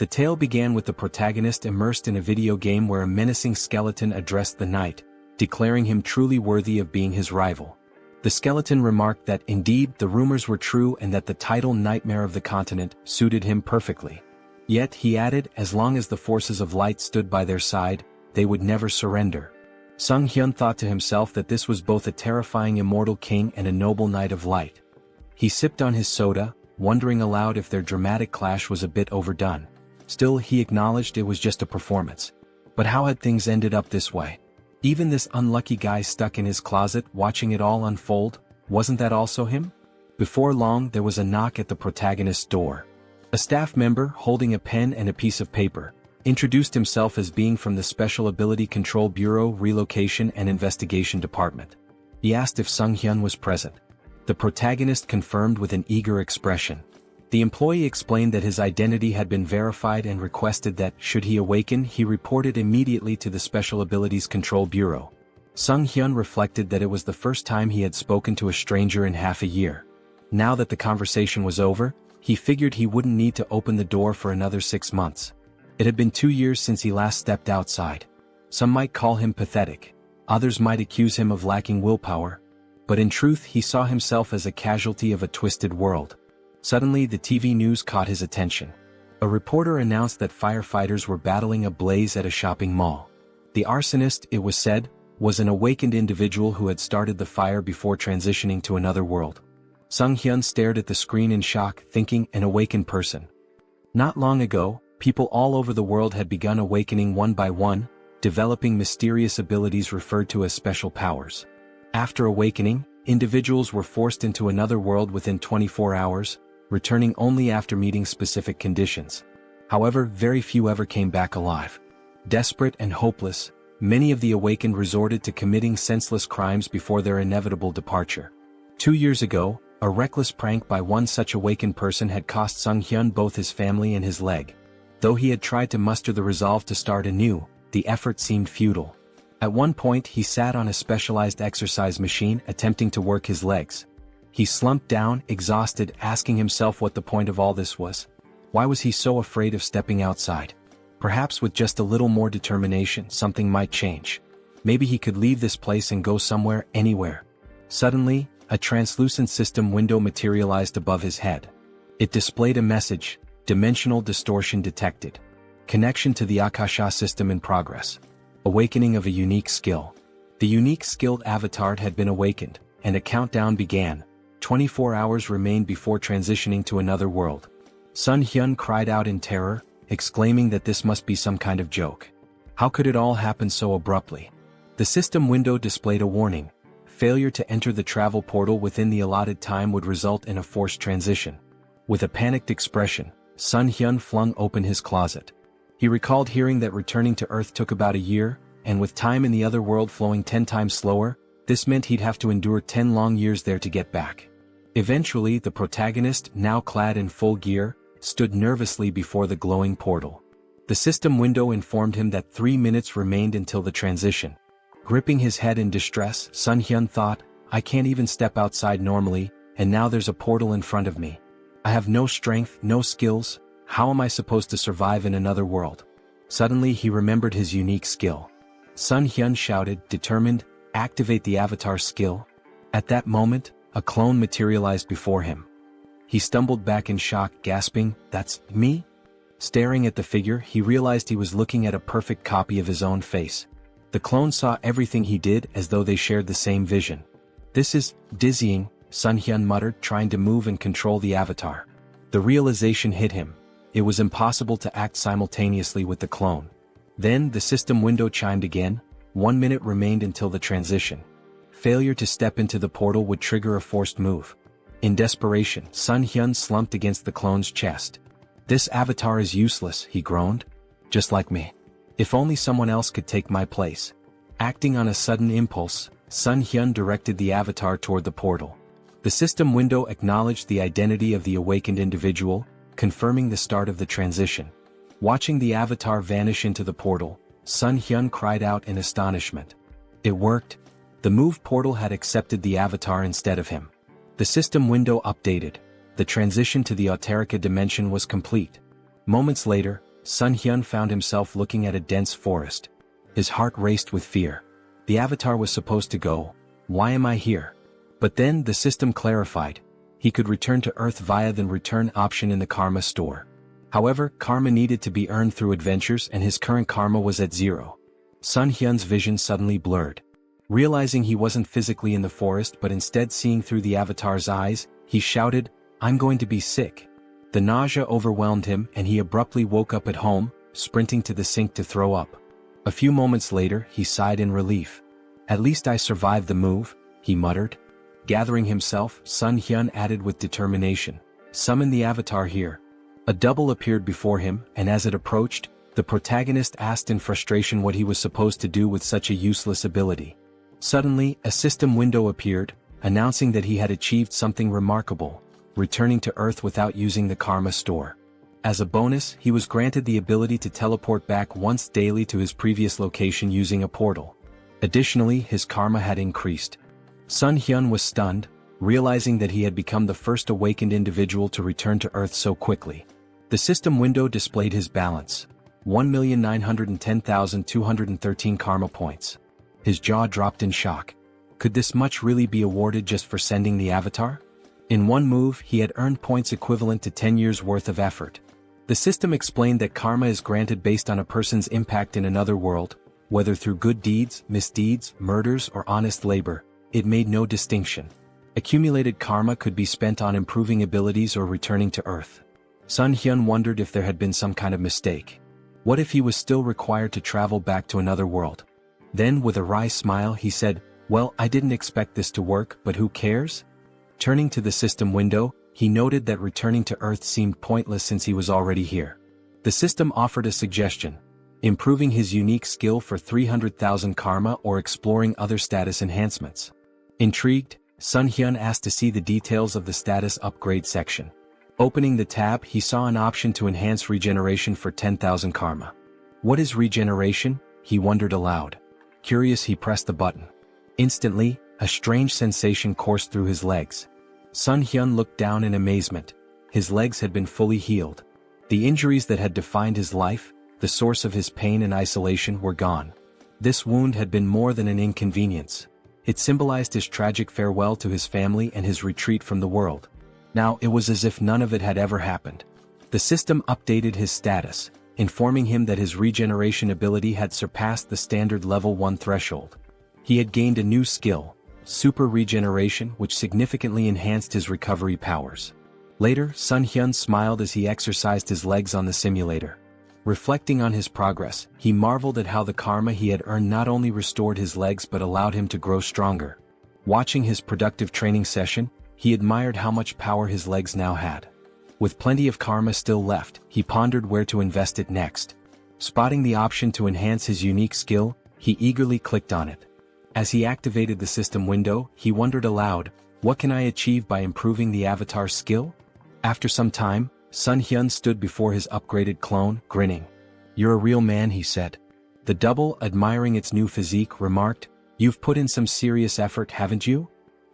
The tale began with the protagonist immersed in a video game where a menacing skeleton addressed the knight, declaring him truly worthy of being his rival. The skeleton remarked that indeed the rumors were true and that the title Nightmare of the Continent suited him perfectly. Yet, he added, as long as the forces of light stood by their side, they would never surrender. Sunghyun thought to himself that this was both a terrifying immortal king and a noble knight of light. He sipped on his soda, wondering aloud if their dramatic clash was a bit overdone. Still, he acknowledged it was just a performance. But how had things ended up this way? Even this unlucky guy stuck in his closet watching it all unfold, wasn't that also him? Before long there was a knock at the protagonist's door. A staff member, holding a pen and a piece of paper, introduced himself as being from the Special Ability Control Bureau Relocation and Investigation Department. He asked if Sunghyun was present. The protagonist confirmed with an eager expression. The employee explained that his identity had been verified and requested that, should he awaken, he report it immediately to the Special Abilities Control Bureau. Sunghyun reflected that it was the first time he had spoken to a stranger in half a year. Now that the conversation was over, he figured he wouldn't need to open the door for another 6 months. It had been 2 years since he last stepped outside. Some might call him pathetic. Others might accuse him of lacking willpower. But in truth he saw himself as a casualty of a twisted world. Suddenly the TV news caught his attention. A reporter announced that firefighters were battling a blaze at a shopping mall. The arsonist, it was said, was an awakened individual who had started the fire before transitioning to another world. Sunghyun stared at the screen in shock, thinking, an awakened person. Not long ago, people all over the world had begun awakening one by one, developing mysterious abilities referred to as special powers. After awakening, individuals were forced into another world within 24 hours, returning only after meeting specific conditions. However, very few ever came back alive. Desperate and hopeless, many of the awakened resorted to committing senseless crimes before their inevitable departure. 2 years ago, a reckless prank by one such awakened person had cost Sunghyun both his family and his leg. Though he had tried to muster the resolve to start anew, the effort seemed futile. At one point he sat on a specialized exercise machine attempting to work his legs. He slumped down, exhausted, asking himself what the point of all this was. Why was he so afraid of stepping outside? Perhaps with just a little more determination something might change. Maybe he could leave this place and go somewhere, anywhere. Suddenly, a translucent system window materialized above his head. It displayed a message, dimensional distortion detected. Connection to the Akasha system in progress. Awakening of a unique skill. The unique skilled avatar had been awakened, and a countdown began. 24 hours remained before transitioning to another world. Sunghyun cried out in terror, exclaiming that this must be some kind of joke. How could it all happen so abruptly? The system window displayed a warning. Failure to enter the travel portal within the allotted time would result in a forced transition. With a panicked expression, Sunghyun flung open his closet. He recalled hearing that returning to Earth took about a year, and with time in the other world flowing 10 times slower, this meant he'd have to endure 10 long years there to get back. Eventually, the protagonist, now clad in full gear, stood nervously before the glowing portal. The system window informed him that 3 minutes remained until the transition. Gripping his head in distress, Sunghyun thought, I can't even step outside normally, and now there's a portal in front of me. I have no strength, no skills. How am I supposed to survive in another world? Suddenly he remembered his unique skill. Sunghyun shouted, determined, activate the avatar skill. At that moment, a clone materialized before him. He stumbled back in shock, gasping, that's me? Staring at the figure, he realized he was looking at a perfect copy of his own face. The clone saw everything he did as though they shared the same vision. This is dizzying, Sunghyun muttered, trying to move and control the avatar. The realization hit him. It was impossible to act simultaneously with the clone. Then the system window chimed again. 1 minute remained until the transition. Failure to step into the portal would trigger a forced move. In desperation, Sunghyun slumped against the clone's chest. This avatar is useless, he groaned. Just like me. If only someone else could take my place. Acting on a sudden impulse, Sunghyun directed the avatar toward the portal. The system window acknowledged the identity of the awakened individual, confirming the start of the transition. Watching the avatar vanish into the portal, Sunghyun cried out in astonishment. It worked. The move portal had accepted the avatar instead of him. The system window updated. The transition to the Auterica dimension was complete. Moments later, Sunghyun found himself looking at a dense forest. His heart raced with fear. The avatar was supposed to go. Why am I here? But then the system clarified. He could return to Earth via the return option in the karma store. However, karma needed to be earned through adventures and his current karma was at 0. Sunghyun's vision suddenly blurred. Realizing he wasn't physically in the forest but instead seeing through the avatar's eyes, he shouted, "I'm going to be sick." The nausea overwhelmed him and he abruptly woke up at home, sprinting to the sink to throw up. A few moments later, he sighed in relief. "At least I survived the move," he muttered. Gathering himself, Sunghyun added with determination, "Summon the avatar here." A double appeared before him, and as it approached, the protagonist asked in frustration what he was supposed to do with such a useless ability. Suddenly, a system window appeared, announcing that he had achieved something remarkable, returning to Earth without using the karma store. As a bonus, he was granted the ability to teleport back once daily to his previous location using a portal. Additionally, his karma had increased. Sunghyun was stunned, realizing that he had become the first awakened individual to return to Earth so quickly. The system window displayed his balance: 1,910,213 karma points. His jaw dropped in shock. Could this much really be awarded just for sending the avatar? In one move, he had earned points equivalent to 10 years' worth of effort. The system explained that karma is granted based on a person's impact in another world, whether through good deeds, misdeeds, murders, or honest labor. It made no distinction. Accumulated karma could be spent on improving abilities or returning to Earth. Sunghyun wondered if there had been some kind of mistake. What if he was still required to travel back to another world? Then, with a wry smile, he said, "Well, I didn't expect this to work, but who cares?" Turning to the system window, he noted that returning to Earth seemed pointless since he was already here. The system offered a suggestion: improving his unique skill for 300,000 karma or exploring other status enhancements. Intrigued, Sunghyun asked to see the details of the status upgrade section. Opening the tab, he saw an option to enhance regeneration for 10,000 karma. What is regeneration? He wondered aloud. Curious, he pressed the button. Instantly, a strange sensation coursed through his legs. Sunghyun looked down in amazement. His legs had been fully healed. The injuries that had defined his life, the source of his pain and isolation, were gone. This wound had been more than an inconvenience. It symbolized his tragic farewell to his family and his retreat from the world. Now it was as if none of it had ever happened. The system updated his status, informing him that his regeneration ability had surpassed the standard level 1 threshold. He had gained a new skill, super regeneration, which significantly enhanced his recovery powers. Later, Sunghyun smiled as he exercised his legs on the simulator. Reflecting on his progress, he marveled at how the karma he had earned not only restored his legs but allowed him to grow stronger. Watching his productive training session, he admired how much power his legs now had. With plenty of karma still left, he pondered where to invest it next. Spotting the option to enhance his unique skill, he eagerly clicked on it. As he activated the system window, he wondered aloud, what can I achieve by improving the avatar's skill? After some time, Sunghyun stood before his upgraded clone, grinning. "You're a real man," he said. The double, admiring its new physique, remarked, "You've put in some serious effort, haven't you?"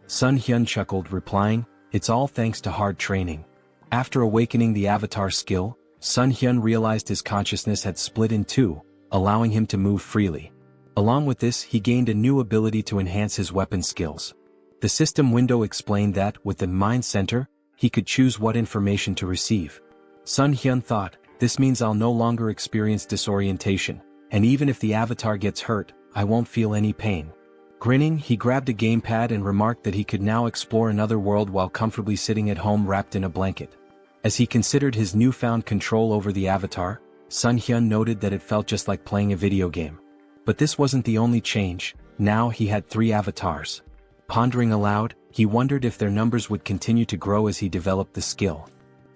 Sunghyun chuckled, replying, "It's all thanks to hard training." After awakening the avatar skill, Sunghyun realized his consciousness had split in two, allowing him to move freely. Along with this, he gained a new ability to enhance his weapon skills. The system window explained that, with the mind center, he could choose what information to receive. Sunghyun thought, this means I'll no longer experience disorientation, and even if the avatar gets hurt, I won't feel any pain. Grinning, he grabbed a gamepad and remarked that he could now explore another world while comfortably sitting at home wrapped in a blanket. As he considered his newfound control over the avatar, Sunghyun noted that it felt just like playing a video game. But this wasn't the only change. Now he had 3 avatars. Pondering aloud, he wondered if their numbers would continue to grow as he developed the skill.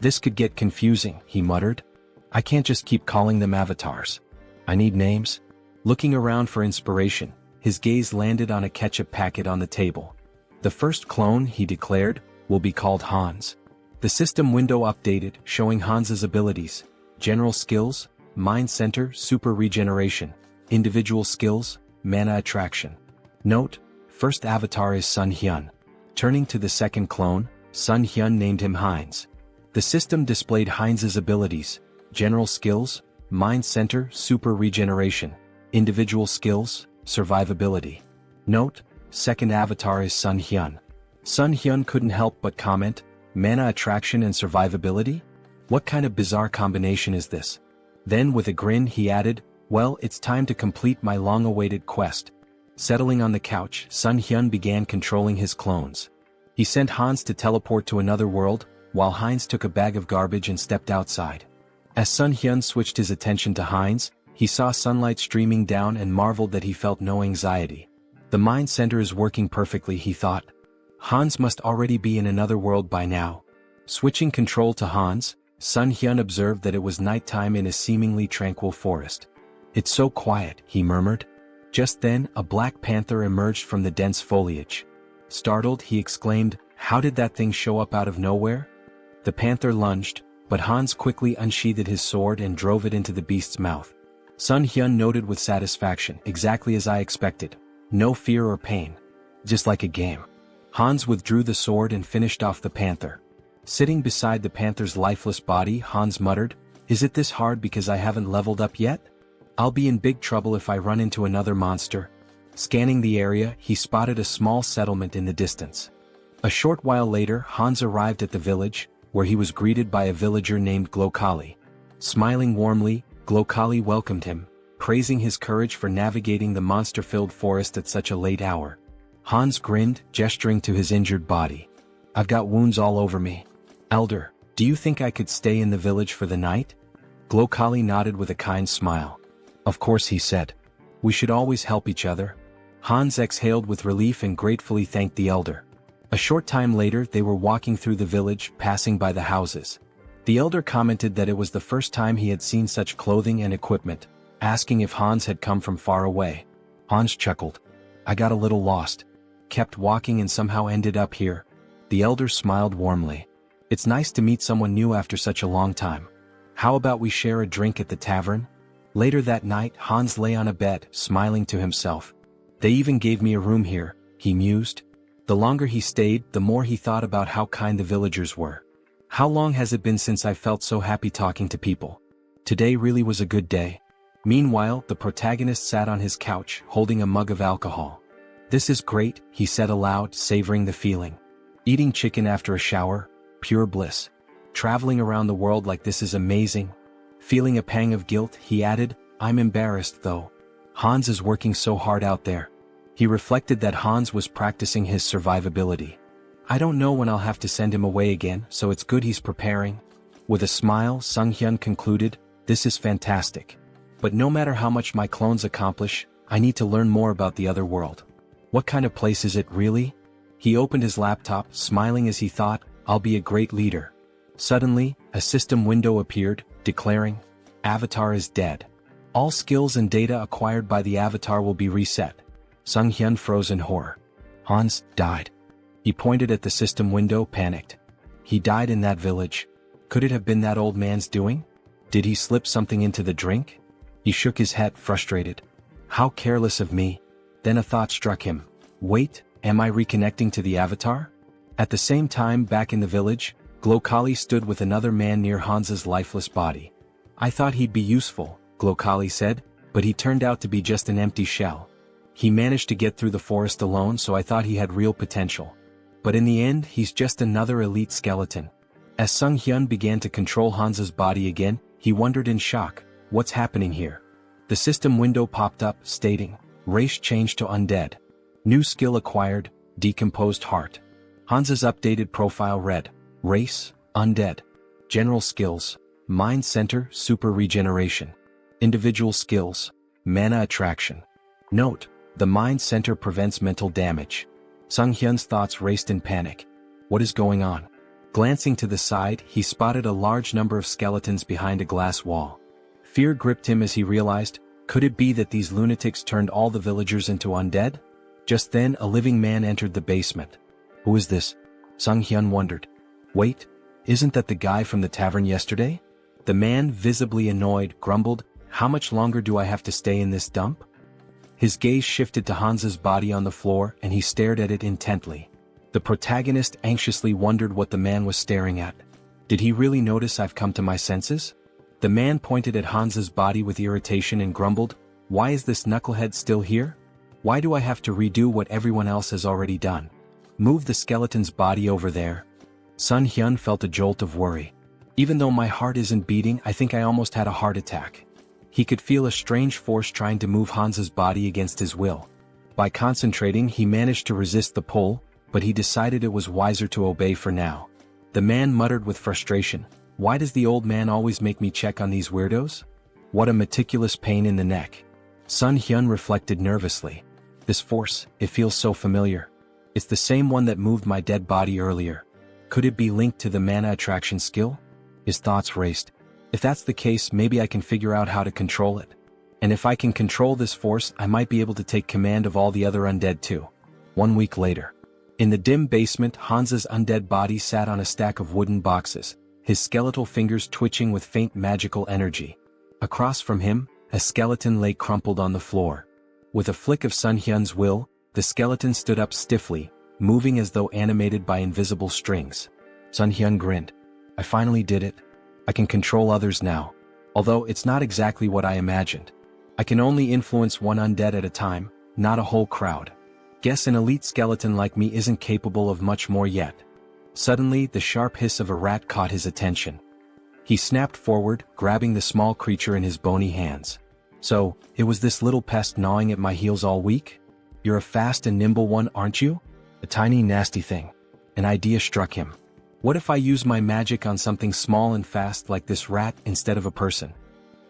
This could get confusing, he muttered. I can't just keep calling them avatars. I need names. Looking around for inspiration, his gaze landed on a ketchup packet on the table. The first clone, he declared, will be called Hans. The system window updated, showing Hans's abilities: general skills, mind center, super regeneration; individual skills, mana attraction. Note: first avatar is Sunghyun. Turning to the second clone, Sunghyun named him Heinz. The system displayed Heinz's abilities: general skills, Mind Center, Super Regeneration. Individual Skills, Survivability. Note, second avatar is Sunghyun. Sunghyun couldn't help but comment, mana attraction and survivability? What kind of bizarre combination is this? Then with a grin he added, well, it's time to complete my long-awaited quest. Settling on the couch, Sunghyun began controlling his clones. He sent Hans to teleport to another world, while Heinz took a bag of garbage and stepped outside. As Sunghyun switched his attention to Heinz, he saw sunlight streaming down and marveled that he felt no anxiety. The mind center is working perfectly, he thought. Hans must already be in another world by now. Switching control to Hans, Sunghyun observed that it was nighttime in a seemingly tranquil forest. It's so quiet, he murmured. Just then, a black panther emerged from the dense foliage. Startled, he exclaimed, how did that thing show up out of nowhere? The panther lunged, but Hans quickly unsheathed his sword and drove it into the beast's mouth. Sunghyun noted with satisfaction, exactly as I expected. No fear or pain. Just like a game. Hans withdrew the sword and finished off the panther. Sitting beside the panther's lifeless body, Hans muttered, is it this hard because I haven't leveled up yet? I'll be in big trouble if I run into another monster. Scanning the area, he spotted a small settlement in the distance. A short while later, Hans arrived at the village, where he was greeted by a villager named Glokali. Smiling warmly, Glokali welcomed him, praising his courage for navigating the monster-filled forest at such a late hour. Hans grinned, gesturing to his injured body. I've got wounds all over me. Elder, do you think I could stay in the village for the night? Glokali nodded with a kind smile. Of course, he said. We should always help each other. Hans exhaled with relief and gratefully thanked the elder. A short time later they were walking through the village, passing by the houses. The elder commented that it was the first time he had seen such clothing and equipment, asking if Hans had come from far away. Hans chuckled. I got a little lost. Kept walking and somehow ended up here. The elder smiled warmly. It's nice to meet someone new after such a long time. How about we share a drink at the tavern? Later that night, Hans lay on a bed, smiling to himself. They even gave me a room here, he mused. The longer he stayed, the more he thought about how kind the villagers were. How long has it been since I felt so happy talking to people? Today really was a good day. Meanwhile, the protagonist sat on his couch, holding a mug of alcohol. This is great, he said aloud, savoring the feeling. Eating chicken after a shower, pure bliss. Traveling around the world like this is amazing. Feeling a pang of guilt, he added, I'm embarrassed though. Hans is working so hard out there. He reflected that Hans was practicing his survivability. I don't know when I'll have to send him away again, so it's good he's preparing. With a smile, Sunghyun concluded, this is fantastic. But no matter how much my clones accomplish, I need to learn more about the other world. What kind of place is it really? He opened his laptop, smiling as he thought, I'll be a great leader. Suddenly, a system window appeared, declaring, Avatar is dead. All skills and data acquired by the avatar will be reset. Sunghyun froze in horror. Hans died. He pointed at the system window, panicked. He died in that village. Could it have been that old man's doing? Did he slip something into the drink? He shook his head, frustrated. How careless of me. Then a thought struck him. Wait, am I reconnecting to the avatar? At the same time, back in the village, Glokali stood with another man near Hans's lifeless body. I thought he'd be useful, Glokali said, but he turned out to be just an empty shell. He managed to get through the forest alone, so I thought he had real potential. But in the end, he's just another elite skeleton. As Sunghyun began to control Hans's body again, he wondered in shock, what's happening here? The system window popped up, stating, race changed to undead. New skill acquired, decomposed heart. Hans's updated profile read, race, undead. General skills, mind center, super regeneration. Individual skills, mana attraction. Note, the mind center prevents mental damage. Sunghyun's thoughts raced in panic. What is going on? Glancing to the side, he spotted a large number of skeletons behind a glass wall. Fear gripped him as he realized, could it be that these lunatics turned all the villagers into undead? Just then, a living man entered the basement. Who is this? Sunghyun wondered. Wait, isn't that the guy from the tavern yesterday? The man, visibly annoyed, grumbled, how much longer do I have to stay in this dump? His gaze shifted to Hans's body on the floor and he stared at it intently. The protagonist anxiously wondered what the man was staring at. Did he really notice I've come to my senses? The man pointed at Hans's body with irritation and grumbled, "Why is this knucklehead still here? Why do I have to redo what everyone else has already done? Move the skeleton's body over there." Sunghyun felt a jolt of worry. "Even though my heart isn't beating, I think I almost had a heart attack." He could feel a strange force trying to move Hans's body against his will. By concentrating, he managed to resist the pull, but he decided it was wiser to obey for now. The man muttered with frustration, "Why does the old man always make me check on these weirdos? What a meticulous pain in the neck." Sunghyun reflected nervously. "This force, it feels so familiar. It's the same one that moved my dead body earlier. Could it be linked to the mana attraction skill?" His thoughts raced. "If that's the case, maybe I can figure out how to control it. And if I can control this force, I might be able to take command of all the other undead too." 1 week later. In the dim basement, Hans's undead body sat on a stack of wooden boxes, his skeletal fingers twitching with faint magical energy. Across from him, a skeleton lay crumpled on the floor. With a flick of Sunghyun's will, the skeleton stood up stiffly, moving as though animated by invisible strings. Sunghyun grinned. "I finally did it. I can control others now. Although it's not exactly what I imagined. I can only influence one undead at a time, not a whole crowd. Guess an elite skeleton like me isn't capable of much more yet." Suddenly, the sharp hiss of a rat caught his attention. He snapped forward, grabbing the small creature in his bony hands. "So, it was this little pest gnawing at my heels all week? You're a fast and nimble one, aren't you?" A tiny nasty thing. An idea struck him. "What if I use my magic on something small and fast like this rat instead of a person?"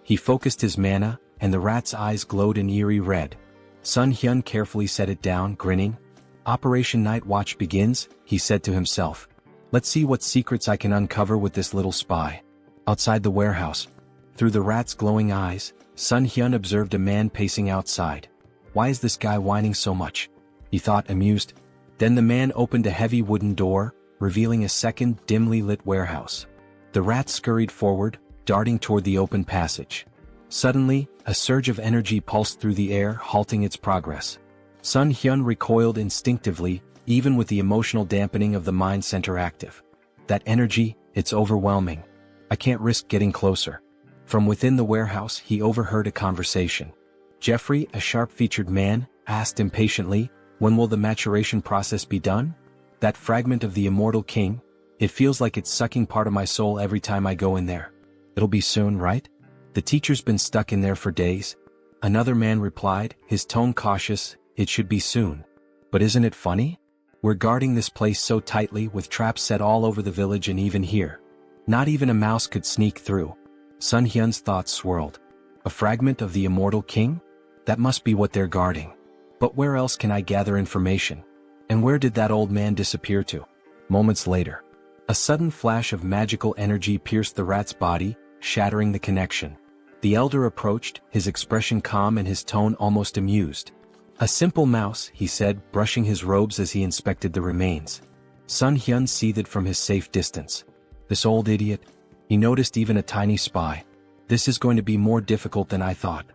He focused his mana, and the rat's eyes glowed an eerie red. Sunghyun carefully set it down, grinning. "Operation Night Watch begins," he said to himself. "Let's see what secrets I can uncover with this little spy." Outside the warehouse, through the rat's glowing eyes, Sunghyun observed a man pacing outside. "Why is this guy whining so much?" he thought, amused. Then the man opened a heavy wooden door, revealing a second, dimly lit warehouse. The rat scurried forward, darting toward the open passage. Suddenly, a surge of energy pulsed through the air, halting its progress. Sunghyun recoiled instinctively, even with the emotional dampening of the mind center active. "That energy, it's overwhelming. I can't risk getting closer." From within the warehouse, he overheard a conversation. Jeffrey, a sharp-featured man, asked impatiently, "When will the maturation process be done? That fragment of the immortal king, it feels like it's sucking part of my soul every time I go in there." "It'll be soon, right? The teacher's been stuck in there for days." Another man replied, his tone cautious, "It should be soon. But isn't it funny? We're guarding this place so tightly with traps set all over the village and even here. Not even a mouse could sneak through." Sunghyun's thoughts swirled. A fragment of the immortal king? That must be what they're guarding. But where else can I gather information? And where did that old man disappear to? Moments later, a sudden flash of magical energy pierced the rat's body, shattering the connection. The elder approached, his expression calm and his tone almost amused. "A simple mouse," he said, brushing his robes as he inspected the remains. Sunghyun seethed from his safe distance. This old idiot. He noticed even a tiny spy. This is going to be more difficult than I thought.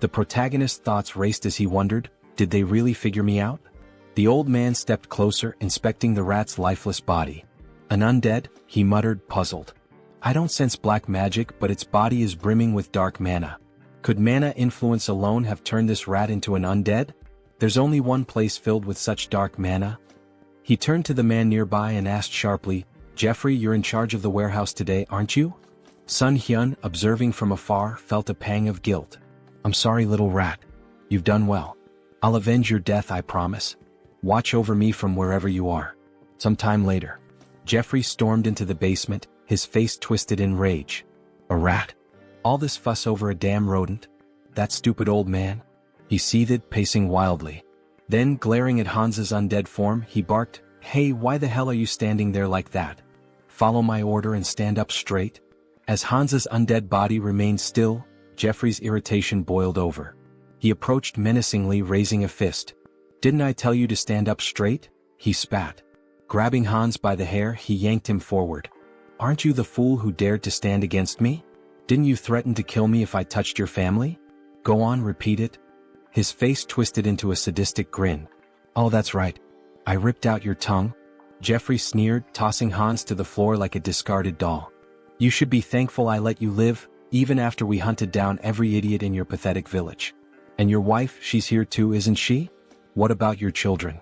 The protagonist's thoughts raced as he wondered, did they really figure me out? The old man stepped closer, inspecting the rat's lifeless body. "An undead?" he muttered, puzzled. "I don't sense black magic, but its body is brimming with dark mana. Could mana influence alone have turned this rat into an undead? There's only one place filled with such dark mana." He turned to the man nearby and asked sharply, "Jeffrey, you're in charge of the warehouse today, aren't you?" Sunghyun, observing from afar, felt a pang of guilt. "I'm sorry, little rat. You've done well. I'll avenge your death, I promise. Watch over me from wherever you are." Some time later, Jeffrey stormed into the basement, his face twisted in rage. "A rat? All this fuss over a damn rodent? That stupid old man?" He seethed, pacing wildly. Then, glaring at Hans's undead form, he barked, "Hey, why the hell are you standing there like that? Follow my order and stand up straight." As Hans's undead body remained still, Jeffrey's irritation boiled over. He approached menacingly, raising a fist. "Didn't I tell you to stand up straight?" he spat. Grabbing Hans by the hair, he yanked him forward. "Aren't you the fool who dared to stand against me? Didn't you threaten to kill me if I touched your family? Go on, repeat it." His face twisted into a sadistic grin. "Oh, that's right. I ripped out your tongue." Jeffrey sneered, tossing Hans to the floor like a discarded doll. "You should be thankful I let you live, even after we hunted down every idiot in your pathetic village. And your wife, she's here too, isn't she? What about your children?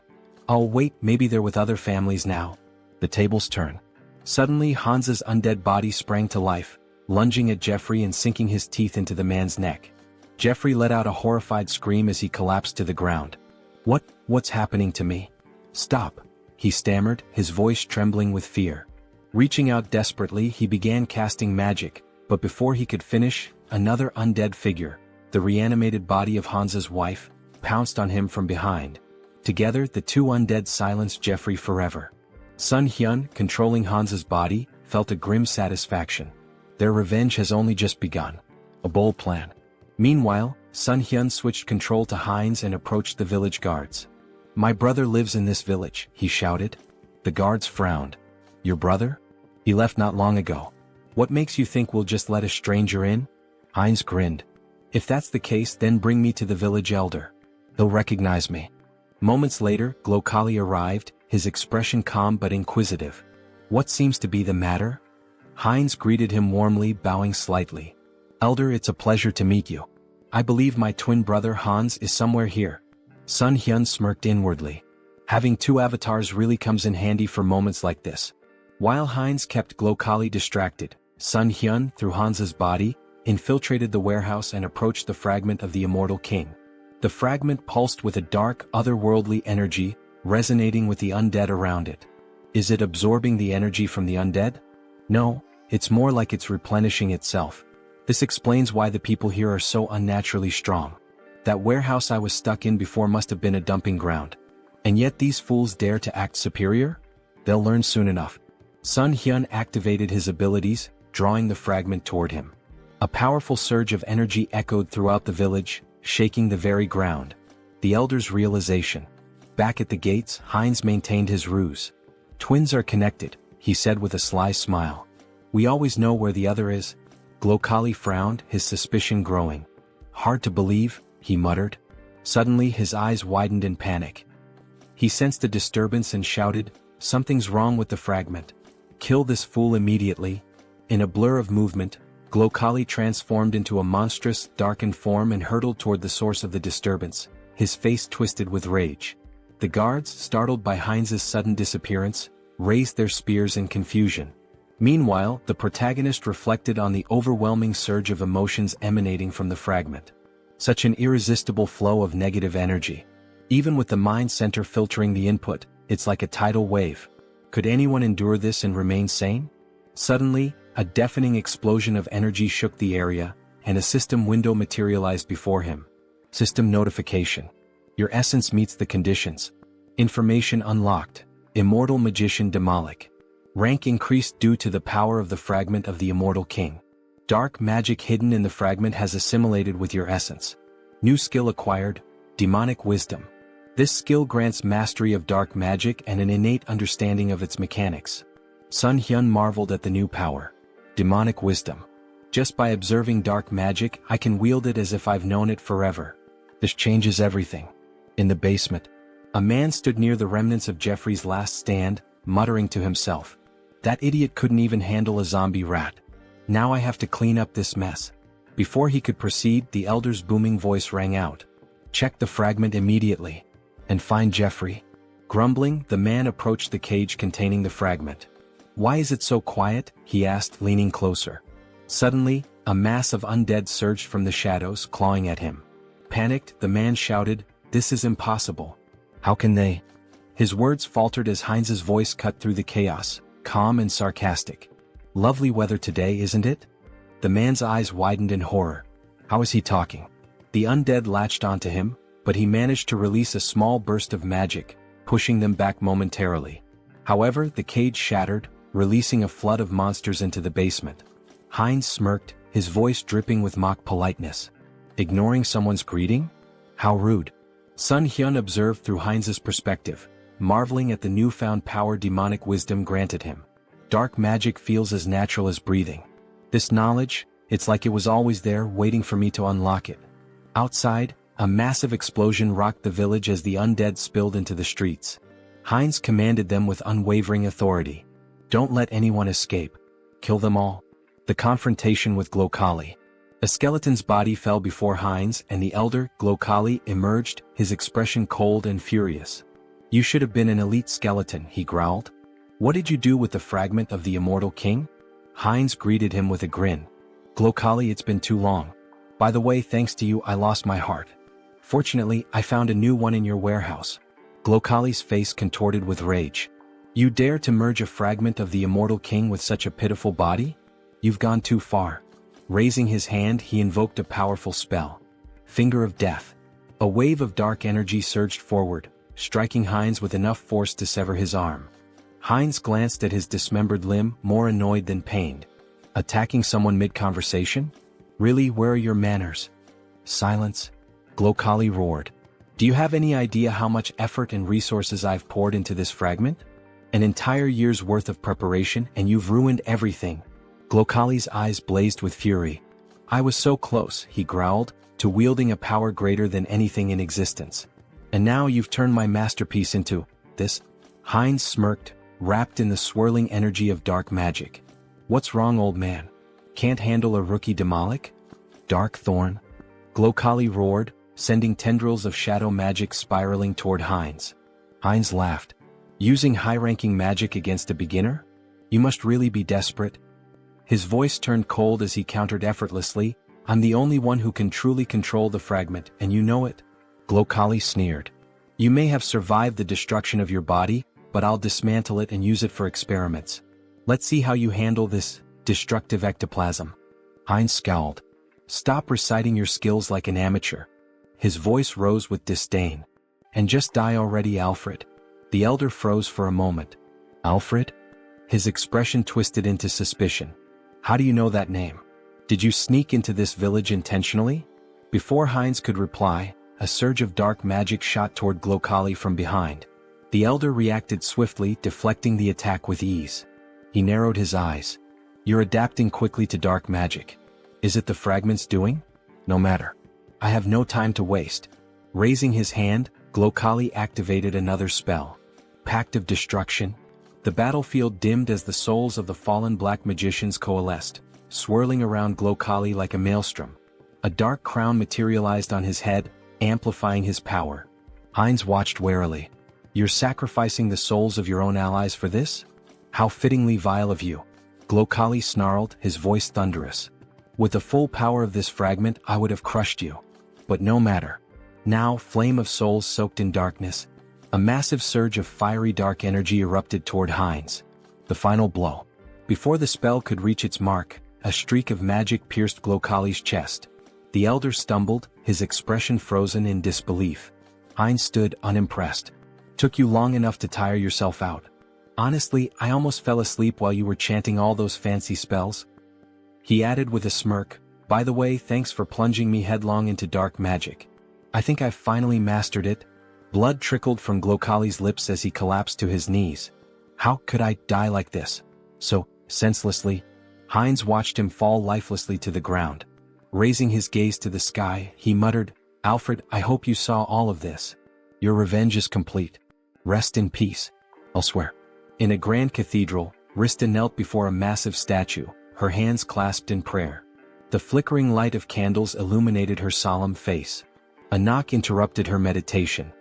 Oh wait, maybe they're with other families now. The tables turn. Suddenly Hans's undead body sprang to life, lunging at Jeffrey and sinking his teeth into the man's neck. Jeffrey let out a horrified scream as he collapsed to the ground. What's happening to me? Stop, he stammered, his voice trembling with fear. Reaching out desperately, he began casting magic, but before he could finish, another undead figure, the reanimated body of Hans's wife, pounced on him from behind. Together, the two undead silenced Jeffrey forever. Sunghyun, controlling Hans's body, felt a grim satisfaction. Their revenge has only just begun. A bold plan. Meanwhile, Sunghyun switched control to Heinz and approached the village guards. My brother lives in this village, he shouted. The guards frowned. Your brother? He left not long ago. What makes you think we'll just let a stranger in? Heinz grinned. If that's the case, then bring me to the village elder. He'll recognize me. Moments later, Glokali arrived, his expression calm but inquisitive. What seems to be the matter? Heinz greeted him warmly, bowing slightly. Elder, it's a pleasure to meet you. I believe my twin brother Hans is somewhere here. Sunghyun smirked inwardly. Having two avatars really comes in handy for moments like this. While Heinz kept Glokali distracted, Sunghyun, through Hans's body, infiltrated the warehouse and approached the fragment of the immortal king. The fragment pulsed with a dark, otherworldly energy, resonating with the undead around it. Is it absorbing the energy from the undead? No, it's more like it's replenishing itself. This explains why the people here are so unnaturally strong. That warehouse I was stuck in before must have been a dumping ground. And yet these fools dare to act superior? They'll learn soon enough. Sunghyun activated his abilities, drawing the fragment toward him. A powerful surge of energy echoed throughout the village, shaking the very ground. The elder's realization. Back at the gates, Heinz maintained his ruse. Twins are connected, he said with a sly smile. We always know where the other is. Glokali frowned, his suspicion growing. Hard to believe, he muttered. Suddenly his eyes widened in panic. He sensed a disturbance and shouted, something's wrong with the fragment. Kill this fool immediately. In a blur of movement, Glokali transformed into a monstrous, darkened form and hurtled toward the source of the disturbance, his face twisted with rage. The guards, startled by Heinz's sudden disappearance, raised their spears in confusion. Meanwhile, the protagonist reflected on the overwhelming surge of emotions emanating from the fragment. Such an irresistible flow of negative energy. Even with the mind center filtering the input, it's like a tidal wave. Could anyone endure this and remain sane? Suddenly, a deafening explosion of energy shook the area, and a system window materialized before him. System notification. Your essence meets the conditions. Information unlocked. Immortal magician Demolic. Rank increased due to the power of the fragment of the immortal king. Dark magic hidden in the fragment has assimilated with your essence. New skill acquired, demonic wisdom. This skill grants mastery of dark magic and an innate understanding of its mechanics. Sunghyun marveled at the new power. Demonic wisdom. Just by observing dark magic, I can wield it as if I've known it forever. This changes everything. In the basement, a man stood near the remnants of Jeffrey's last stand, muttering to himself. That idiot couldn't even handle a zombie rat. Now I have to clean up this mess. Before he could proceed, the elder's booming voice rang out. Check the fragment immediately. And find Jeffrey. Grumbling, the man approached the cage containing the fragment. Why is it so quiet? He asked, leaning closer. Suddenly, a mass of undead surged from the shadows, clawing at him. Panicked, the man shouted, This is impossible. How can they? His words faltered as Heinz's voice cut through the chaos, calm and sarcastic. Lovely weather today, isn't it? The man's eyes widened in horror. How is he talking? The undead latched onto him, but he managed to release a small burst of magic, pushing them back momentarily. However, the cage shattered, releasing a flood of monsters into the basement. Heinz smirked, his voice dripping with mock politeness. Ignoring someone's greeting? How rude. Sunghyun observed through Heinz's perspective, marveling at the newfound power demonic wisdom granted him. Dark magic feels as natural as breathing. This knowledge, it's like it was always there waiting for me to unlock it. Outside, a massive explosion rocked the village as the undead spilled into the streets. Heinz commanded them with unwavering authority. Don't let anyone escape. Kill them all. The confrontation with Glokali. A skeleton's body fell before Heinz and the elder, Glokali, emerged, his expression cold and furious. "You should have been an elite skeleton," he growled. "What did you do with the fragment of the immortal king?" Heinz greeted him with a grin. "Glokali, it's been too long. By the way, thanks to you I lost my heart. Fortunately, I found a new one in your warehouse." Glokali's face contorted with rage. "You dare to merge a fragment of the immortal king with such a pitiful body? You've gone too far." Raising his hand, he invoked a powerful spell. Finger of Death. A wave of dark energy surged forward, striking Heinz with enough force to sever his arm. Heinz glanced at his dismembered limb, more annoyed than pained. Attacking someone mid-conversation? Really, where are your manners? Silence. Glokali roared. "Do you have any idea how much effort and resources I've poured into this fragment? An entire year's worth of preparation, and you've ruined everything." Glokali's eyes blazed with fury. "I was so close," he growled, "to wielding a power greater than anything in existence. And now you've turned my masterpiece into this?" Heinz smirked, wrapped in the swirling energy of dark magic. "What's wrong, old man? Can't handle a rookie demolic? Dark thorn?" Glokali roared, sending tendrils of shadow magic spiraling toward Heinz. Heinz laughed. "Using high-ranking magic against a beginner? You must really be desperate." His voice turned cold as he countered effortlessly, "I'm the only one who can truly control the fragment, and you know it." Glokali sneered. "You may have survived the destruction of your body, but I'll dismantle it and use it for experiments. Let's see how you handle this destructive ectoplasm." Heinz scowled. "Stop reciting your skills like an amateur." His voice rose with disdain. "And just die already, Alfred." The elder froze for a moment. "Alfred?" His expression twisted into suspicion. "How do you know that name? Did you sneak into this village intentionally?" Before Heinz could reply, a surge of dark magic shot toward Glokali from behind. The elder reacted swiftly, deflecting the attack with ease. He narrowed his eyes. "You're adapting quickly to dark magic. Is it the fragment's doing? No matter. I have no time to waste." Raising his hand, Glokali activated another spell. Pact of Destruction. The battlefield dimmed as the souls of the fallen black magicians coalesced, swirling around Glokali like a maelstrom. A dark crown materialized on his head, amplifying his power. Heinz watched warily. "You're sacrificing the souls of your own allies for this? How fittingly vile of you." Glokali snarled, his voice thunderous. "With the full power of this fragment, I would have crushed you. But no matter." Now, flame of souls soaked in darkness. A massive surge of fiery dark energy erupted toward Heinz. The final blow. Before the spell could reach its mark, a streak of magic pierced Glokali's chest. The elder stumbled, his expression frozen in disbelief. Heinz stood unimpressed. "Took you long enough to tire yourself out. Honestly, I almost fell asleep while you were chanting all those fancy spells." He added with a smirk, "By the way, thanks for plunging me headlong into dark magic. I think I've finally mastered it." Blood trickled from Glokali's lips as he collapsed to his knees. "How could I die like this? So, senselessly?" Heinz watched him fall lifelessly to the ground. Raising his gaze to the sky, he muttered, "Alfred, I hope you saw all of this. Your revenge is complete. Rest in peace." Elsewhere. In a grand cathedral, Rista knelt before a massive statue, her hands clasped in prayer. The flickering light of candles illuminated her solemn face. A knock interrupted her meditation.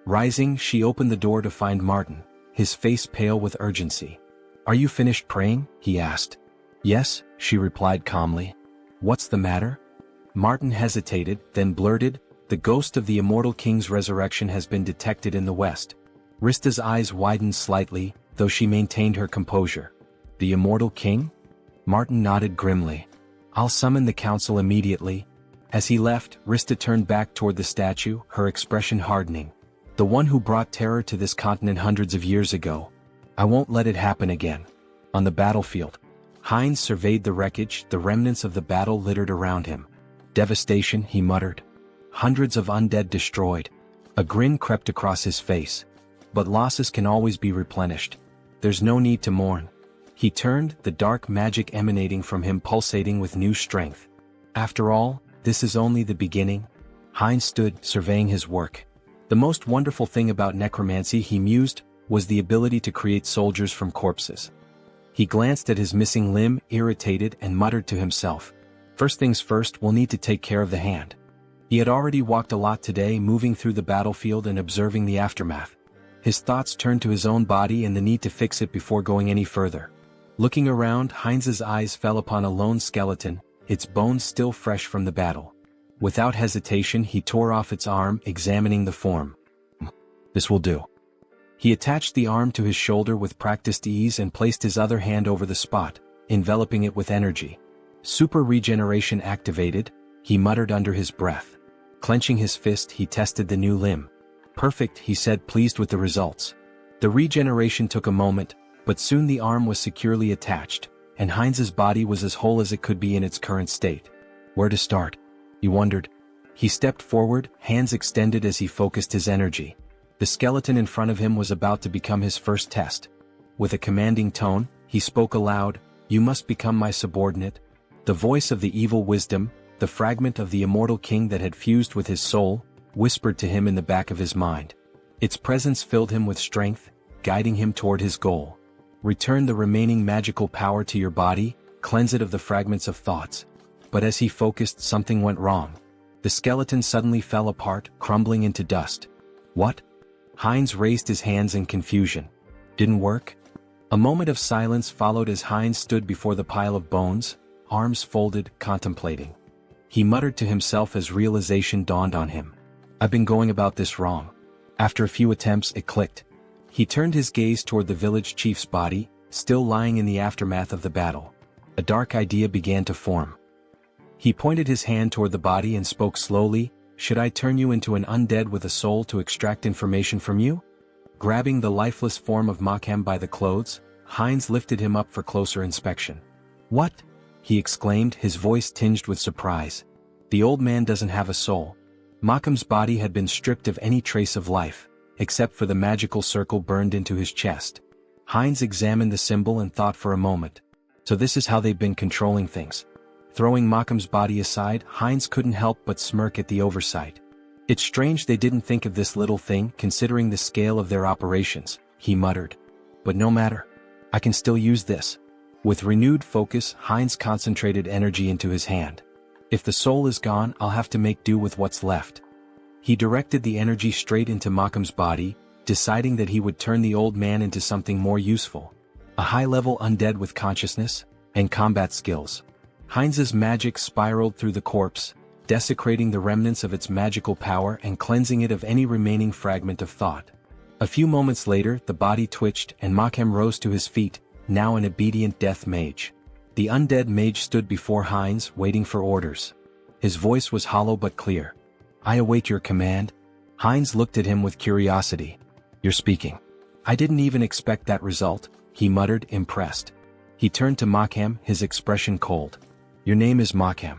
Rising, she opened the door to find Martin, his face pale with urgency. "Are you finished praying?" he asked. "Yes," she replied calmly. "What's the matter?" Martin hesitated, then blurted, "The ghost of the immortal king's resurrection has been detected in the west." Rista's eyes widened slightly, though she maintained her composure. "The immortal king?" Martin nodded grimly. "I'll summon the council immediately." As he left, Rista turned back toward the statue, her expression hardening. "The one who brought terror to this continent hundreds of years ago. I won't let it happen again." On the battlefield, Heinz surveyed the wreckage, the remnants of the battle littered around him. "Devastation," he muttered. "Hundreds of undead destroyed." A grin crept across his face. "But losses can always be replenished. There's no need to mourn." He turned, the dark magic emanating from him pulsating with new strength. "After all, this is only the beginning." Heinz stood, surveying his work. The most wonderful thing about necromancy, he mused, was the ability to create soldiers from corpses. He glanced at his missing limb, irritated, and muttered to himself, First things first, we'll need to take care of the hand. He had already walked a lot today, moving through the battlefield and observing the aftermath. His thoughts turned to his own body and the need to fix it before going any further. Looking around, Heinz's eyes fell upon a lone skeleton, its bones still fresh from the battle. Without hesitation, he tore off its arm, examining the form. This will do. He attached the arm to his shoulder with practiced ease and placed his other hand over the spot, enveloping it with energy. Super regeneration activated, he muttered under his breath. Clenching his fist, he tested the new limb. Perfect, he said, pleased with the results. The regeneration took a moment, but soon the arm was securely attached, and Heinz's body was as whole as it could be in its current state. Where to start? He wondered. He stepped forward, hands extended as he focused his energy. The skeleton in front of him was about to become his first test. With a commanding tone, he spoke aloud, "You must become my subordinate." The voice of the evil wisdom, the fragment of the immortal king that had fused with his soul, whispered to him in the back of his mind. Its presence filled him with strength, guiding him toward his goal. Return the remaining magical power to your body, cleanse it of the fragments of thoughts. But as he focused, something went wrong. The skeleton suddenly fell apart, crumbling into dust. What? Heinz raised his hands in confusion. Didn't work? A moment of silence followed as Heinz stood before the pile of bones, arms folded, contemplating. He muttered to himself as realization dawned on him. I've been going about this wrong. After a few attempts, it clicked. He turned his gaze toward the village chief's body, still lying in the aftermath of the battle. A dark idea began to form. He pointed his hand toward the body and spoke slowly, "Should I turn you into an undead with a soul to extract information from you?" Grabbing the lifeless form of Makhem by the clothes, Heinz lifted him up for closer inspection. "What?" he exclaimed, his voice tinged with surprise. "The old man doesn't have a soul." Makhem's body had been stripped of any trace of life, except for the magical circle burned into his chest. Heinz examined the symbol and thought for a moment. So this is how they've been controlling things. Throwing Makhem's body aside, Heinz couldn't help but smirk at the oversight. It's strange they didn't think of this little thing, considering the scale of their operations, he muttered. But no matter. I can still use this. With renewed focus, Heinz concentrated energy into his hand. If the soul is gone, I'll have to make do with what's left. He directed the energy straight into Makhem's body, deciding that he would turn the old man into something more useful. A high-level undead with consciousness and combat skills. Heinz's magic spiraled through the corpse, desecrating the remnants of its magical power and cleansing it of any remaining fragment of thought. A few moments later, the body twitched and Makhem rose to his feet, now an obedient death mage. The undead mage stood before Heinz, waiting for orders. His voice was hollow but clear. "I await your command." Heinz looked at him with curiosity. "You're speaking." "I didn't even expect that result," he muttered, impressed. He turned to Makhem, his expression cold. "Your name is Makhem.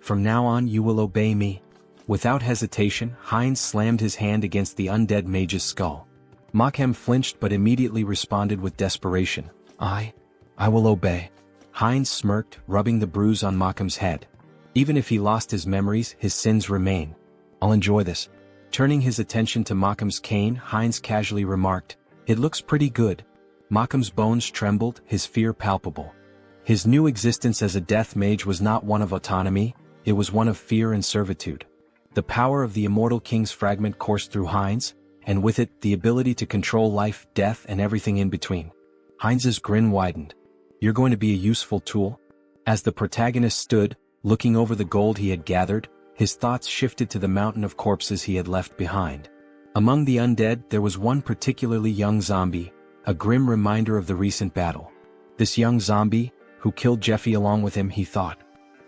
From now on you will obey me." Without hesitation, Heinz slammed his hand against the undead mage's skull. Makhem flinched but immediately responded with desperation. I will obey." Heinz smirked, rubbing the bruise on Makhem's head. "Even if he lost his memories, his sins remain. I'll enjoy this." Turning his attention to Makhem's cane, Heinz casually remarked, "It looks pretty good." Makhem's bones trembled, his fear palpable. His new existence as a death mage was not one of autonomy, it was one of fear and servitude. The power of the immortal king's fragment coursed through Heinz, and with it, the ability to control life, death, and everything in between. Heinz's grin widened. "You're going to be a useful tool?" As the protagonist stood, looking over the gold he had gathered, his thoughts shifted to the mountain of corpses he had left behind. Among the undead, there was one particularly young zombie, a grim reminder of the recent battle. This young zombie, who killed Jeffy along with him, he thought.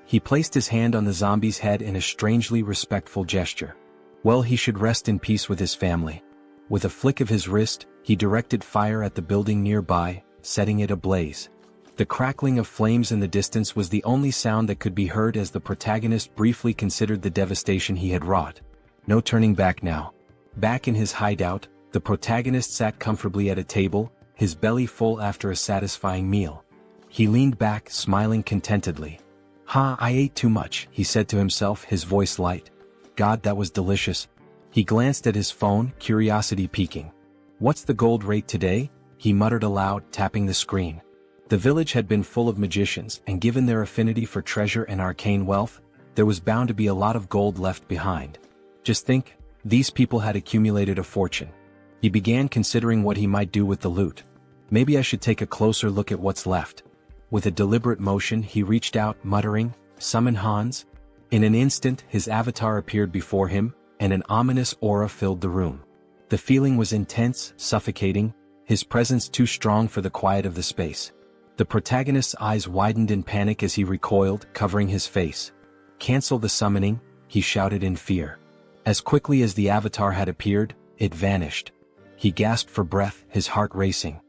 He placed his hand on the zombie's head in a strangely respectful gesture. Well, he should rest in peace with his family. With a flick of his wrist, he directed fire at the building nearby, setting it ablaze. The crackling of flames in the distance was the only sound that could be heard as the protagonist briefly considered the devastation he had wrought. No turning back now. Back in his hideout, the protagonist sat comfortably at a table, his belly full after a satisfying meal. He leaned back, smiling contentedly. I ate too much," he said to himself, his voice light. "God, that was delicious." He glanced at his phone, curiosity piquing. "What's the gold rate today?" he muttered aloud, tapping the screen. The village had been full of magicians, and given their affinity for treasure and arcane wealth, there was bound to be a lot of gold left behind. Just think, these people had accumulated a fortune. He began considering what he might do with the loot. Maybe I should take a closer look at what's left. With a deliberate motion he reached out, muttering, "Summon Hans." In an instant his avatar appeared before him, and an ominous aura filled the room. The feeling was intense, suffocating, his presence too strong for the quiet of the space. The protagonist's eyes widened in panic as he recoiled, covering his face. "Cancel the summoning," he shouted in fear. As quickly as the avatar had appeared, it vanished. He gasped for breath, his heart racing.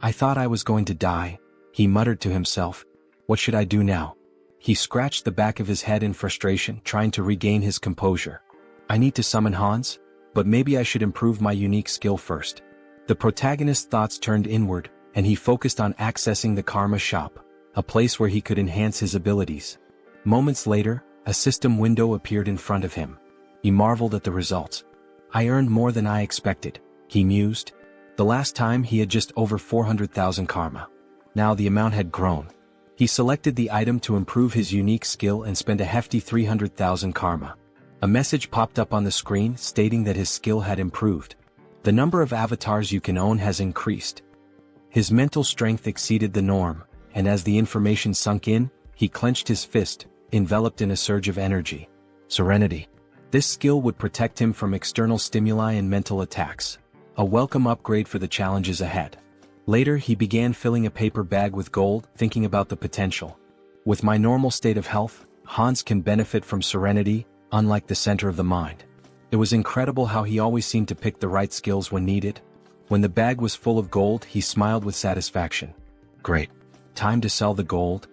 "I thought I was going to die," he muttered to himself. "What should I do now?" He scratched the back of his head in frustration, trying to regain his composure. "I need to summon Hans, but maybe I should improve my unique skill first." The protagonist's thoughts turned inward, and he focused on accessing the Karma Shop, a place where he could enhance his abilities. Moments later, a system window appeared in front of him. He marveled at the results. "I earned more than I expected," he mused. The last time he had just over 400,000 karma. Now the amount had grown. He selected the item to improve his unique skill and spent a hefty 300,000 karma. A message popped up on the screen stating that his skill had improved. The number of avatars you can own has increased. His mental strength exceeded the norm, and as the information sunk in, he clenched his fist, enveloped in a surge of energy. Serenity. This skill would protect him from external stimuli and mental attacks. A welcome upgrade for the challenges ahead. Later he began filling a paper bag with gold, thinking about the potential. With my normal state of health, Hans can benefit from serenity, unlike the center of the mind. It was incredible how he always seemed to pick the right skills when needed. When the bag was full of gold, he smiled with satisfaction. Great. Time to sell the gold.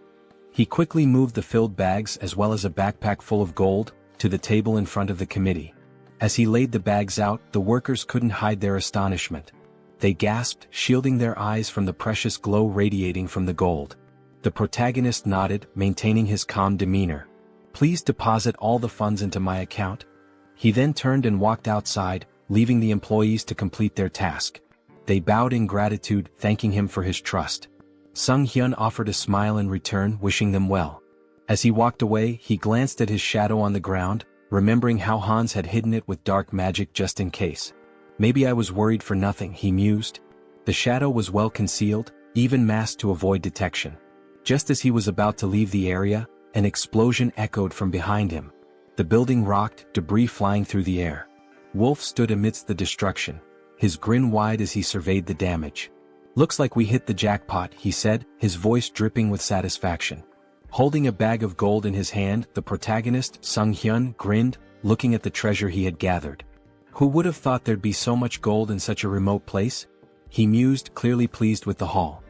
He quickly moved the filled bags as well as a backpack full of gold to the table in front of the committee. As he laid the bags out, the workers couldn't hide their astonishment. They gasped, shielding their eyes from the precious glow radiating from the gold. The protagonist nodded, maintaining his calm demeanor. "Please deposit all the funds into my account." He then turned and walked outside, leaving the employees to complete their task. They bowed in gratitude, thanking him for his trust. Sunghyun offered a smile in return, wishing them well. As he walked away, he glanced at his shadow on the ground, remembering how Hans had hidden it with dark magic just in case. "Maybe I was worried for nothing," he mused. The shadow was well concealed, even masked to avoid detection. Just as he was about to leave the area, an explosion echoed from behind him. The building rocked, debris flying through the air. Wolf stood amidst the destruction, his grin wide as he surveyed the damage. "Looks like we hit the jackpot," he said, his voice dripping with satisfaction. Holding a bag of gold in his hand, the protagonist, Sunghyun, grinned, looking at the treasure he had gathered. Who would have thought there'd be so much gold in such a remote place? He mused, clearly pleased with the haul.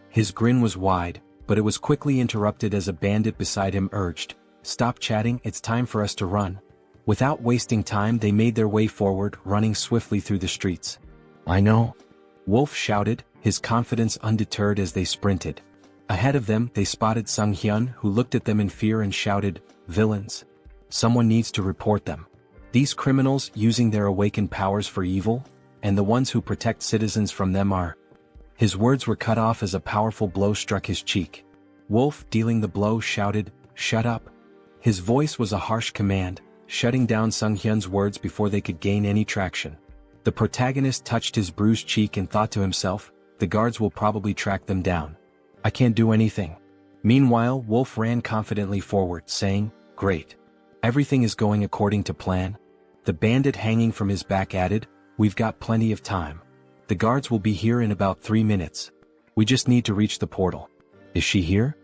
His grin was wide, but it was quickly interrupted as a bandit beside him urged, "Stop chatting, it's time for us to run." Without wasting time they made their way forward, running swiftly through the streets. "I know," Wolf shouted, his confidence undeterred as they sprinted. Ahead of them they spotted Sunghyun, who looked at them in fear and shouted, "Villains! Someone needs to report them. These criminals using their awakened powers for evil, and the ones who protect citizens from them are..." His words were cut off as a powerful blow struck his cheek. Wolf, dealing the blow, shouted, "Shut up." His voice was a harsh command, shutting down Sunghyun's words before they could gain any traction. The protagonist touched his bruised cheek and thought to himself, "The guards will probably track them down. I can't do anything." Meanwhile, Wolf ran confidently forward, saying, "Great. Everything is going according to plan." The bandit hanging from his back added, "We've got plenty of time. The guards will be here in about 3 minutes. We just need to reach the portal." "Is she here?"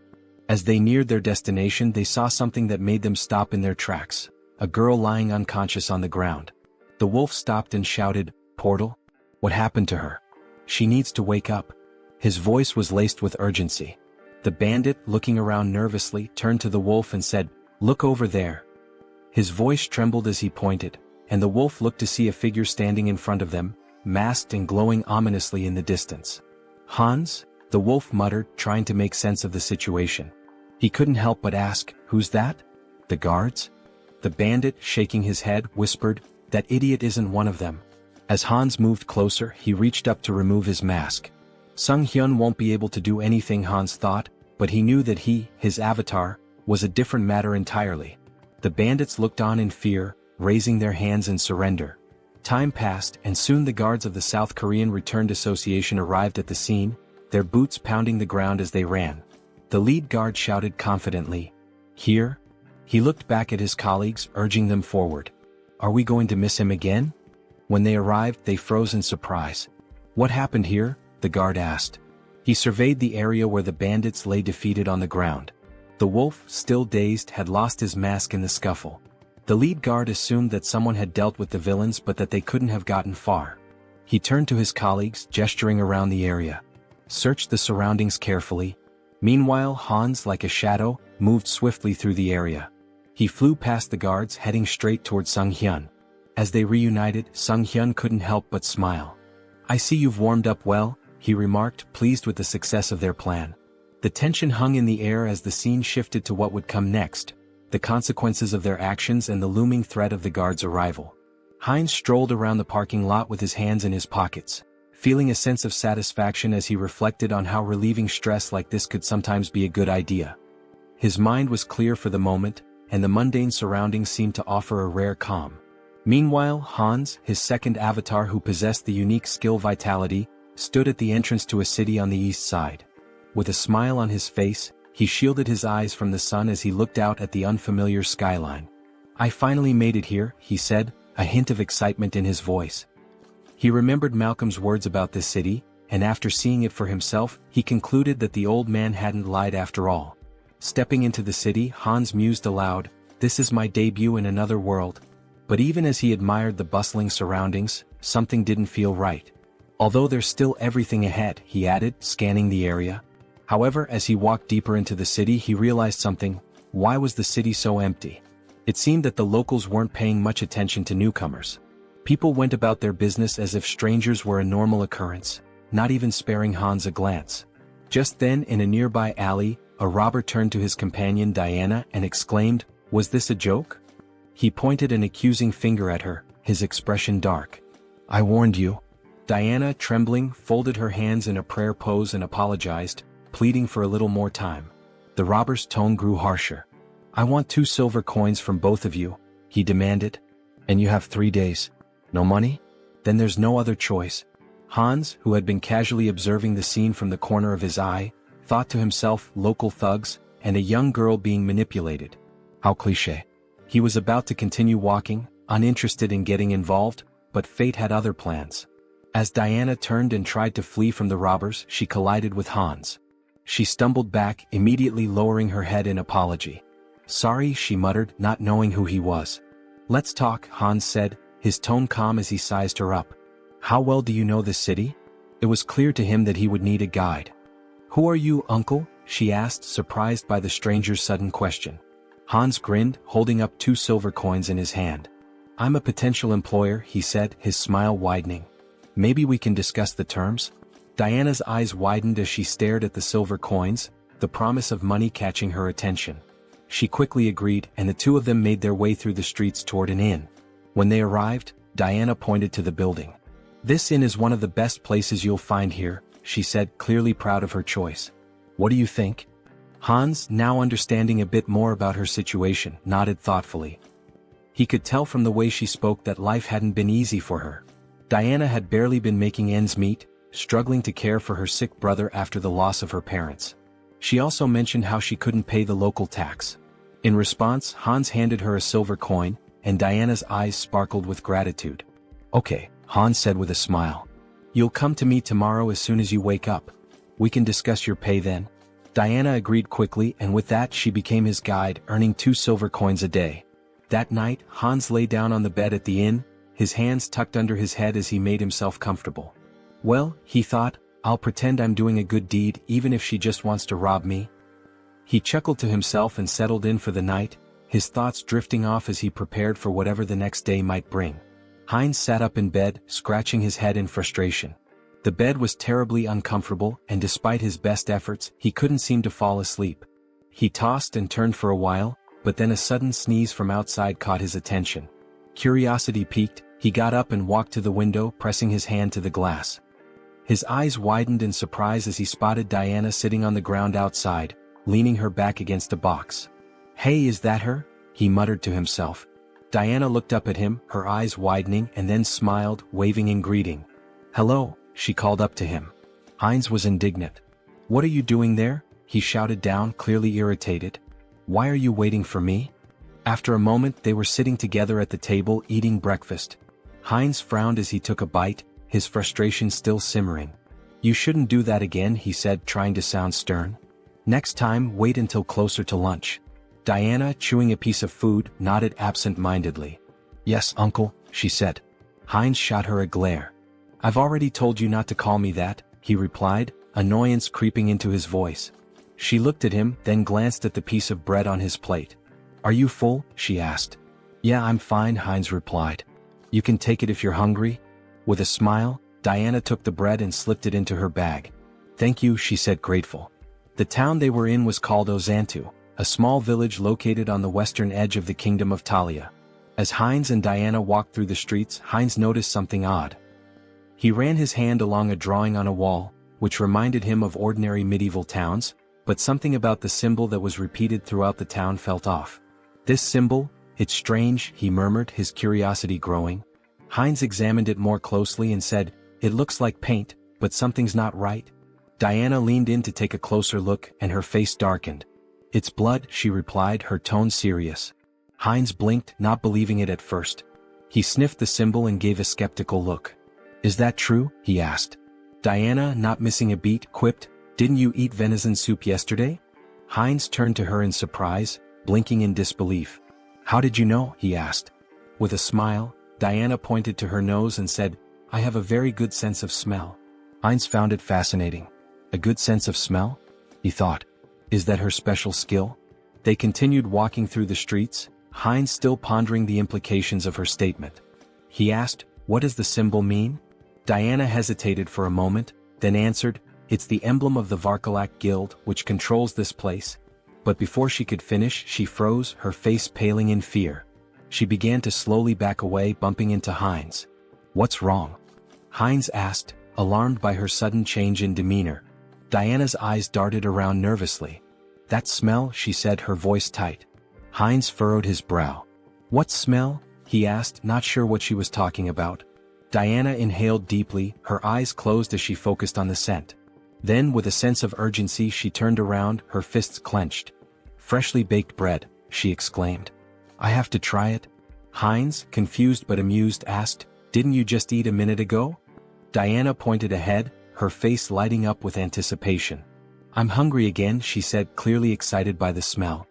As they neared their destination they saw something that made them stop in their tracks, a girl lying unconscious on the ground. The wolf stopped and shouted, "Portal? What happened to her? She needs to wake up." His voice was laced with urgency. The bandit, looking around nervously, turned to the wolf and said, "Look over there." His voice trembled as he pointed, and the wolf looked to see a figure standing in front of them, masked and glowing ominously in the distance. "Hans?" the wolf muttered, trying to make sense of the situation. He couldn't help but ask, "Who's that?" "The guards?" The bandit, shaking his head, whispered, "That idiot isn't one of them." As Hans moved closer, he reached up to remove his mask. Sunghyun won't be able to do anything, Hans thought, but he knew that his avatar, was a different matter entirely. The bandits looked on in fear, raising their hands in surrender. Time passed and soon the guards of the South Korean Returned Association arrived at the scene, their boots pounding the ground as they ran. The lead guard shouted confidently, "Here?" He looked back at his colleagues, urging them forward. "Are we going to miss him again?" When they arrived, they froze in surprise. "What happened here?" the guard asked. He surveyed the area where the bandits lay defeated on the ground. The wolf, still dazed, had lost his mask in the scuffle. The lead guard assumed that someone had dealt with the villains but that they couldn't have gotten far. He turned to his colleagues, gesturing around the area. Searched the surroundings carefully. Meanwhile, Hans, like a shadow, moved swiftly through the area. He flew past the guards, heading straight toward Sunghyun. As they reunited, Sunghyun couldn't help but smile. "I see you've warmed up well," he remarked, pleased with the success of their plan. The tension hung in the air as the scene shifted to what would come next, the consequences of their actions and the looming threat of the guards' arrival. Heinz strolled around the parking lot with his hands in his pockets, feeling a sense of satisfaction as he reflected on how relieving stress like this could sometimes be a good idea. His mind was clear for the moment, and the mundane surroundings seemed to offer a rare calm. Meanwhile, Hans, his second avatar who possessed the unique skill Vitality, stood at the entrance to a city on the east side. With a smile on his face, he shielded his eyes from the sun as he looked out at the unfamiliar skyline. "I finally made it here," he said, a hint of excitement in his voice. He remembered Malcolm's words about this city, and after seeing it for himself, he concluded that the old man hadn't lied after all. Stepping into the city, Hans mused aloud, "This is my debut in another world." But even as he admired the bustling surroundings, something didn't feel right. "Although there's still everything ahead," he added, scanning the area. However, as he walked deeper into the city, he realized something. Why was the city so empty? It seemed that the locals weren't paying much attention to newcomers. People went about their business as if strangers were a normal occurrence, not even sparing Hans a glance. Just then, in a nearby alley, a robber turned to his companion Diana and exclaimed, "Was this a joke?" He pointed an accusing finger at her, his expression dark. "I warned you." Diana, trembling, folded her hands in a prayer pose and apologized, pleading for a little more time. The robber's tone grew harsher. "I want 2 silver coins from both of you," he demanded. "And you have 3 days. No money? Then there's no other choice." Hans, who had been casually observing the scene from the corner of his eye, thought to himself, local thugs, and a young girl being manipulated. How cliché. He was about to continue walking, uninterested in getting involved, but fate had other plans. As Diana turned and tried to flee from the robbers, she collided with Hans. She stumbled back, immediately lowering her head in apology. "Sorry," she muttered, not knowing who he was. "Let's talk," Hans said, his tone calm as he sized her up. "How well do you know this city?" It was clear to him that he would need a guide. "Who are you, uncle?" she asked, surprised by the stranger's sudden question. Hans grinned, holding up 2 silver coins in his hand. "I'm a potential employer," he said, his smile widening. "Maybe we can discuss the terms?" Diana's eyes widened as she stared at the silver coins, the promise of money catching her attention. She quickly agreed, and the two of them made their way through the streets toward an inn. When they arrived, Diana pointed to the building. "This inn is one of the best places you'll find here," she said, clearly proud of her choice. "What do you think?" Hans, now understanding a bit more about her situation, nodded thoughtfully. He could tell from the way she spoke that life hadn't been easy for her. Diana had barely been making ends meet, struggling to care for her sick brother after the loss of her parents. She also mentioned how she couldn't pay the local tax. In response, Hans handed her a silver coin, and Diana's eyes sparkled with gratitude. "Okay," Hans said with a smile. "You'll come to me tomorrow as soon as you wake up. We can discuss your pay then." Diana agreed quickly, and with that she became his guide, earning 2 silver coins a day. That night, Hans lay down on the bed at the inn, his hands tucked under his head as he made himself comfortable. "Well," he thought, "I'll pretend I'm doing a good deed even if she just wants to rob me." He chuckled to himself and settled in for the night, his thoughts drifting off as he prepared for whatever the next day might bring. Heinz sat up in bed, scratching his head in frustration. The bed was terribly uncomfortable, and despite his best efforts, he couldn't seem to fall asleep. He tossed and turned for a while, but then a sudden sneeze from outside caught his attention. Curiosity piqued, he got up and walked to the window, pressing his hand to the glass. His eyes widened in surprise as he spotted Diana sitting on the ground outside, leaning her back against a box. "Hey, is that her?" he muttered to himself. Diana looked up at him, her eyes widening, and then smiled, waving in greeting. "Hello," she called up to him. Heinz was indignant. "What are you doing there?" he shouted down, clearly irritated. "Why are you waiting for me?" After a moment they were sitting together at the table eating breakfast. Heinz frowned as he took a bite, his frustration still simmering. "You shouldn't do that again," he said, trying to sound stern. "Next time, wait until closer to lunch." Diana, chewing a piece of food, nodded absent-mindedly. "Yes, uncle," she said. Heinz shot her a glare. "I've already told you not to call me that," he replied, annoyance creeping into his voice. She looked at him, then glanced at the piece of bread on his plate. "Are you full?" she asked. "Yeah, I'm fine," Heinz replied. "You can take it if you're hungry." With a smile, Diana took the bread and slipped it into her bag. "Thank you," she said, grateful. The town they were in was called Ozantu, a small village located on the western edge of the kingdom of Talia. As Heinz and Diana walked through the streets, Heinz noticed something odd. He ran his hand along a drawing on a wall, which reminded him of ordinary medieval towns, but something about the symbol that was repeated throughout the town felt off. "This symbol? It's strange," he murmured, his curiosity growing. Heinz examined it more closely and said, "It looks like paint, but something's not right." Diana leaned in to take a closer look, and her face darkened. "It's blood," she replied, her tone serious. Heinz blinked, not believing it at first. He sniffed the symbol and gave a skeptical look. "Is that true?" he asked. Diana, not missing a beat, quipped, "Didn't you eat venison soup yesterday?" Heinz turned to her in surprise, blinking in disbelief. "How did you know?" he asked. With a smile, Diana pointed to her nose and said, "I have a very good sense of smell." Heinz found it fascinating. A good sense of smell? He thought. Is that her special skill? They continued walking through the streets, Heinz still pondering the implications of her statement. He asked, "What does the symbol mean?" Diana hesitated for a moment, then answered, "It's the emblem of the Varkalak Guild, which controls this place." But before she could finish, she froze, her face paling in fear. She began to slowly back away, bumping into Heinz. "What's wrong?" Heinz asked, alarmed by her sudden change in demeanor. Diana's eyes darted around nervously. "That smell," she said, her voice tight. Heinz furrowed his brow. "What smell?" he asked, not sure what she was talking about. Diana inhaled deeply, her eyes closed as she focused on the scent. Then, with a sense of urgency, she turned around, her fists clenched. "Freshly baked bread," she exclaimed. "I have to try it?" Heinz, confused but amused, asked, "Didn't you just eat a minute ago?" Diana pointed ahead, her face lighting up with anticipation. "I'm hungry again," she said, clearly excited by the smell.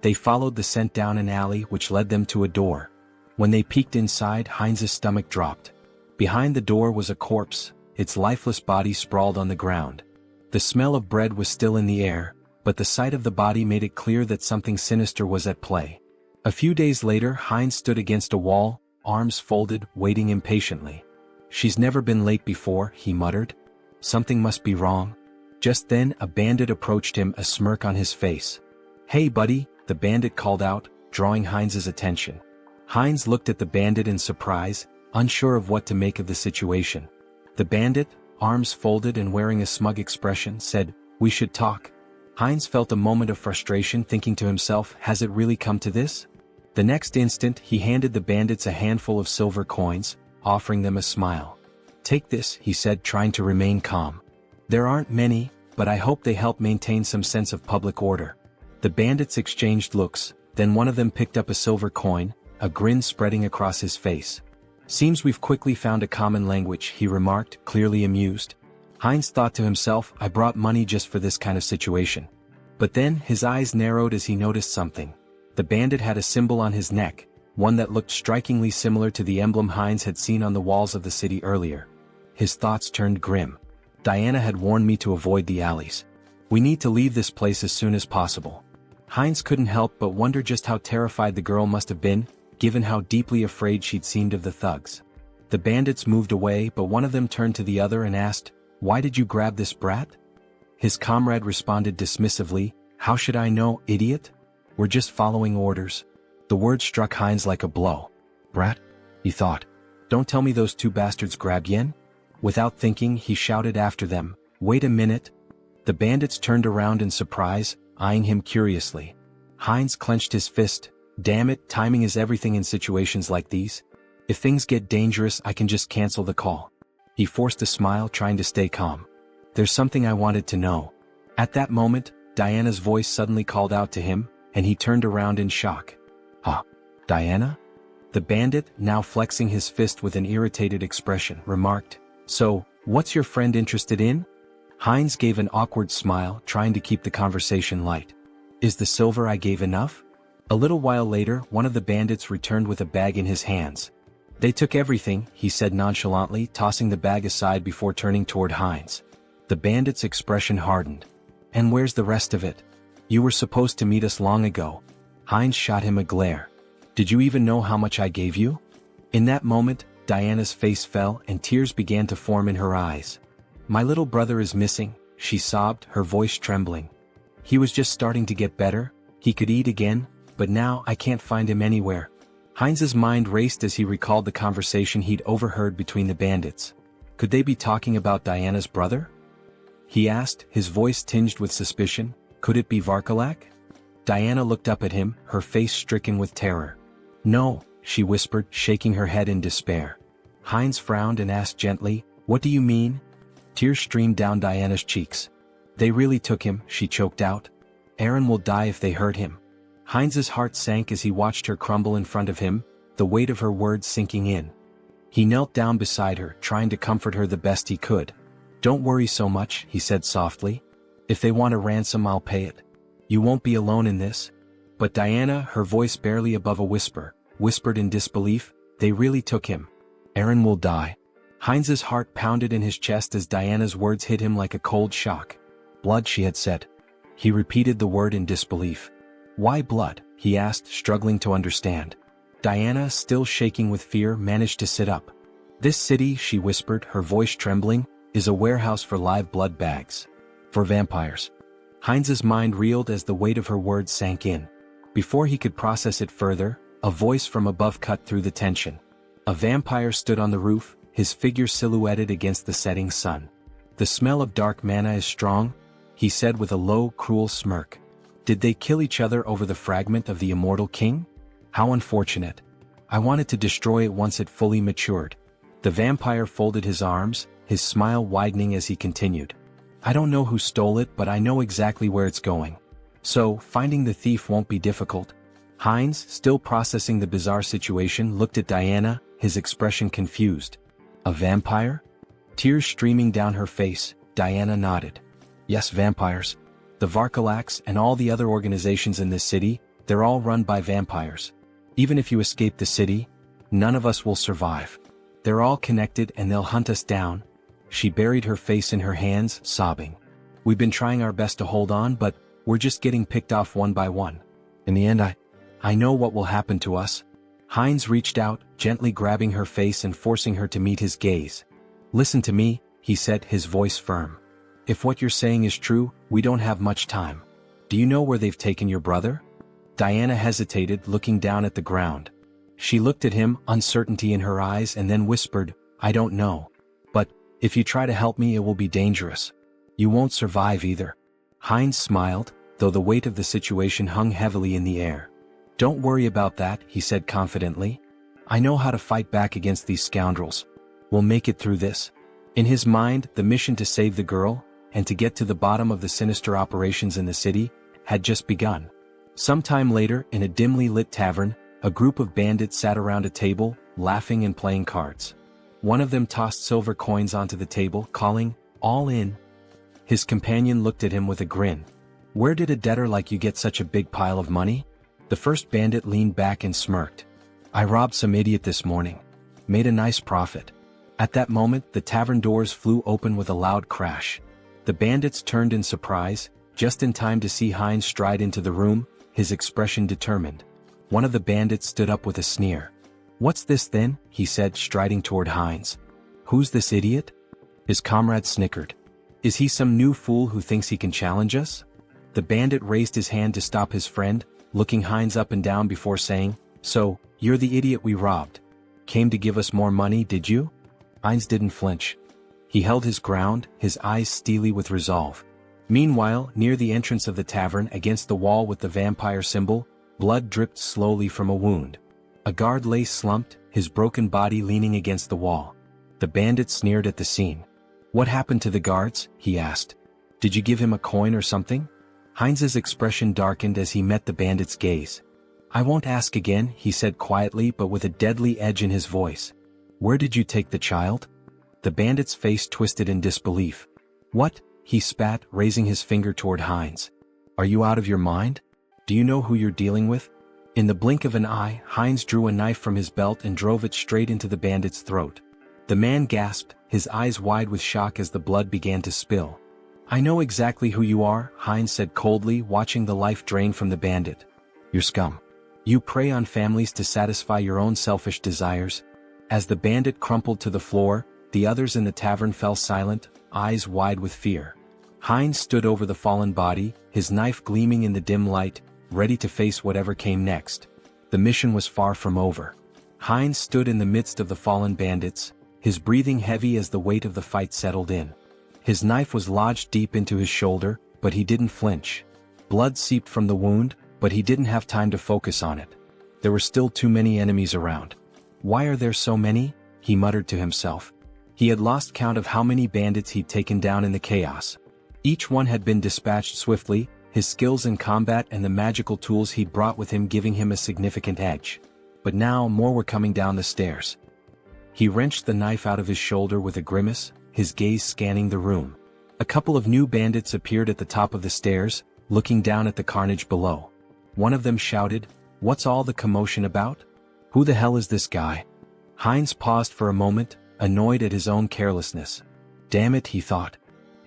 They followed the scent down an alley which led them to a door. When they peeked inside, Heinz's stomach dropped. Behind the door was a corpse, its lifeless body sprawled on the ground. The smell of bread was still in the air, but the sight of the body made it clear that something sinister was at play. A few days later, Heinz stood against a wall, arms folded, waiting impatiently. "She's never been late before," he muttered. "Something must be wrong." Just then, a bandit approached him, a smirk on his face. "Hey buddy," the bandit called out, drawing Heinz's attention. Heinz looked at the bandit in surprise, unsure of what to make of the situation. The bandit, arms folded and wearing a smug expression, said, "We should talk." Heinz felt a moment of frustration, thinking to himself, has it really come to this? The next instant, he handed the bandits a handful of silver coins, offering them a smile. "Take this," he said, trying to remain calm. "There aren't many, but I hope they help maintain some sense of public order." The bandits exchanged looks, then one of them picked up a silver coin, a grin spreading across his face. "Seems we've quickly found a common language," he remarked, clearly amused. Heinz thought to himself, I brought money just for this kind of situation. But then, his eyes narrowed as he noticed something. The bandit had a symbol on his neck, one that looked strikingly similar to the emblem Heinz had seen on the walls of the city earlier. His thoughts turned grim. Diana had warned me to avoid the alleys. We need to leave this place as soon as possible. Heinz couldn't help but wonder just how terrified the girl must have been, given how deeply afraid she'd seemed of the thugs. The bandits moved away, but one of them turned to the other and asked, "Why did you grab this brat?" His comrade responded dismissively, "How should I know, idiot? We're just following orders." The word struck Heinz like a blow. "Brat?" he thought. "Don't tell me those two bastards grabbed Yen?" Without thinking, he shouted after them, "Wait a minute!" The bandits turned around in surprise, eyeing him curiously. Heinz clenched his fist. Damn it, timing is everything in situations like these. If things get dangerous, I can just cancel the call. He forced a smile, trying to stay calm. There's something I wanted to know. At that moment, Diana's voice suddenly called out to him, and he turned around in shock. "Ah, Diana?" The bandit, now flexing his fist with an irritated expression, remarked, "So, what's your friend interested in?" Heinz gave an awkward smile, trying to keep the conversation light. "Is the silver I gave enough?" A little while later, one of the bandits returned with a bag in his hands. "They took everything," he said nonchalantly, tossing the bag aside before turning toward Heinz. The bandit's expression hardened. "And where's the rest of it? You were supposed to meet us long ago." Heinz shot him a glare. "Did you even know how much I gave you?" In that moment, Diana's face fell and tears began to form in her eyes. "My little brother is missing," she sobbed, her voice trembling. "He was just starting to get better, he could eat again, but now I can't find him anywhere." Heinz's mind raced as he recalled the conversation he'd overheard between the bandits. Could they be talking about Diana's brother? He asked, his voice tinged with suspicion. Could it be Varkalak? Diana looked up at him, her face stricken with terror. "No," she whispered, shaking her head in despair. Heinz frowned and asked gently, "What do you mean?" Tears streamed down Diana's cheeks. "They really took him," she choked out. "Aaron will die if they hurt him." Heinz's heart sank as he watched her crumble in front of him, the weight of her words sinking in. He knelt down beside her, trying to comfort her the best he could. "Don't worry so much," he said softly. "If they want a ransom, I'll pay it. You won't be alone in this." But Diana, her voice barely above a whisper, whispered in disbelief, "They really took him. Aaron will die." Heinz's heart pounded in his chest as Diana's words hit him like a cold shock. "Blood," she had said. He repeated the word in disbelief. "Why blood?" he asked, struggling to understand. Diana, still shaking with fear, managed to sit up. "This city," she whispered, her voice trembling, "is a warehouse for live blood bags. For vampires." Heinz's mind reeled as the weight of her words sank in. Before he could process it further, a voice from above cut through the tension. A vampire stood on the roof, his figure silhouetted against the setting sun. "The smell of dark mana is strong," he said with a low, cruel smirk. "Did they kill each other over the fragment of the immortal king? How unfortunate. I wanted to destroy it once it fully matured." The vampire folded his arms, his smile widening as he continued. "I don't know who stole it, but I know exactly where it's going. So, finding the thief won't be difficult." Heinz, still processing the bizarre situation, looked at Diana, his expression confused. "A vampire?" Tears streaming down her face, Diana nodded. "Yes, vampires. The Varkalaks and all the other organizations in this city, they're all run by vampires. Even if you escape the city, none of us will survive. They're all connected and they'll hunt us down." She buried her face in her hands, sobbing. "We've been trying our best to hold on, but we're just getting picked off one by one. In the end, I know what will happen to us." Heinz reached out, gently grabbing her face and forcing her to meet his gaze. "Listen to me," he said, his voice firm. "If what you're saying is true, we don't have much time. Do you know where they've taken your brother?" Diana hesitated, looking down at the ground. She looked at him, uncertainty in her eyes, and then whispered, "I don't know. But, if you try to help me, it will be dangerous. You won't survive either." Heinz smiled, though the weight of the situation hung heavily in the air. "Don't worry about that," he said confidently. "I know how to fight back against these scoundrels. We'll make it through this." In his mind, the mission to save the girl, and to get to the bottom of the sinister operations in the city, had just begun. Sometime later, in a dimly lit tavern, a group of bandits sat around a table, laughing and playing cards. One of them tossed silver coins onto the table, calling, "All in." His companion looked at him with a grin. "Where did a debtor like you get such a big pile of money?" The first bandit leaned back and smirked. "I robbed some idiot this morning. Made a nice profit." At that moment, the tavern doors flew open with a loud crash. The bandits turned in surprise, just in time to see Heinz stride into the room, his expression determined. One of the bandits stood up with a sneer. "What's this then?" he said, striding toward Heinz. "Who's this idiot?" His comrade snickered. "Is he some new fool who thinks he can challenge us?" The bandit raised his hand to stop his friend, looking Heinz up and down before saying, "So, you're the idiot we robbed. Came to give us more money, did you?" Heinz didn't flinch. He held his ground, his eyes steely with resolve. Meanwhile, near the entrance of the tavern against the wall with the vampire symbol, blood dripped slowly from a wound. A guard lay slumped, his broken body leaning against the wall. The bandit sneered at the scene. "What happened to the guards?" he asked. "Did you give him a coin or something?" Heinz's expression darkened as he met the bandit's gaze. "I won't ask again," he said quietly but with a deadly edge in his voice. "Where did you take the child?" The bandit's face twisted in disbelief. "What?" he spat, raising his finger toward Heinz. "Are you out of your mind? Do you know who you're dealing with?" In the blink of an eye, Heinz drew a knife from his belt and drove it straight into the bandit's throat. The man gasped, his eyes wide with shock as the blood began to spill. "I know exactly who you are," Heinz said coldly, watching the life drain from the bandit. "You're scum. You prey on families to satisfy your own selfish desires." As the bandit crumpled to the floor, the others in the tavern fell silent, eyes wide with fear. Heinz stood over the fallen body, his knife gleaming in the dim light, ready to face whatever came next. The mission was far from over. Heinz stood in the midst of the fallen bandits, his breathing heavy as the weight of the fight settled in. His knife was lodged deep into his shoulder, but he didn't flinch. Blood seeped from the wound, but he didn't have time to focus on it. There were still too many enemies around. "Why are there so many?" he muttered to himself. He had lost count of how many bandits he'd taken down in the chaos. Each one had been dispatched swiftly, his skills in combat and the magical tools he'd brought with him giving him a significant edge. But now more were coming down the stairs. He wrenched the knife out of his shoulder with a grimace, his gaze scanning the room. A couple of new bandits appeared at the top of the stairs, looking down at the carnage below. One of them shouted, "What's all the commotion about? Who the hell is this guy?" Heinz paused for a moment, annoyed at his own carelessness. Damn it, he thought.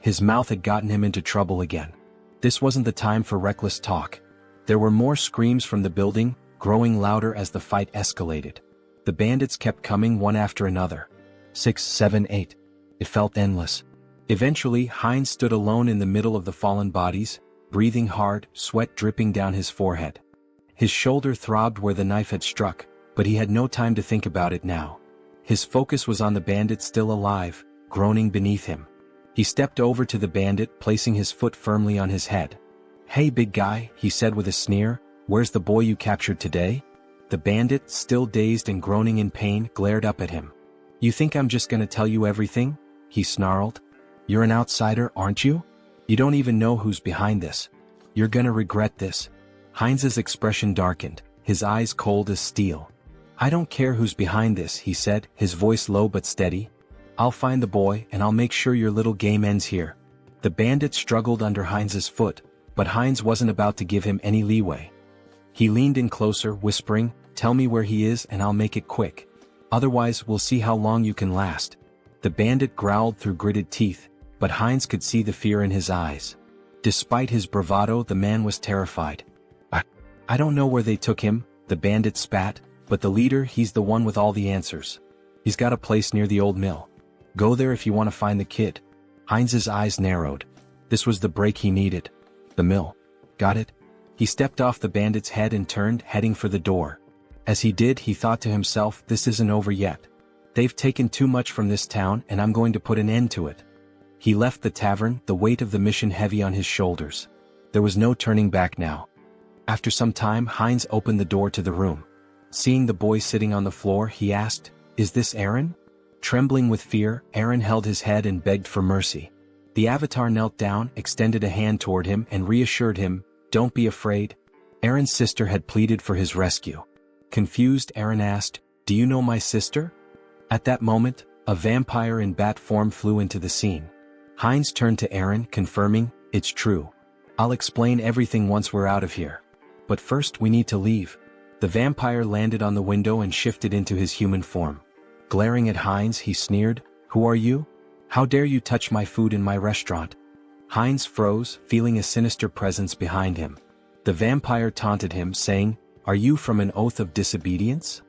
His mouth had gotten him into trouble again. This wasn't the time for reckless talk. There were more screams from the building, growing louder as the fight escalated. The bandits kept coming one after another. 6, 7, 8. It felt endless. Eventually, Heinz stood alone in the middle of the fallen bodies, breathing hard, sweat dripping down his forehead. His shoulder throbbed where the knife had struck, but he had no time to think about it now. His focus was on the bandit still alive, groaning beneath him. He stepped over to the bandit, placing his foot firmly on his head. "Hey big guy," he said with a sneer, "where's the boy you captured today?" The bandit, still dazed and groaning in pain, glared up at him. "You think I'm just gonna tell you everything?" he snarled. "You're an outsider, aren't you? You don't even know who's behind this. You're gonna regret this." Heinz's expression darkened, his eyes cold as steel. "I don't care who's behind this," he said, his voice low but steady. "I'll find the boy and I'll make sure your little game ends here." The bandit struggled under Heinz's foot, but Heinz wasn't about to give him any leeway. He leaned in closer, whispering, "Tell me where he is and I'll make it quick. Otherwise, we'll see how long you can last." The bandit growled through gritted teeth, but Heinz could see the fear in his eyes. Despite his bravado, the man was terrified. I don't know where they took him," the bandit spat, "but the leader, he's the one with all the answers. He's got a place near the old mill. Go there if you want to find the kid." Heinz's eyes narrowed. This was the break he needed. The mill. Got it? He stepped off the bandit's head and turned, heading for the door. As he did, he thought to himself, this isn't over yet. They've taken too much from this town and I'm going to put an end to it. He left the tavern, the weight of the mission heavy on his shoulders. There was no turning back now. After some time, Heinz opened the door to the room. Seeing the boy sitting on the floor, he asked, "Is this Aaron?" Trembling with fear, Aaron held his head and begged for mercy. The avatar knelt down, extended a hand toward him and reassured him, "Don't be afraid." Aaron's sister had pleaded for his rescue. Confused, Aaron asked, "Do you know my sister?" At that moment, a vampire in bat form flew into the scene. Heinz turned to Aaron, confirming, "It's true. I'll explain everything once we're out of here. But first we need to leave." The vampire landed on the window and shifted into his human form. Glaring at Heinz, he sneered, "Who are you? How dare you touch my food in my restaurant?" Heinz froze, feeling a sinister presence behind him. The vampire taunted him, saying, "Are you from an oath of disobedience?"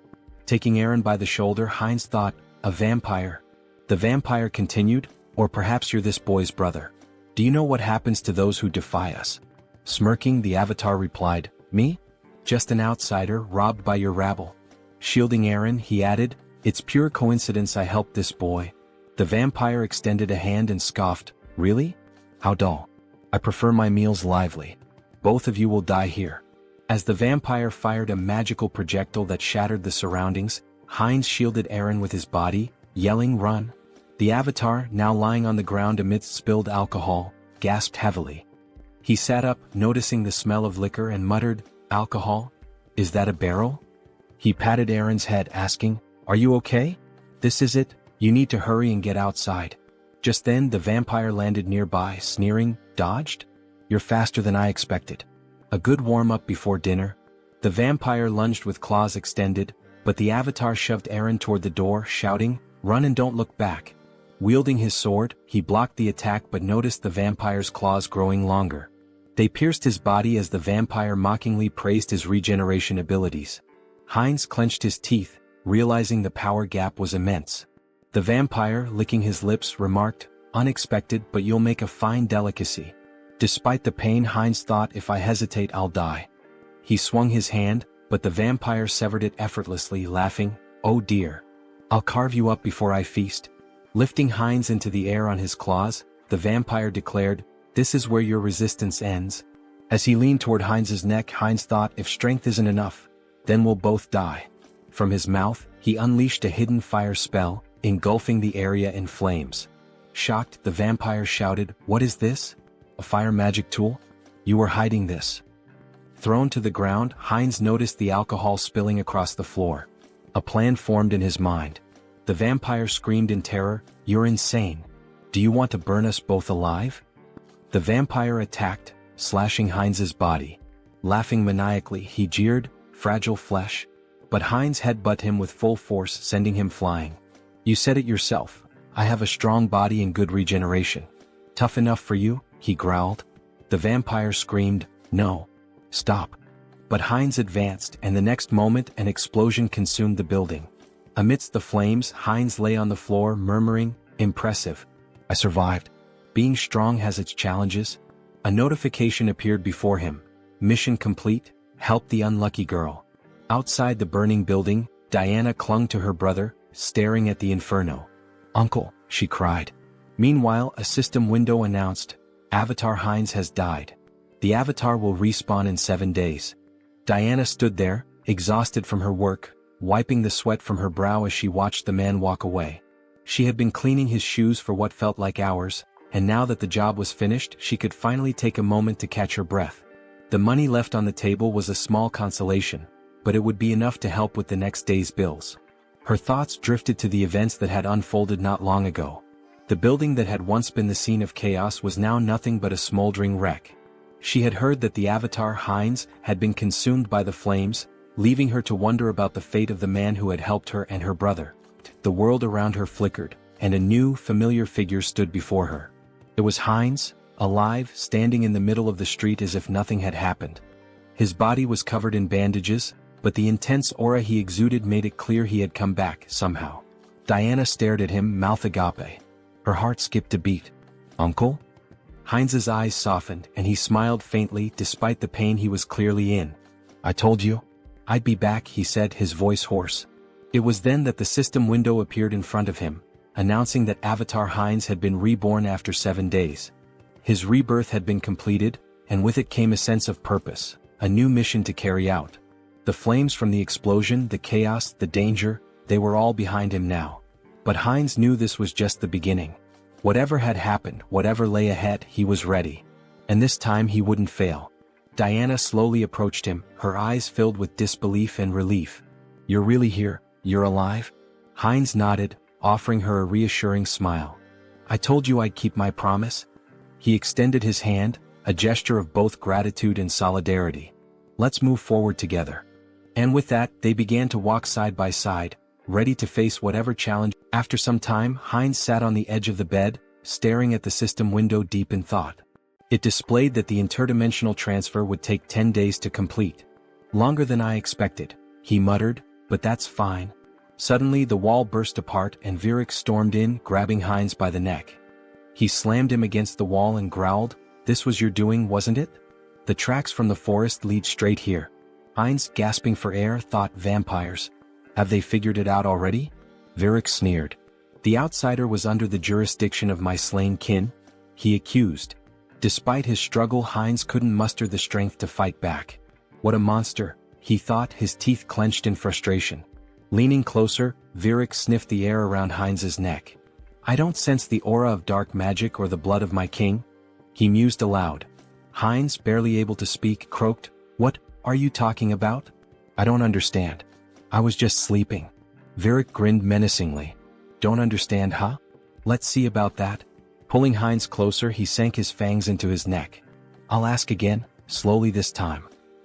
Taking Aaron by the shoulder, Heinz thought, "A vampire." The vampire continued, "Or perhaps you're this boy's brother. Do you know what happens to those who defy us?" Smirking, the avatar replied, "Me? Just an outsider, robbed by your rabble." Shielding Aaron, he added, "It's pure coincidence I helped this boy. The vampire extended a hand and scoffed, "Really? How dull. I prefer my meals lively. Both of you will die here." As the vampire fired a magical projectile that shattered the surroundings, Heinz shielded Eren with his body, yelling, "Run!" The avatar, now lying on the ground amidst spilled alcohol, gasped heavily. He sat up, noticing the smell of liquor, and muttered, "Alcohol? Is that a barrel?" He patted Eren's head, asking, "Are you okay? This is it, you need to hurry and get outside." Just then the vampire landed nearby, sneering, "Dodged? You're faster than I expected. A good warm-up before dinner." The vampire lunged with claws extended, but the avatar shoved Eren toward the door, shouting, "Run and don't look back." Wielding his sword, he blocked the attack but noticed the vampire's claws growing longer. They pierced his body as the vampire mockingly praised his regeneration abilities. Heinz clenched his teeth, realizing the power gap was immense. The vampire, licking his lips, remarked, "Unexpected, but you'll make a fine delicacy." Despite the pain, Heinz thought, "If I hesitate, I'll die." He swung his hand, but the vampire severed it effortlessly, laughing, "Oh dear. I'll carve you up before I feast." Lifting Heinz into the air on his claws, the vampire declared, "This is where your resistance ends." As he leaned toward Heinz's neck, Heinz thought, "If strength isn't enough, then we'll both die." From his mouth, he unleashed a hidden fire spell, engulfing the area in flames. Shocked, the vampire shouted, "What is this? A fire magic tool? You were hiding this." Thrown to the ground, Heinz noticed the alcohol spilling across the floor. A plan formed in his mind. The vampire screamed in terror, "You're insane. Do you want to burn us both alive?" The vampire attacked, slashing Heinz's body. Laughing maniacally, he jeered, "Fragile flesh." But Heinz headbutted him with full force, sending him flying. "You said it yourself. I have a strong body and good regeneration. Tough enough for you?" he growled. The vampire screamed, "No. Stop." But Heinz advanced, and the next moment an explosion consumed the building. Amidst the flames, Heinz lay on the floor, murmuring, "Impressive. I survived. Being strong has its challenges." A notification appeared before him. "Mission complete. Help the unlucky girl." Outside the burning building, Diana clung to her brother, staring at the inferno. "Uncle," she cried. Meanwhile, a system window announced, "Avatar Heinz has died. The avatar will respawn in 7 days." Diana stood there, exhausted from her work, wiping the sweat from her brow as she watched the man walk away. She had been cleaning his shoes for what felt like hours, and now that the job was finished, she could finally take a moment to catch her breath. The money left on the table was a small consolation, but it would be enough to help with the next day's bills. Her thoughts drifted to the events that had unfolded not long ago. The building that had once been the scene of chaos was now nothing but a smoldering wreck. She had heard that the avatar Heinz had been consumed by the flames, leaving her to wonder about the fate of the man who had helped her and her brother. The world around her flickered, and a new, familiar figure stood before her. It was Heinz, alive, standing in the middle of the street as if nothing had happened. His body was covered in bandages, but the intense aura he exuded made it clear he had come back, somehow. Diana stared at him, mouth agape. Her heart skipped a beat. "Uncle?" Heinz's eyes softened, and he smiled faintly despite the pain he was clearly in. "I told you I'd be back," he said, his voice hoarse. It was then that the system window appeared in front of him, announcing that Avatar Heinz had been reborn after 7 days. His rebirth had been completed, and with it came a sense of purpose, a new mission to carry out. The flames from the explosion, the chaos, the danger, they were all behind him now. But Heinz knew this was just the beginning. Whatever had happened, whatever lay ahead, he was ready. And this time he wouldn't fail. Diana slowly approached him, her eyes filled with disbelief and relief. "You're really here? You're alive?" Heinz nodded, offering her a reassuring smile. "I told you I'd keep my promise." He extended his hand, a gesture of both gratitude and solidarity. "Let's move forward together." And with that, they began to walk side by side, ready to face whatever challenge. After some time, Heinz sat on the edge of the bed, staring at the system window deep in thought. It displayed that the interdimensional transfer would take 10 days to complete. "Longer than I expected," he muttered, "but that's fine." Suddenly the wall burst apart and Virik stormed in, grabbing Heinz by the neck. He slammed him against the wall and growled, "This was your doing, wasn't it? The tracks from the forest lead straight here." Heinz, gasping for air, thought, vampires. Have they figured it out already? Virik sneered. The outsider was under the jurisdiction of my slain kin? He accused. Despite his struggle, Heinz couldn't muster the strength to fight back. What a monster, he thought, his teeth clenched in frustration. Leaning closer, Virik sniffed the air around Heinz's neck. I don't sense the aura of dark magic or the blood of my king, he mused aloud. Heinz, barely able to speak, croaked, What are you talking about? I don't understand. I was just sleeping. Virik grinned menacingly. Don't understand, huh? Let's see about that. Pulling Heinz closer, he sank his fangs into his neck. I'll ask again, slowly this time.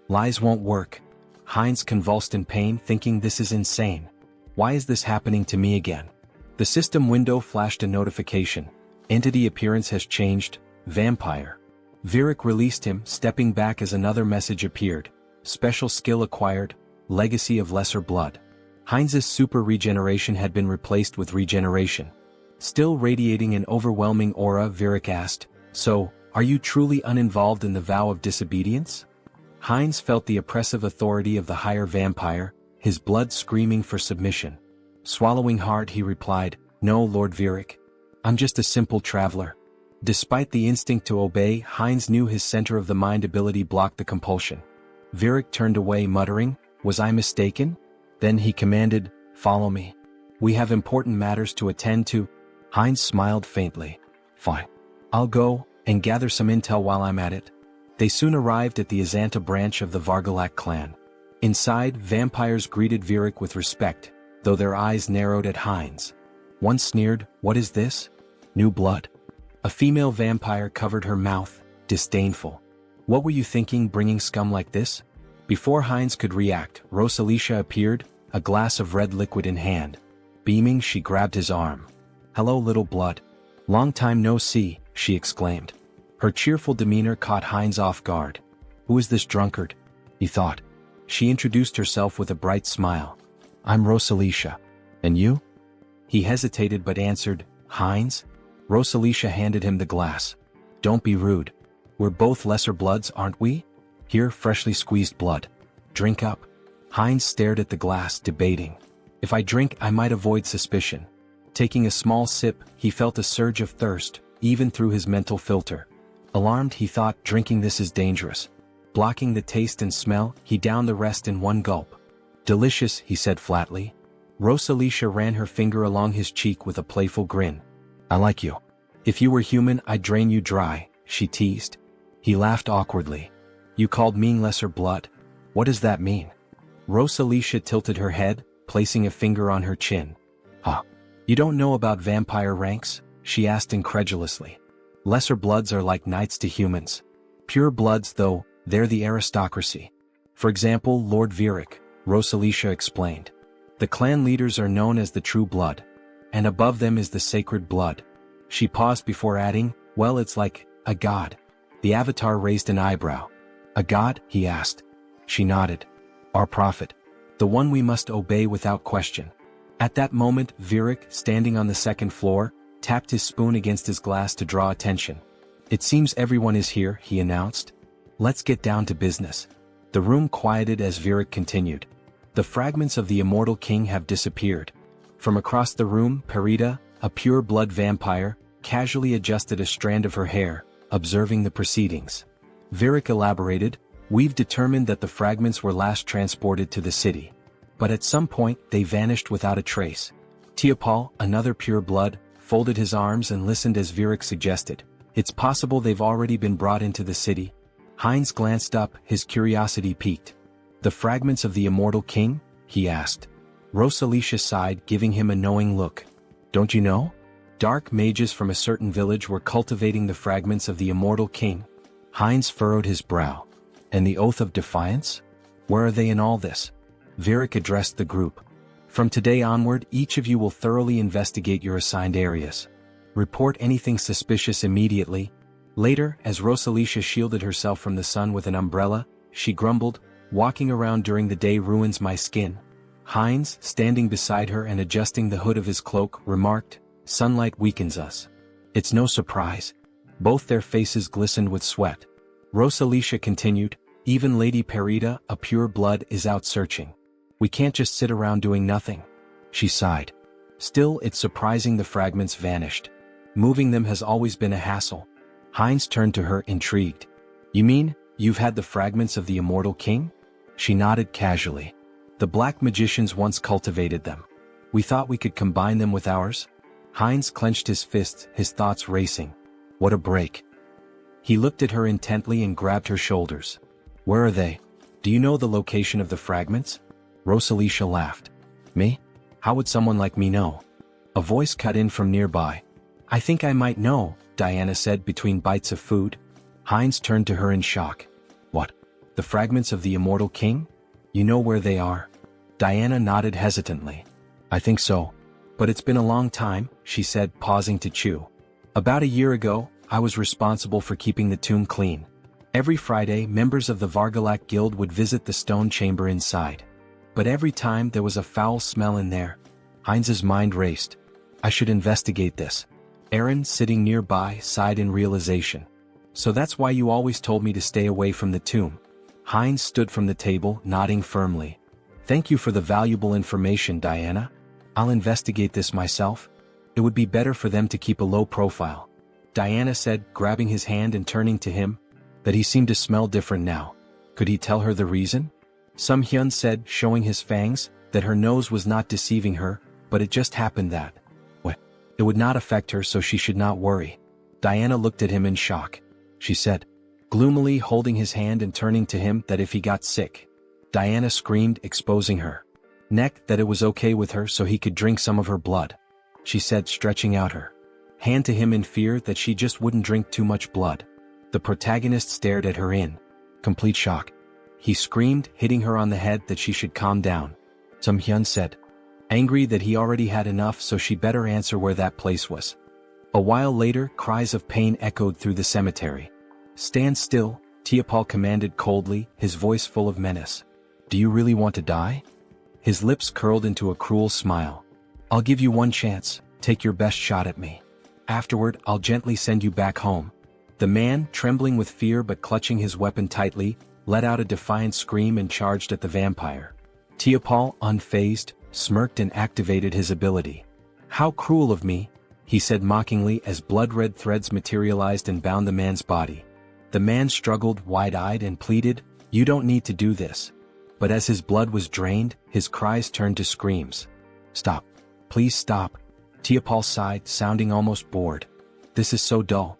Lies won't work. Heinz convulsed in pain, thinking this is insane. Why is this happening to me again? The system window flashed a notification. Entity appearance has changed, vampire. Virik released him, stepping back as another message appeared. Special skill acquired, legacy of lesser blood. Heinz's super regeneration had been replaced with regeneration. Still radiating an overwhelming aura, Virik asked, So, are you truly uninvolved in the vow of disobedience? Heinz felt the oppressive authority of the higher vampire, his blood screaming for submission. Swallowing hard, he replied, No, Lord Virik. I'm just a simple traveler. Despite the instinct to obey, Heinz knew his center of the mind ability blocked the compulsion. Virik turned away, muttering, Was I mistaken? Then he commanded, Follow me. We have important matters to attend to. Heinz smiled faintly. Fine. I'll go, and gather some intel while I'm at it. They soon arrived at the Azanta branch of the Vargalak clan. Inside, vampires greeted Virik with respect, though their eyes narrowed at Heinz. One sneered, What is this? New blood. A female vampire covered her mouth, disdainful. What were you thinking, bringing scum like this? Before Heinz could react, Rosalicia appeared, a glass of red liquid in hand. Beaming, she grabbed his arm. Hello, little blood. Long time no see, she exclaimed. Her cheerful demeanor caught Heinz off guard. Who is this drunkard? He thought. She introduced herself with a bright smile. I'm Rosalicia. And you? He hesitated but answered, Heinz? Rosalicia handed him the glass. Don't be rude. We're both lesser bloods, aren't we? Here, freshly squeezed blood. Drink up. Heinz stared at the glass, debating. If I drink, I might avoid suspicion. Taking a small sip, he felt a surge of thirst, even through his mental filter. Alarmed, he thought, drinking this is dangerous. Blocking the taste and smell, he downed the rest in one gulp. Delicious, he said flatly. Rosalicia ran her finger along his cheek with a playful grin. I like you. If you were human, I'd drain you dry, she teased. He laughed awkwardly. You called me lesser blood? What does that mean? Rosalicia tilted her head, placing a finger on her chin. Huh. You don't know about vampire ranks? She asked incredulously. Lesser bloods are like knights to humans. Pure bloods, though, they're the aristocracy. For example, Lord Virik, Rosalicia explained. The clan leaders are known as the true blood. And above them is the sacred blood. She paused before adding, Well, it's like a god. The avatar raised an eyebrow. A god? He asked. She nodded. Our prophet. The one we must obey without question. At that moment, Virik, standing on the second floor, tapped his spoon against his glass to draw attention. It seems everyone is here, he announced. Let's get down to business. The room quieted as Virik continued. The fragments of the immortal king have disappeared. From across the room, Perida, a pure-blood vampire, casually adjusted a strand of her hair, observing the proceedings. Virik elaborated, We've determined that the fragments were last transported to the city. But at some point, they vanished without a trace. Teopal, another pure-blood, folded his arms and listened as Virik suggested. It's possible they've already been brought into the city. Heinz glanced up, his curiosity piqued. The fragments of the immortal king? He asked. Rosalicia sighed, giving him a knowing look. Don't you know? Dark mages from a certain village were cultivating the fragments of the immortal king. Heinz furrowed his brow. And the oath of defiance? Where are they in all this? Virik addressed the group. From today onward, each of you will thoroughly investigate your assigned areas. Report anything suspicious immediately. Later, as Rosalicia shielded herself from the sun with an umbrella, she grumbled, Walking around during the day ruins my skin. Heinz, standing beside her and adjusting the hood of his cloak, remarked, Sunlight weakens us. It's no surprise. Both their faces glistened with sweat. Rosalicia continued, Even Lady Perida, a pure blood, is out searching. We can't just sit around doing nothing. She sighed. Still, it's surprising the fragments vanished. Moving them has always been a hassle. Heinz turned to her, intrigued. You mean, you've had the fragments of the immortal king? She nodded casually. The black magicians once cultivated them. We thought we could combine them with ours. Heinz clenched his fists, his thoughts racing. What a break. He looked at her intently and grabbed her shoulders. Where are they? Do you know the location of the fragments? Rosalicia laughed. Me? How would someone like me know? A voice cut in from nearby. I think I might know, Diana said between bites of food. Heinz turned to her in shock. What? The fragments of the immortal king? You know where they are? Diana nodded hesitantly. I think so. But it's been a long time, she said, pausing to chew. About a year ago, I was responsible for keeping the tomb clean. Every Friday, members of the Vargalak Guild would visit the stone chamber inside. But every time there was a foul smell in there. Heinz's mind raced. I should investigate this. Aaron, sitting nearby, sighed in realization. So that's why you always told me to stay away from the tomb. Heinz stood from the table, nodding firmly. Thank you for the valuable information, Diana. I'll investigate this myself. It would be better for them to keep a low profile. Diana said, grabbing his hand and turning to him, that he seemed to smell different now. Could he tell her the reason? Sunghyun said, showing his fangs, that her nose was not deceiving her, but it just happened that. What? It would not affect her, so she should not worry. Diana looked at him in shock. She said, gloomily holding his hand and turning to him, that if he got sick. Diana screamed, exposing her neck, that it was okay with her so he could drink some of her blood. She said, stretching out her hand to him in fear that she just wouldn't drink too much blood. The protagonist stared at her in complete shock. He screamed, hitting her on the head, that she should calm down. Sunghyun said, angry that he already had enough, so she better answer where that place was. A while later, cries of pain echoed through the cemetery. Stand still, Tiapal commanded coldly, his voice full of menace. Do you really want to die? His lips curled into a cruel smile. I'll give you one chance, take your best shot at me. Afterward, I'll gently send you back home. The man, trembling with fear but clutching his weapon tightly, let out a defiant scream and charged at the vampire. Tiapal, unfazed, smirked and activated his ability. How cruel of me, he said mockingly as blood-red threads materialized and bound the man's body. The man struggled, wide-eyed, and pleaded, you don't need to do this. But as his blood was drained, his cries turned to screams. Stop. Please stop. Tiapal sighed, sounding almost bored. This is so dull.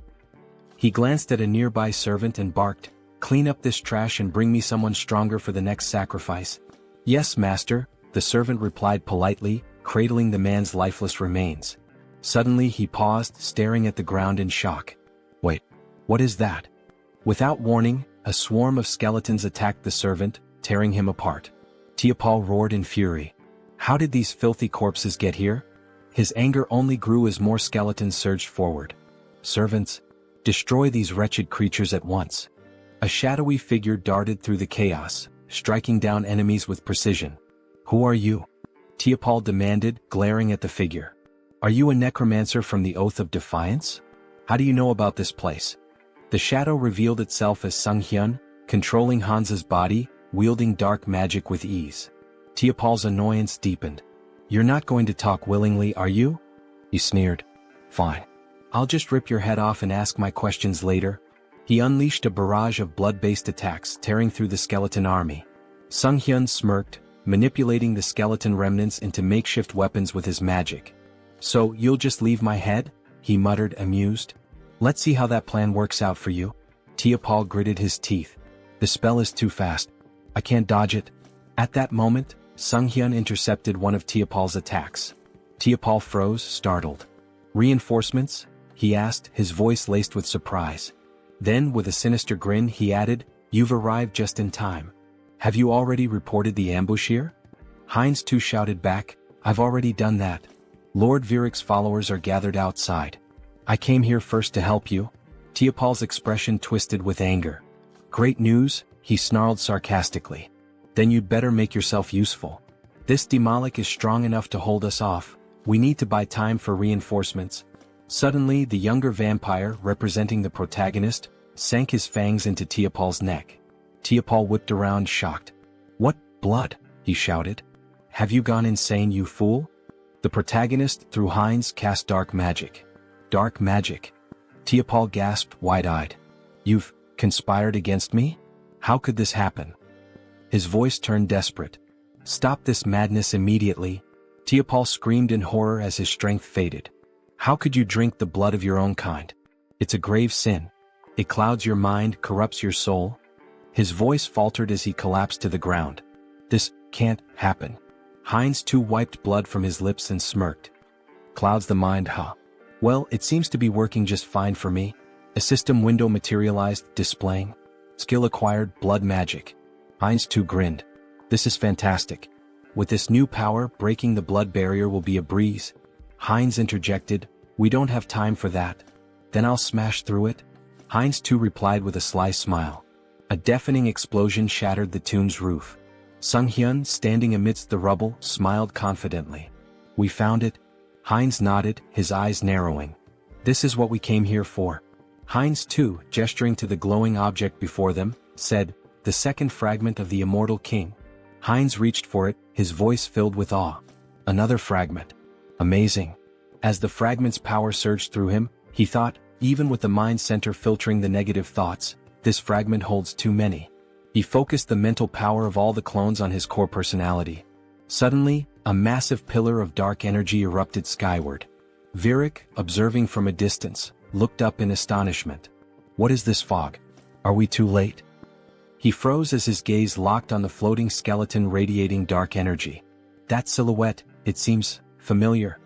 He glanced at a nearby servant and barked, clean up this trash and bring me someone stronger for the next sacrifice. Yes, master, the servant replied politely, cradling the man's lifeless remains. Suddenly he paused, staring at the ground in shock. Wait, what is that? Without warning, a swarm of skeletons attacked the servant, tearing him apart. Tiapal roared in fury. How did these filthy corpses get here? His anger only grew as more skeletons surged forward. Servants, destroy these wretched creatures at once. A shadowy figure darted through the chaos, striking down enemies with precision. Who are you? Tiapal demanded, glaring at the figure. Are you a necromancer from the Oath of Defiance? How do you know about this place? The shadow revealed itself as Sunghyun, controlling Hansa's body, wielding dark magic with ease. Tiapal's annoyance deepened. You're not going to talk willingly, are you? He sneered. Fine. I'll just rip your head off and ask my questions later. He unleashed a barrage of blood-based attacks, tearing through the skeleton army. Sunghyun smirked, manipulating the skeleton remnants into makeshift weapons with his magic. So, you'll just leave my head? He muttered, amused. Let's see how that plan works out for you. Tiapal gritted his teeth. The spell is too fast. I can't dodge it. At that moment, Sunghyun intercepted one of Tiapal's attacks. Tiapal froze, startled. Reinforcements? He asked, his voice laced with surprise. Then, with a sinister grin, he added, You've arrived just in time. Have you already reported the ambush here? Heinz too shouted back, I've already done that. Lord Viric's followers are gathered outside. I came here first to help you. Tiapal's expression twisted with anger. Great news, he snarled sarcastically. Then you'd better make yourself useful. This Demolic is strong enough to hold us off. We need to buy time for reinforcements. Suddenly, the younger vampire, representing the protagonist, sank his fangs into Tiapal's neck. Tiapal whipped around, shocked. What blood? He shouted. Have you gone insane, you fool? The protagonist, through Heinz, cast dark magic. Dark magic. Teopal gasped, wide-eyed. You've conspired against me? How could this happen? His voice turned desperate. Stop this madness immediately. Teopal screamed in horror as his strength faded. How could you drink the blood of your own kind? It's a grave sin. It clouds your mind, corrupts your soul. His voice faltered as he collapsed to the ground. This can't happen. Heinz too wiped blood from his lips and smirked. Clouds the mind, huh? Well, it seems to be working just fine for me. A system window materialized, displaying skill acquired, blood magic. Heinz too grinned. This is fantastic. With this new power, breaking the blood barrier will be a breeze. Heinz interjected, we don't have time for that. Then I'll smash through it. Heinz too replied with a sly smile. A deafening explosion shattered the tomb's roof. Sunghyun, standing amidst the rubble, smiled confidently. We found it. Heinz nodded, his eyes narrowing. This is what we came here for. Heinz too, gesturing to the glowing object before them, said, the second fragment of the immortal king. Heinz reached for it, his voice filled with awe. Another fragment. Amazing. As the fragment's power surged through him, he thought, even with the mind center filtering the negative thoughts, this fragment holds too many. He focused the mental power of all the clones on his core personality. Suddenly, a massive pillar of dark energy erupted skyward. Virik, observing from a distance, looked up in astonishment. What is this fog? Are we too late? He froze as his gaze locked on the floating skeleton radiating dark energy. That silhouette, it seems familiar.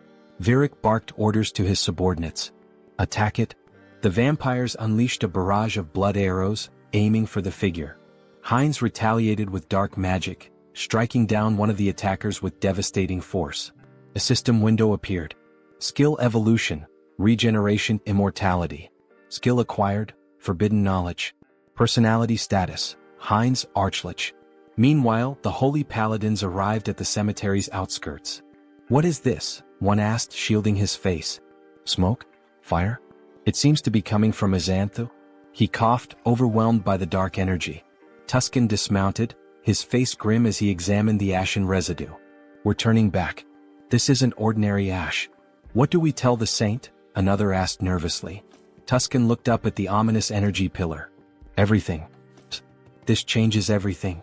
Virik barked orders to his subordinates. Attack it. The vampires unleashed a barrage of blood arrows, aiming for the figure. Heinz retaliated with dark magic, striking down one of the attackers with devastating force. A system window appeared. Skill evolution, regeneration, immortality. Skill acquired, forbidden knowledge. Personality status, Heinz Archlich. Meanwhile, the holy paladins arrived at the cemetery's outskirts. What is this? One asked, shielding his face. Smoke? Fire? It seems to be coming from Azanthu. He coughed, overwhelmed by the dark energy. Tuscan dismounted, his face grim as he examined the ashen residue. We're turning back. This isn't ordinary ash. What do we tell the saint? Another asked nervously. Tuscan looked up at the ominous energy pillar. Everything. This changes everything.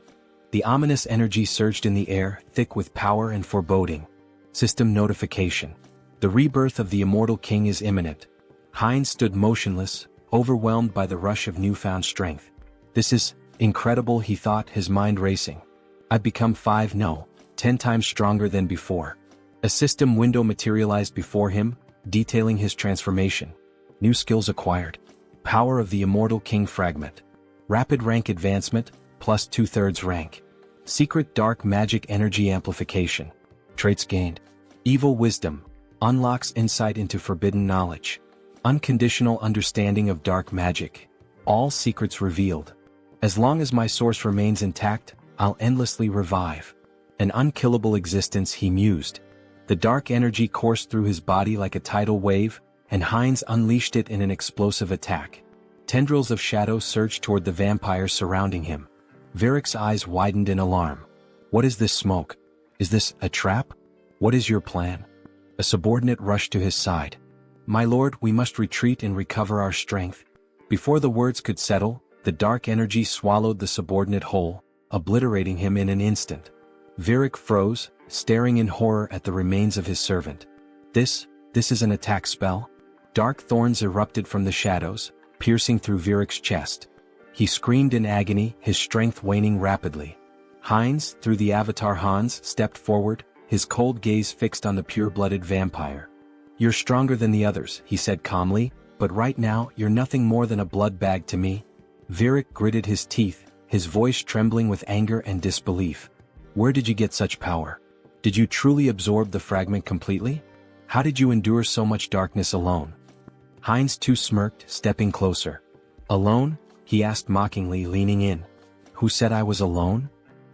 The ominous energy surged in the air, thick with power and foreboding. System notification. The rebirth of the immortal king is imminent. Heinz stood motionless, overwhelmed by the rush of newfound strength. This is incredible, he thought, his mind racing. I've become 10 times stronger than before. A system window materialized before him, detailing his transformation. New skills acquired. Power of the immortal king fragment. Rapid rank advancement, plus 2/3 rank. Secret dark magic energy amplification. Traits gained. Evil wisdom. Unlocks insight into forbidden knowledge. Unconditional understanding of dark magic. All secrets revealed. As long as my source remains intact, I'll endlessly revive. An unkillable existence, he mused. The dark energy coursed through his body like a tidal wave, and Heinz unleashed it in an explosive attack. Tendrils of shadow surged toward the vampires surrounding him. Virik's eyes widened in alarm. What is this smoke? Is this a trap? What is your plan? A subordinate rushed to his side. My lord, we must retreat and recover our strength. Before the words could settle, the dark energy swallowed the subordinate whole, obliterating him in an instant. Virik froze, staring in horror at the remains of his servant. This is an attack spell? Dark thorns erupted from the shadows, piercing through Virik's chest. He screamed in agony, his strength waning rapidly. Heinz, through the avatar Hans, stepped forward, his cold gaze fixed on the pure-blooded vampire. You're stronger than the others, he said calmly, but right now you're nothing more than a blood bag to me. Virik gritted his teeth, his voice trembling with anger and disbelief. Where did you get such power? Did you truly absorb the fragment completely? How did you endure so much darkness alone? Heinz too smirked, stepping closer. Alone? He asked mockingly, leaning in. Who said I was alone?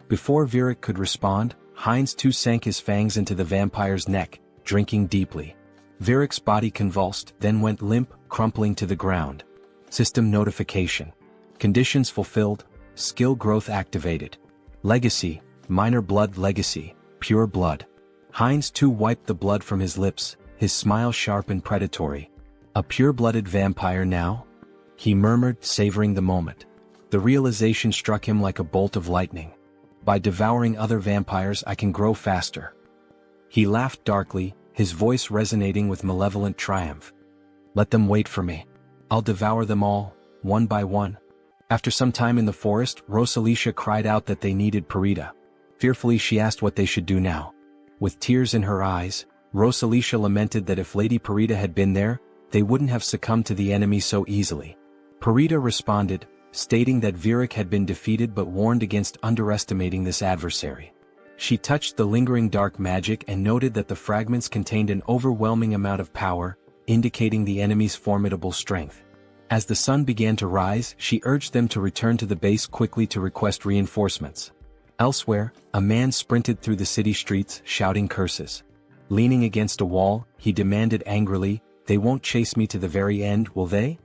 Before Virik could respond, Heinz too sank his fangs into the vampire's neck, drinking deeply. Virik's body convulsed, then went limp, crumpling to the ground. System notification. Conditions fulfilled, skill growth activated. Legacy, minor blood legacy, pure blood. Heinz too wiped the blood from his lips, his smile sharp and predatory. A pure-blooded vampire now? He murmured, savoring the moment. The realization struck him like a bolt of lightning. By devouring other vampires I can grow faster. He laughed darkly, his voice resonating with malevolent triumph. Let them wait for me. I'll devour them all, one by one. After some time in the forest, Rosalicia cried out that they needed Parita. Fearfully she asked what they should do now. With tears in her eyes, Rosalicia lamented that if Lady Parita had been there, they wouldn't have succumbed to the enemy so easily. Parita responded, stating that Virik had been defeated but warned against underestimating this adversary. She touched the lingering dark magic and noted that the fragments contained an overwhelming amount of power, indicating the enemy's formidable strength. As the sun began to rise, she urged them to return to the base quickly to request reinforcements. Elsewhere, a man sprinted through the city streets, shouting curses. Leaning against a wall, he demanded angrily, "They won't chase me to the very end, will they?"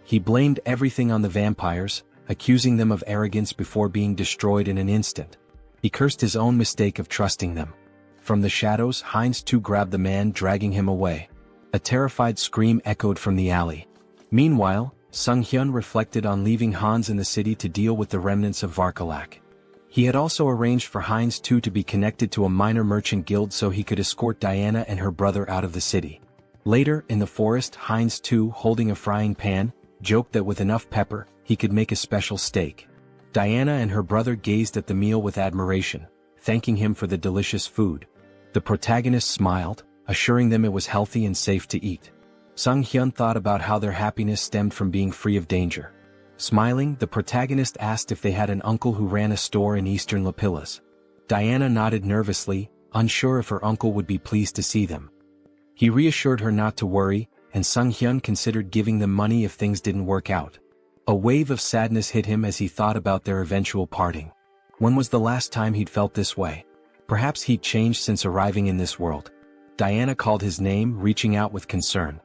He blamed everything on the vampires, accusing them of arrogance before being destroyed in an instant. He cursed his own mistake of trusting them. From the shadows, Heinz too grabbed the man, dragging him away. A terrified scream echoed from the alley. Meanwhile, Sunghyun reflected on leaving Hans in the city to deal with the remnants of Varkalak. He had also arranged for Heinz too to be connected to a minor merchant guild so he could escort Diana and her brother out of the city. Later, in the forest, Heinz too, holding a frying pan, joked that with enough pepper, he could make a special steak. Diana and her brother gazed at the meal with admiration, thanking him for the delicious food. The protagonist smiled, assuring them it was healthy and safe to eat. Sunghyun thought about how their happiness stemmed from being free of danger. Smiling, the protagonist asked if they had an uncle who ran a store in eastern Lapillas. Diana nodded nervously, unsure if her uncle would be pleased to see them. He reassured her not to worry, and Sunghyun considered giving them money if things didn't work out. A wave of sadness hit him as he thought about their eventual parting. When was the last time he'd felt this way? Perhaps he'd changed since arriving in this world. Diana called his name, reaching out with concern.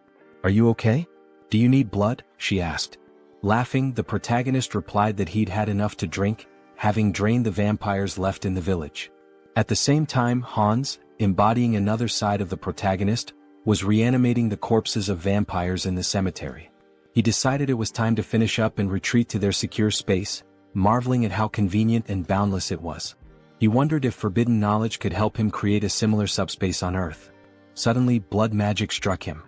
"Are you okay? Do you need blood?" she asked. Laughing, the protagonist replied that he'd had enough to drink, having drained the vampires left in the village. At the same time, Hans, embodying another side of the protagonist, was reanimating the corpses of vampires in the cemetery. He decided it was time to finish up and retreat to their secure space, marveling at how convenient and boundless it was. He wondered if forbidden knowledge could help him create a similar subspace on Earth. Suddenly, blood magic struck him.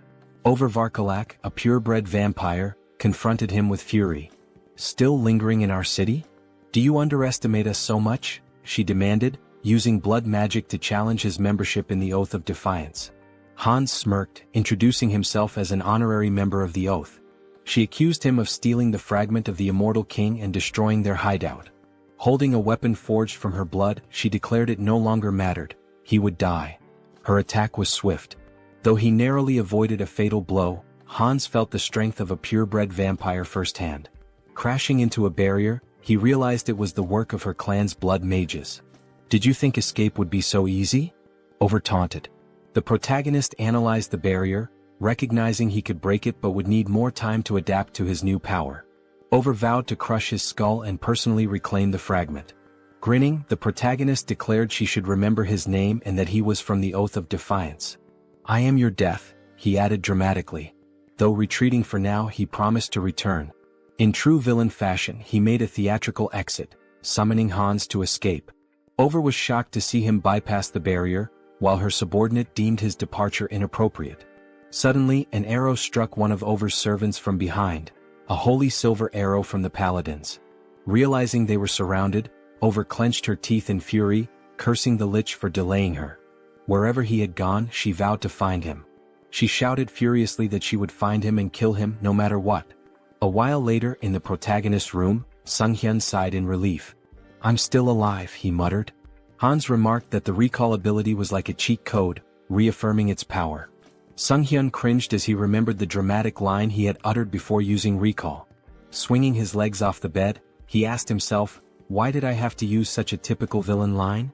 Varkalak, a purebred vampire, confronted him with fury. "Still lingering in our city? Do you underestimate us so much?" she demanded, using blood magic to challenge his membership in the Oath of Defiance. Hans smirked, introducing himself as an honorary member of the Oath. She accused him of stealing the fragment of the immortal king and destroying their hideout. Holding a weapon forged from her blood, she declared it no longer mattered. He would die. Her attack was swift. Though he narrowly avoided a fatal blow, Hans felt the strength of a purebred vampire firsthand. Crashing into a barrier, he realized it was the work of her clan's blood mages. "Did you think escape would be so easy?" Over taunted. The protagonist analyzed the barrier, recognizing he could break it but would need more time to adapt to his new power. Over vowed to crush his skull and personally reclaim the fragment. Grinning, the protagonist declared she should remember his name and that he was from the Oath of Defiance. "I am your death," he added dramatically. Though retreating for now, he promised to return. In true villain fashion, he made a theatrical exit, summoning Hans to escape. Over was shocked to see him bypass the barrier, while her subordinate deemed his departure inappropriate. Suddenly, an arrow struck one of Over's servants from behind, a holy silver arrow from the paladins. Realizing they were surrounded, Over clenched her teeth in fury, cursing the Lich for delaying her. Wherever he had gone, she vowed to find him. She shouted furiously that she would find him and kill him no matter what. A while later, in the protagonist's room, Sunghyun sighed in relief. "I'm still alive," he muttered. Hans remarked that the recall ability was like a cheat code, reaffirming its power. Sunghyun cringed as he remembered the dramatic line he had uttered before using recall. Swinging his legs off the bed, he asked himself, "Why did I have to use such a typical villain line?"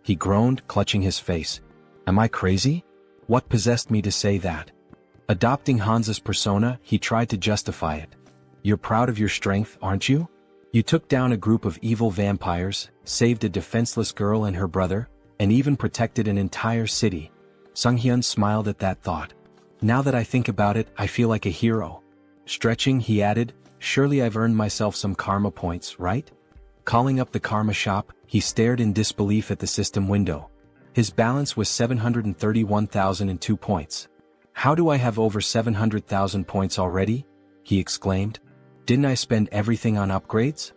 He groaned, clutching his face. "Am I crazy? What possessed me to say that?" Adopting Hans's persona, he tried to justify it. "You're proud of your strength, aren't you? You took down a group of evil vampires, saved a defenseless girl and her brother, and even protected an entire city. Sunghyun smiled at that thought. Now that I think about it, I feel like a hero. Stretching, he added, surely I've earned myself some karma points, right? Calling up the karma shop, he stared in disbelief at the system window. His balance was 731,002 points. How do I have over 700,000 points already? He exclaimed. Didn't I spend everything on upgrades?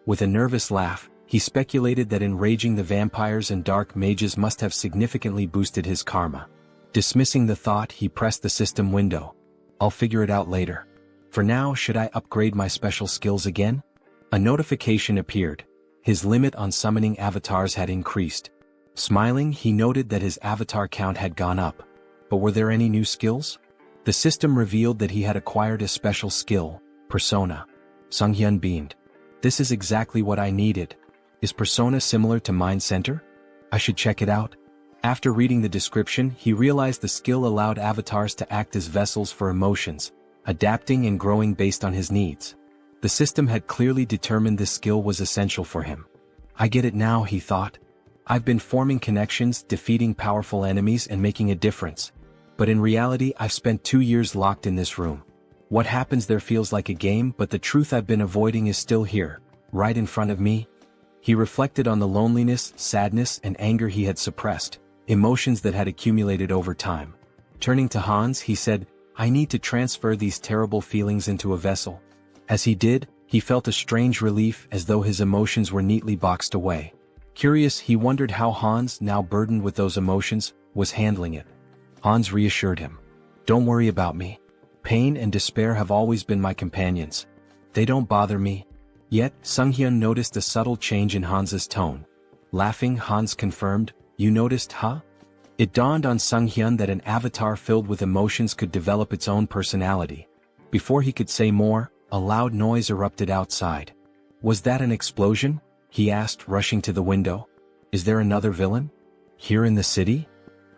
With a nervous laugh, he speculated that enraging the vampires and dark mages must have significantly boosted his karma. Dismissing the thought, he pressed the system window. I'll figure it out later. For now, should I upgrade my special skills again? A notification appeared. His limit on summoning avatars had increased. Smiling, he noted that his avatar count had gone up. But were there any new skills? The system revealed that he had acquired a special skill, Persona. Sunghyun beamed. This is exactly what I needed. Is Persona similar to Mind Center? I should check it out. After reading the description, he realized the skill allowed avatars to act as vessels for emotions, adapting and growing based on his needs. The system had clearly determined this skill was essential for him. I get it now, he thought. I've been forming connections, defeating powerful enemies and making a difference. But in reality, I've spent 2 years locked in this room. What happens there feels like a game, but the truth I've been avoiding is still here, right in front of me. He reflected on the loneliness, sadness, and anger he had suppressed, emotions that had accumulated over time. Turning to Hans, he said, I need to transfer these terrible feelings into a vessel. As he did, he felt a strange relief as though his emotions were neatly boxed away. Curious, he wondered how Hans, now burdened with those emotions, was handling it. Hans reassured him. Don't worry about me. Pain and despair have always been my companions. They don't bother me. Yet, Sunghyun noticed a subtle change in Hans's tone. Laughing, Hans confirmed, You noticed, huh? It dawned on Sunghyun that an avatar filled with emotions could develop its own personality. Before he could say more, a loud noise erupted outside. Was that an explosion? He asked, rushing to the window. Is there another villain? Here in the city?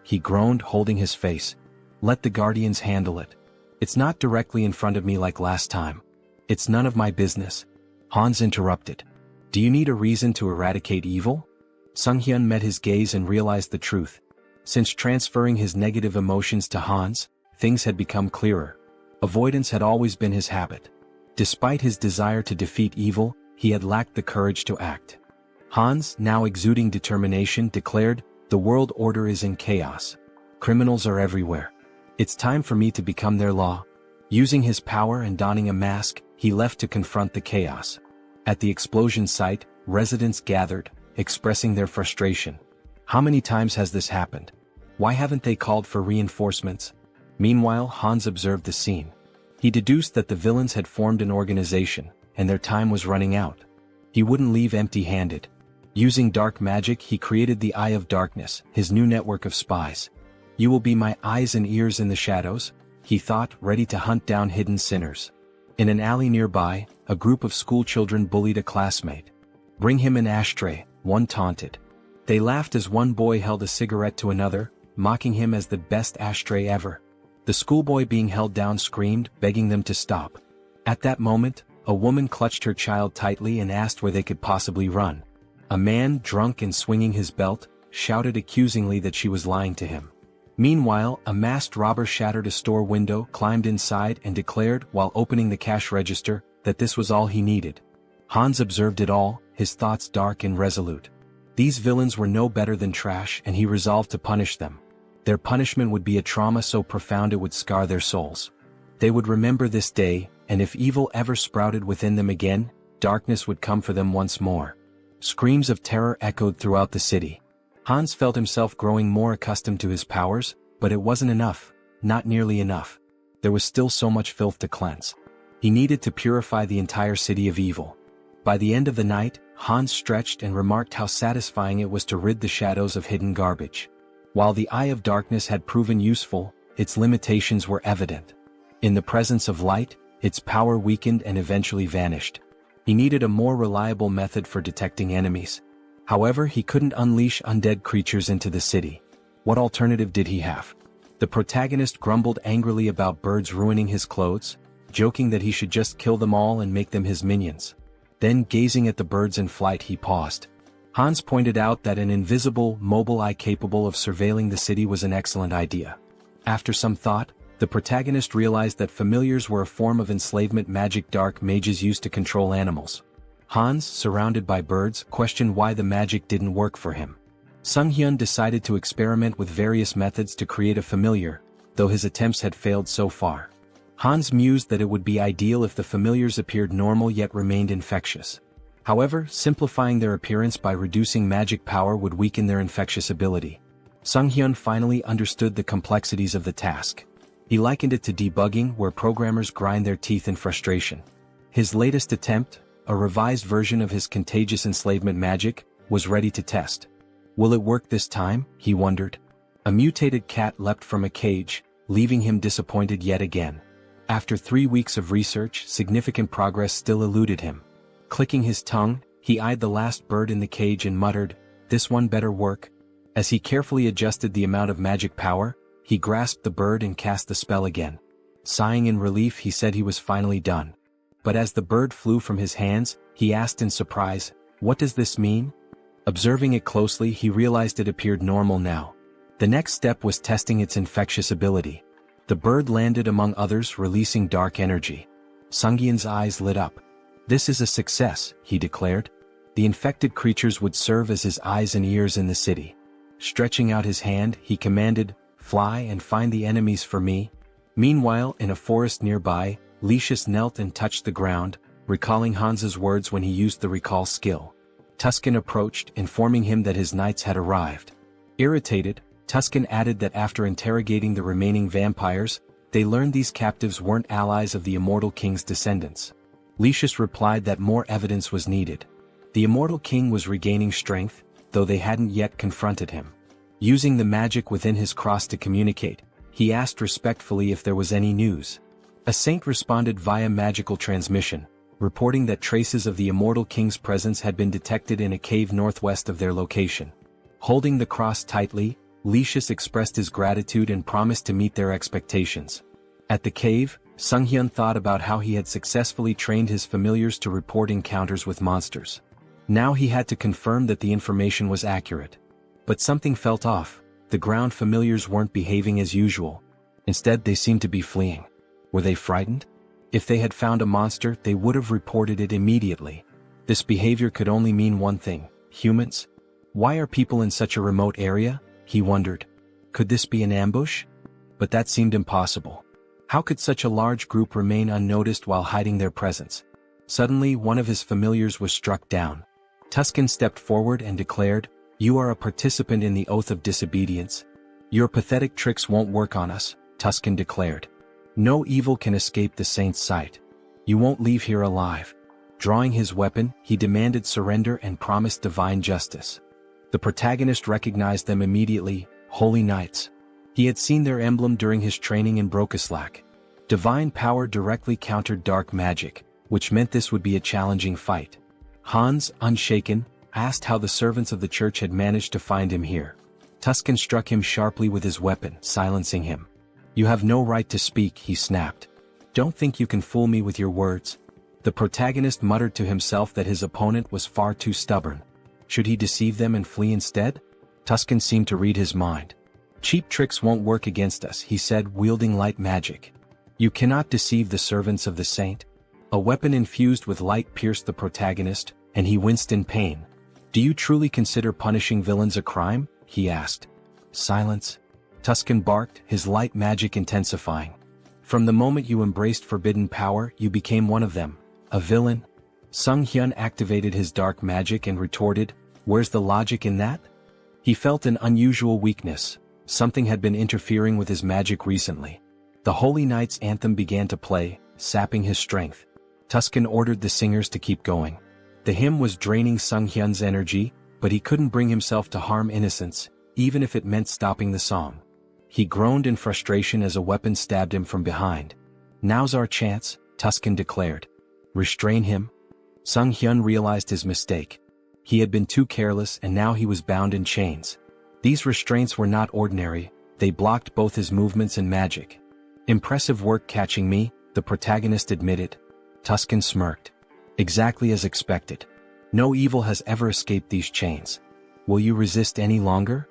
He groaned, holding his face. Let the guardians handle it. It's not directly in front of me like last time. It's none of my business. Hans interrupted. Do you need a reason to eradicate evil? Sunghyun met his gaze and realized the truth. Since transferring his negative emotions to Hans, things had become clearer. Avoidance had always been his habit. Despite his desire to defeat evil, he had lacked the courage to act. Hans, now exuding determination, declared, The world order is in chaos. Criminals are everywhere. It's time for me to become their law. Using his power and donning a mask, he left to confront the chaos. At the explosion site, residents gathered, expressing their frustration. How many times has this happened? Why haven't they called for reinforcements? Meanwhile, Hans observed the scene. He deduced that the villains had formed an organization, and their time was running out. He wouldn't leave empty-handed. Using dark magic, he created the Eye of Darkness, his new network of spies. You will be my eyes and ears in the shadows, he thought, ready to hunt down hidden sinners. In an alley nearby, a group of schoolchildren bullied a classmate. Bring him an ashtray, one taunted. They laughed as one boy held a cigarette to another, mocking him as the best ashtray ever. The schoolboy being held down screamed, begging them to stop. At that moment, a woman clutched her child tightly and asked where they could possibly run. A man, drunk and swinging his belt, shouted accusingly that she was lying to him. Meanwhile, a masked robber shattered a store window, climbed inside and declared, while opening the cash register, that this was all he needed. Hans observed it all, his thoughts dark and resolute. These villains were no better than trash, and he resolved to punish them. Their punishment would be a trauma so profound it would scar their souls. They would remember this day, and if evil ever sprouted within them again, darkness would come for them once more. Screams of terror echoed throughout the city. Hans felt himself growing more accustomed to his powers, but it wasn't enough, not nearly enough. There was still so much filth to cleanse. He needed to purify the entire city of evil. By the end of the night, Hans stretched and remarked how satisfying it was to rid the shadows of hidden garbage. While the Eye of Darkness had proven useful, its limitations were evident. In the presence of light, its power weakened and eventually vanished. He needed a more reliable method for detecting enemies. However, he couldn't unleash undead creatures into the city. What alternative did he have? The protagonist grumbled angrily about birds ruining his clothes, joking that he should just kill them all and make them his minions. Then, gazing at the birds in flight, he paused. Hans pointed out that an invisible, mobile eye capable of surveilling the city was an excellent idea. After some thought, the protagonist realized that familiars were a form of enslavement magic dark mages used to control animals. Hans, surrounded by birds, questioned why the magic didn't work for him. Sunghyun decided to experiment with various methods to create a familiar, though his attempts had failed so far. Hans mused that it would be ideal if the familiars appeared normal yet remained infectious. However, simplifying their appearance by reducing magic power would weaken their infectious ability. Sunghyun finally understood the complexities of the task. He likened it to debugging, where programmers grind their teeth in frustration. His latest attempt, a revised version of his contagious enslavement magic, was ready to test. Will it work this time? He wondered. A mutated cat leapt from a cage, leaving him disappointed yet again. After 3 weeks of research, significant progress still eluded him. Clicking his tongue, he eyed the last bird in the cage and muttered, "This one better work." As he carefully adjusted the amount of magic power, he grasped the bird and cast the spell again. Sighing in relief, he said he was finally done. But as the bird flew from his hands, he asked in surprise, "What does this mean?" Observing it closely, he realized it appeared normal now. The next step was testing its infectious ability. The bird landed among others, releasing dark energy. Sunghyun's eyes lit up. "This is a success," he declared. The infected creatures would serve as his eyes and ears in the city. Stretching out his hand, he commanded, "Fly and find the enemies for me." Meanwhile, in a forest nearby, Lucius knelt and touched the ground, recalling Hans's words when he used the recall skill. Tuscan approached, informing him that his knights had arrived. Irritated, Tuscan added that after interrogating the remaining vampires, they learned these captives weren't allies of the Immortal King's descendants. Lucius replied that more evidence was needed. The Immortal King was regaining strength, though they hadn't yet confronted him. Using the magic within his cross to communicate, he asked respectfully if there was any news. A saint responded via magical transmission, reporting that traces of the Immortal King's presence had been detected in a cave northwest of their location. Holding the cross tightly, Lucius expressed his gratitude and promised to meet their expectations. At the cave, Sunghyun thought about how he had successfully trained his familiars to report encounters with monsters. Now he had to confirm that the information was accurate. But something felt off. The ground familiars weren't behaving as usual. Instead, they seemed to be fleeing. Were they frightened? If they had found a monster, they would have reported it immediately. This behavior could only mean one thing: humans? Why are people in such a remote area? He wondered. Could this be an ambush? But that seemed impossible. How could such a large group remain unnoticed while hiding their presence? Suddenly, one of his familiars was struck down. Tuscan stepped forward and declared, "You are a participant in the oath of disobedience. Your pathetic tricks won't work on us," Tuscan declared. "No evil can escape the saint's sight. You won't leave here alive." Drawing his weapon, he demanded surrender and promised divine justice. The protagonist recognized them immediately: Holy Knights. He had seen their emblem during his training in Brokislak. Divine power directly countered dark magic, which meant this would be a challenging fight. Hans, unshaken, asked how the servants of the church had managed to find him here. Tuscan struck him sharply with his weapon, silencing him. "You have no right to speak," he snapped. "Don't think you can fool me with your words." The protagonist muttered to himself that his opponent was far too stubborn. Should he deceive them and flee instead? Tuscan seemed to read his mind. "Cheap tricks won't work against us," he said, wielding light magic. "You cannot deceive the servants of the saint." A weapon infused with light pierced the protagonist, and he winced in pain. "Do you truly consider punishing villains a crime?" he asked. "Silence," Tuscan barked, his light magic intensifying. "From the moment you embraced forbidden power, you became one of them. A villain." Sunghyun activated his dark magic and retorted, "Where's the logic in that?" He felt an unusual weakness. Something had been interfering with his magic recently. The Holy Knight's anthem began to play, sapping his strength. Tuscan ordered the singers to keep going. The hymn was draining Sunghyun's energy, but he couldn't bring himself to harm innocents, even if it meant stopping the song. He groaned in frustration as a weapon stabbed him from behind. "Now's our chance," Tuscan declared. "Restrain him." Sunghyun realized his mistake. He had been too careless, and now he was bound in chains. These restraints were not ordinary, they blocked both his movements and magic. "Impressive work catching me," the protagonist admitted. Tuscan smirked. "Exactly as expected. No evil has ever escaped these chains. Will you resist any longer?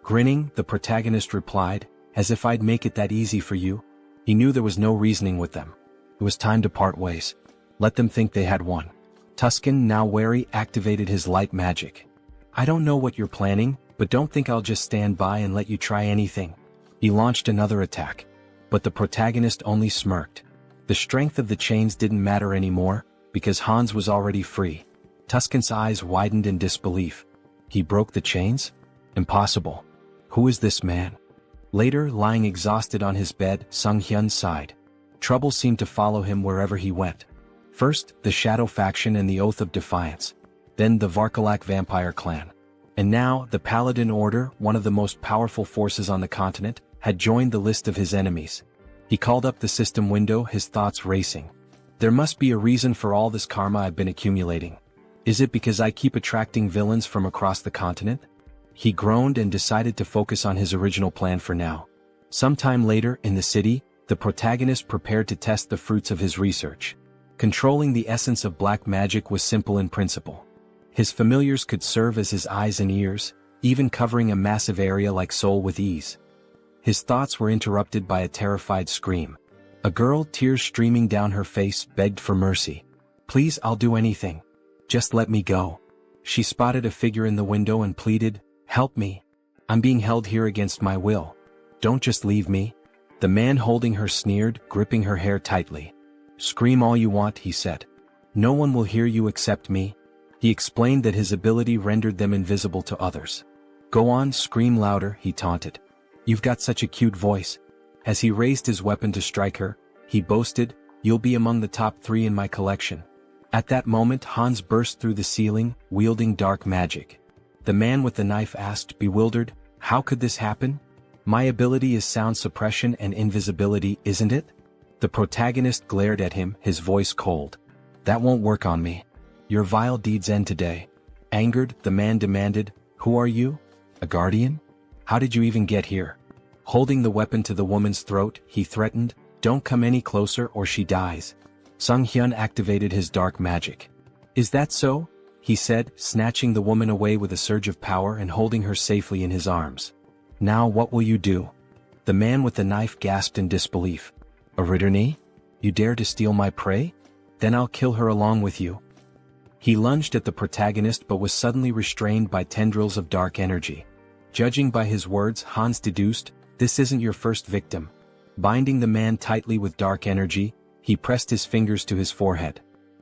Grinning, the protagonist replied, as if I'd make it that easy for you. He knew there was no reasoning with them. It was time to part ways. Let them think they had won. Tuscan, now wary, activated his light magic. I don't know what you're planning, but don't think I'll just stand by and let you try anything. He launched another attack. But the protagonist only smirked. The strength of the chains didn't matter anymore, because Hans was already free. Tuscan's eyes widened in disbelief. He broke the chains? Impossible. Who is this man? Later, lying exhausted on his bed, Sunghyun sighed. Trouble seemed to follow him wherever he went. First, the Shadow faction and the Oath of Defiance. Then the Varkalak vampire clan. And now, the Paladin Order, one of the most powerful forces on the continent, had joined the list of his enemies. He called up the system window, his thoughts racing. There must be a reason for all this karma I've been accumulating. Is it because I keep attracting villains from across the continent? He groaned and decided to focus on his original plan for now. Sometime later, in the city, the protagonist prepared to test the fruits of his research. Controlling the essence of black magic was simple in principle. His familiars could serve as his eyes and ears, even covering a massive area like Seoul with ease. His thoughts were interrupted by a terrified scream. A girl, tears streaming down her face, begged for mercy. Please, I'll do anything. Just let me go. She spotted a figure in the window and pleaded, help me. I'm being held here against my will. Don't just leave me. The man holding her sneered, gripping her hair tightly. Scream all you want, he said. No one will hear you except me. He explained that his ability rendered them invisible to others. Go on, scream louder, he taunted. You've got such a cute voice. As he raised his weapon to strike her, he boasted, you'll be among the top 3 in my collection. At that moment, Hans burst through the ceiling, wielding dark magic. The man with the knife asked, bewildered, how could this happen? My ability is sound suppression and invisibility, isn't it? The protagonist glared at him, his voice cold. That won't work on me. Your vile deeds end today. Angered, the man demanded, who are you? A guardian? How did you even get here? Holding the weapon to the woman's throat, he threatened, don't come any closer or she dies. Sunghyun activated his dark magic. Is that so? He said, snatching the woman away with a surge of power and holding her safely in his arms. Now what will you do? The man with the knife gasped in disbelief. A Ritterney? You dare to steal my prey? Then I'll kill her along with you. He lunged at the protagonist but was suddenly restrained by tendrils of dark energy. Judging by his words, Hans deduced, this isn't your first victim. Binding the man tightly with dark energy, he pressed his fingers to his forehead.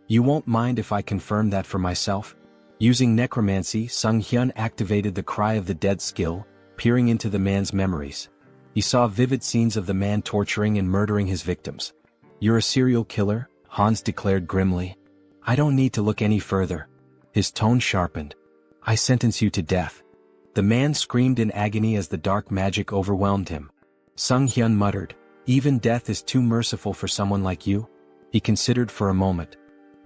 You won't mind if I confirm that for myself? Using necromancy, Sunghyun activated the Cry of the Dead skill, peering into the man's memories. He saw vivid scenes of the man torturing and murdering his victims. You're a serial killer, Hans declared grimly. I don't need to look any further. His tone sharpened. I sentence you to death. The man screamed in agony as the dark magic overwhelmed him. Sunghyun muttered, even death is too merciful for someone like you. He considered for a moment.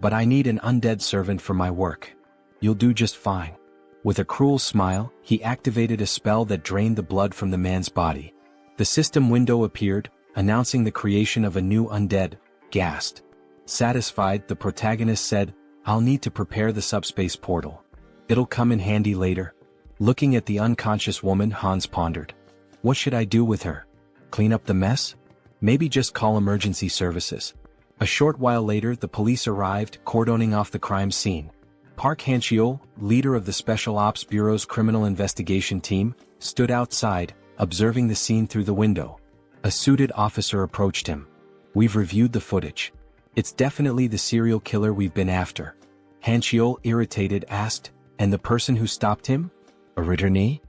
But I need an undead servant for my work. You'll do just fine. With a cruel smile, he activated a spell that drained the blood from the man's body. The system window appeared, announcing the creation of a new undead, Ghast. Satisfied, the protagonist said, I'll need to prepare the subspace portal. It'll come in handy later. Looking at the unconscious woman, Hans pondered. What should I do with her? Clean up the mess? Maybe just call emergency services. A short while later, the police arrived, cordoning off the crime scene. Park Han-cheol, leader of the Special Ops Bureau's criminal investigation team, stood outside, observing the scene through the window. A suited officer approached him. We've reviewed the footage. It's definitely the serial killer we've been after. Han-cheol, irritated, asked, and the person who stopped him? A Ritterney?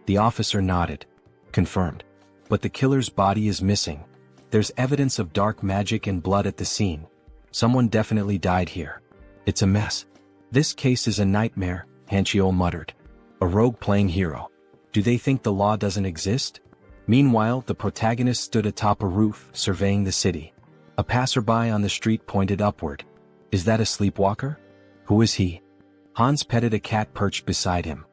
The officer nodded. Confirmed. But the killer's body is missing. There's evidence of dark magic and blood at the scene. Someone definitely died here. It's a mess. This case is a nightmare, Han-cheol muttered. A rogue playing hero. Do they think the law doesn't exist? Meanwhile, the protagonist stood atop a roof, surveying the city. A passerby on the street pointed upward. Is that a sleepwalker? Who is he? Hans petted a cat perched beside him.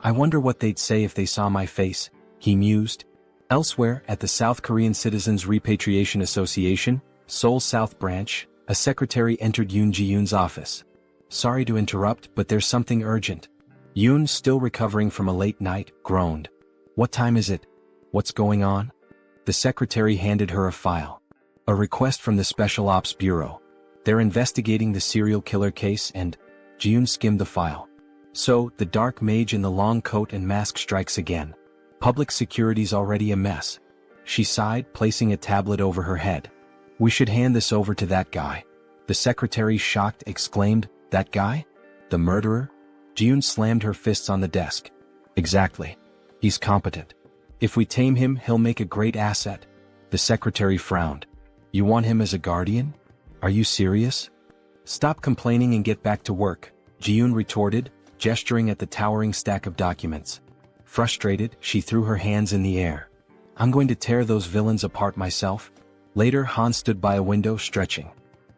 I wonder what they'd say if they saw my face, he mused. Elsewhere, at the South Korean Citizens Repatriation Association, Seoul South Branch, a secretary entered Yoon Ji-yoon's office. Sorry to interrupt, but there's something urgent. Yoon, still recovering from a late night, groaned. What time is it? What's going on? The secretary handed her a file. A request from the Special Ops Bureau. They're investigating the serial killer case and... Yoon skimmed the file. So, the dark mage in the long coat and mask strikes again. Public security's already a mess. She sighed, placing a tablet over her head. We should hand this over to that guy. The secretary, shocked, exclaimed, That guy? The murderer? Yoon slammed her fists on the desk. Exactly. He's competent. If we tame him, he'll make a great asset. The secretary frowned. You want him as a guardian? Are you serious? Stop complaining and get back to work, Yoon retorted, gesturing at the towering stack of documents. Frustrated, she threw her hands in the air. I'm going to tear those villains apart myself. Later, Han stood by a window, stretching.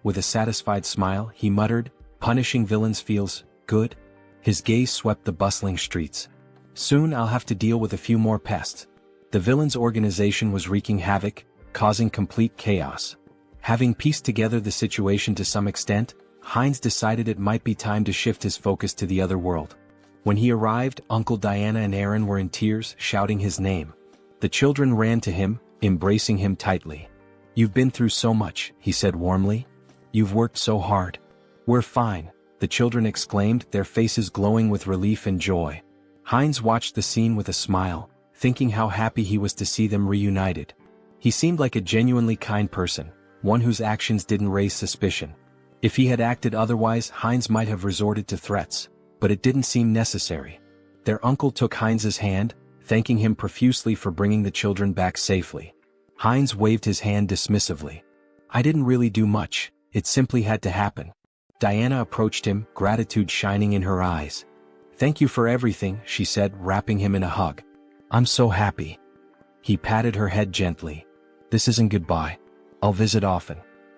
With a satisfied smile, he muttered, Punishing villains feels good. His gaze swept the bustling streets. Soon I'll have to deal with a few more pests. The villains' organization was wreaking havoc, causing complete chaos. Having pieced together the situation to some extent, Heinz decided it might be time to shift his focus to the other world. When he arrived, Uncle Diana and Aaron were in tears, shouting his name. The children ran to him, embracing him tightly. You've been through so much, he said warmly. You've worked so hard. We're fine, the children exclaimed, their faces glowing with relief and joy. Heinz watched the scene with a smile, thinking how happy he was to see them reunited. He seemed like a genuinely kind person, one whose actions didn't raise suspicion. If he had acted otherwise, Heinz might have resorted to threats, but it didn't seem necessary. Their uncle took Heinz's hand, thanking him profusely for bringing the children back safely. Heinz waved his hand dismissively. I didn't really do much, it simply had to happen. Diana approached him, gratitude shining in her eyes. Thank you for everything, she said, wrapping him in a hug. I'm so happy. He patted her head gently. This isn't goodbye. I'll visit often.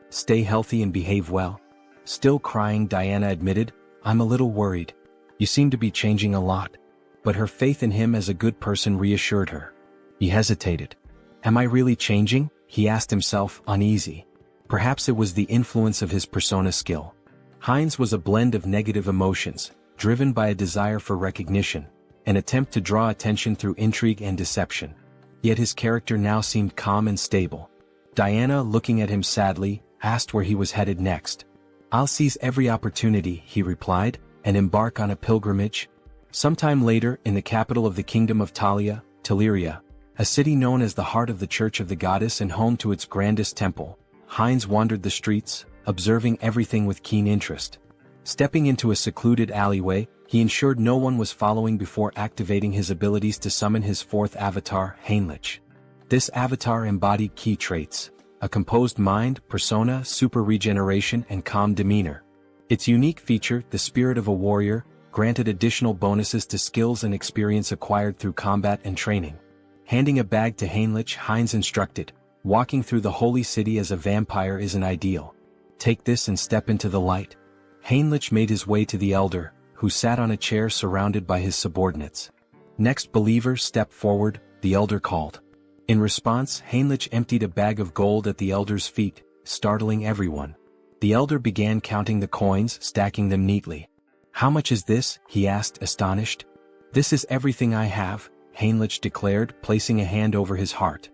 Stay healthy and behave well. Still crying, Diana admitted, I'm a little worried. You seem to be changing a lot. But her faith in him as a good person reassured her. He hesitated. Am I really changing? He asked himself, uneasy. Perhaps it was the influence of his persona skill. Heinz was a blend of negative emotions, driven by a desire for recognition, an attempt to draw attention through intrigue and deception. Yet his character now seemed calm and stable. Diana, looking at him sadly, asked where he was headed next. I'll seize every opportunity, he replied, and embark on a pilgrimage. Sometime later, in the capital of the kingdom of Talia, Teleria, a city known as the heart of the Church of the Goddess and home to its grandest temple, Heinz wandered the streets, observing everything with keen interest. Stepping into a secluded alleyway, he ensured no one was following before activating his abilities to summon his fourth avatar, Heinlich. This avatar embodied key traits: a composed mind, persona, super regeneration, and calm demeanor. Its unique feature, the spirit of a warrior, granted additional bonuses to skills and experience acquired through combat and training. Handing a bag to Heinlich, Heinz instructed, walking through the holy city as a vampire isn't ideal. Take this and step into the light. Heinlich made his way to the elder, who sat on a chair surrounded by his subordinates. Next, believer, step forward, the elder called. In response, Heinlich emptied a bag of gold at the elder's feet, startling everyone. The elder began counting the coins, stacking them neatly. How much is this? He asked, astonished. This is everything I have, Heinlich declared, placing a hand over his heart.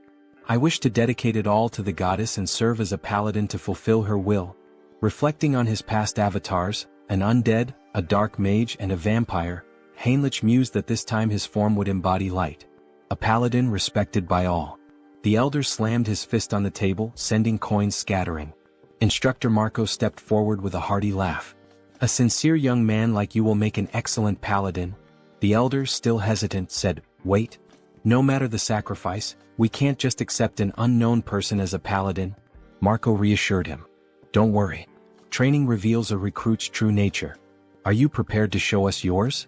I wish to dedicate it all to the goddess and serve as a paladin to fulfill her will. Reflecting on his past avatars, an undead, a dark mage, and a vampire, Heinlich mused that this time his form would embody light. A paladin respected by all. The elder slammed his fist on the table, sending coins scattering. Instructor Marco stepped forward with a hearty laugh. A sincere young man like you will make an excellent paladin. The elder, still hesitant, said, Wait. No matter the sacrifice, we can't just accept an unknown person as a paladin. Marco reassured him. Don't worry. Training reveals a recruit's true nature. Are you prepared to show us yours?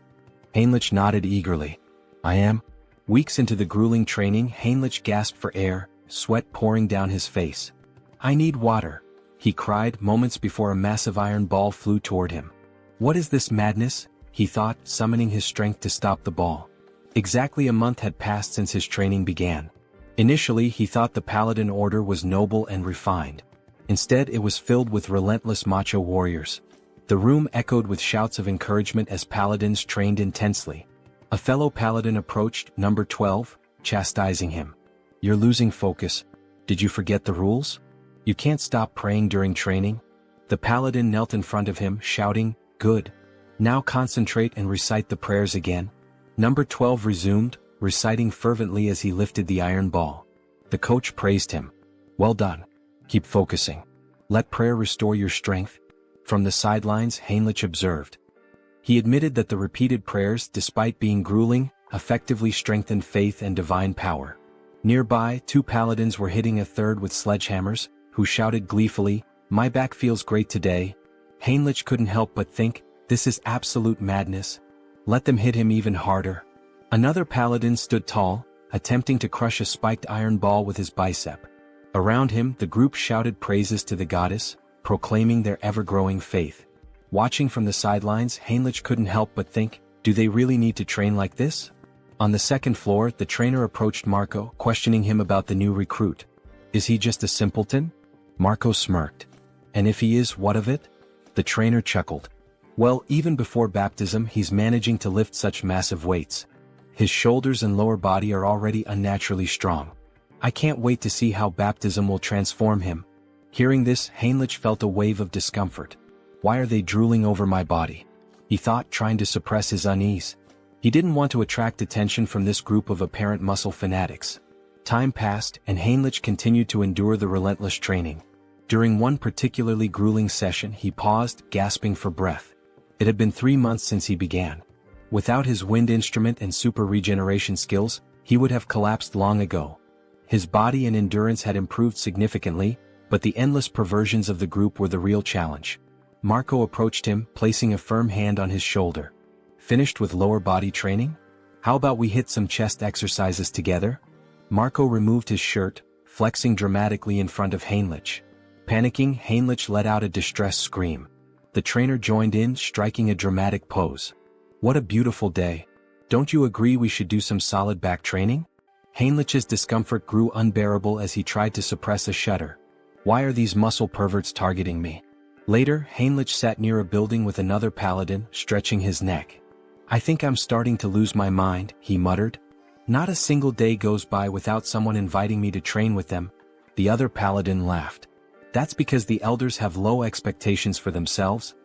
Heinlich nodded eagerly. I am. Weeks into the grueling training, Heinlich gasped for air, sweat pouring down his face. I need water, he cried moments before a massive iron ball flew toward him. What is this madness? He thought, summoning his strength to stop the ball. Exactly a month had passed since his training began. Initially, he thought the Paladin Order was noble and refined. Instead, it was filled with relentless macho warriors. The room echoed with shouts of encouragement as paladins trained intensely. A fellow paladin approached number 12, chastising him. "You're losing focus. Did you forget the rules? You can't stop praying during training." The paladin knelt in front of him, shouting, "Good. Now concentrate and recite the prayers again." Number 12 resumed, reciting fervently as he lifted the iron ball. The coach praised him. "Well done. Keep focusing. Let prayer restore your strength." From the sidelines, Heinrich observed. He admitted that the repeated prayers, despite being grueling, effectively strengthened faith and divine power. Nearby, two paladins were hitting a third with sledgehammers, who shouted gleefully, "My back feels great today." Heinrich couldn't help but think, this is absolute madness. Let them hit him even harder. Another paladin stood tall, attempting to crush a spiked iron ball with his bicep. Around him, the group shouted praises to the goddess, proclaiming their ever-growing faith. Watching from the sidelines, Heinrich couldn't help but think, do they really need to train like this? On the second floor, the trainer approached Marco, questioning him about the new recruit. Is he just a simpleton? Marco smirked. And if he is, what of it? The trainer chuckled. Well, even before baptism, he's managing to lift such massive weights. His shoulders and lower body are already unnaturally strong. I can't wait to see how baptism will transform him. Hearing this, Heinrich felt a wave of discomfort. Why are they drooling over my body? He thought, trying to suppress his unease. He didn't want to attract attention from this group of apparent muscle fanatics. Time passed, and Heinrich continued to endure the relentless training. During one particularly grueling session, he paused, gasping for breath. It had been 3 months since he began. Without his wind instrument and super regeneration skills, he would have collapsed long ago. His body and endurance had improved significantly, but the endless perversions of the group were the real challenge. Marco approached him, placing a firm hand on his shoulder. Finished with lower body training? How about we hit some chest exercises together? Marco removed his shirt, flexing dramatically in front of Heinrich. Panicking, Heinrich let out a distressed scream. The trainer joined in, striking a dramatic pose. What a beautiful day. Don't you agree we should do some solid back training? Heinrich's discomfort grew unbearable as he tried to suppress a shudder. Why are these muscle perverts targeting me? Later, Heinrich sat near a building with another paladin, stretching his neck. I think I'm starting to lose my mind, he muttered. Not a single day goes by without someone inviting me to train with them. The other paladin laughed. That's because the elders have low expectations for themselves.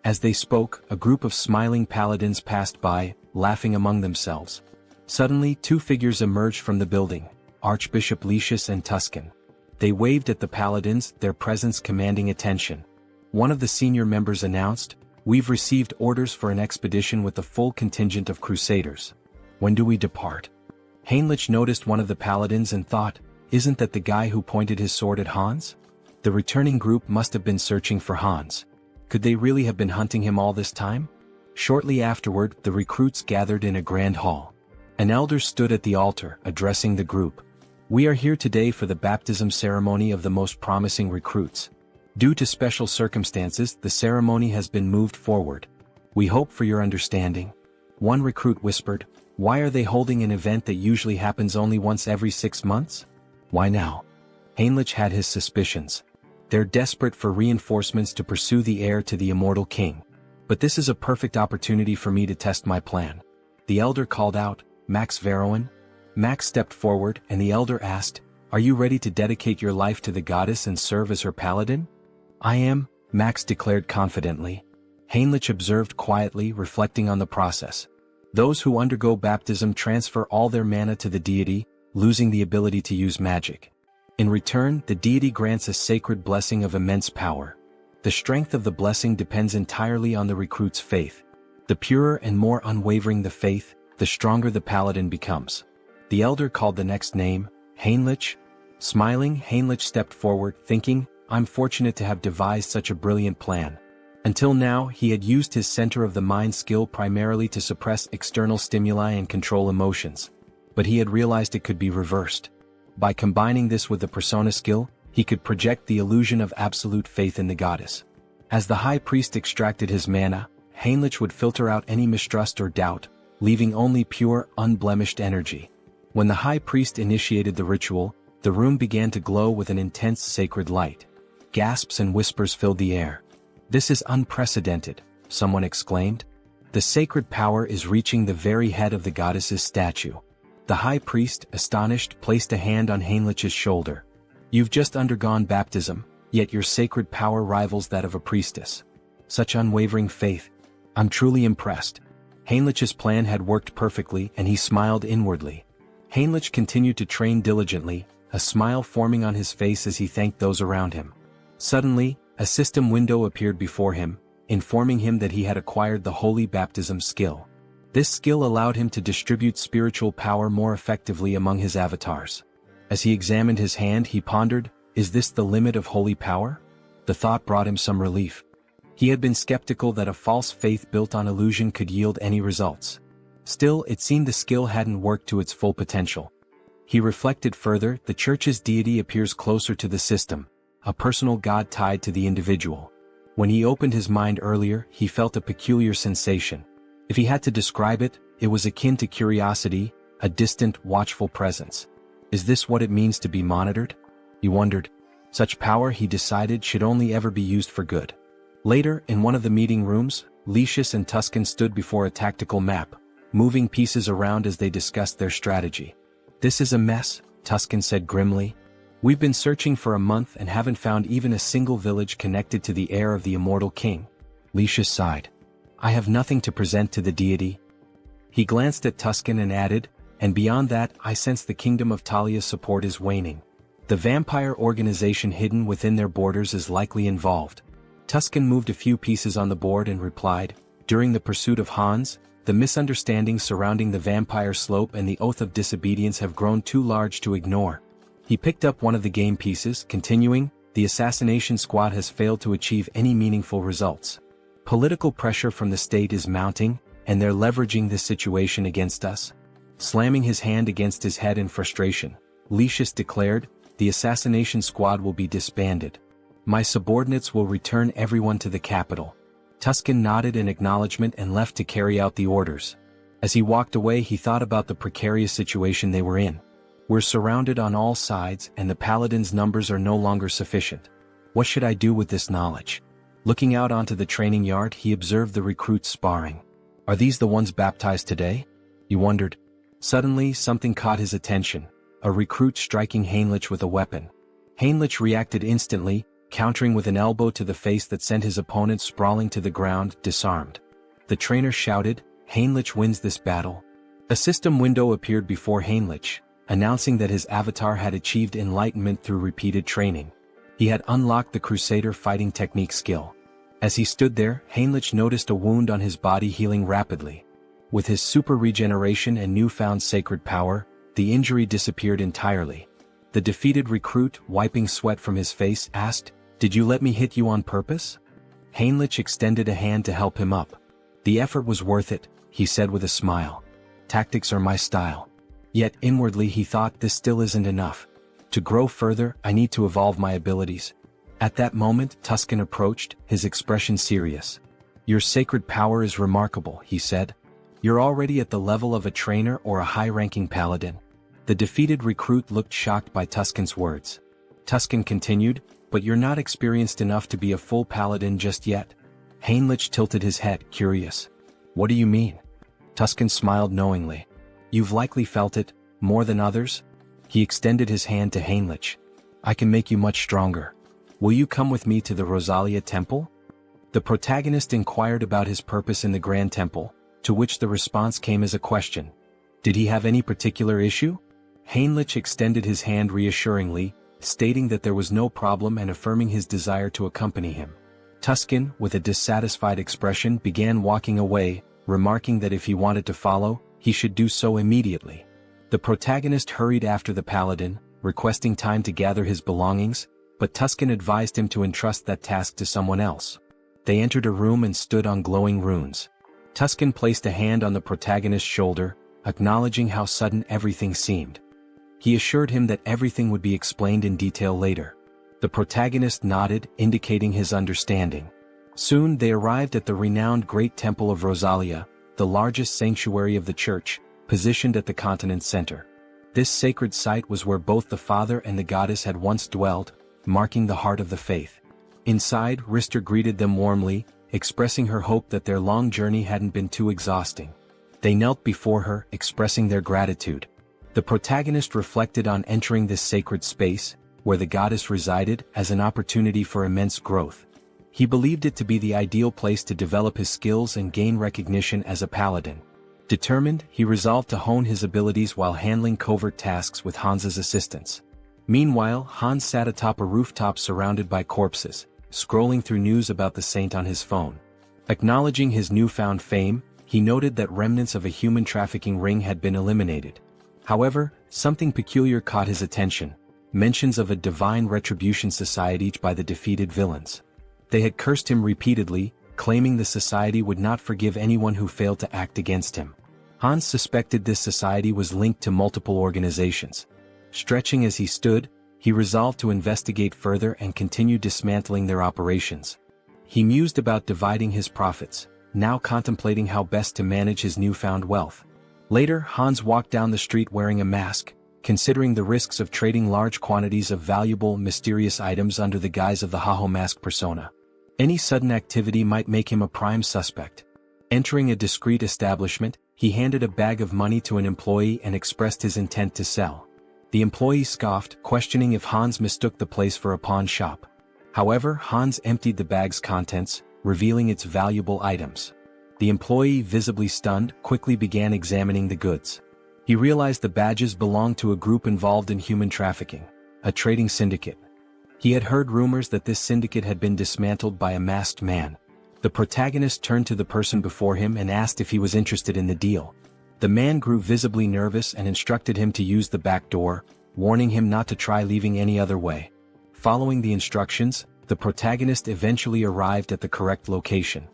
As they spoke, a group of smiling paladins passed by, laughing among themselves. Suddenly, two figures emerged from the building, Archbishop Lucius and Tuscan. They waved at the paladins, their presence commanding attention. One of the senior members announced, "We've received orders for an expedition with a full contingent of crusaders. When do we depart?" Heinrich noticed one of the paladins and thought, isn't that the guy who pointed his sword at Hans? The returning group must have been searching for Hans. Could they really have been hunting him all this time? Shortly afterward, the recruits gathered in a grand hall. An elder stood at the altar, addressing the group. We are here today for the baptism ceremony of the most promising recruits. Due to special circumstances, the ceremony has been moved forward. We hope for your understanding. One recruit whispered, why are they holding an event that usually happens only once every 6 months? Why now? Heinrich had his suspicions. They're desperate for reinforcements to pursue the heir to the immortal king. But this is a perfect opportunity for me to test my plan. The elder called out, Max Veroin? Max stepped forward, and the elder asked, are you ready to dedicate your life to the goddess and serve as her paladin? I am, Max declared confidently. Heinrich observed quietly, reflecting on the process. Those who undergo baptism transfer all their mana to the deity, losing the ability to use magic. In return, the deity grants a sacred blessing of immense power. The strength of the blessing depends entirely on the recruit's faith. The purer and more unwavering the faith, the stronger the paladin becomes. The elder called the next name, Heinrich. Smiling, Heinrich stepped forward, thinking, I'm fortunate to have devised such a brilliant plan. Until now, he had used his center of the mind skill primarily to suppress external stimuli and control emotions. But he had realized it could be reversed. By combining this with the persona skill, he could project the illusion of absolute faith in the goddess. As the high priest extracted his mana, Heinrich would filter out any mistrust or doubt, leaving only pure, unblemished energy. When the high priest initiated the ritual, the room began to glow with an intense sacred light. Gasps and whispers filled the air. "This is unprecedented," someone exclaimed. "The sacred power is reaching the very head of the goddess's statue." The high priest, astonished, placed a hand on Heinrich's shoulder. "You've just undergone baptism, yet your sacred power rivals that of a priestess. Such unwavering faith. I'm truly impressed." Heinrich's plan had worked perfectly, and he smiled inwardly. Heinrich continued to train diligently, a smile forming on his face as he thanked those around him. Suddenly, a system window appeared before him, informing him that he had acquired the holy baptism skill. This skill allowed him to distribute spiritual power more effectively among his avatars. As he examined his hand, he pondered, "Is this the limit of holy power?" The thought brought him some relief. He had been skeptical that a false faith built on illusion could yield any results. Still, it seemed the skill hadn't worked to its full potential. He reflected further, the church's deity appears closer to the system, a personal god tied to the individual. When he opened his mind earlier, he felt a peculiar sensation. If he had to describe it, it was akin to curiosity, a distant, watchful presence. Is this what it means to be monitored? He wondered. Such power, he decided, should only ever be used for good. Later, in one of the meeting rooms, Lucius and Tuscan stood before a tactical map, moving pieces around as they discussed their strategy. "This is a mess," Tuscan said grimly. "We've been searching for a month and haven't found even a single village connected to the heir of the immortal king." Lucius sighed. "I have nothing to present to the deity." He glanced at Tuscan and added, "And beyond that, I sense the kingdom of Talia's support is waning. The vampire organization hidden within their borders is likely involved." Tuscan moved a few pieces on the board and replied, "During the pursuit of Hans, the misunderstandings surrounding the vampire slope and the oath of disobedience have grown too large to ignore." He picked up one of the game pieces, continuing, "The assassination squad has failed to achieve any meaningful results. Political pressure from the state is mounting, and they're leveraging this situation against us." Slamming his hand against his head in frustration, Lucius declared, "The assassination squad will be disbanded. My subordinates will return everyone to the capital." Tuscan nodded in acknowledgement and left to carry out the orders. As he walked away, he thought about the precarious situation they were in. "We're surrounded on all sides, and the paladins' numbers are no longer sufficient. What should I do with this knowledge?" Looking out onto the training yard, he observed the recruits sparring. "Are these the ones baptized today?" he wondered. Suddenly, something caught his attention, a recruit striking Heinrich with a weapon. Heinrich reacted instantly, countering with an elbow to the face that sent his opponent sprawling to the ground, disarmed. The trainer shouted, "Heinrich wins this battle." A system window appeared before Heinrich, announcing that his avatar had achieved enlightenment through repeated training. He had unlocked the Crusader fighting technique skill. As he stood there, Heinrich noticed a wound on his body healing rapidly. With his super regeneration and newfound sacred power, the injury disappeared entirely. The defeated recruit, wiping sweat from his face, asked, "Did you let me hit you on purpose?" Heinrich extended a hand to help him up. "The effort was worth it," he said with a smile. "Tactics are my style." Yet inwardly he thought, this still isn't enough. To grow further, I need to evolve my abilities. At that moment, Tuscan approached, his expression serious. "Your sacred power is remarkable," he said. "You're already at the level of a trainer or a high-ranking paladin." The defeated recruit looked shocked by Tuscan's words. Tuscan continued, "But you're not experienced enough to be a full paladin just yet." Heinrich tilted his head, curious. "What do you mean?" Tuscan smiled knowingly. "You've likely felt it, more than others." He extended his hand to Heinrich. "I can make you much stronger. Will you come with me to the Rosalia Temple?" The protagonist inquired about his purpose in the Grand Temple, to which the response came as a question. Did he have any particular issue? Heinrich extended his hand reassuringly, stating that there was no problem and affirming his desire to accompany him. Tuscan, with a dissatisfied expression, began walking away, remarking that if he wanted to follow, he should do so immediately. The protagonist hurried after the paladin, requesting time to gather his belongings, but Tuscan advised him to entrust that task to someone else. They entered a room and stood on glowing runes. Tuscan placed a hand on the protagonist's shoulder, acknowledging how sudden everything seemed. He assured him that everything would be explained in detail later. The protagonist nodded, indicating his understanding. Soon they arrived at the renowned Great Temple of Rosalia, the largest sanctuary of the church, positioned at the continent's center. This sacred site was where both the father and the goddess had once dwelled, marking the heart of the faith. Inside, Rister greeted them warmly, expressing her hope that their long journey hadn't been too exhausting. They knelt before her, expressing their gratitude. The protagonist reflected on entering this sacred space, where the goddess resided, as an opportunity for immense growth. He believed it to be the ideal place to develop his skills and gain recognition as a paladin. Determined, he resolved to hone his abilities while handling covert tasks with Hans's assistance. Meanwhile, Hans sat atop a rooftop surrounded by corpses, scrolling through news about the saint on his phone. Acknowledging his newfound fame, he noted that remnants of a human trafficking ring had been eliminated. However, something peculiar caught his attention: mentions of a divine retribution society by the defeated villains. They had cursed him repeatedly, claiming the society would not forgive anyone who failed to act against him. Hans suspected this society was linked to multiple organizations. Stretching as he stood, he resolved to investigate further and continue dismantling their operations. He mused about dividing his profits, now contemplating how best to manage his newfound wealth. Later, Hans walked down the street wearing a mask, considering the risks of trading large quantities of valuable, mysterious items under the guise of the Haho mask persona. Any sudden activity might make him a prime suspect. Entering a discreet establishment, he handed a bag of money to an employee and expressed his intent to sell. The employee scoffed, questioning if Hans mistook the place for a pawn shop. However, Hans emptied the bag's contents, revealing its valuable items. The employee, visibly stunned, quickly began examining the goods. He realized the badges belonged to a group involved in human trafficking, a trading syndicate. He had heard rumors that this syndicate had been dismantled by a masked man. The protagonist turned to the person before him and asked if he was interested in the deal. The man grew visibly nervous and instructed him to use the back door, warning him not to try leaving any other way. Following the instructions, the protagonist eventually arrived at the correct location.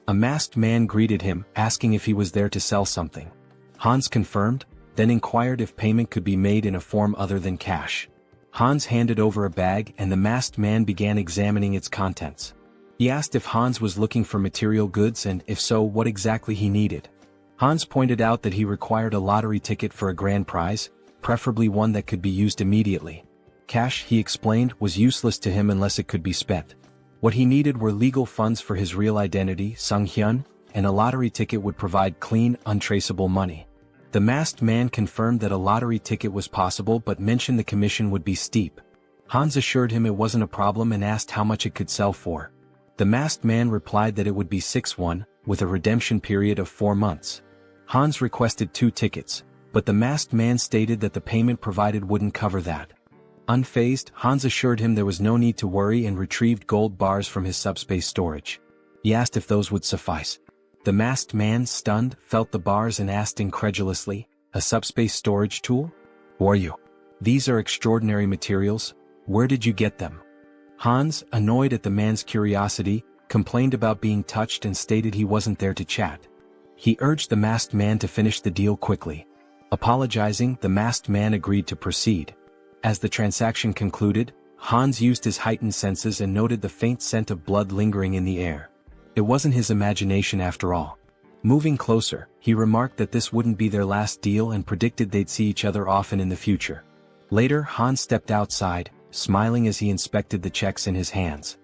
A masked man greeted him, asking if he was there to sell something. Hans confirmed, then inquired if payment could be made in a form other than cash. Hans handed over a bag and the masked man began examining its contents. He asked if Hans was looking for material goods and, if so, what exactly he needed. Hans pointed out that he required a lottery ticket for a grand prize, preferably one that could be used immediately. Cash, he explained, was useless to him unless it could be spent. What he needed were legal funds for his real identity, Sunghyun, and a lottery ticket would provide clean, untraceable money. The masked man confirmed that a lottery ticket was possible but mentioned the commission would be steep. Hans assured him it wasn't a problem and asked how much it could sell for. The masked man replied that it would be 6-1, with a redemption period of 4 months. Hans requested 2 tickets, but the masked man stated that the payment provided wouldn't cover that. Unfazed, Hans assured him there was no need to worry and retrieved gold bars from his subspace storage. He asked if those would suffice. The masked man, stunned, felt the bars and asked incredulously, "A subspace storage tool? Who are you? These are extraordinary materials. Where did you get them?" Hans, annoyed at the man's curiosity, complained about being touched and stated he wasn't there to chat. He urged the masked man to finish the deal quickly. Apologizing, the masked man agreed to proceed. As the transaction concluded, Hans used his heightened senses and noted the faint scent of blood lingering in the air. It wasn't his imagination after all. Moving closer, he remarked that this wouldn't be their last deal and predicted they'd see each other often in the future. Later, Hans stepped outside, smiling as he inspected the checks in his hands.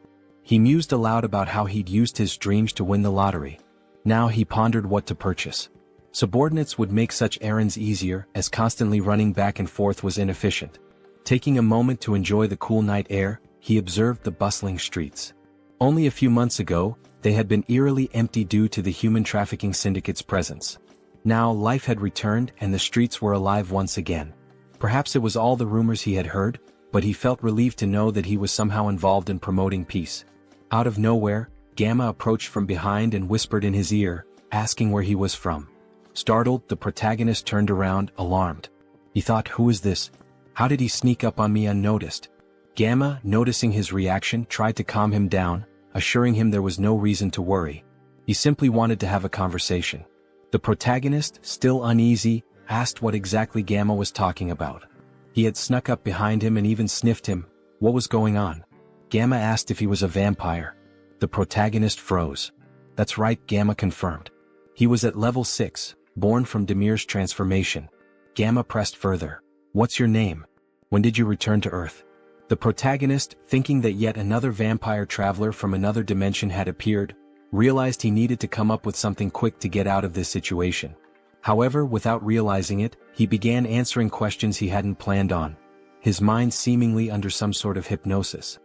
He mused aloud about how he'd used his dreams to win the lottery. Now he pondered what to purchase. Subordinates would make such errands easier, as constantly running back and forth was inefficient. Taking a moment to enjoy the cool night air, he observed the bustling streets. Only a few months ago, they had been eerily empty due to the human trafficking syndicate's presence. Now life had returned and the streets were alive once again. Perhaps it was all the rumors he had heard, but he felt relieved to know that he was somehow involved in promoting peace. Out of nowhere, Gamma approached from behind and whispered in his ear, asking where he was from. Startled, the protagonist turned around, alarmed. He thought, who is this? How did he sneak up on me unnoticed? Gamma, noticing his reaction, tried to calm him down, assuring him there was no reason to worry. He simply wanted to have a conversation. The protagonist, still uneasy, asked what exactly Gamma was talking about. He had snuck up behind him and even sniffed him. What was going on? Gamma asked if he was a vampire. The protagonist froze. That's right, Gamma confirmed. He was at level 6, born from Demir's transformation. Gamma pressed further. What's your name? When did you return to Earth? The protagonist, thinking that yet another vampire traveler from another dimension had appeared, realized he needed to come up with something quick to get out of this situation. However, without realizing it, he began answering questions he hadn't planned on, his mind seemingly under some sort of hypnosis.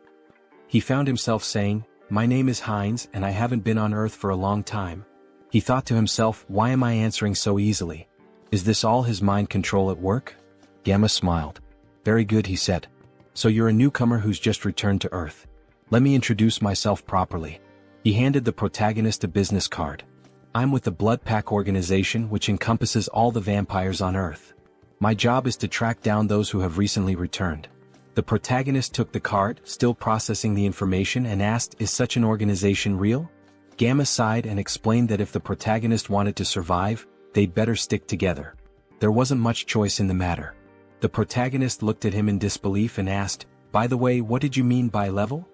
He found himself saying, "My name is Heinz and I haven't been on Earth for a long time." He thought to himself, why am I answering so easily? Is this all his mind control at work? Gamma smiled. Very good, he said. So you're a newcomer who's just returned to Earth. Let me introduce myself properly. He handed the protagonist a business card. I'm with the Blood Pack organization, which encompasses all the vampires on Earth. My job is to track down those who have recently returned. The protagonist took the card, still processing the information, and asked, is such an organization real? Gamma sighed and explained that if the protagonist wanted to survive, they'd better stick together. There wasn't much choice in the matter. The protagonist looked at him in disbelief and asked, by the way, what did you mean by level?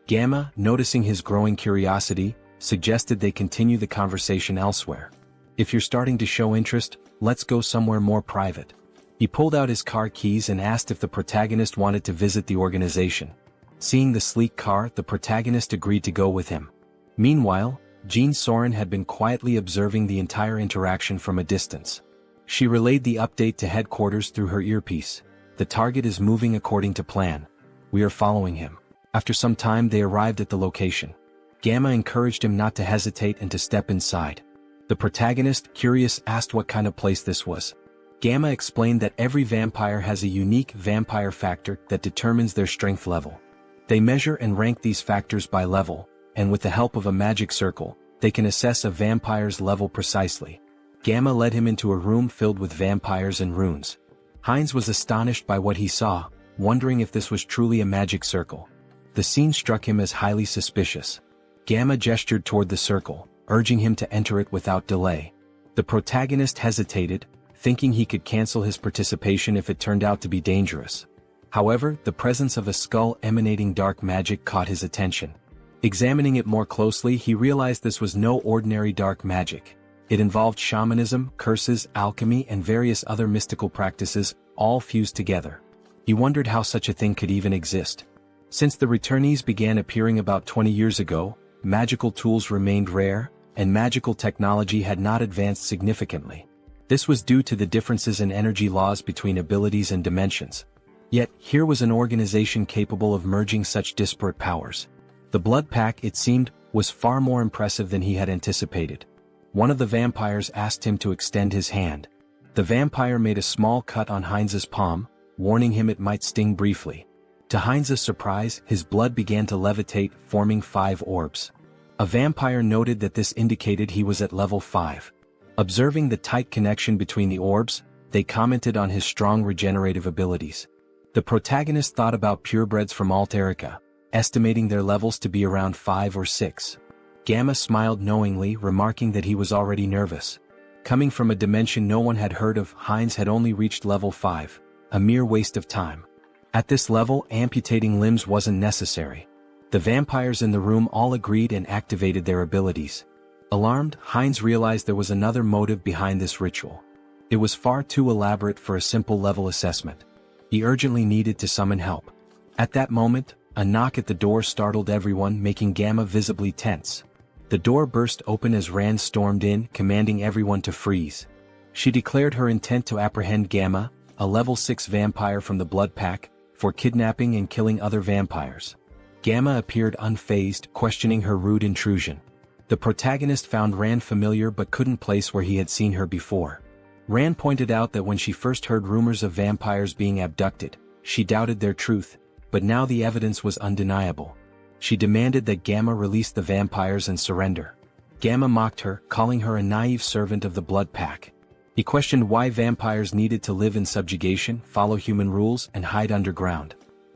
Gamma, noticing his growing curiosity, suggested they continue the conversation elsewhere. If you're starting to show interest, let's go somewhere more private. He pulled out his car keys and asked if the protagonist wanted to visit the organization. Seeing the sleek car, the protagonist agreed to go with him. Meanwhile, Jean Soren had been quietly observing the entire interaction from a distance. She relayed the update to headquarters through her earpiece. The target is moving according to plan. We are following him. After some time they arrived at the location. Gamma encouraged him not to hesitate and to step inside. The protagonist, curious, asked what kind of place this was. Gamma explained that every vampire has a unique vampire factor that determines their strength level. They measure and rank these factors by level, and with the help of a magic circle, they can assess a vampire's level precisely. Gamma led him into a room filled with vampires and runes. Heinz was astonished by what he saw, wondering if this was truly a magic circle. The scene struck him as highly suspicious. Gamma gestured toward the circle, urging him to enter it without delay. The protagonist hesitated, thinking he could cancel his participation if it turned out to be dangerous. However, the presence of a skull emanating dark magic caught his attention. Examining it more closely, he realized this was no ordinary dark magic. It involved shamanism, curses, alchemy, and various other mystical practices, all fused together. He wondered how such a thing could even exist. Since the returnees began appearing about 20 years ago, magical tools remained rare, and magical technology had not advanced significantly. This was due to the differences in energy laws between abilities and dimensions. Yet, here was an organization capable of merging such disparate powers. The Blood Pack, it seemed, was far more impressive than he had anticipated. One of the vampires asked him to extend his hand. The vampire made a small cut on Heinz's palm, warning him it might sting briefly. To Heinz's surprise, his blood began to levitate, forming 5 orbs. A vampire noted that this indicated he was at level 5. Observing the tight connection between the orbs, they commented on his strong regenerative abilities. The protagonist thought about purebreds from Alterica, estimating their levels to be around 5 or 6. Gamma smiled knowingly, remarking that he was already nervous. Coming from a dimension no one had heard of, Heinz had only reached level 5, a mere waste of time. At this level, amputating limbs wasn't necessary. The vampires in the room all agreed and activated their abilities. Alarmed, Heinz realized there was another motive behind this ritual. It was far too elaborate for a simple level assessment. He urgently needed to summon help. At that moment, a knock at the door startled everyone, making Gamma visibly tense. The door burst open as Rand stormed in, commanding everyone to freeze. She declared her intent to apprehend Gamma, a level 6 vampire from the Blood Pack, for kidnapping and killing other vampires. Gamma appeared unfazed, questioning her rude intrusion. The protagonist found Rand familiar but couldn't place where he had seen her before. Rand pointed out that when she first heard rumors of vampires being abducted, she doubted their truth, but now the evidence was undeniable. She demanded that Gamma release the vampires and surrender. Gamma mocked her, calling her a naive servant of the Blood Pack. He questioned why vampires needed to live in subjugation, follow human rules, and hide underground.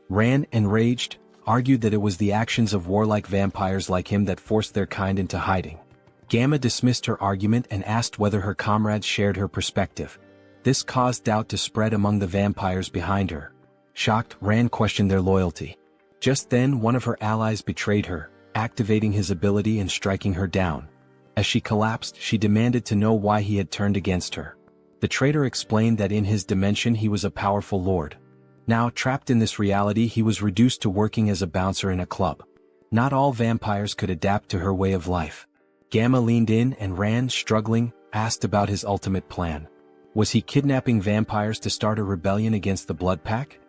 Rand, enraged, argued that it was the actions of warlike vampires like him that forced their kind into hiding. Gamma dismissed her argument and asked whether her comrades shared her perspective. This caused doubt to spread among the vampires behind her. Shocked, Rand questioned their loyalty. Just then one of her allies betrayed her, activating his ability and striking her down. As she collapsed, she demanded to know why he had turned against her. The traitor explained that in his dimension he was a powerful lord. Now trapped in this reality, he was reduced to working as a bouncer in a club. Not all vampires could adapt to her way of life. Gamma leaned in and Rand, struggling, asked about his ultimate plan. Was he kidnapping vampires to start a rebellion against the Blood Pack?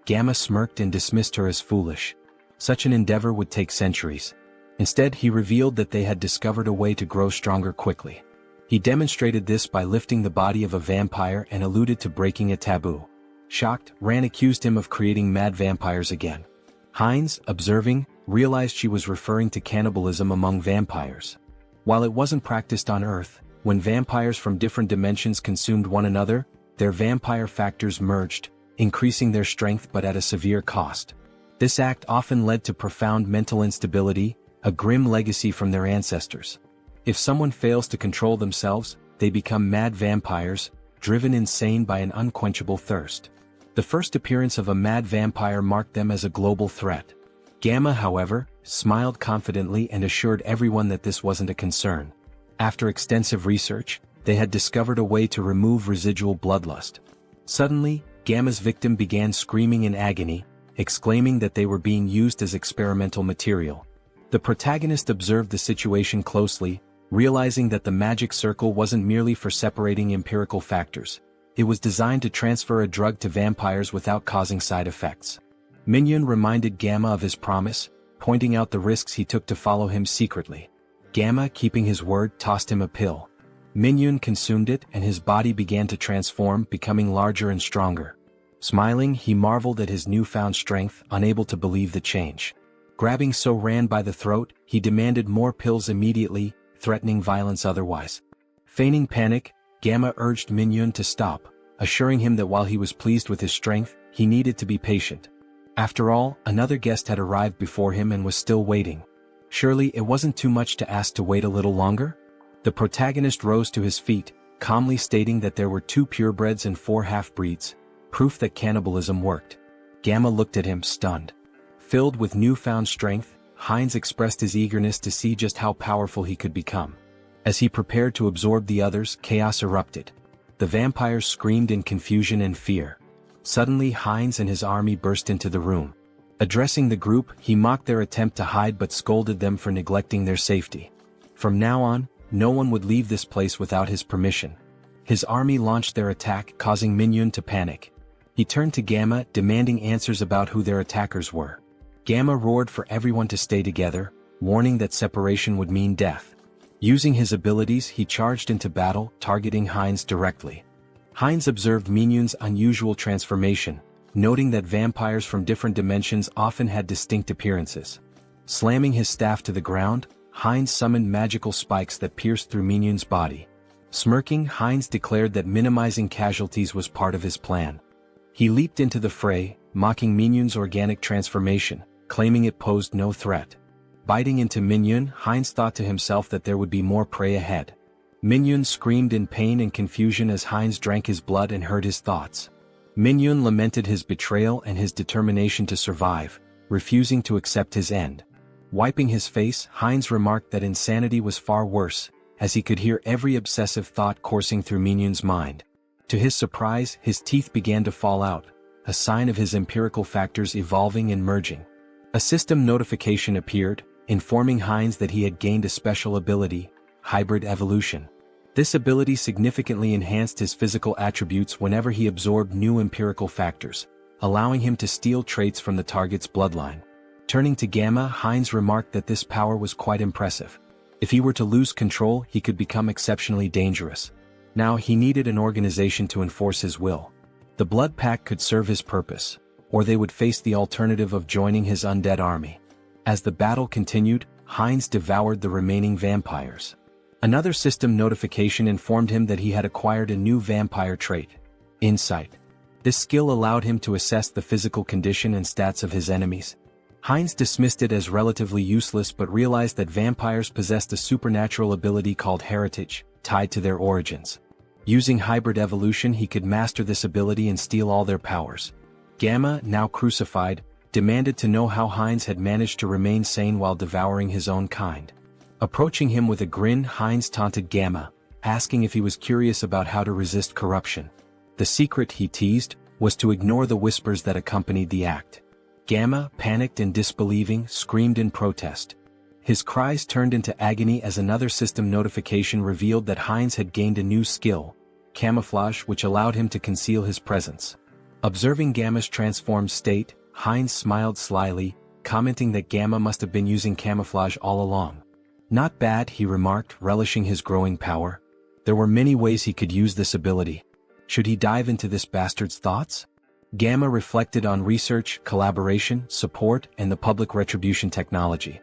Gamma smirked and dismissed her as foolish. Such an endeavor would take centuries. Instead, he revealed that they had discovered a way to grow stronger quickly. He demonstrated this by lifting the body of a vampire and alluded to breaking a taboo. Shocked, Rand accused him of creating mad vampires again. Hines, observing, realized she was referring to cannibalism among vampires. While it wasn't practiced on Earth, when vampires from different dimensions consumed one another, their vampire factors merged, increasing their strength but at a severe cost. This act often led to profound mental instability, a grim legacy from their ancestors. If someone fails to control themselves, they become mad vampires, driven insane by an unquenchable thirst. The first appearance of a mad vampire marked them as a global threat. Gamma, however, smiled confidently and assured everyone that this wasn't a concern. After extensive research, they had discovered a way to remove residual bloodlust. Suddenly, Gamma's victim began screaming in agony, exclaiming that they were being used as experimental material. The protagonist observed the situation closely, realizing that the magic circle wasn't merely for separating empirical factors. It was designed to transfer a drug to vampires without causing side effects. Minhyun reminded Gamma of his promise, pointing out the risks he took to follow him secretly. Gamma, keeping his word, tossed him a pill. Minhyun consumed it and his body began to transform, becoming larger and stronger. Smiling, he marveled at his newfound strength, unable to believe the change. Grabbing Rand by the throat, he demanded more pills immediately, threatening violence otherwise. Feigning panic, Gamma urged Minhyun to stop, assuring him that while he was pleased with his strength, he needed to be patient. After all, another guest had arrived before him and was still waiting. Surely it wasn't too much to ask to wait a little longer? The protagonist rose to his feet, calmly stating that there were 2 purebreds and 4 half-breeds, proof that cannibalism worked. Gamma looked at him, stunned. Filled with newfound strength, Hines expressed his eagerness to see just how powerful he could become. As he prepared to absorb the others, chaos erupted. The vampires screamed in confusion and fear. Suddenly, Hines and his army burst into the room. Addressing the group, he mocked their attempt to hide but scolded them for neglecting their safety. From now on, no one would leave this place without his permission. His army launched their attack, causing Minhyun to panic. He turned to Gamma, demanding answers about who their attackers were. Gamma roared for everyone to stay together, warning that separation would mean death. Using his abilities, he charged into battle, targeting Hines directly. Hines observed Minhyun's unusual transformation, noting that vampires from different dimensions often had distinct appearances. Slamming his staff to the ground, Hines summoned magical spikes that pierced through Minhyun's body. Smirking, Hines declared that minimizing casualties was part of his plan. He leaped into the fray, mocking Minhyun's organic transformation, claiming it posed no threat. Biting into Minhyun, Hines thought to himself that there would be more prey ahead. Minhyun screamed in pain and confusion as Hines drank his blood and heard his thoughts. Minhyun lamented his betrayal and his determination to survive, refusing to accept his end. Wiping his face, Hines remarked that insanity was far worse, as he could hear every obsessive thought coursing through Minhyun's mind. To his surprise, his teeth began to fall out, a sign of his empirical factors evolving and merging. A system notification appeared, informing Hines that he had gained a special ability, hybrid evolution. This ability significantly enhanced his physical attributes whenever he absorbed new empirical factors, allowing him to steal traits from the target's bloodline. Turning to Gamma, Hines remarked that this power was quite impressive. If he were to lose control, he could become exceptionally dangerous. Now he needed an organization to enforce his will. The Blood Pack could serve his purpose, or they would face the alternative of joining his undead army. As the battle continued, Hines devoured the remaining vampires. Another system notification informed him that he had acquired a new vampire trait, Insight. This skill allowed him to assess the physical condition and stats of his enemies. Hines dismissed it as relatively useless but realized that vampires possessed a supernatural ability called heritage, tied to their origins. Using hybrid evolution, he could master this ability and steal all their powers. Gamma, now crucified, demanded to know how Hines had managed to remain sane while devouring his own kind. Approaching him with a grin, Hines taunted Gamma, asking if he was curious about how to resist corruption. The secret, he teased, was to ignore the whispers that accompanied the act. Gamma, panicked and disbelieving, screamed in protest. His cries turned into agony as another system notification revealed that Heinz had gained a new skill, camouflage, which allowed him to conceal his presence. Observing Gamma's transformed state, Heinz smiled slyly, commenting that Gamma must have been using camouflage all along. Not bad, he remarked, relishing his growing power. There were many ways he could use this ability. Should he dive into this bastard's thoughts? Gamma reflected on research, collaboration, support, and the public retribution technology.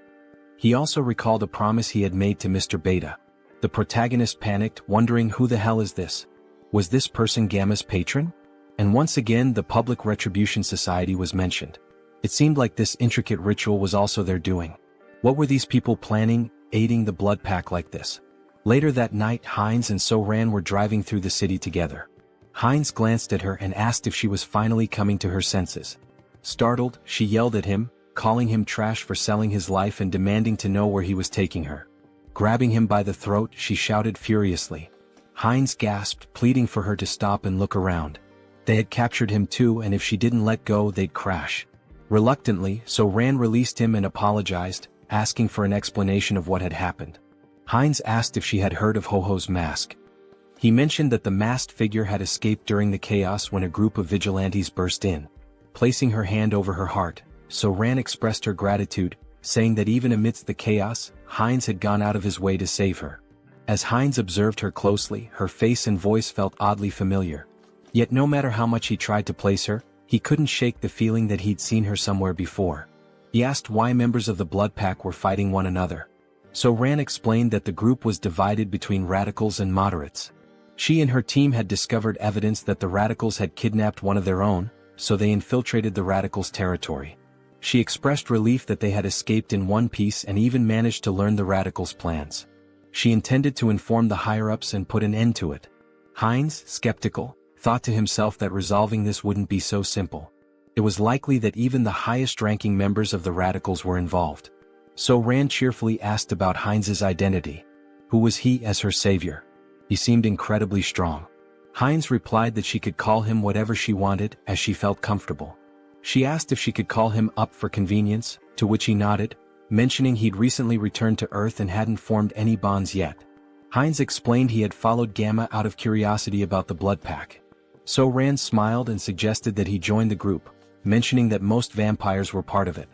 He also recalled a promise he had made to Mr. Beta. The protagonist panicked, wondering who the hell is this? Was this person Gamma's patron? And once again the Public Retribution Society was mentioned. It seemed like this intricate ritual was also their doing. What were these people planning, aiding the blood pack like this? Later that night, Heinz and So-Ran were driving through the city together. Heinz glanced at her and asked if she was finally coming to her senses. Startled, she yelled at him, calling him trash for selling his life and demanding to know where he was taking her. Grabbing him by the throat, she shouted furiously. Heinz gasped, pleading for her to stop and look around. They had captured him too, and if she didn't let go, they'd crash. Reluctantly, So-Ran released him and apologized, asking for an explanation of what had happened. Heinz asked if she had heard of Ho-Ho's mask. He mentioned that the masked figure had escaped during the chaos when a group of vigilantes burst in. Placing her hand over her heart, So-Ran expressed her gratitude, saying that even amidst the chaos, Heinz had gone out of his way to save her. As Heinz observed her closely, her face and voice felt oddly familiar. Yet no matter how much he tried to place her, he couldn't shake the feeling that he'd seen her somewhere before. He asked why members of the Blood Pack were fighting one another. So-Ran explained that the group was divided between radicals and moderates. She and her team had discovered evidence that the radicals had kidnapped one of their own, so they infiltrated the radicals' territory. She expressed relief that they had escaped in one piece and even managed to learn the radicals' plans. She intended to inform the higher-ups and put an end to it. Heinz, skeptical, thought to himself that resolving this wouldn't be so simple. It was likely that even the highest-ranking members of the radicals were involved. So-Ran cheerfully asked about Heinz's identity. Who was he as her savior? He seemed incredibly strong. Heinz replied that she could call him whatever she wanted, as she felt comfortable. She asked if she could call him up for convenience, to which he nodded, mentioning he'd recently returned to Earth and hadn't formed any bonds yet. Heinz explained he had followed Gamma out of curiosity about the Blood Pack. So-Ran smiled and suggested that he join the group, mentioning that most vampires were part of it.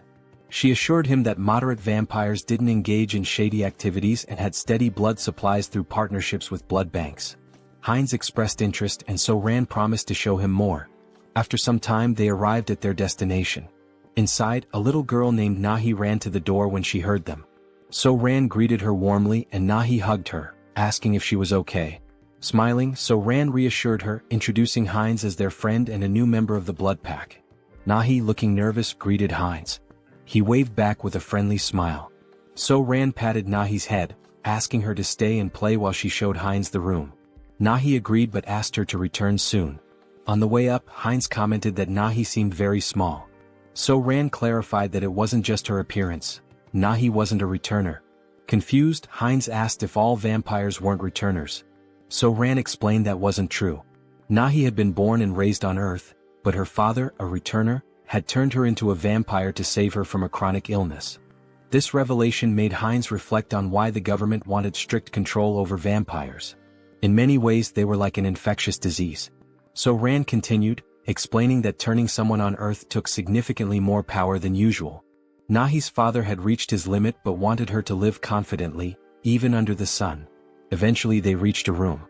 She assured him that moderate vampires didn't engage in shady activities and had steady blood supplies through partnerships with blood banks. Heinz expressed interest and So-Ran promised to show him more. After some time they arrived at their destination. Inside, a little girl named Nahi ran to the door when she heard them. So-Ran greeted her warmly and Nahi hugged her, asking if she was okay. Smiling, So-Ran reassured her, introducing Heinz as their friend and a new member of the Blood Pack. Nahi, looking nervous, greeted Heinz. He waved back with a friendly smile. So-Ran patted Nahi's head, asking her to stay and play while she showed Heinz the room. Nahi agreed but asked her to return soon. On the way up, Heinz commented that Nahi seemed very small. So-Ran clarified that it wasn't just her appearance. Nahi wasn't a returner. Confused, Heinz asked if all vampires weren't returners. So-Ran explained that wasn't true. Nahi had been born and raised on Earth, but her father, a returner, had turned her into a vampire to save her from a chronic illness. This revelation made Heinz reflect on why the government wanted strict control over vampires. In many ways they were like an infectious disease. So-Ran continued, explaining that turning someone on Earth took significantly more power than usual. Nahi's father had reached his limit but wanted her to live confidently, even under the sun. Eventually they reached a room.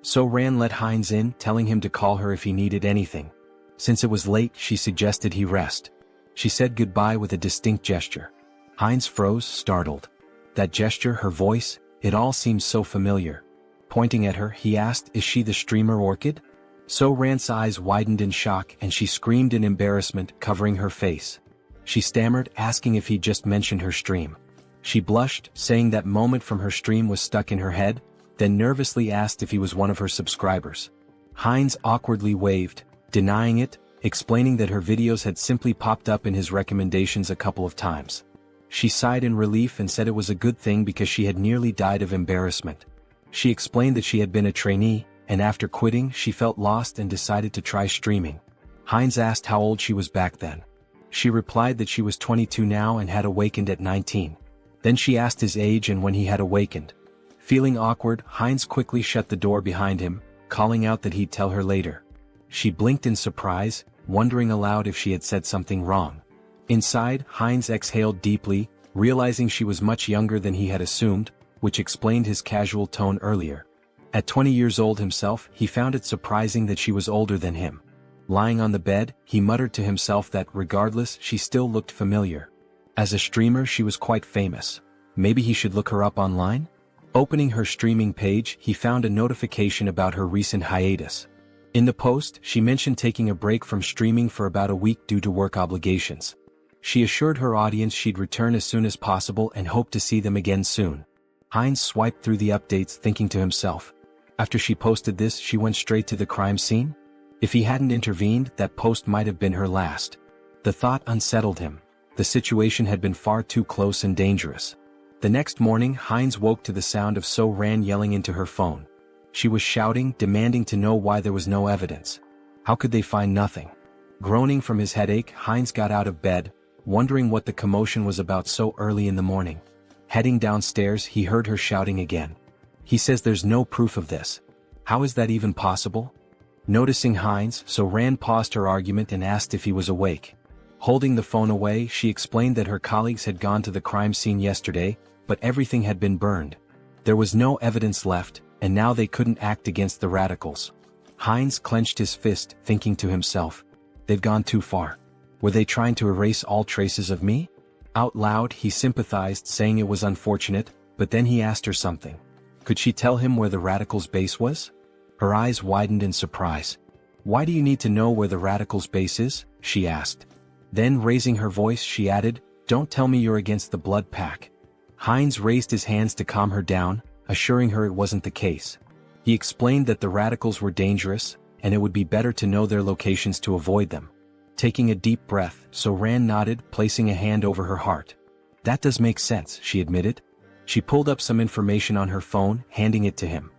So-Ran let Heinz in, telling him to call her if he needed anything. Since it was late, she suggested he rest. She said goodbye with a distinct gesture. Heinz froze, startled. That gesture, her voice, it all seemed so familiar. Pointing at her, he asked, "Is she the streamer Orchid?" So-Ran's eyes widened in shock and she screamed in embarrassment, covering her face. She stammered, asking if he'd just mentioned her stream. She blushed, saying that moment from her stream was stuck in her head, then nervously asked if he was one of her subscribers. Heinz awkwardly waved, denying it, explaining that her videos had simply popped up in his recommendations a couple of times. She sighed in relief and said it was a good thing because she had nearly died of embarrassment. She explained that she had been a trainee, and after quitting she felt lost and decided to try streaming. Heinz asked how old she was back then. She replied that she was 22 now and had awakened at 19. Then she asked his age and when he had awakened. Feeling awkward, Heinz quickly shut the door behind him, calling out that he'd tell her later. She blinked in surprise, wondering aloud if she had said something wrong. Inside, Heinz exhaled deeply, realizing she was much younger than he had assumed, which explained his casual tone earlier. At 20 years old himself, he found it surprising that she was older than him. Lying on the bed, he muttered to himself that regardless, she still looked familiar. As a streamer, she was quite famous. Maybe he should look her up online? Opening her streaming page, he found a notification about her recent hiatus. In the post, she mentioned taking a break from streaming for about a week due to work obligations. She assured her audience she'd return as soon as possible and hoped to see them again soon. Heinz swiped through the updates, thinking to himself. After she posted this, she went straight to the crime scene? If he hadn't intervened, that post might have been her last. The thought unsettled him. The situation had been far too close and dangerous. The next morning, Heinz woke to the sound of So-Ran yelling into her phone. She was shouting, demanding to know why there was no evidence. How could they find nothing? Groaning from his headache, Heinz got out of bed, wondering what the commotion was about so early in the morning. Heading downstairs, he heard her shouting again. He says there's no proof of this. How is that even possible? Noticing Heinz, So-Ran paused her argument and asked if he was awake. Holding the phone away, she explained that her colleagues had gone to the crime scene yesterday, but everything had been burned. There was no evidence left, and now they couldn't act against the radicals. Heinz clenched his fist, thinking to himself, they've gone too far. Were they trying to erase all traces of me? Out loud, he sympathized, saying it was unfortunate, but then he asked her something. Could she tell him where the radicals' base was? Her eyes widened in surprise. Why do you need to know where the radicals' base is? She asked. Then, raising her voice, she added, don't tell me you're against the blood pack. Heinz raised his hands to calm her down, assuring her it wasn't the case. He explained that the radicals were dangerous, and it would be better to know their locations to avoid them. Taking a deep breath, So-Ran nodded, placing a hand over her heart. That does make sense, she admitted. She pulled up some information on her phone, handing it to him.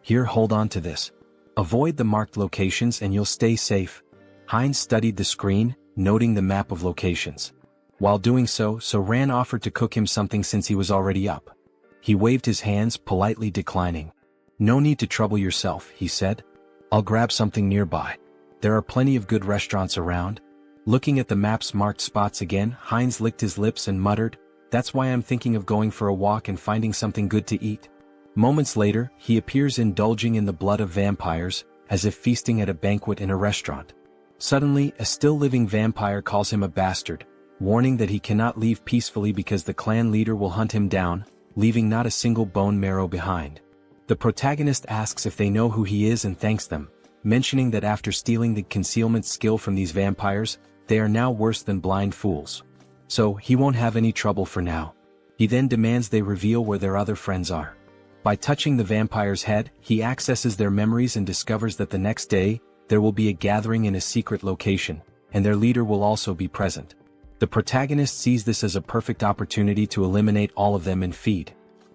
Here, hold on to this. Avoid the marked locations and you'll stay safe. Heinz studied the screen, noting the map of locations. While doing so, So-Ran offered to cook him something since he was already up. He waved his hands, politely declining. No need to trouble yourself, he said. I'll grab something nearby. There are plenty of good restaurants around. Looking at the map's marked spots again, Heinz licked his lips and muttered, that's why I'm thinking of going for a walk and finding something good to eat. Moments later, he appears indulging in the blood of vampires, as if feasting at a banquet in a restaurant. Suddenly, a still-living vampire calls him a bastard, warning that he cannot leave peacefully because the clan leader will hunt him down, leaving not a single bone marrow behind. The protagonist asks if they know who he is and thanks them, mentioning that after stealing the concealment skill from these vampires, they are now worse than blind fools. So, he won't have any trouble for now. He then demands they reveal where their other friends are. By touching the vampire's head, he accesses their memories and discovers that the next day, there will be a gathering in a secret location, and their leader will also be present. The protagonist sees this as a perfect opportunity to eliminate all of them and feed.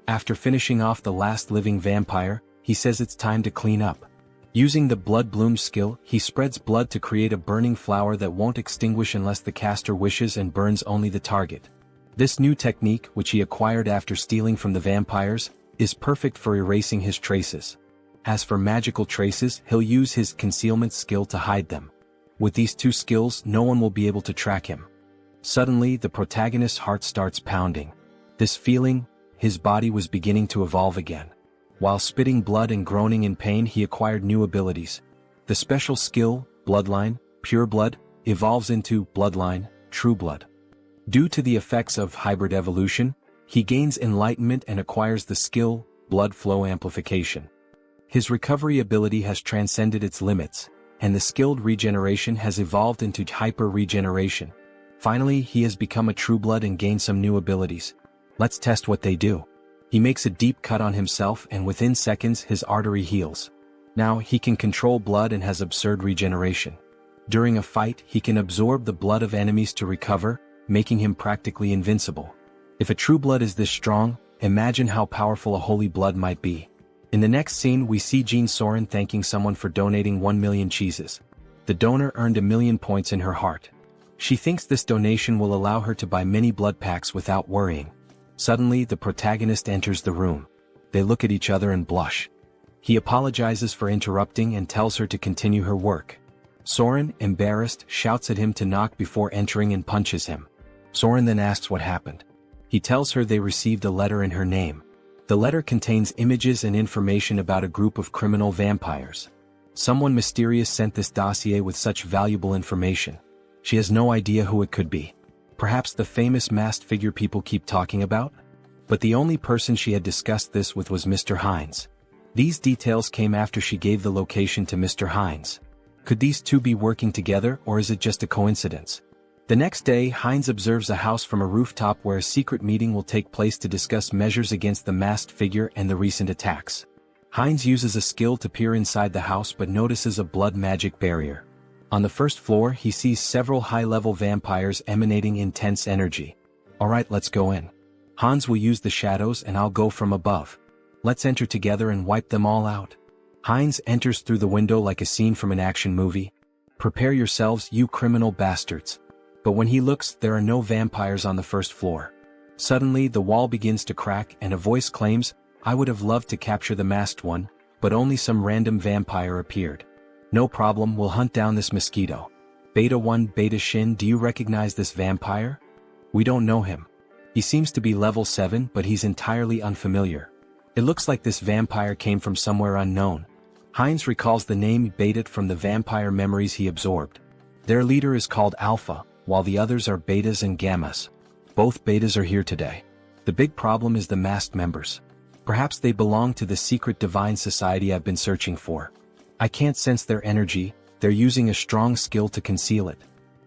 After finishing off the last living vampire, he says it's time to clean up. Using the Blood Bloom skill, he spreads blood to create a burning flower that won't extinguish unless the caster wishes and burns only the target. This new technique, which he acquired after stealing from the vampires, is perfect for erasing his traces. As for magical traces, he'll use his concealment skill to hide them. With these two skills, no one will be able to track him. Suddenly, the protagonist's heart starts pounding. This feeling, his body was beginning to evolve again. While spitting blood and groaning in pain, he acquired new abilities. The special skill, Bloodline, Pure Blood, evolves into Bloodline, True Blood. Due to the effects of hybrid evolution, he gains enlightenment and acquires the skill, Blood Flow Amplification. His recovery ability has transcended its limits, and the skilled regeneration has evolved into hyper-regeneration. Finally, he has become a True Blood and gained some new abilities. Let's test what they do. He makes a deep cut on himself and within seconds his artery heals. Now he can control blood and has absurd regeneration. During a fight, he can absorb the blood of enemies to recover, making him practically invincible. If a True Blood is this strong, imagine how powerful a Holy Blood might be. In the next scene, we see Jean Soren thanking someone for donating 1 million cheeses. The donor earned 1,000,000 points in her heart. She thinks this donation will allow her to buy many blood packs without worrying. Suddenly, the protagonist enters the room. They look at each other and blush. He apologizes for interrupting and tells her to continue her work. Soren, embarrassed, shouts at him to knock before entering and punches him. Soren then asks what happened. He tells her they received a letter in her name. The letter contains images and information about a group of criminal vampires. Someone mysterious sent this dossier with such valuable information. She has no idea who it could be. Perhaps the famous masked figure people keep talking about? But the only person she had discussed this with was Mr. Hines. These details came after she gave the location to Mr. Hines. Could these two be working together, or is it just a coincidence? The next day, Hines observes a house from a rooftop where a secret meeting will take place to discuss measures against the masked figure and the recent attacks. Hines uses a skill to peer inside the house but notices a blood magic barrier. On the first floor, he sees several high-level vampires emanating intense energy. Alright, let's go in. Hans will use the shadows and I'll go from above. Let's enter together and wipe them all out. Hines enters through the window like a scene from an action movie. Prepare yourselves, you criminal bastards. But when he looks, there are no vampires on the first floor. Suddenly, the wall begins to crack and a voice claims, I would have loved to capture the masked one, but only some random vampire appeared. No problem, we'll hunt down this mosquito. Beta 1 Beta Shin, do you recognize this vampire? We don't know him. He seems to be level 7 but he's entirely unfamiliar. It looks like this vampire came from somewhere unknown. Hines recalls the name Beta from the vampire memories he absorbed. Their leader is called Alpha, while the others are Betas and Gammas. Both Betas are here today. The big problem is the masked members. Perhaps they belong to the secret divine society I've been searching for. I can't sense their energy, they're using a strong skill to conceal it.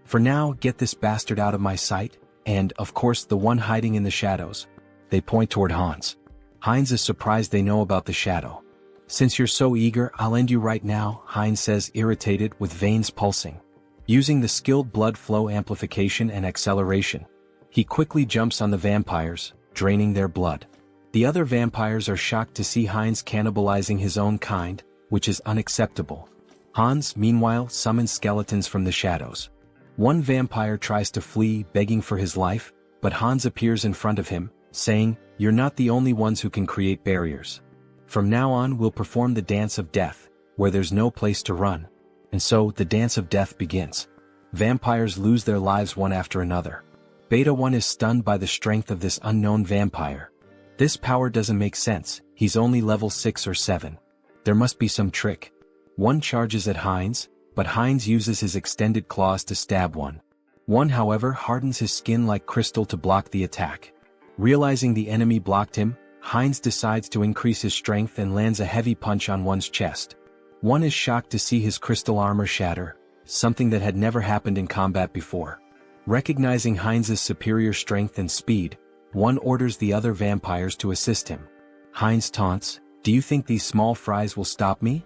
For now, get this bastard out of my sight, and, of course, the one hiding in the shadows. They point toward Hans. Hines is surprised they know about the shadow. Since you're so eager, I'll end you right now, Hines says, irritated, with veins pulsing. Using the skilled blood flow amplification and acceleration, he quickly jumps on the vampires, draining their blood. The other vampires are shocked to see Hines cannibalizing his own kind, which is unacceptable. Hans, meanwhile, summons skeletons from the shadows. One vampire tries to flee, begging for his life, but Hans appears in front of him, saying, You're not the only ones who can create barriers. From now on we'll perform the dance of death, where there's no place to run. And so, the dance of death begins. Vampires lose their lives one after another. Beta 1 is stunned by the strength of this unknown vampire. This power doesn't make sense, he's only level 6 or 7. There must be some trick. One charges at Hines, but Hines uses his extended claws to stab one. One, however, hardens his skin like crystal to block the attack. Realizing the enemy blocked him, Hines decides to increase his strength and lands a heavy punch on one's chest. One is shocked to see his crystal armor shatter, something that had never happened in combat before. Recognizing Hines's superior strength and speed, one orders the other vampires to assist him. Hines taunts, Do you think these small fries will stop me?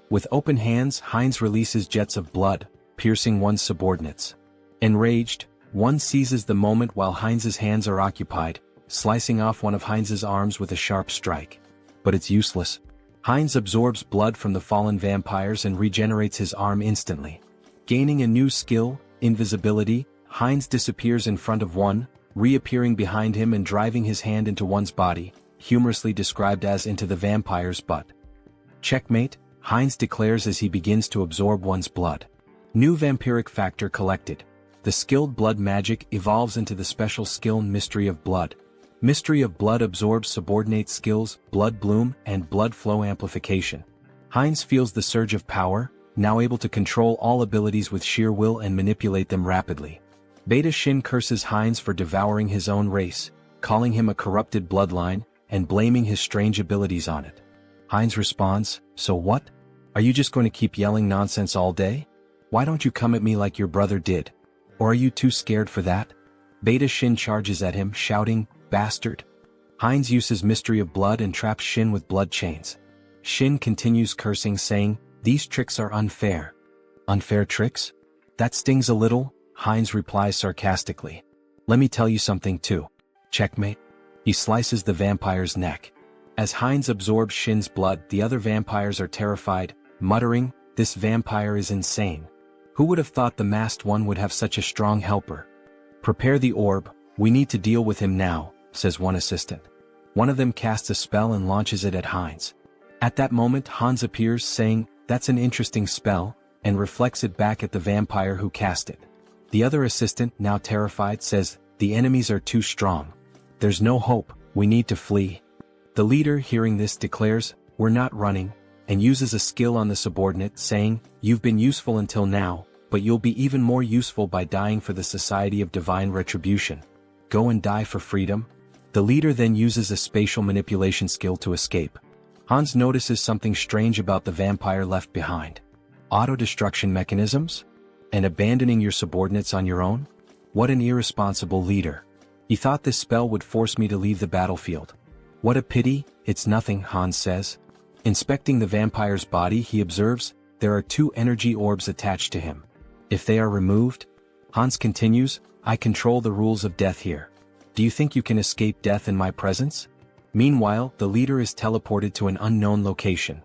With open hands, Hines releases jets of blood, piercing one's subordinates. Enraged, one seizes the moment while Hines's hands are occupied, slicing off one of Hines's arms with a sharp strike. But it's useless. Hines absorbs blood from the fallen vampires and regenerates his arm instantly. Gaining a new skill, invisibility, Hines disappears in front of one, reappearing behind him and driving his hand into one's body, humorously described as into the vampire's butt. Checkmate, Hines declares as he begins to absorb one's blood. New vampiric factor collected. The skilled blood magic evolves into the special skill Mystery of Blood. Mystery of Blood absorbs subordinate skills, Blood Bloom, and Blood Flow Amplification. Hines feels the surge of power, now able to control all abilities with sheer will and manipulate them rapidly. Beta Shin curses Hines for devouring his own race, calling him a corrupted bloodline, and blaming his strange abilities on it. Hines responds, So what? Are you just going to keep yelling nonsense all day? Why don't you come at me like your brother did? Or are you too scared for that? Beta Shin charges at him, shouting, Bastard! Hines uses Mystery of Blood and traps Shin with blood chains. Shin continues cursing, saying, These tricks are unfair. Unfair tricks? That stings a little, Hines replies sarcastically. Let me tell you something too. Checkmate. He slices the vampire's neck. As Hines absorbs Shin's blood, the other vampires are terrified, muttering, This vampire is insane. Who would have thought the masked one would have such a strong helper? Prepare the orb, we need to deal with him now, says one assistant. One of them casts a spell and launches it at Hans. At that moment Hans appears saying, "That's an interesting spell," and reflects it back at the vampire who cast it. The other assistant, now terrified, says, "The enemies are too strong. There's no hope, we need to flee." The leader, hearing this, declares, "We're not running," and uses a skill on the subordinate, saying, "You've been useful until now, but you'll be even more useful by dying for the Society of Divine Retribution. Go and die for freedom." The leader then uses a spatial manipulation skill to escape. Hans notices something strange about the vampire left behind. Auto-destruction mechanisms? And abandoning your subordinates on your own? What an irresponsible leader. He thought this spell would force me to leave the battlefield. What a pity, it's nothing, Hans says. Inspecting the vampire's body, he observes, there are 2 energy orbs attached to him. If they are removed? Hans continues, I control the rules of death here. Do you think you can escape death in my presence? Meanwhile, the leader is teleported to an unknown location.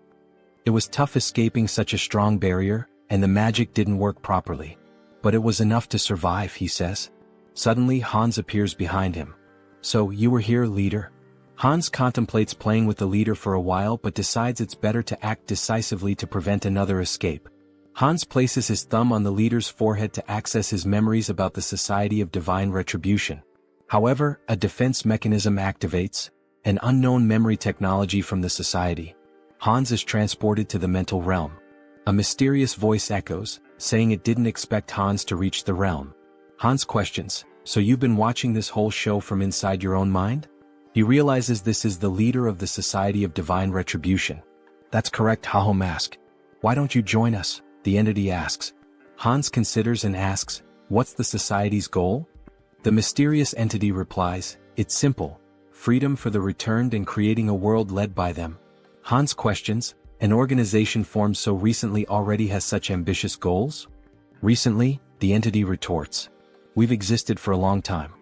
It was tough escaping such a strong barrier, and the magic didn't work properly. But it was enough to survive, he says. Suddenly Hans appears behind him. So, you were here, leader? Hans contemplates playing with the leader for a while but decides it's better to act decisively to prevent another escape. Hans places his thumb on the leader's forehead to access his memories about the Society of Divine Retribution. However, a defense mechanism activates, an unknown memory technology from the society. Hans is transported to the mental realm. A mysterious voice echoes, saying it didn't expect Hans to reach the realm. Hans questions, so you've been watching this whole show from inside your own mind? He realizes this is the leader of the Society of Divine Retribution. That's correct, Haho Mask. Why don't you join us? The entity asks. Hans considers and asks, what's the society's goal? The mysterious entity replies, it's simple. Freedom for the returned and creating a world led by them. Hans questions, an organization formed so recently already has such ambitious goals? Recently, the entity retorts. We've existed for a long time.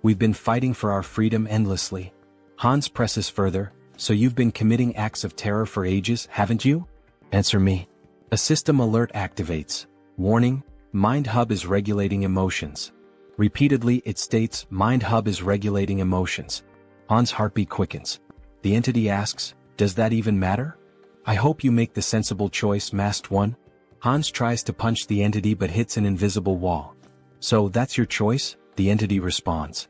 We've been fighting for our freedom endlessly. Hans presses further, so you've been committing acts of terror for ages, haven't you? Answer me. A system alert activates. Warning, Mind Hub is regulating emotions. Repeatedly it states, Mind Hub is regulating emotions. Hans' heartbeat quickens. The entity asks, does that even matter? I hope you make the sensible choice, Masked One. Hans tries to punch the entity but hits an invisible wall. So that's your choice? The entity responds.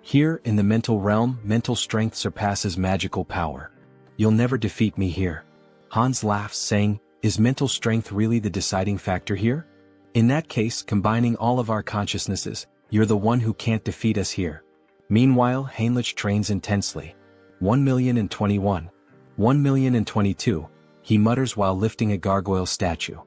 Here, in the mental realm, mental strength surpasses magical power. You'll never defeat me here. Hans laughs, saying, is mental strength really the deciding factor here? In that case, combining all of our consciousnesses, you're the one who can't defeat us here. Meanwhile, Heinrich trains intensely. 1,021. 1,022, he mutters while lifting a gargoyle statue.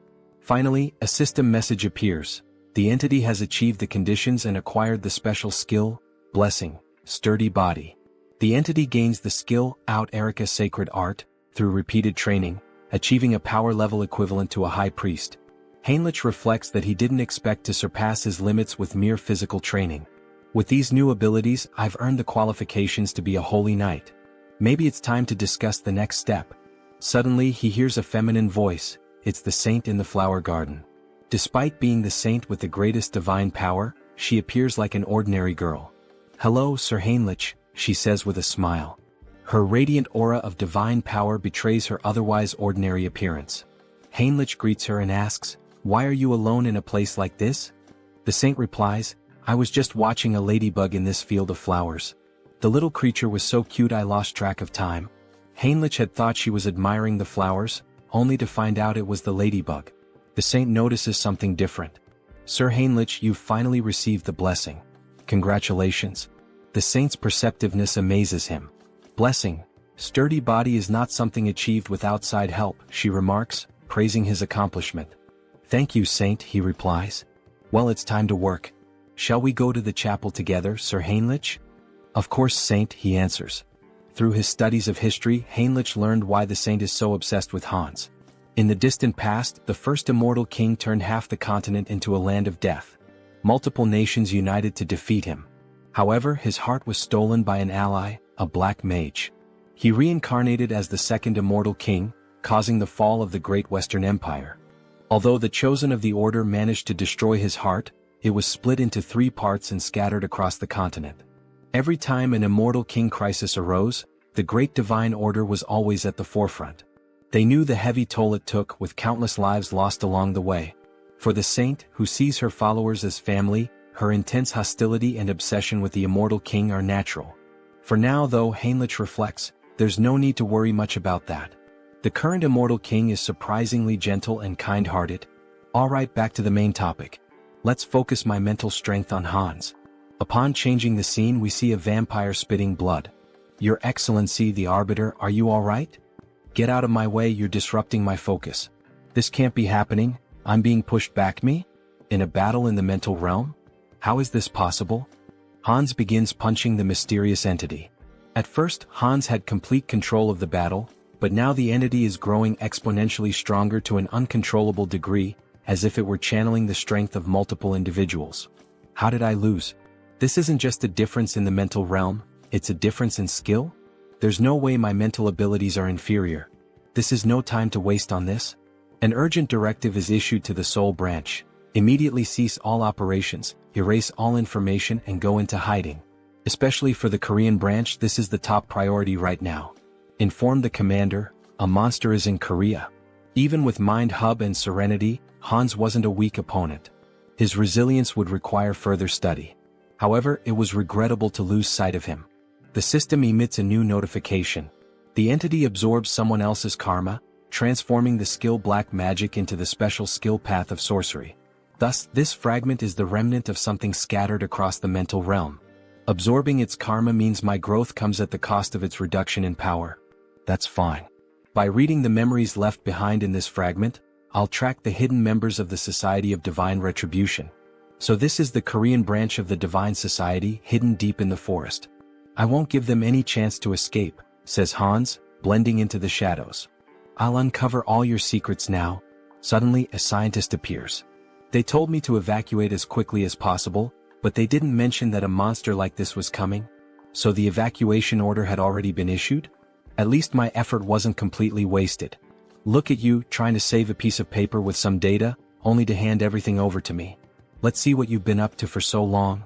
Finally, a system message appears. The entity has achieved the conditions and acquired the special skill, Blessing, Sturdy Body. The entity gains the skill, Out Erica Sacred Art, through repeated training, achieving a power level equivalent to a high priest. Heinrich reflects that he didn't expect to surpass his limits with mere physical training. With these new abilities, I've earned the qualifications to be a holy knight. Maybe it's time to discuss the next step. Suddenly he hears a feminine voice, it's the saint in the flower garden. Despite being the saint with the greatest divine power, she appears like an ordinary girl. Hello, Sir Heinrich, she says with a smile. Her radiant aura of divine power betrays her otherwise ordinary appearance. Heinrich greets her and asks, why are you alone in a place like this? The saint replies, I was just watching a ladybug in this field of flowers. The little creature was so cute I lost track of time. Heinrich had thought she was admiring the flowers, only to find out it was the ladybug. The saint notices something different. Sir Heinrich, you've finally received the blessing. Congratulations. The saint's perceptiveness amazes him. Blessing, Sturdy Body is not something achieved with outside help, she remarks, praising his accomplishment. Thank you, saint, he replies. Well, it's time to work. Shall we go to the chapel together, Sir Heinrich? Of course, saint, he answers. Through his studies of history, Heinrich learned why the saint is so obsessed with Hans. In the distant past, the first immortal king turned half the continent into a land of death. Multiple nations united to defeat him. However, his heart was stolen by an ally, a black mage. He reincarnated as the second immortal king, causing the fall of the Great Western Empire. Although the chosen of the order managed to destroy his heart, it was split into 3 parts and scattered across the continent. Every time an immortal king crisis arose, the great divine order was always at the forefront. They knew the heavy toll it took, with countless lives lost along the way. For the saint, who sees her followers as family, her intense hostility and obsession with the immortal king are natural. For now, though, Heinrich reflects, there's no need to worry much about that. The current immortal king is surprisingly gentle and kind-hearted. Alright, back to the main topic. Let's focus my mental strength on Hans. Upon changing the scene, we see a vampire spitting blood. Your Excellency the Arbiter, are you alright? Get out of my way, you're disrupting my focus. This can't be happening, I'm being pushed back. Me? In a battle in the mental realm? How is this possible? Hans begins punching the mysterious entity. At first, Hans had complete control of the battle, but now the entity is growing exponentially stronger to an uncontrollable degree, as if it were channeling the strength of multiple individuals. How did I lose? This isn't just a difference in the mental realm, it's a difference in skill? There's no way my mental abilities are inferior. This is no time to waste on this. An urgent directive is issued to the Soul Branch. Immediately cease all operations, erase all information and go into hiding. Especially for the Korean branch, this is the top priority right now. Inform the commander, a monster is in Korea. Even with Mind Hub and Serenity, Hans wasn't a weak opponent. His resilience would require further study. However, it was regrettable to lose sight of him. The system emits a new notification. The entity absorbs someone else's karma, transforming the skill black magic into the special skill path of sorcery. Thus, this fragment is the remnant of something scattered across the mental realm. Absorbing its karma means my growth comes at the cost of its reduction in power. That's fine. By reading the memories left behind in this fragment, I'll track the hidden members of the Society of Divine Retribution. So this is the Korean branch of the Divine Society, hidden deep in the forest. I won't give them any chance to escape, says Hans, blending into the shadows. I'll uncover all your secrets now. Suddenly, a scientist appears. They told me to evacuate as quickly as possible, but they didn't mention that a monster like this was coming. So the evacuation order had already been issued? At least my effort wasn't completely wasted. Look at you, trying to save a piece of paper with some data, only to hand everything over to me. Let's see what you've been up to for so long.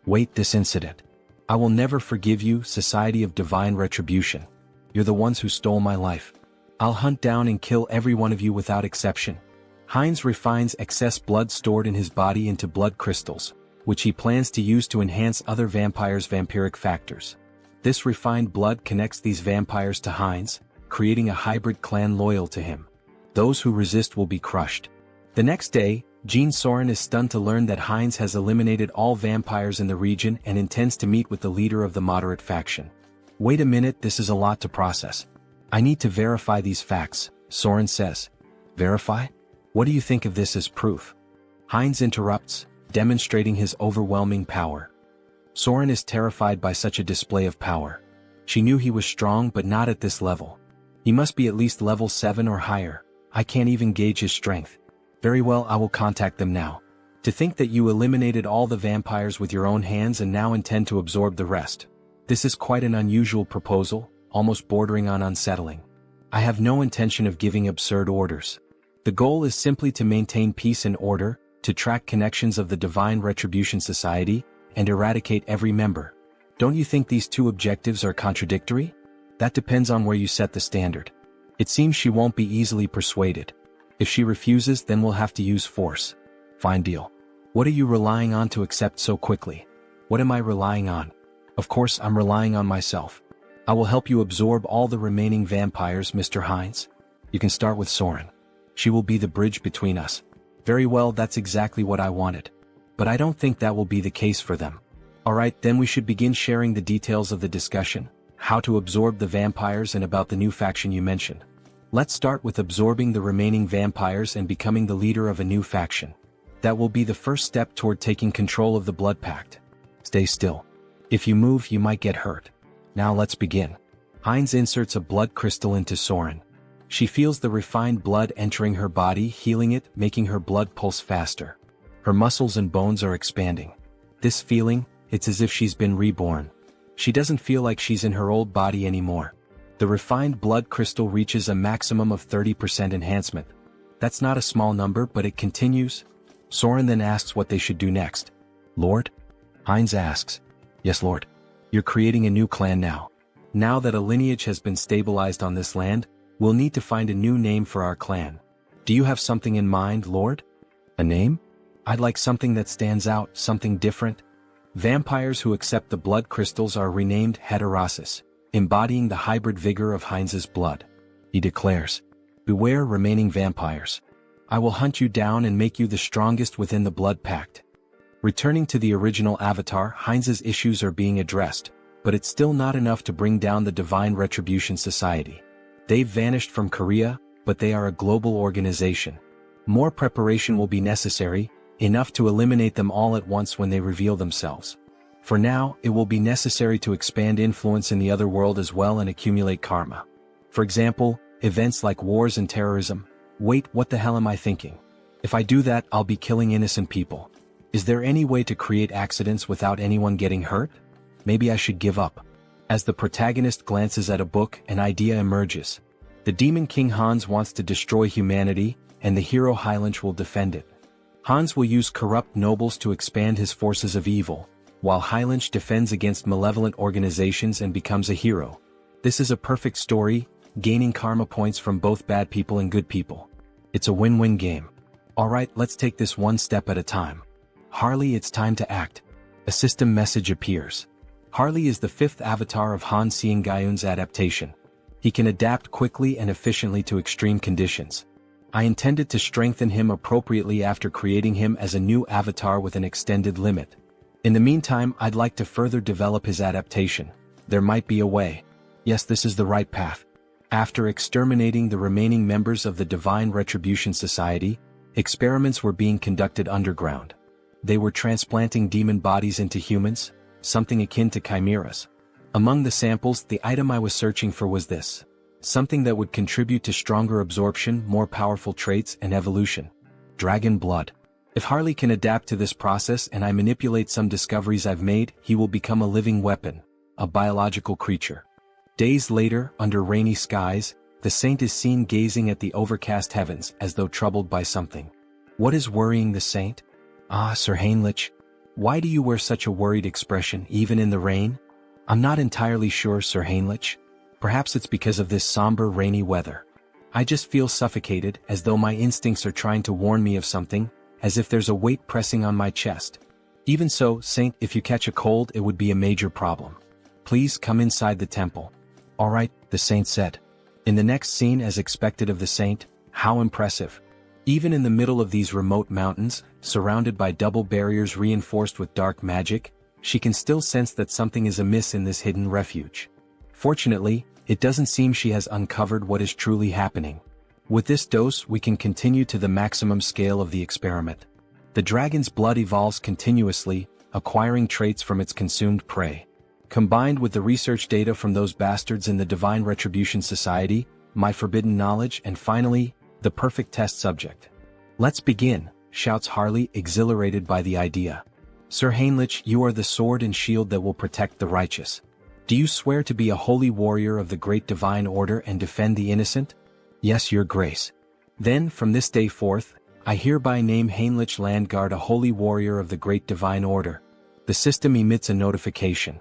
Wait, this incident. I will never forgive you, Society of Divine Retribution. You're the ones who stole my life. I'll hunt down and kill every one of you without exception. Heinz refines excess blood stored in his body into blood crystals, which he plans to use to enhance other vampires' vampiric factors. This refined blood connects these vampires to Heinz, creating a hybrid clan loyal to him. Those who resist will be crushed. The next day, Jean Soren is stunned to learn that Heinz has eliminated all vampires in the region and intends to meet with the leader of the moderate faction. Wait a minute, this is a lot to process. I need to verify these facts, Soren says. Verify? What do you think of this as proof? Heinz interrupts, demonstrating his overwhelming power. Soren is terrified by such a display of power. She knew he was strong, but not at this level. He must be at least level 7 or higher. I can't even gauge his strength. Very well, I will contact them now. To think that you eliminated all the vampires with your own hands and now intend to absorb the rest. This is quite an unusual proposal, almost bordering on unsettling. I have no intention of giving absurd orders. The goal is simply to maintain peace and order, to track connections of the Divine Retribution Society, and eradicate every member. Don't you think these two objectives are contradictory? That depends on where you set the standard. It seems she won't be easily persuaded. If she refuses, then we'll have to use force. Fine deal. What are you relying on to accept so quickly? What am I relying on? Of course, I'm relying on myself. I will help you absorb all the remaining vampires, Mr. Heinz. You can start with Soren. She will be the bridge between us. Very well, that's exactly what I wanted. But I don't think that will be the case for them. Alright, then we should begin sharing the details of the discussion, how to absorb the vampires and about the new faction you mentioned. Let's start with absorbing the remaining vampires and becoming the leader of a new faction. That will be the first step toward taking control of the Blood Pact. Stay still. If you move, you might get hurt. Now let's begin. Heinz inserts a blood crystal into Soren. She feels the refined blood entering her body, healing it, making her blood pulse faster. Her muscles and bones are expanding. This feeling, it's as if she's been reborn. She doesn't feel like she's in her old body anymore. The refined blood crystal reaches a maximum of 30% enhancement. That's not a small number, but it continues. Soren then asks what they should do next. Lord? Heinz asks. Yes, Lord. You're creating a new clan now. Now that a lineage has been stabilized on this land, we'll need to find a new name for our clan. Do you have something in mind, Lord? A name? I'd like something that stands out, something different. Vampires who accept the blood crystals are renamed Heterosis, embodying the hybrid vigor of Heinz's blood. He declares, beware remaining vampires. I will hunt you down and make you the strongest within the blood pact. Returning to the original avatar, Heinz's issues are being addressed, but it's still not enough to bring down the Divine Retribution Society. They've vanished from Korea, but they are a global organization. More preparation will be necessary, enough to eliminate them all at once when they reveal themselves. For now, it will be necessary to expand influence in the other world as well and accumulate karma. For example, events like wars and terrorism. Wait, what the hell am I thinking? If I do that, I'll be killing innocent people. Is there any way to create accidents without anyone getting hurt? Maybe I should give up. As the protagonist glances at a book, an idea emerges. The Demon King Hans wants to destroy humanity, and the hero Heinrich will defend it. Hans will use corrupt nobles to expand his forces of evil, while Heinrich defends against malevolent organizations and becomes a hero. This is a perfect story, gaining karma points from both bad people and good people. It's a win-win game. Alright, let's take this one step at a time. Harley, it's time to act. A system message appears. Harley is the fifth avatar of Han Seong-gyeon's adaptation. He can adapt quickly and efficiently to extreme conditions. I intended to strengthen him appropriately after creating him as a new avatar with an extended limit. In the meantime, I'd like to further develop his adaptation. There might be a way. Yes, this is the right path. After exterminating the remaining members of the Divine Retribution Society, experiments were being conducted underground. They were transplanting demon bodies into humans, something akin to chimeras. Among the samples, the item I was searching for was this. Something that would contribute to stronger absorption, more powerful traits, and evolution. Dragon blood. If Harley can adapt to this process and I manipulate some discoveries I've made, he will become a living weapon, a biological creature. Days later, under rainy skies, the saint is seen gazing at the overcast heavens as though troubled by something. What is worrying the saint? Ah, Sir Heinrich. Why do you wear such a worried expression even in the rain? I'm not entirely sure, Sir Heinrich. Perhaps it's because of this somber rainy weather. I just feel suffocated, as though my instincts are trying to warn me of something, as if there's a weight pressing on my chest. Even so, Saint, if you catch a cold, it would be a major problem. Please come inside the temple. Alright, the saint said. In the next scene, as expected of the saint, how impressive. Even in the middle of these remote mountains, surrounded by double barriers reinforced with dark magic, she can still sense that something is amiss in this hidden refuge. Fortunately, it doesn't seem she has uncovered what is truly happening. With this dose, we can continue to the maximum scale of the experiment. The dragon's blood evolves continuously, acquiring traits from its consumed prey. Combined with the research data from those bastards in the Divine Retribution Society, my forbidden knowledge, and finally, the perfect test subject. Let's begin, shouts Harley, exhilarated by the idea. Sir Heinrich, you are the sword and shield that will protect the righteous. Do you swear to be a holy warrior of the great divine order and defend the innocent? Yes, your grace. Then, from this day forth, I hereby name Heinrich Landguard a holy warrior of the great divine order. The system emits a notification.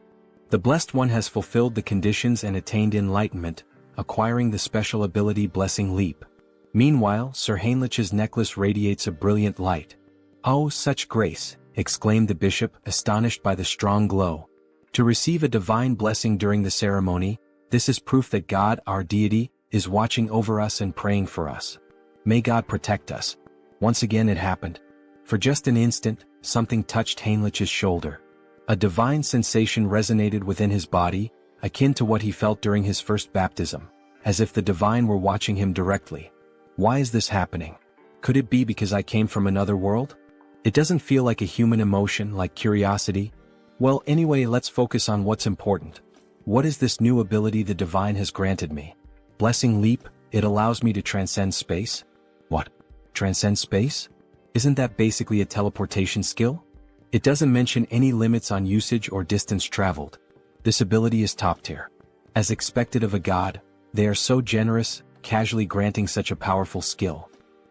The Blessed One has fulfilled the conditions and attained enlightenment, acquiring the special ability Blessing Leap. Meanwhile, Sir Heinrich's necklace radiates a brilliant light. Oh, such grace, exclaimed the bishop, astonished by the strong glow. To receive a divine blessing during the ceremony, this is proof that God, our deity, is watching over us and praying for us. May God protect us. Once again it happened. For just an instant, something touched Heinrich's shoulder. A divine sensation resonated within his body, akin to what he felt during his first baptism, as if the divine were watching him directly. Why is this happening? Could it be because I came from another world? It doesn't feel like a human emotion, like curiosity. Well, anyway, let's focus on what's important. What is this new ability the divine has granted me? Blessing Leap, it allows me to transcend space? What? Transcend space? Isn't that basically a teleportation skill? It doesn't mention any limits on usage or distance traveled. This ability is top tier. As expected of a god, they are so generous, casually granting such a powerful skill.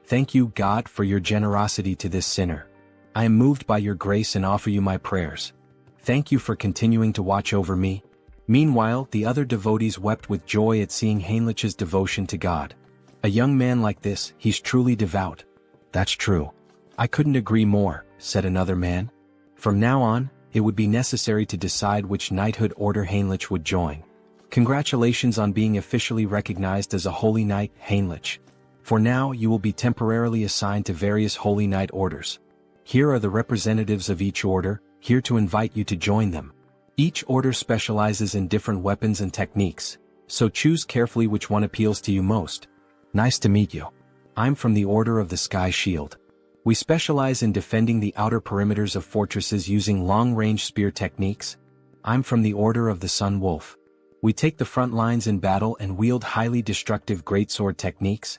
Thank you, God, for your generosity to this sinner. I am moved by your grace and offer you my prayers. Thank you for continuing to watch over me. Meanwhile, the other devotees wept with joy at seeing Heinrich's devotion to God. A young man like this, he's truly devout. That's true. I couldn't agree more, said another man. From now on, it would be necessary to decide which knighthood order Heinrich would join. Congratulations on being officially recognized as a holy knight, Heinrich. For now, you will be temporarily assigned to various holy knight orders. Here are the representatives of each order, here to invite you to join them. Each order specializes in different weapons and techniques, so choose carefully which one appeals to you most. Nice to meet you. I'm from the Order of the Sky Shield. We specialize in defending the outer perimeters of fortresses using long-range spear techniques. I'm from the Order of the Sun Wolf. We take the front lines in battle and wield highly destructive greatsword techniques.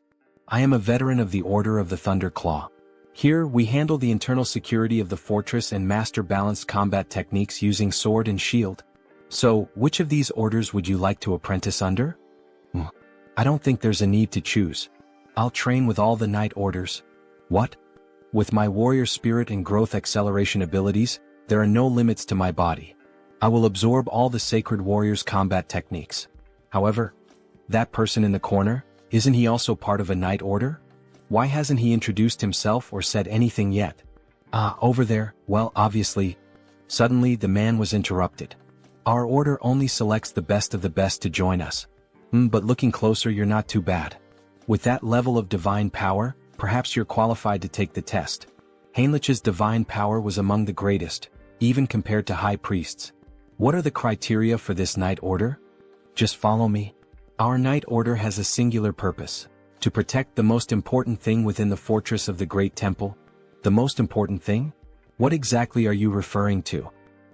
I am a veteran of the Order of the Thunder Claw. Here, we handle the internal security of the fortress and master balanced combat techniques using sword and shield. So, which of these orders would you like to apprentice under? I don't think there's a need to choose. I'll train with all the knight orders. What? With my warrior spirit and growth acceleration abilities, there are no limits to my body. I will absorb all the sacred warrior's combat techniques. However, that person in the corner, isn't he also part of a knight order? Why hasn't he introduced himself or said anything yet? Over there, well, obviously. Suddenly the man was interrupted. Our order only selects the best of the best to join us. But looking closer, you're not too bad. With that level of divine power, perhaps you're qualified to take the test. Heinrich's divine power was among the greatest, even compared to high priests. What are the criteria for this knight order? Just follow me. Our knight order has a singular purpose: to protect the most important thing within the fortress of the Great Temple. The most important thing? What exactly are you referring to?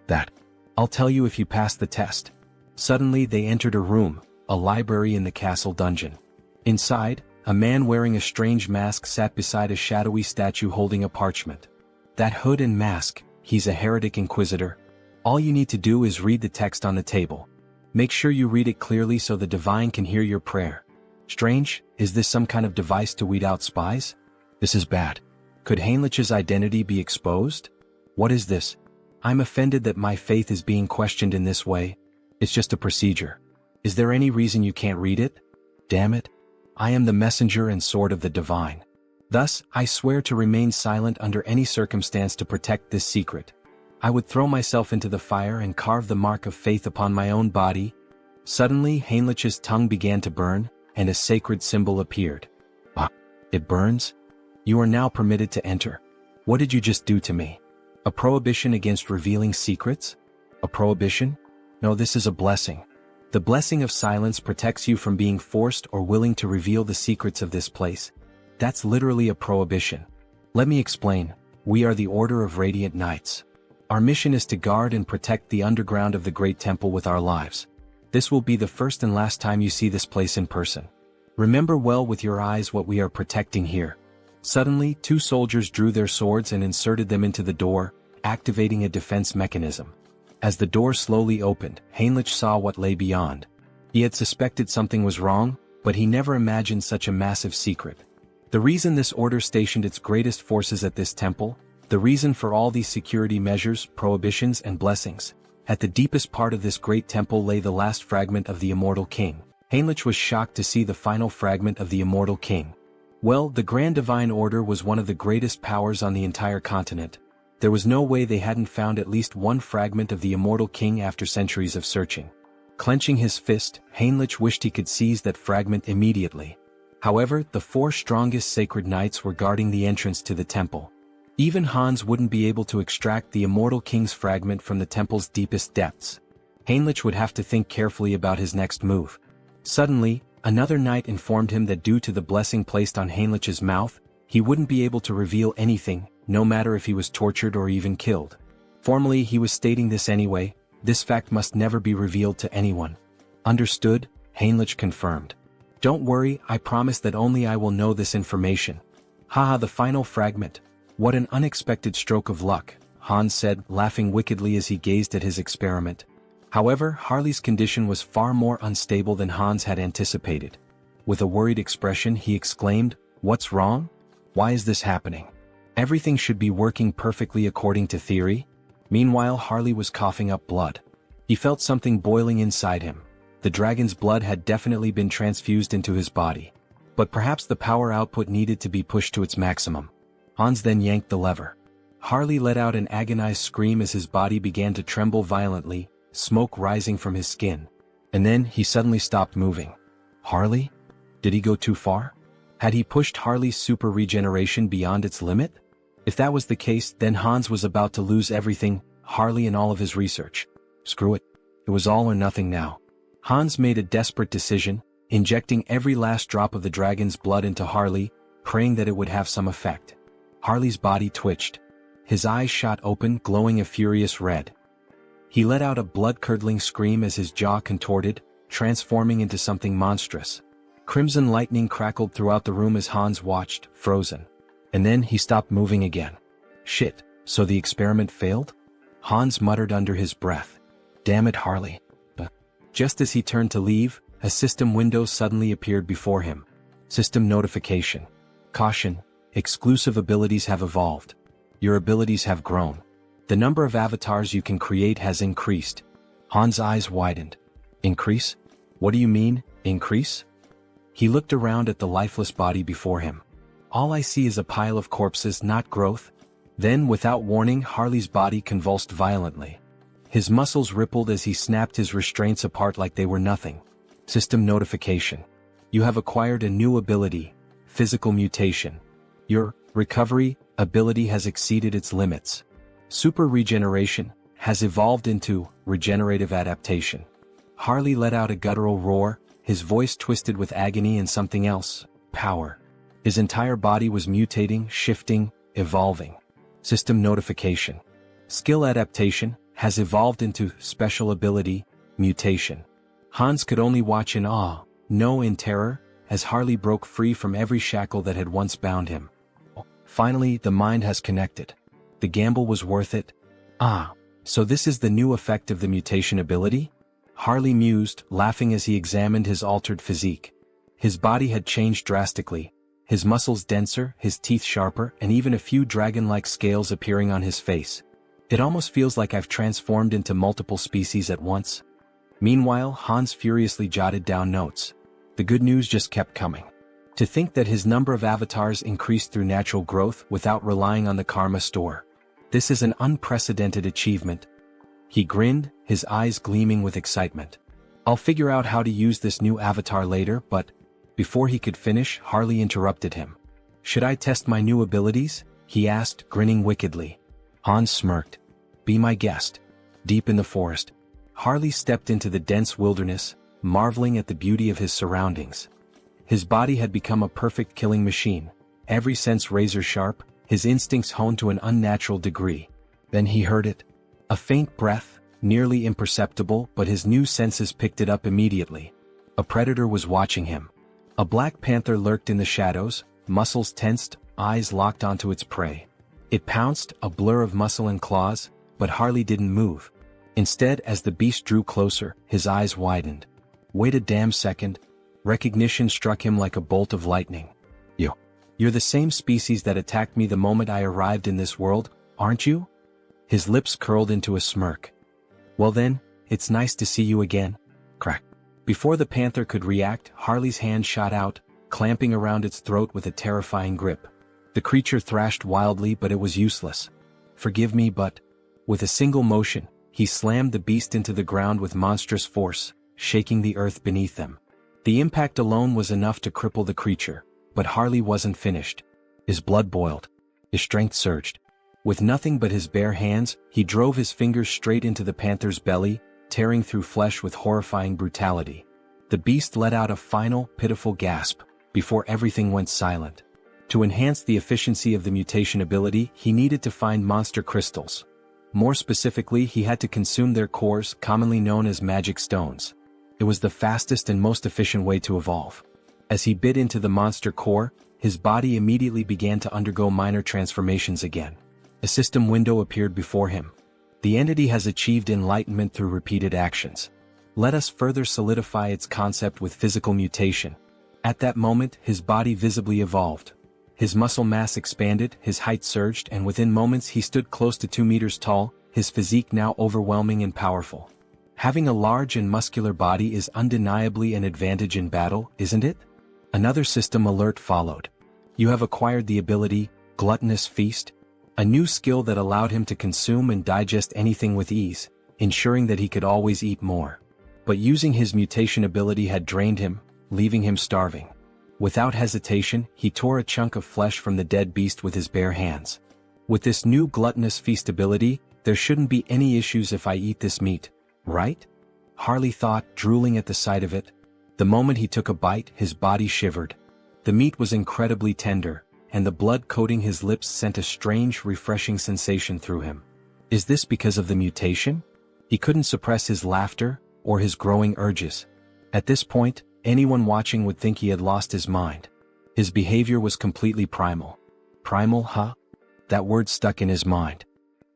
That. I'll tell you if you pass the test. Suddenly they entered a room, a library in the castle dungeon. Inside, a man wearing a strange mask sat beside a shadowy statue holding a parchment. That hood and mask, he's a heretic inquisitor. All you need to do is read the text on the table. Make sure you read it clearly so the divine can hear your prayer. Strange, is this some kind of device to weed out spies? This is bad. Could Heinrich's identity be exposed? What is this? I'm offended that my faith is being questioned in this way. It's just a procedure. Is there any reason you can't read it? Damn it. I am the messenger and sword of the divine. Thus, I swear to remain silent under any circumstance to protect this secret. I would throw myself into the fire and carve the mark of faith upon my own body. Suddenly, Heinrich's tongue began to burn, and a sacred symbol appeared. It burns? You are now permitted to enter. What did you just do to me? A prohibition against revealing secrets? A prohibition? No, this is a blessing. The blessing of silence protects you from being forced or willing to reveal the secrets of this place. That's literally a prohibition. Let me explain. We are the Order of Radiant Knights. Our mission is to guard and protect the underground of the Great Temple with our lives. This will be the first and last time you see this place in person. Remember well with your eyes what we are protecting here. Suddenly, two soldiers drew their swords and inserted them into the door, activating a defense mechanism. As the door slowly opened, Heinrich saw what lay beyond. He had suspected something was wrong, but he never imagined such a massive secret. The reason this order stationed its greatest forces at this temple, the reason for all these security measures, prohibitions and blessings. At the deepest part of this great temple lay the last fragment of the Immortal King. Heinrich was shocked to see the final fragment of the Immortal King. Well, the Grand Divine Order was one of the greatest powers on the entire continent. There was no way they hadn't found at least one fragment of the Immortal King after centuries of searching. Clenching his fist, Heinrich wished he could seize that fragment immediately. However, the four strongest sacred knights were guarding the entrance to the temple. Even Hans wouldn't be able to extract the Immortal King's fragment from the temple's deepest depths. Heinrich would have to think carefully about his next move. Suddenly, another knight informed him that due to the blessing placed on Heinrich's mouth, he wouldn't be able to reveal anything, no matter if he was tortured or even killed. Formally, he was stating this anyway. This fact must never be revealed to anyone. Understood? Heinrich confirmed. Don't worry, I promise that only I will know this information. Haha, the final fragment. What an unexpected stroke of luck, Hans said, laughing wickedly as he gazed at his experiment. However, Harley's condition was far more unstable than Hans had anticipated. With a worried expression he exclaimed, "What's wrong?" Why is this happening? Everything should be working perfectly according to theory. Meanwhile, Harley was coughing up blood. He felt something boiling inside him. The dragon's blood had definitely been transfused into his body. But perhaps the power output needed to be pushed to its maximum. Hans then yanked the lever. Harley let out an agonized scream as his body began to tremble violently, smoke rising from his skin. And then he suddenly stopped moving. Harley? Did he go too far? Had he pushed Harley's super regeneration beyond its limit? If that was the case, then Hans was about to lose everything, Harley and all of his research. Screw it. It was all or nothing now. Hans made a desperate decision, injecting every last drop of the dragon's blood into Harley, praying that it would have some effect. Harley's body twitched. His eyes shot open, glowing a furious red. He let out a blood-curdling scream as his jaw contorted, transforming into something monstrous. Crimson lightning crackled throughout the room as Hans watched, frozen. And then he stopped moving again. Shit, so the experiment failed? Hans muttered under his breath. Damn it, Harley. Just as he turned to leave, a system window suddenly appeared before him. System notification. Caution, exclusive abilities have evolved. Your abilities have grown. The number of avatars you can create has increased. Hans' eyes widened. Increase? What do you mean, increase? He looked around at the lifeless body before him. All I see is a pile of corpses, not growth. Then, without warning, Harley's body convulsed violently. His muscles rippled as he snapped his restraints apart like they were nothing. System notification. You have acquired a new ability, physical mutation. Your recovery ability has exceeded its limits. Super regeneration has evolved into regenerative adaptation. Harley let out a guttural roar, his voice twisted with agony and something else, power. His entire body was mutating, shifting, evolving. System notification. Skill adaptation has evolved into special ability, mutation. Hans could only watch in awe, no in terror, as Harley broke free from every shackle that had once bound him. Finally, the mind has connected. The gamble was worth it. Ah, so this is the new effect of the mutation ability? Harley mused, laughing as he examined his altered physique. His body had changed drastically, his muscles denser, his teeth sharper, and even a few dragon-like scales appearing on his face. It almost feels like I've transformed into multiple species at once. Meanwhile, Hans furiously jotted down notes. The good news just kept coming. To think that his number of avatars increased through natural growth without relying on the karma store. This is an unprecedented achievement. He grinned, his eyes gleaming with excitement. I'll figure out how to use this new avatar later, but before he could finish, Harley interrupted him. Should I test my new abilities? He asked, grinning wickedly. Hans smirked. Be my guest. Deep in the forest, Harley stepped into the dense wilderness, marveling at the beauty of his surroundings. His body had become a perfect killing machine, every sense razor-sharp, his instincts honed to an unnatural degree. Then he heard it. A faint breath, nearly imperceptible, but his new senses picked it up immediately. A predator was watching him. A black panther lurked in the shadows, muscles tensed, eyes locked onto its prey. It pounced, a blur of muscle and claws, but Harley didn't move. Instead, as the beast drew closer, his eyes widened. Wait a damn second. Recognition struck him like a bolt of lightning. You're the same species that attacked me the moment I arrived in this world, aren't you? His lips curled into a smirk. Well then, it's nice to see you again. Crack. Before the panther could react, Harley's hand shot out, clamping around its throat with a terrifying grip. The creature thrashed wildly, but it was useless. Forgive me, but... With a single motion, he slammed the beast into the ground with monstrous force, shaking the earth beneath them. The impact alone was enough to cripple the creature, but Harley wasn't finished. His blood boiled. His strength surged. With nothing but his bare hands, he drove his fingers straight into the panther's belly, tearing through flesh with horrifying brutality. The beast let out a final, pitiful gasp, before everything went silent. To enhance the efficiency of the mutation ability, he needed to find monster crystals. More specifically, he had to consume their cores, commonly known as magic stones. It was the fastest and most efficient way to evolve. As he bit into the monster core, his body immediately began to undergo minor transformations again. A system window appeared before him. The entity has achieved enlightenment through repeated actions. Let us further solidify its concept with physical mutation. At that moment, his body visibly evolved. His muscle mass expanded, his height surged, and within moments he stood close to 2 meters tall, his physique now overwhelming and powerful. Having a large and muscular body is undeniably an advantage in battle, isn't it? Another system alert followed. You have acquired the ability, Gluttonous Feast, a new skill that allowed him to consume and digest anything with ease, ensuring that he could always eat more. But using his mutation ability had drained him, leaving him starving. Without hesitation, he tore a chunk of flesh from the dead beast with his bare hands. With this new Gluttonous Feast ability, there shouldn't be any issues if I eat this meat, right? Harley thought, drooling at the sight of it. The moment he took a bite, his body shivered. The meat was incredibly tender, and the blood coating his lips sent a strange, refreshing sensation through him. Is this because of the mutation? He couldn't suppress his laughter, or his growing urges. At this point, anyone watching would think he had lost his mind. His behavior was completely primal. Primal, huh? That word stuck in his mind.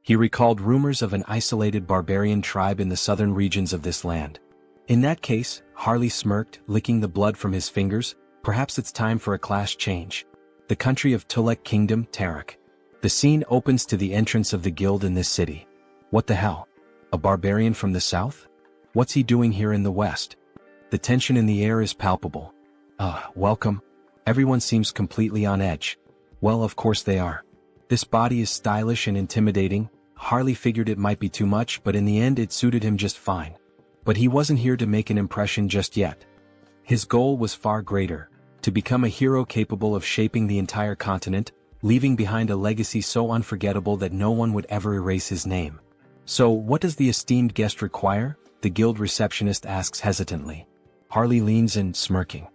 He recalled rumors of an isolated barbarian tribe in the southern regions of this land. In that case, Harley smirked, licking the blood from his fingers, perhaps it's time for a class change. The country of Tulek Kingdom, Tarak. The scene opens to the entrance of the guild in this city. What the hell? A barbarian from the south? What's he doing here in the west? The tension in the air is palpable. Welcome. Everyone seems completely on edge. Well, of course they are. This body is stylish and intimidating. Harley figured it might be too much, but in the end it suited him just fine. But he wasn't here to make an impression just yet. His goal was far greater, to become a hero capable of shaping the entire continent, leaving behind a legacy so unforgettable that no one would ever erase his name. So, what does the esteemed guest require? The guild receptionist asks hesitantly. Harley leans in, smirking.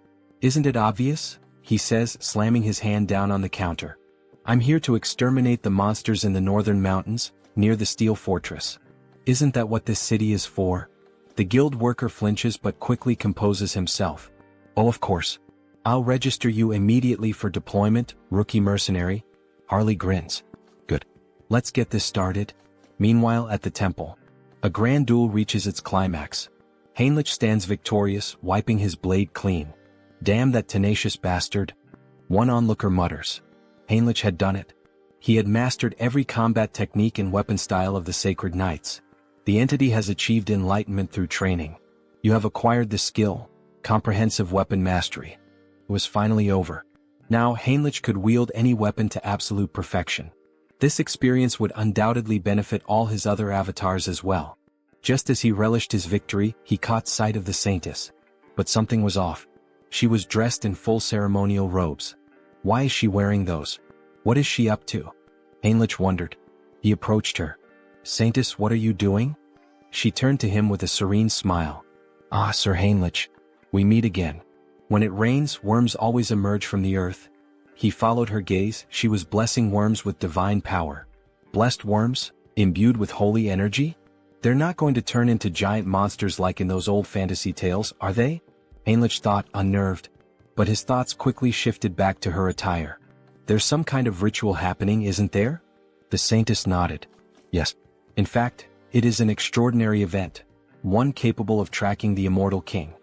Isn't it obvious? He says, slamming his hand down on the counter. I'm here to exterminate the monsters in the northern mountains, near the steel fortress. Isn't that what this city is for? The guild worker flinches but quickly composes himself. Oh, of course. I'll register you immediately for deployment, rookie mercenary. Harley grins. Good. Let's get this started. Meanwhile, at the temple, a grand duel reaches its climax. Heinrich stands victorious, wiping his blade clean. Damn that tenacious bastard. One onlooker mutters. Heinrich had done it. He had mastered every combat technique and weapon style of the Sacred Knights. The entity has achieved enlightenment through training. You have acquired the skill, comprehensive weapon mastery. It was finally over. Now Heinrich could wield any weapon to absolute perfection. This experience would undoubtedly benefit all his other avatars as well. Just as he relished his victory, he caught sight of the Saintess. But something was off. She was dressed in full ceremonial robes. Why is she wearing those? What is she up to? Heinrich wondered. He approached her. Saintess, what are you doing? She turned to him with a serene smile. Ah, Sir Heinrich. We meet again. When it rains, worms always emerge from the earth. He followed her gaze. She was blessing worms with divine power. Blessed worms? Imbued with holy energy? They're not going to turn into giant monsters like in those old fantasy tales, are they? Heinrich thought, unnerved. But his thoughts quickly shifted back to her attire. There's some kind of ritual happening, isn't there? The Saintess nodded. Yes. In fact, it is an extraordinary event. One capable of tracking the Immortal King.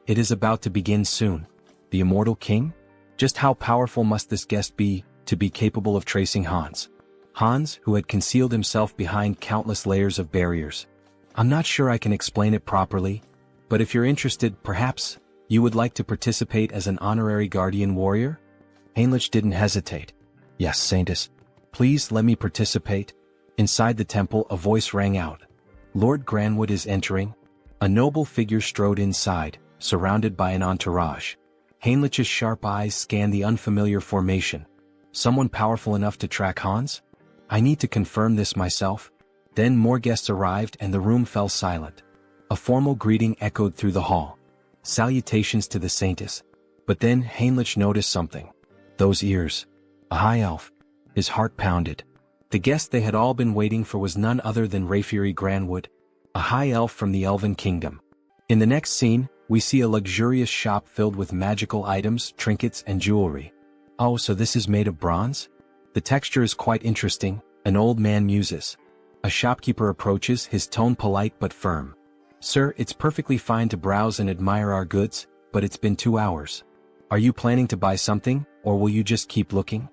It is about to begin soon. The Immortal King? Just how powerful must this guest be, to be capable of tracing Hans? Hans, who had concealed himself behind countless layers of barriers. I'm not sure I can explain it properly, but if you're interested, perhaps, you would like to participate as an honorary guardian warrior? Heinrich didn't hesitate. Yes, Saintess. Please let me participate. Inside the temple, a voice rang out. Lord Granwood is entering. A noble figure strode inside, surrounded by an entourage. Heinrich's sharp eyes scanned the unfamiliar formation. Someone powerful enough to track Hans? I need to confirm this myself. Then more guests arrived and the room fell silent. A formal greeting echoed through the hall. Salutations to the Saintess. But then Heinrich noticed something. Those ears. A high elf. His heart pounded. The guest they had all been waiting for was none other than Rayfury Granwood, a high elf from the Elven Kingdom. In the next scene, we see a luxurious shop filled with magical items, trinkets, and jewelry. Oh, so this is made of bronze? The texture is quite interesting, an old man muses. A shopkeeper approaches, his tone polite but firm. Sir, it's perfectly fine to browse and admire our goods, but it's been 2 hours. Are you planning to buy something, or will you just keep looking?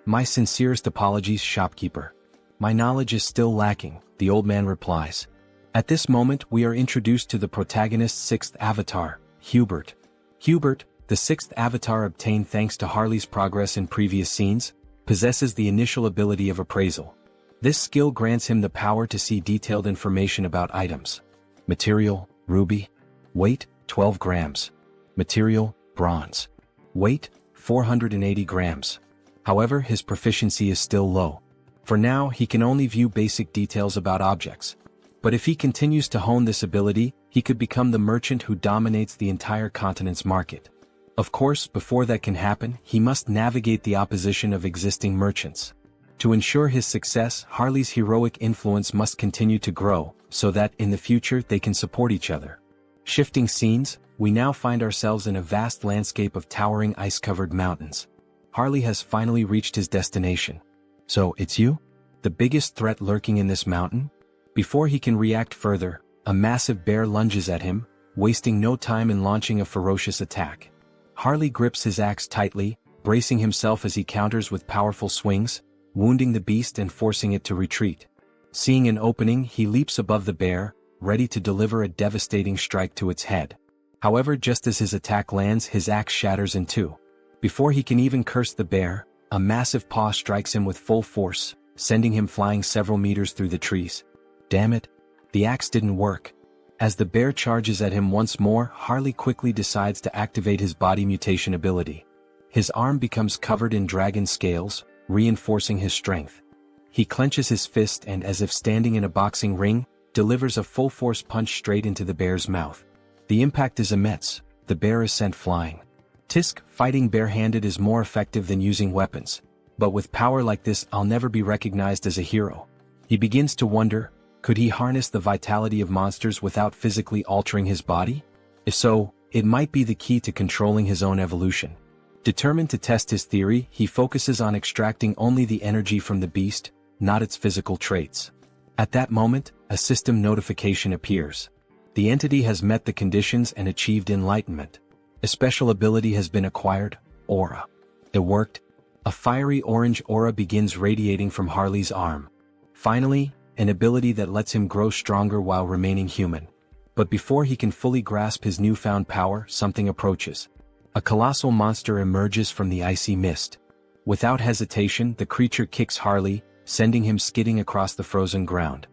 My sincerest apologies, shopkeeper. My knowledge is still lacking, the old man replies. At this moment we are introduced to the protagonist's sixth avatar, Hubert. Hubert, the sixth avatar obtained thanks to Harley's progress in previous scenes, possesses the initial ability of appraisal. This skill grants him the power to see detailed information about items. Material, ruby. Weight, 12 grams. Material, bronze. Weight, 480 grams. However, his proficiency is still low. For now, he can only view basic details about objects. But if he continues to hone this ability, he could become the merchant who dominates the entire continent's market. Of course, before that can happen, he must navigate the opposition of existing merchants. To ensure his success, Harley's heroic influence must continue to grow, so that in the future they can support each other. Shifting scenes, we now find ourselves in a vast landscape of towering ice-covered mountains. Harley has finally reached his destination. So, it's you? The biggest threat lurking in this mountain? Before he can react further, a massive bear lunges at him, wasting no time in launching a ferocious attack. Harley grips his axe tightly, bracing himself as he counters with powerful swings, wounding the beast and forcing it to retreat. Seeing an opening, he leaps above the bear, ready to deliver a devastating strike to its head. However, just as his attack lands, his axe shatters in two. Before he can even curse the bear, a massive paw strikes him with full force, sending him flying several meters through the trees. Damn it! The axe didn't work. As the bear charges at him once more, Harley quickly decides to activate his body mutation ability. His arm becomes covered in dragon scales, reinforcing his strength. He clenches his fist and, as if standing in a boxing ring, delivers a full-force punch straight into the bear's mouth. The impact is immense. The bear is sent flying. Tisk, fighting barehanded is more effective than using weapons. But with power like this, I'll never be recognized as a hero. He begins to wonder, could he harness the vitality of monsters without physically altering his body? If so, it might be the key to controlling his own evolution. Determined to test his theory, he focuses on extracting only the energy from the beast, not its physical traits. At that moment, a system notification appears. The entity has met the conditions and achieved enlightenment. A special ability has been acquired, Aura. It worked. A fiery orange aura begins radiating from Harley's arm. Finally, an ability that lets him grow stronger while remaining human. But before he can fully grasp his newfound power, something approaches. A colossal monster emerges from the icy mist. Without hesitation, the creature kicks Harley, sending him skidding across the frozen ground.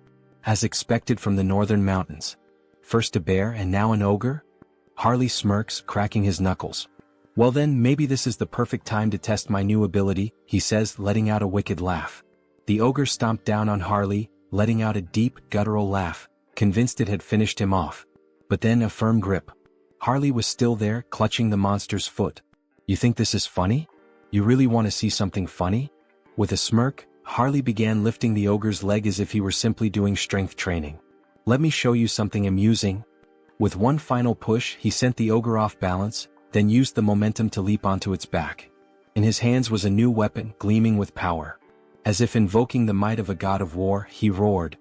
As expected from the northern mountains. First a bear and now an ogre? Harley smirks, cracking his knuckles. Well then, maybe this is the perfect time to test my new ability, he says, letting out a wicked laugh. The ogre stomped down on Harley, letting out a deep, guttural laugh, convinced it had finished him off. But then a firm grip. Harley was still there, clutching the monster's foot. You think this is funny? You really want to see something funny? With a smirk, Harley began lifting the ogre's leg as if he were simply doing strength training. Let me show you something amusing. With one final push, he sent the ogre off balance, then used the momentum to leap onto its back. In his hands was a new weapon, gleaming with power. As if invoking the might of a god of war, he roared.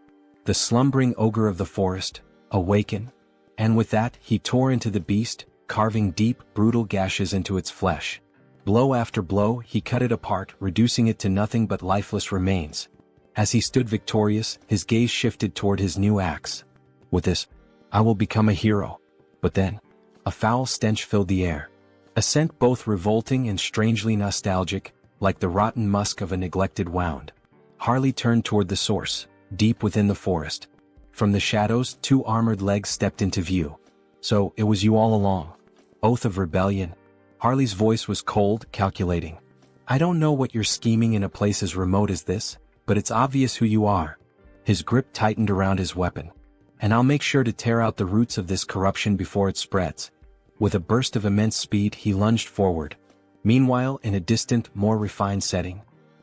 The slumbering ogre of the forest, awaken. And with that, he tore into the beast, carving deep, brutal gashes into its flesh. Blow after blow, he cut it apart, reducing it to nothing but lifeless remains. As he stood victorious, his gaze shifted toward his new axe. With this, I will become a hero. But then, a foul stench filled the air. A scent both revolting and strangely nostalgic, like the rotten musk of a neglected wound. Harley turned toward the source, deep within the forest. From the shadows, two armored legs stepped into view. So, it was you all along. Oath of rebellion. Harley's voice was cold, calculating. I don't know what you're scheming in a place as remote as this, but it's obvious who you are. His grip tightened around his weapon. And I'll make sure to tear out the roots of this corruption before it spreads. With a burst of immense speed, he lunged forward. Meanwhile, in a distant, more refined setting.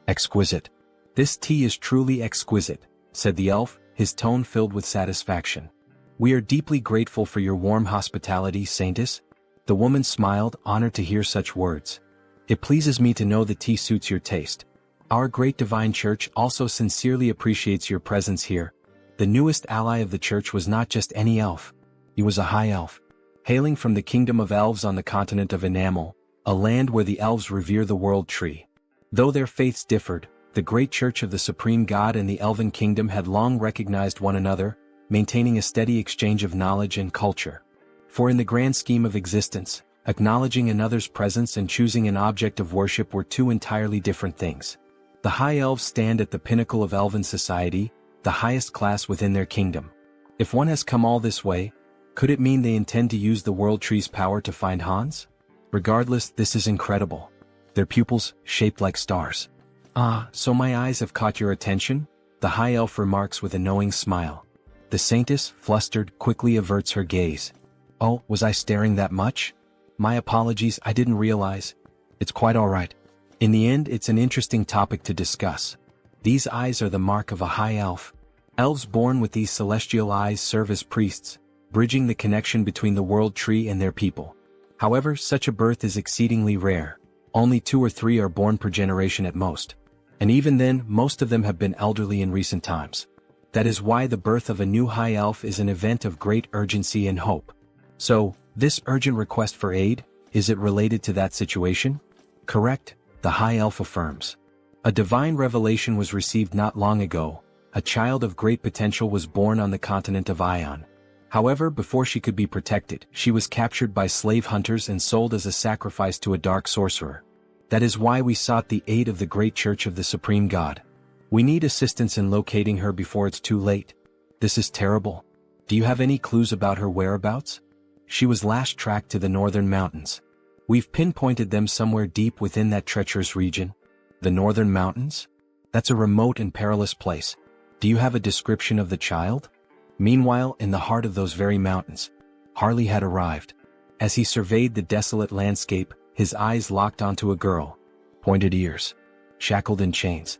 Exquisite. This tea is truly exquisite, said the elf, his tone filled with satisfaction. We are deeply grateful for your warm hospitality, Saintess. The woman smiled, honored to hear such words. It pleases me to know the tea suits your taste. Our great divine church also sincerely appreciates your presence here. The newest ally of the church was not just any elf. He was a high elf. Hailing from the kingdom of elves on the continent of Enamel, a land where the elves revere the world tree. Though their faiths differed, the great church of the supreme god and the elven kingdom had long recognized one another, maintaining a steady exchange of knowledge and culture. For in the grand scheme of existence, acknowledging another's presence and choosing an object of worship were two entirely different things. The High Elves stand at the pinnacle of elven society, the highest class within their kingdom. If one has come all this way, could it mean they intend to use the World Tree's power to find Hans? Regardless, this is incredible. Their pupils, shaped like stars. Ah, so my eyes have caught your attention? The High Elf remarks with a knowing smile. The Saintess, flustered, quickly averts her gaze. Oh, was I staring that much? My apologies, I didn't realize. It's quite all right. In the end, it's an interesting topic to discuss. These eyes are the mark of a High Elf. Elves born with these celestial eyes serve as priests, bridging the connection between the World Tree and their people. However, such a birth is exceedingly rare. Only 2 or 3 are born per generation at most. And even then, most of them have been elderly in recent times. That is why the birth of a new High Elf is an event of great urgency and hope. So, this urgent request for aid, is it related to that situation? Correct, the High Elf affirms. A divine revelation was received not long ago. A child of great potential was born on the continent of Ion. However, before she could be protected, she was captured by slave hunters and sold as a sacrifice to a dark sorcerer. That is why we sought the aid of the great church of the supreme god. We need assistance in locating her before it's too late. This is terrible. Do you have any clues about her whereabouts? She was last tracked to the northern mountains. We've pinpointed them somewhere deep within that treacherous region. The northern mountains? That's a remote and perilous place. Do you have a description of the child? Meanwhile, in the heart of those very mountains, Harley had arrived. As he surveyed the desolate landscape, his eyes locked onto a girl. Pointed ears. Shackled in chains.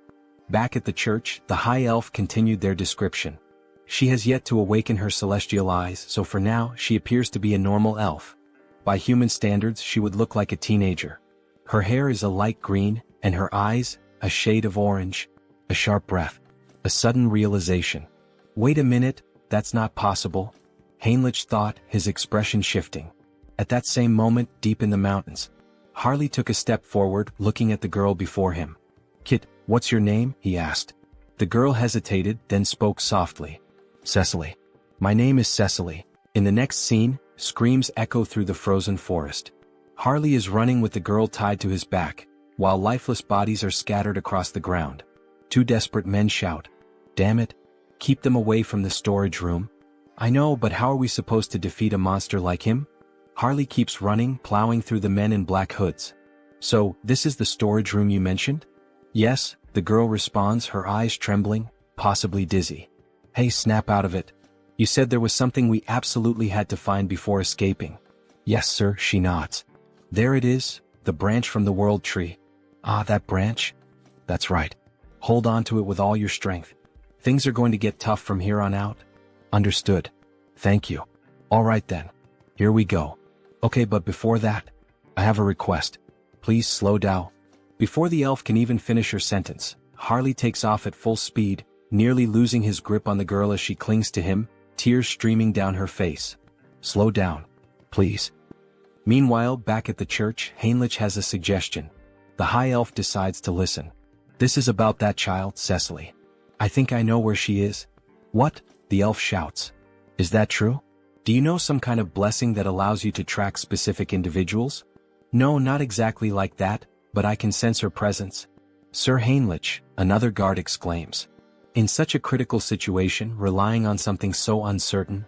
Back at the church, the High Elf continued their description. She has yet to awaken her celestial eyes, so for now, she appears to be a normal elf. By human standards, she would look like a teenager. Her hair is a light green, and her eyes, a shade of orange. A sharp breath. A sudden realization. Wait a minute, that's not possible. Heinrich thought, his expression shifting. At that same moment, deep in the mountains, Harley took a step forward, looking at the girl before him. Kit, what's your name? He asked. The girl hesitated, then spoke softly. Cecily. My name is Cecily. In the next scene, screams echo through the frozen forest. Harley is running with the girl tied to his back, while lifeless bodies are scattered across the ground. 2 desperate men shout. Damn it. Keep them away from the storage room. I know, but how are we supposed to defeat a monster like him? Harley keeps running, plowing through the men in black hoods. So, this is the storage room you mentioned? Yes, the girl responds, her eyes trembling, possibly dizzy. Hey, snap out of it. You said there was something we absolutely had to find before escaping. Yes, sir, she nods. There it is, the branch from the World Tree. Ah, that branch? That's right. Hold on to it with all your strength. Things are going to get tough from here on out. Understood. Thank you. All right then. Here we go. Okay, but before that, I have a request. Please slow down. Before the elf can even finish her sentence, Harley takes off at full speed, nearly losing his grip on the girl as she clings to him, tears streaming down her face. Slow down. Please. Meanwhile, back at the church, Heinrich has a suggestion. The High Elf decides to listen. This is about that child, Cecily. I think I know where she is. What? The elf shouts. Is that true? Do you know some kind of blessing that allows you to track specific individuals? No, not exactly like that, but I can sense her presence. Sir Heinrich, another guard exclaims. In such a critical situation, relying on something so uncertain.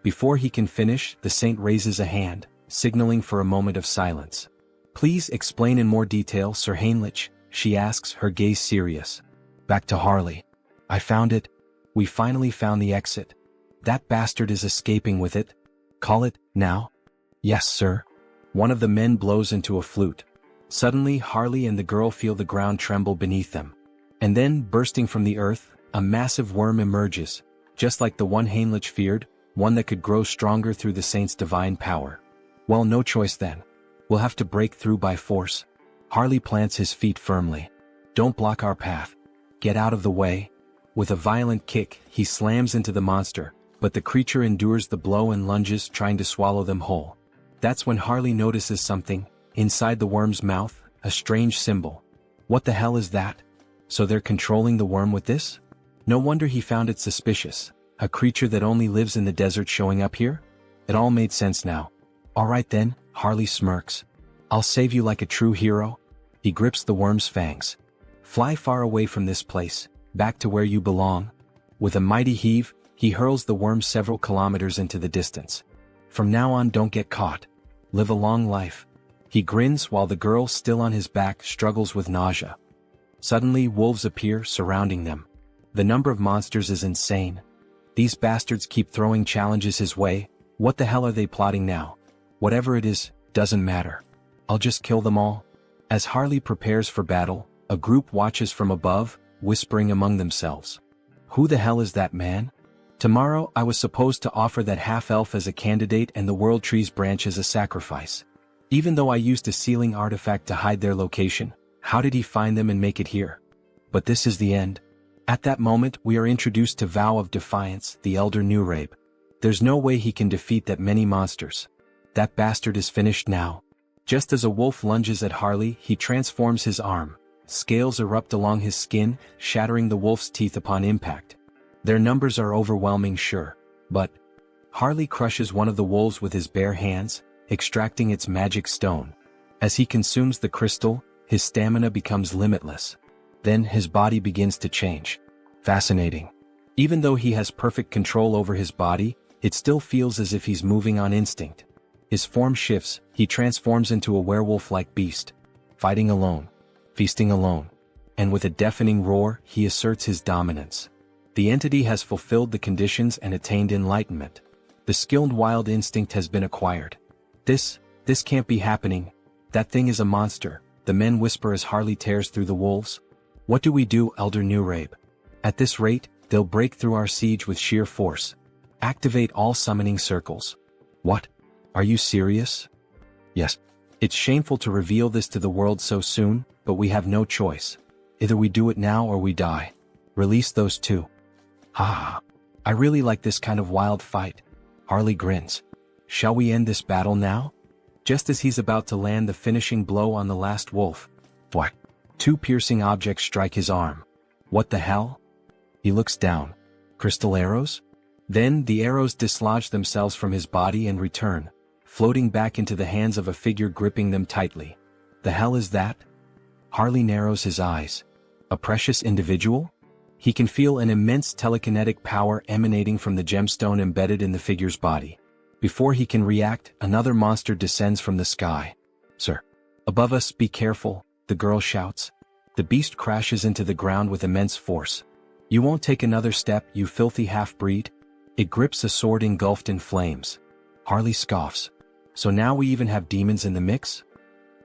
Before he can finish, the saint raises a hand, signaling for a moment of silence. Please explain in more detail, Sir Heinrich, she asks, her gaze serious. Back to Harley. I found it. We finally found the exit. That bastard is escaping with it. Call it, now? Yes, sir. One of the men blows into a flute. Suddenly, Harley and the girl feel the ground tremble beneath them. And then, bursting from the earth, a massive worm emerges, just like the one Heinrich feared, one that could grow stronger through the saint's divine power. Well, no choice then. We'll have to break through by force. Harley plants his feet firmly. Don't block our path. Get out of the way. With a violent kick, he slams into the monster, but the creature endures the blow and lunges, trying to swallow them whole. That's when Harley notices something. Inside the worm's mouth, a strange symbol. What the hell is that? So they're controlling the worm with this? No wonder he found it suspicious. A creature that only lives in the desert showing up here? It all made sense now. Alright then, Harley smirks. I'll save you like a true hero. He grips the worm's fangs. Fly far away from this place, back to where you belong. With a mighty heave, he hurls the worm several kilometers into the distance. From now on, don't get caught. Live a long life. He grins while the girl, still on his back, struggles with nausea. Suddenly, wolves appear, surrounding them. The number of monsters is insane. These bastards keep throwing challenges his way. What the hell are they plotting now? Whatever it is, doesn't matter. I'll just kill them all. As Harley prepares for battle, a group watches from above, whispering among themselves. Who the hell is that man? Tomorrow I was supposed to offer that half-elf as a candidate and the World Tree's branch as a sacrifice. Even though I used a sealing artifact to hide their location, how did he find them and make it here? But this is the end. At that moment we are introduced to Vow of Defiance, the Elder Newrabe. There's no way he can defeat that many monsters. That bastard is finished now. Just as a wolf lunges at Harley, he transforms his arm. Scales erupt along his skin, shattering the wolf's teeth upon impact. Their numbers are overwhelming, sure, but Harley crushes one of the wolves with his bare hands, extracting its magic stone. As he consumes the crystal, his stamina becomes limitless. Then his body begins to change. Fascinating. Even though he has perfect control over his body, it still feels as if he's moving on instinct. His form shifts, he transforms into a werewolf-like beast. Fighting alone. Feasting alone. And with a deafening roar, he asserts his dominance. The entity has fulfilled the conditions and attained enlightenment. The skilled wild instinct has been acquired. This can't be happening. That thing is a monster, the men whisper as Harley tears through the wolves. What do we do, Elder Newrabe? At this rate, they'll break through our siege with sheer force. Activate all summoning circles. What? Are you serious? Yes. It's shameful to reveal this to the world so soon, but we have no choice. Either we do it now or we die. Release those two. Ha! I really like this kind of wild fight. Harley grins. Shall we end this battle now? Just as he's about to land the finishing blow on the last wolf. What? Two piercing objects strike his arm. What the hell? He looks down. Crystal arrows? Then the arrows dislodge themselves from his body and return, floating back into the hands of a figure gripping them tightly. The hell is that? Harley narrows his eyes. A precious individual? He can feel an immense telekinetic power emanating from the gemstone embedded in the figure's body. Before he can react, another monster descends from the sky. Sir. Above us, be careful, the girl shouts. The beast crashes into the ground with immense force. You won't take another step, you filthy half-breed? It grips a sword engulfed in flames. Harley scoffs. So now we even have demons in the mix?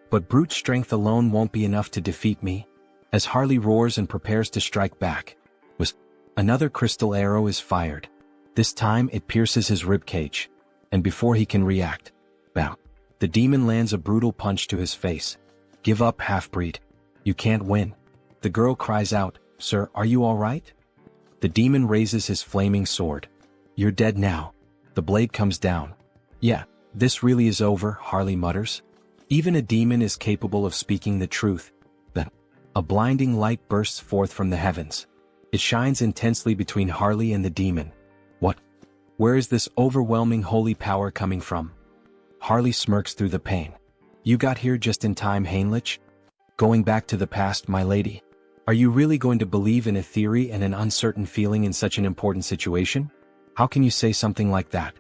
But brute strength alone won't be enough to defeat me. As Harley roars and prepares to strike back, another crystal arrow is fired. This time it pierces his ribcage. And before he can react, bam, the demon lands a brutal punch to his face. Give up, half-breed. You can't win. The girl cries out, Sir, are you all right? The demon raises his flaming sword. You're dead now. The blade comes down. Yeah, this really is over, Harley mutters. Even a demon is capable of speaking the truth. Then, a blinding light bursts forth from the heavens. It shines intensely between Harley and the demon. What? Where is this overwhelming holy power coming from? Harley smirks through the pain. You got here just in time, Heinrich. Going back to the past, my lady. Are you really going to believe in a theory and an uncertain feeling in such an important situation? How can you say something like that?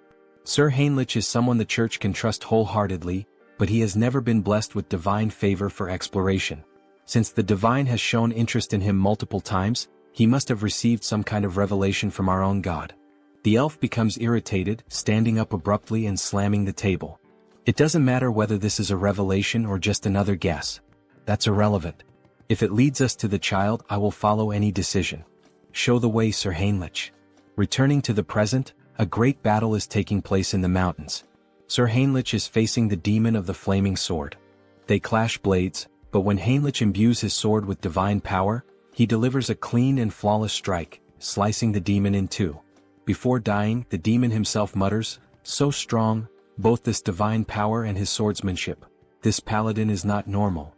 Sir Heinrich is someone the church can trust wholeheartedly, but he has never been blessed with divine favor for exploration. Since the divine has shown interest in him multiple times, he must have received some kind of revelation from our own God. The elf becomes irritated, standing up abruptly and slamming the table. It doesn't matter whether this is a revelation or just another guess. That's irrelevant. If it leads us to the child, I will follow any decision. Show the way, Sir Heinrich. Returning to the present, a great battle is taking place in the mountains. Sir Heinrich is facing the demon of the flaming sword. They clash blades, but when Heinrich imbues his sword with divine power, he delivers a clean and flawless strike, slicing the demon in two. Before dying, the demon himself mutters, so strong, both this divine power and his swordsmanship. This paladin is not normal.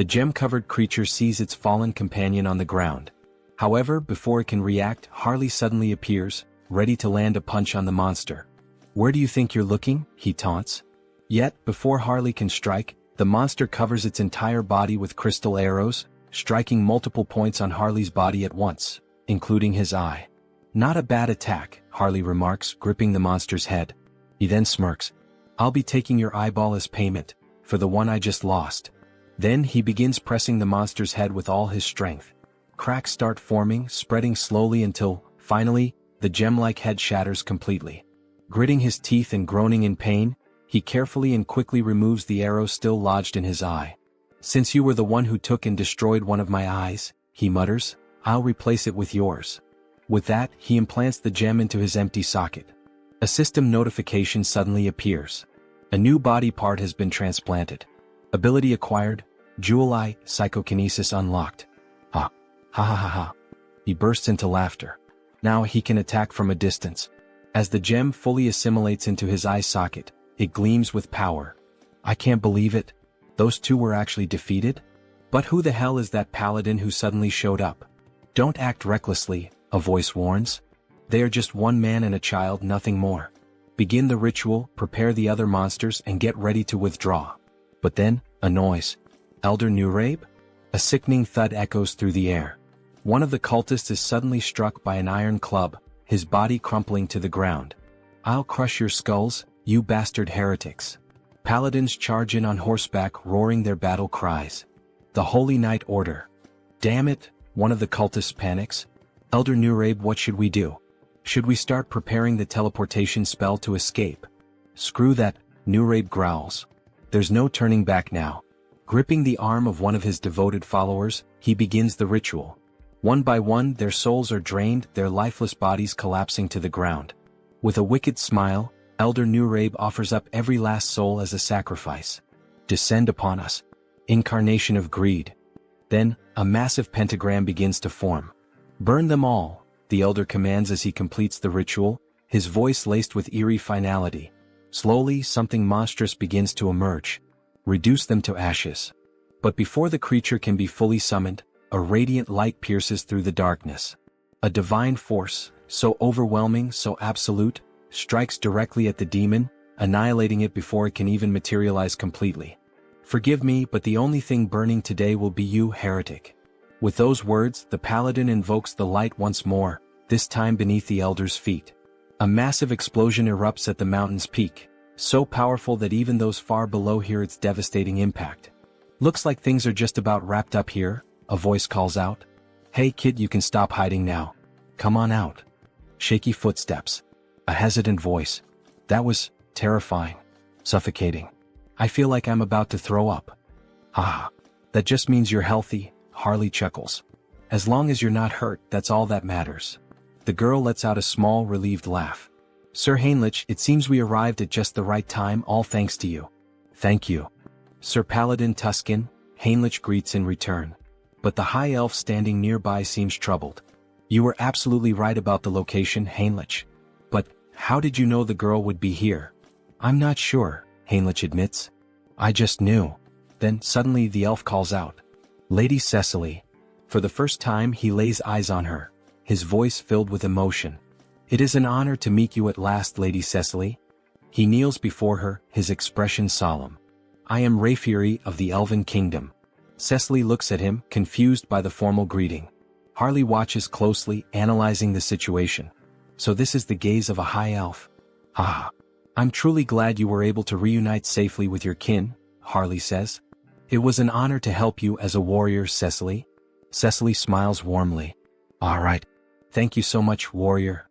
The gem-covered creature sees its fallen companion on the ground. However, before it can react, Harley suddenly appears, ready to land a punch on the monster. "Where do you think you're looking?" he taunts. Yet, before Harley can strike, the monster covers its entire body with crystal arrows, striking multiple points on Harley's body at once, including his eye. "Not a bad attack," Harley remarks, gripping the monster's head. He then smirks. "I'll be taking your eyeball as payment, for the one I just lost." Then he begins pressing the monster's head with all his strength. Cracks start forming, spreading slowly until, finally, the gem-like head shatters completely. Gritting his teeth and groaning in pain, he carefully and quickly removes the arrow still lodged in his eye. "Since you were the one who took and destroyed one of my eyes," he mutters, "I'll replace it with yours." With that, he implants the gem into his empty socket. A system notification suddenly appears. A new body part has been transplanted. Ability acquired, Jewel Eye, Psychokinesis unlocked. Ha. Ha ha ha ha. He bursts into laughter. Now he can attack from a distance. As the gem fully assimilates into his eye socket, it gleams with power. "I can't believe it. Those two were actually defeated? But who the hell is that paladin who suddenly showed up?" "Don't act recklessly," a voice warns. "They are just one man and a child, nothing more. Begin the ritual, prepare the other monsters, and get ready to withdraw." But then, a noise. "Elder Nurabe?" A sickening thud echoes through the air. One of the cultists is suddenly struck by an iron club, his body crumpling to the ground. "I'll crush your skulls, you bastard heretics." Paladins charge in on horseback, roaring their battle cries. "The Holy Knight Order." "Damn it," one of the cultists panics. "Elder Nurabe, what should we do? Should we start preparing the teleportation spell to escape?" "Screw that," Nurabe growls. "There's no turning back now." Gripping the arm of one of his devoted followers, he begins the ritual. One by one, their souls are drained, their lifeless bodies collapsing to the ground. With a wicked smile, Elder Nurabe offers up every last soul as a sacrifice. "Descend upon us. Incarnation of greed." Then, a massive pentagram begins to form. "Burn them all," the elder commands as he completes the ritual, his voice laced with eerie finality. Slowly, something monstrous begins to emerge. "Reduce them to ashes." But before the creature can be fully summoned, a radiant light pierces through the darkness. A divine force, so overwhelming, so absolute, strikes directly at the demon, annihilating it before it can even materialize completely. "Forgive me, but the only thing burning today will be you, heretic." With those words, the paladin invokes the light once more, this time beneath the elder's feet. A massive explosion erupts at the mountain's peak, so powerful that even those far below hear its devastating impact. "Looks like things are just about wrapped up here," a voice calls out. "Hey kid, you can stop hiding now. Come on out." Shaky footsteps. A hesitant voice. "That was terrifying. Suffocating. I feel like I'm about to throw up." "Haha. That just means you're healthy," Harley chuckles. "As long as you're not hurt, that's all that matters." The girl lets out a small, relieved laugh. "Sir Heinrich, it seems we arrived at just the right time, all thanks to you." "Thank you." Sir Paladin Tuscan, Heinrich greets in return. But the high elf standing nearby seems troubled. "You were absolutely right about the location, Heinrich. But, how did you know the girl would be here?" "I'm not sure," Heinrich admits. "I just knew." Then, suddenly the elf calls out. "Lady Cecily." For the first time he lays eyes on her, his voice filled with emotion. "It is an honor to meet you at last, Lady Cecily." He kneels before her, his expression solemn. "I am Rayfury of the Elven Kingdom." Cecily looks at him, confused by the formal greeting. Harley watches closely, analyzing the situation. So this is the gaze of a high elf. "Ah. I'm truly glad you were able to reunite safely with your kin," Harley says. "It was an honor to help you as a warrior, Cecily." Cecily smiles warmly. "All right. Thank you so much, warrior."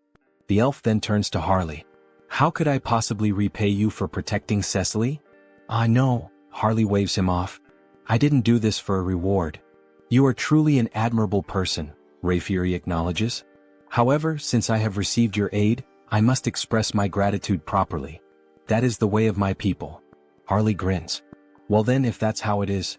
The elf then turns to Harley. "How could I possibly repay you for protecting Cecily?" "Ah no," Harley waves him off. "I didn't do this for a reward." "You are truly an admirable person," Rayfury acknowledges. "However, since I have received your aid, I must express my gratitude properly. That is the way of my people." Harley grins. "Well then, if that's how it is,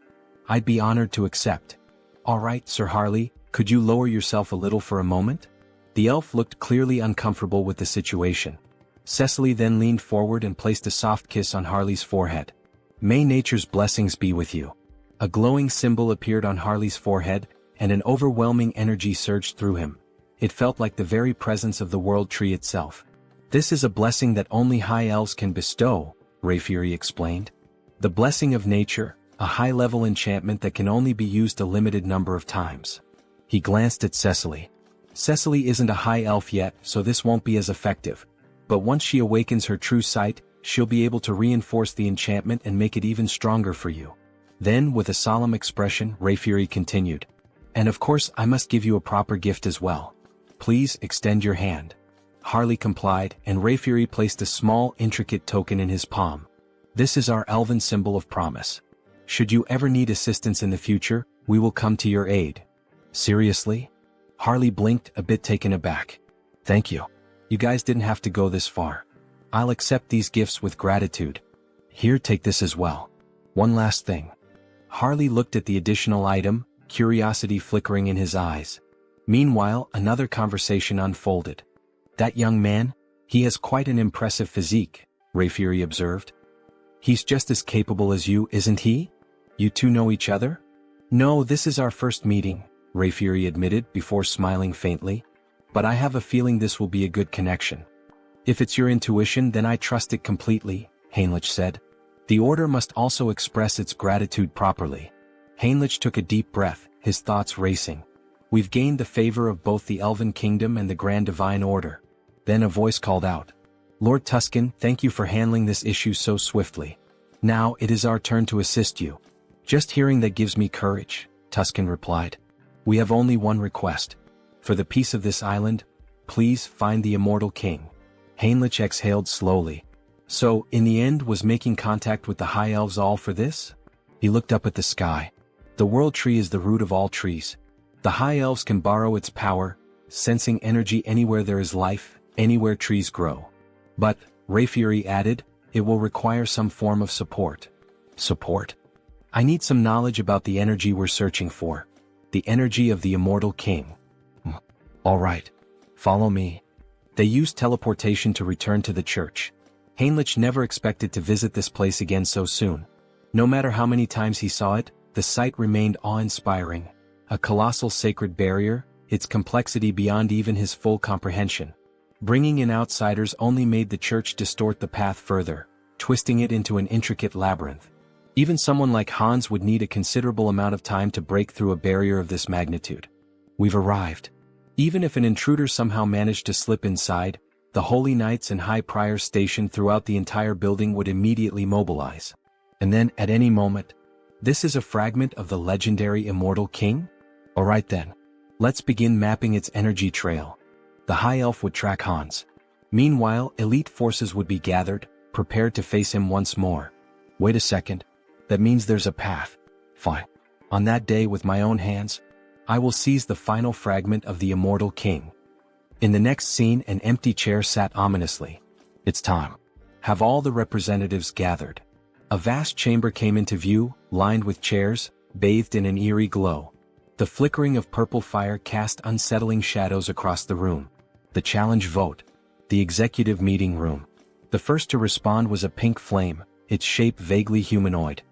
I'd be honored to accept." "All right, Sir Harley, could you lower yourself a little for a moment?" The elf looked clearly uncomfortable with the situation. Cecily then leaned forward and placed a soft kiss on Harley's forehead. "May nature's blessings be with you." A glowing symbol appeared on Harley's forehead, and an overwhelming energy surged through him. It felt like the very presence of the world tree itself. "This is a blessing that only high elves can bestow," Rayfury explained. "The blessing of nature, a high-level enchantment that can only be used a limited number of times." He glanced at Cecily. "Cecily isn't a high elf yet, so this won't be as effective. But once she awakens her true sight, she'll be able to reinforce the enchantment and make it even stronger for you." Then, with a solemn expression, Rayfury continued, "And of course I must give you a proper gift as well. Please extend your hand." Harley complied, and Rayfury placed a small, intricate token in his palm. "This is our elven symbol of promise. Should you ever need assistance in the future, we will come to your aid." "Seriously?" Harley blinked, a bit taken aback. "Thank you. You guys didn't have to go this far. I'll accept these gifts with gratitude. Here, take this as well. One last thing." Harley looked at the additional item, curiosity flickering in his eyes. Meanwhile, another conversation unfolded. "That young man? He has quite an impressive physique," Rayfury observed. "He's just as capable as you, isn't he? You two know each other?" "No, this is our first meeting," Rayfury admitted before smiling faintly. "But I have a feeling this will be a good connection." "If it's your intuition, then I trust it completely," Heinrich said. "The order must also express its gratitude properly." Heinrich took a deep breath, his thoughts racing. "We've gained the favor of both the Elven Kingdom and the Grand Divine Order." Then a voice called out, "Lord Tuscan, thank you for handling this issue so swiftly. Now it is our turn to assist you." "Just hearing that gives me courage," Tuscan replied. "We have only one request. For the peace of this island, please find the Immortal King." Heinrich exhaled slowly. "So, in the end, was making contact with the High Elves all for this?" He looked up at the sky. "The World Tree is the root of all trees. The High Elves can borrow its power, sensing energy anywhere there is life, anywhere trees grow. But," Rayfury added, "it will require some form of support." "Support? I need some knowledge about the energy we're searching for. The energy of the Immortal King." "All right. Follow me." They used teleportation to return to the church. Heinrich never expected to visit this place again so soon. No matter how many times he saw it, the sight remained awe-inspiring. A colossal sacred barrier, its complexity beyond even his full comprehension. Bringing in outsiders only made the church distort the path further, twisting it into an intricate labyrinth. Even someone like Hans would need a considerable amount of time to break through a barrier of this magnitude. "We've arrived." Even if an intruder somehow managed to slip inside, the holy knights and high priors stationed throughout the entire building would immediately mobilize. And then, at any moment, "This is a fragment of the legendary Immortal King? Alright then. Let's begin mapping its energy trail." The High Elf would track Hans. Meanwhile, elite forces would be gathered, prepared to face him once more. "Wait a second. That means there's a path. Fine. On that day, with my own hands, I will seize the final fragment of the Immortal King." In the next scene, an empty chair sat ominously. "It's time. Have all the representatives gathered." A vast chamber came into view, lined with chairs, bathed in an eerie glow. The flickering of purple fire cast unsettling shadows across the room. The challenge vote. The executive meeting room. The first to respond was a pink flame, its shape vaguely humanoid.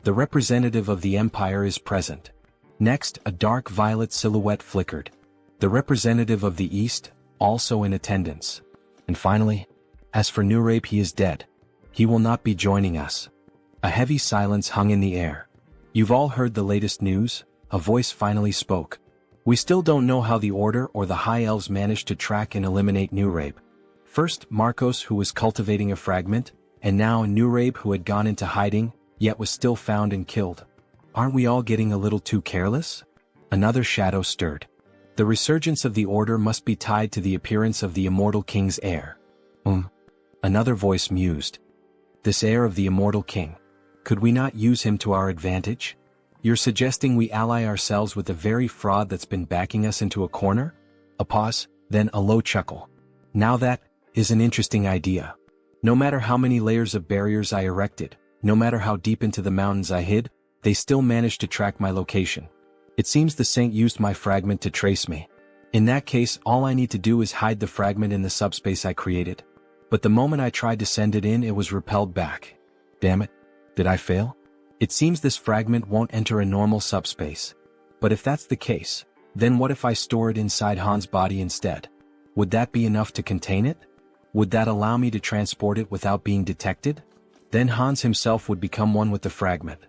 The representative of the Empire is present. Next, a dark violet silhouette flickered. The representative of the East, also in attendance. And finally, as for Nurabe, he is dead. He will not be joining us. A heavy silence hung in the air. "You've all heard the latest news," a voice finally spoke. "We still don't know how the Order or the High Elves managed to track and eliminate Nurabe. First, Marcos, who was cultivating a fragment, and now Nurabe, who had gone into hiding, yet was still found and killed. Aren't we all getting a little too careless?" Another shadow stirred. "The resurgence of the Order must be tied to the appearance of the Immortal King's heir." Another voice mused. "This heir of the Immortal King. Could we not use him to our advantage? You're suggesting we ally ourselves with the very fraud that's been backing us into a corner?" A pause, then a low chuckle. "Now that is an interesting idea. No matter how many layers of barriers I erected, no matter how deep into the mountains I hid, they still managed to track my location. It seems the Saint used my fragment to trace me. In that case, all I need to do is hide the fragment in the subspace I created. But the moment I tried to send it in, it was repelled back. Damn it. Did I fail? It seems this fragment won't enter a normal subspace. But if that's the case, then what if I store it inside Han's body instead? Would that be enough to contain it? Would that allow me to transport it without being detected? Then Hans himself would become one with the fragment.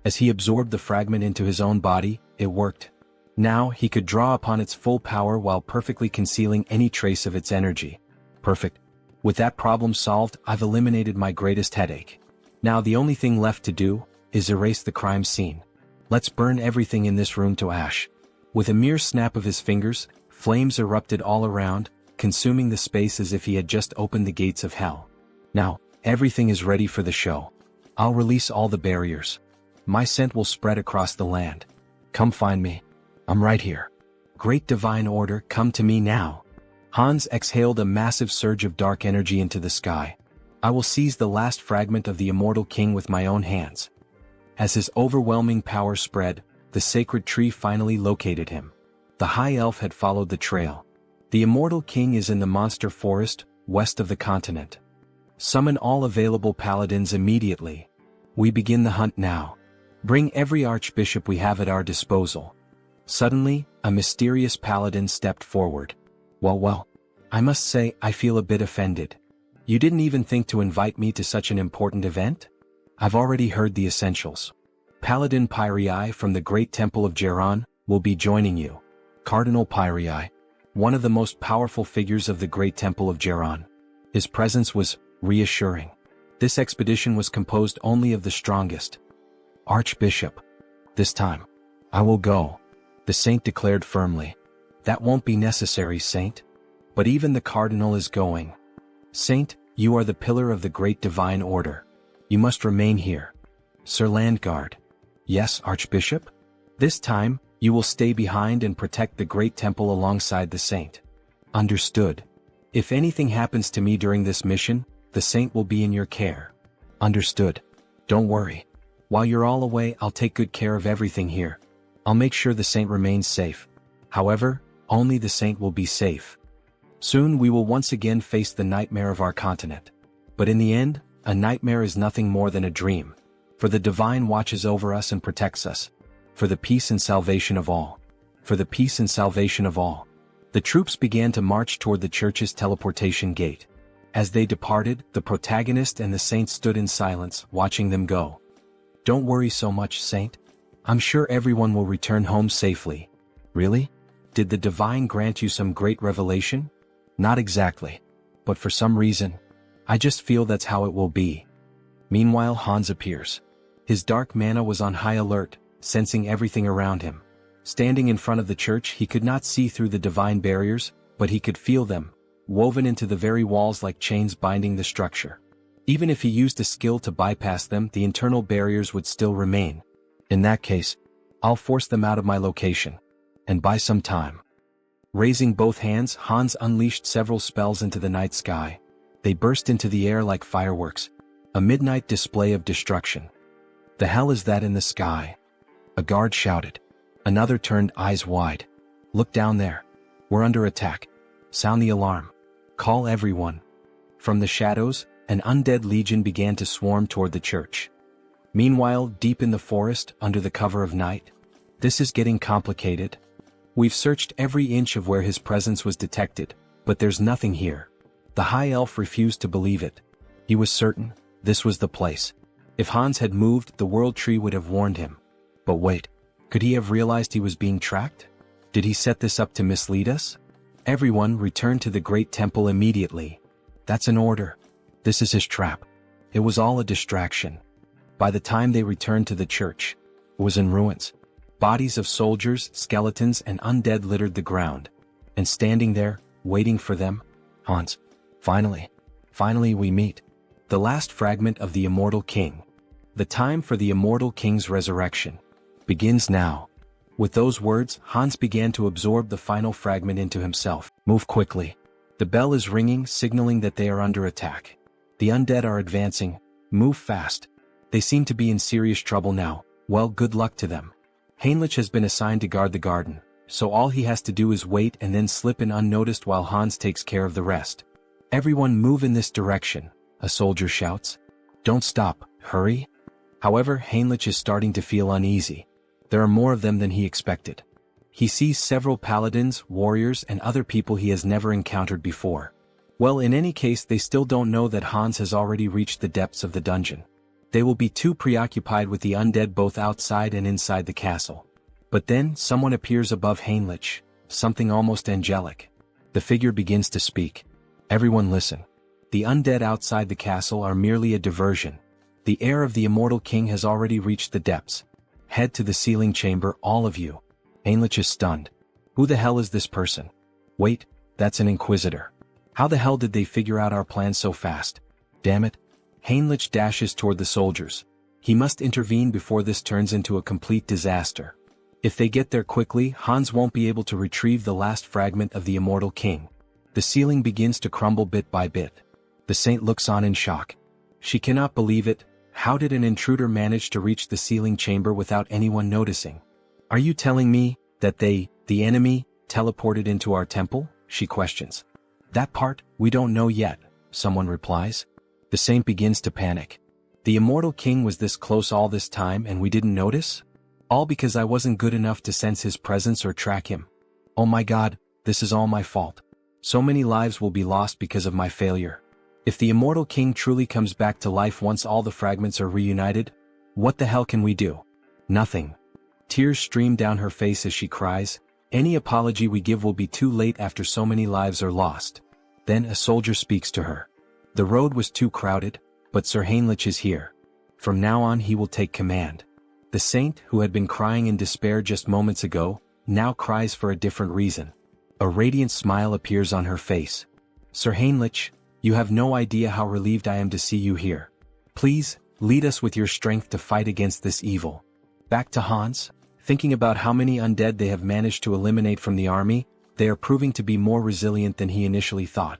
As he absorbed the fragment into his own body, it worked. Now he could draw upon its full power while perfectly concealing any trace of its energy. Perfect. With that problem solved, I've eliminated my greatest headache. Now the only thing left to do is erase the crime scene. Let's burn everything in this room to ash. With a mere snap of his fingers, flames erupted all around, consuming the space as if he had just opened the gates of hell. Now, everything is ready for the show. I'll release all the barriers. My scent will spread across the land. Come find me. I'm right here. Great divine order, come to me now. Hans exhaled a massive surge of dark energy into the sky. I will seize the last fragment of the immortal king with my own hands. As his overwhelming power spread, the sacred tree finally located him. The high elf had followed the trail. The immortal king is in the monster forest, west of the continent. Summon all available paladins immediately. We begin the hunt now. Bring every archbishop we have at our disposal. Suddenly, a mysterious paladin stepped forward. Well, I must say I feel a bit offended. You didn't even think to invite me to such an important event? I've already heard the essentials. Paladin Pyrii from the Great Temple of Geron will be joining you. Cardinal Pyrii, one of the most powerful figures of the Great Temple of Geron. His presence was reassuring. This expedition was composed only of the strongest. Archbishop. This time, I will go, the saint declared firmly. That won't be necessary, saint. But even the cardinal is going. Saint, you are the pillar of the great divine order. You must remain here. Sir Landguard. Yes, Archbishop? This time, you will stay behind and protect the great temple alongside the saint. Understood. If anything happens to me during this mission, the saint will be in your care. Understood. Don't worry. While you're all away, I'll take good care of everything here. I'll make sure the saint remains safe. However, only the saint will be safe. Soon we will once again face the nightmare of our continent. But in the end, a nightmare is nothing more than a dream. For the divine watches over us and protects us. For the peace and salvation of all. For the peace and salvation of all. The troops began to march toward the church's teleportation gate. As they departed, the protagonist and the saint stood in silence, watching them go. Don't worry so much, saint. I'm sure everyone will return home safely. Really? Did the divine grant you some great revelation? Not exactly. But for some reason, I just feel that's how it will be. Meanwhile, Hans appears. His dark mana was on high alert, sensing everything around him. Standing in front of the church, he could not see through the divine barriers, but he could feel them, woven into the very walls like chains binding the structure. Even if he used a skill to bypass them, the internal barriers would still remain. In that case, I'll force them out of my location. And buy some time. Raising both hands, Hans unleashed several spells into the night sky. They burst into the air like fireworks, a midnight display of destruction. The hell is that in the sky? A guard shouted. Another turned eyes wide. Look down there. We're under attack. Sound the alarm. Call everyone. From the shadows, an undead legion began to swarm toward the church. Meanwhile, deep in the forest, under the cover of night, this is getting complicated. We've searched every inch of where his presence was detected, but there's nothing here. The high elf refused to believe it. He was certain this was the place. If Hans had moved, the world tree would have warned him. But wait, could he have realized he was being tracked? Did he set this up to mislead us? Everyone return to the great temple immediately. That's an order. This is his trap. It was all a distraction. By the time they returned to the church, it was in ruins. Bodies of soldiers, skeletons, and undead littered the ground. And standing there, waiting for them, Hans. Finally we meet. The last fragment of the immortal king. The time for the immortal king's resurrection begins now. With those words, Hans began to absorb the final fragment into himself. Move quickly. The bell is ringing, signaling that they are under attack. The undead are advancing. Move fast. They seem to be in serious trouble now. Well, good luck to them. Heinrich has been assigned to guard the garden, so all he has to do is wait and then slip in unnoticed while Hans takes care of the rest. Everyone move in this direction, a soldier shouts. Don't stop, hurry. However, Heinrich is starting to feel uneasy. There are more of them than he expected. He sees several paladins, warriors, and other people he has never encountered before. Well, in any case, they still don't know that Hans has already reached the depths of the dungeon. They will be too preoccupied with the undead both outside and inside the castle. But then, someone appears above Heinrich, something almost angelic. The figure begins to speak. Everyone listen. The undead outside the castle are merely a diversion. The heir of the immortal king has already reached the depths. Head to the sealing chamber, all of you. Heinrich is stunned. Who the hell is this person? Wait, that's an inquisitor. How the hell did they figure out our plan so fast? Damn it. Heinrich dashes toward the soldiers. He must intervene before this turns into a complete disaster. If they get there quickly, Hans won't be able to retrieve the last fragment of the immortal king. The ceiling begins to crumble bit by bit. The saint looks on in shock. She cannot believe it. How did an intruder manage to reach the sealing chamber without anyone noticing? Are you telling me that they, the enemy, teleported into our temple? She questions. That part, we don't know yet, someone replies. The saint begins to panic. The immortal king was this close all this time and we didn't notice? All because I wasn't good enough to sense his presence or track him. Oh my god, this is all my fault. So many lives will be lost because of my failure. If the immortal king truly comes back to life once all the fragments are reunited, what the hell can we do? Nothing. Tears stream down her face as she cries. Any apology we give will be too late after so many lives are lost. Then a soldier speaks to her. The road was too crowded, but Sir Heinrich is here. From now on he will take command. The saint, who had been crying in despair just moments ago, now cries for a different reason. A radiant smile appears on her face. Sir Heinrich, you have no idea how relieved I am to see you here. Please, lead us with your strength to fight against this evil. Back to Hans. Thinking about how many undead they have managed to eliminate from the army, they are proving to be more resilient than he initially thought.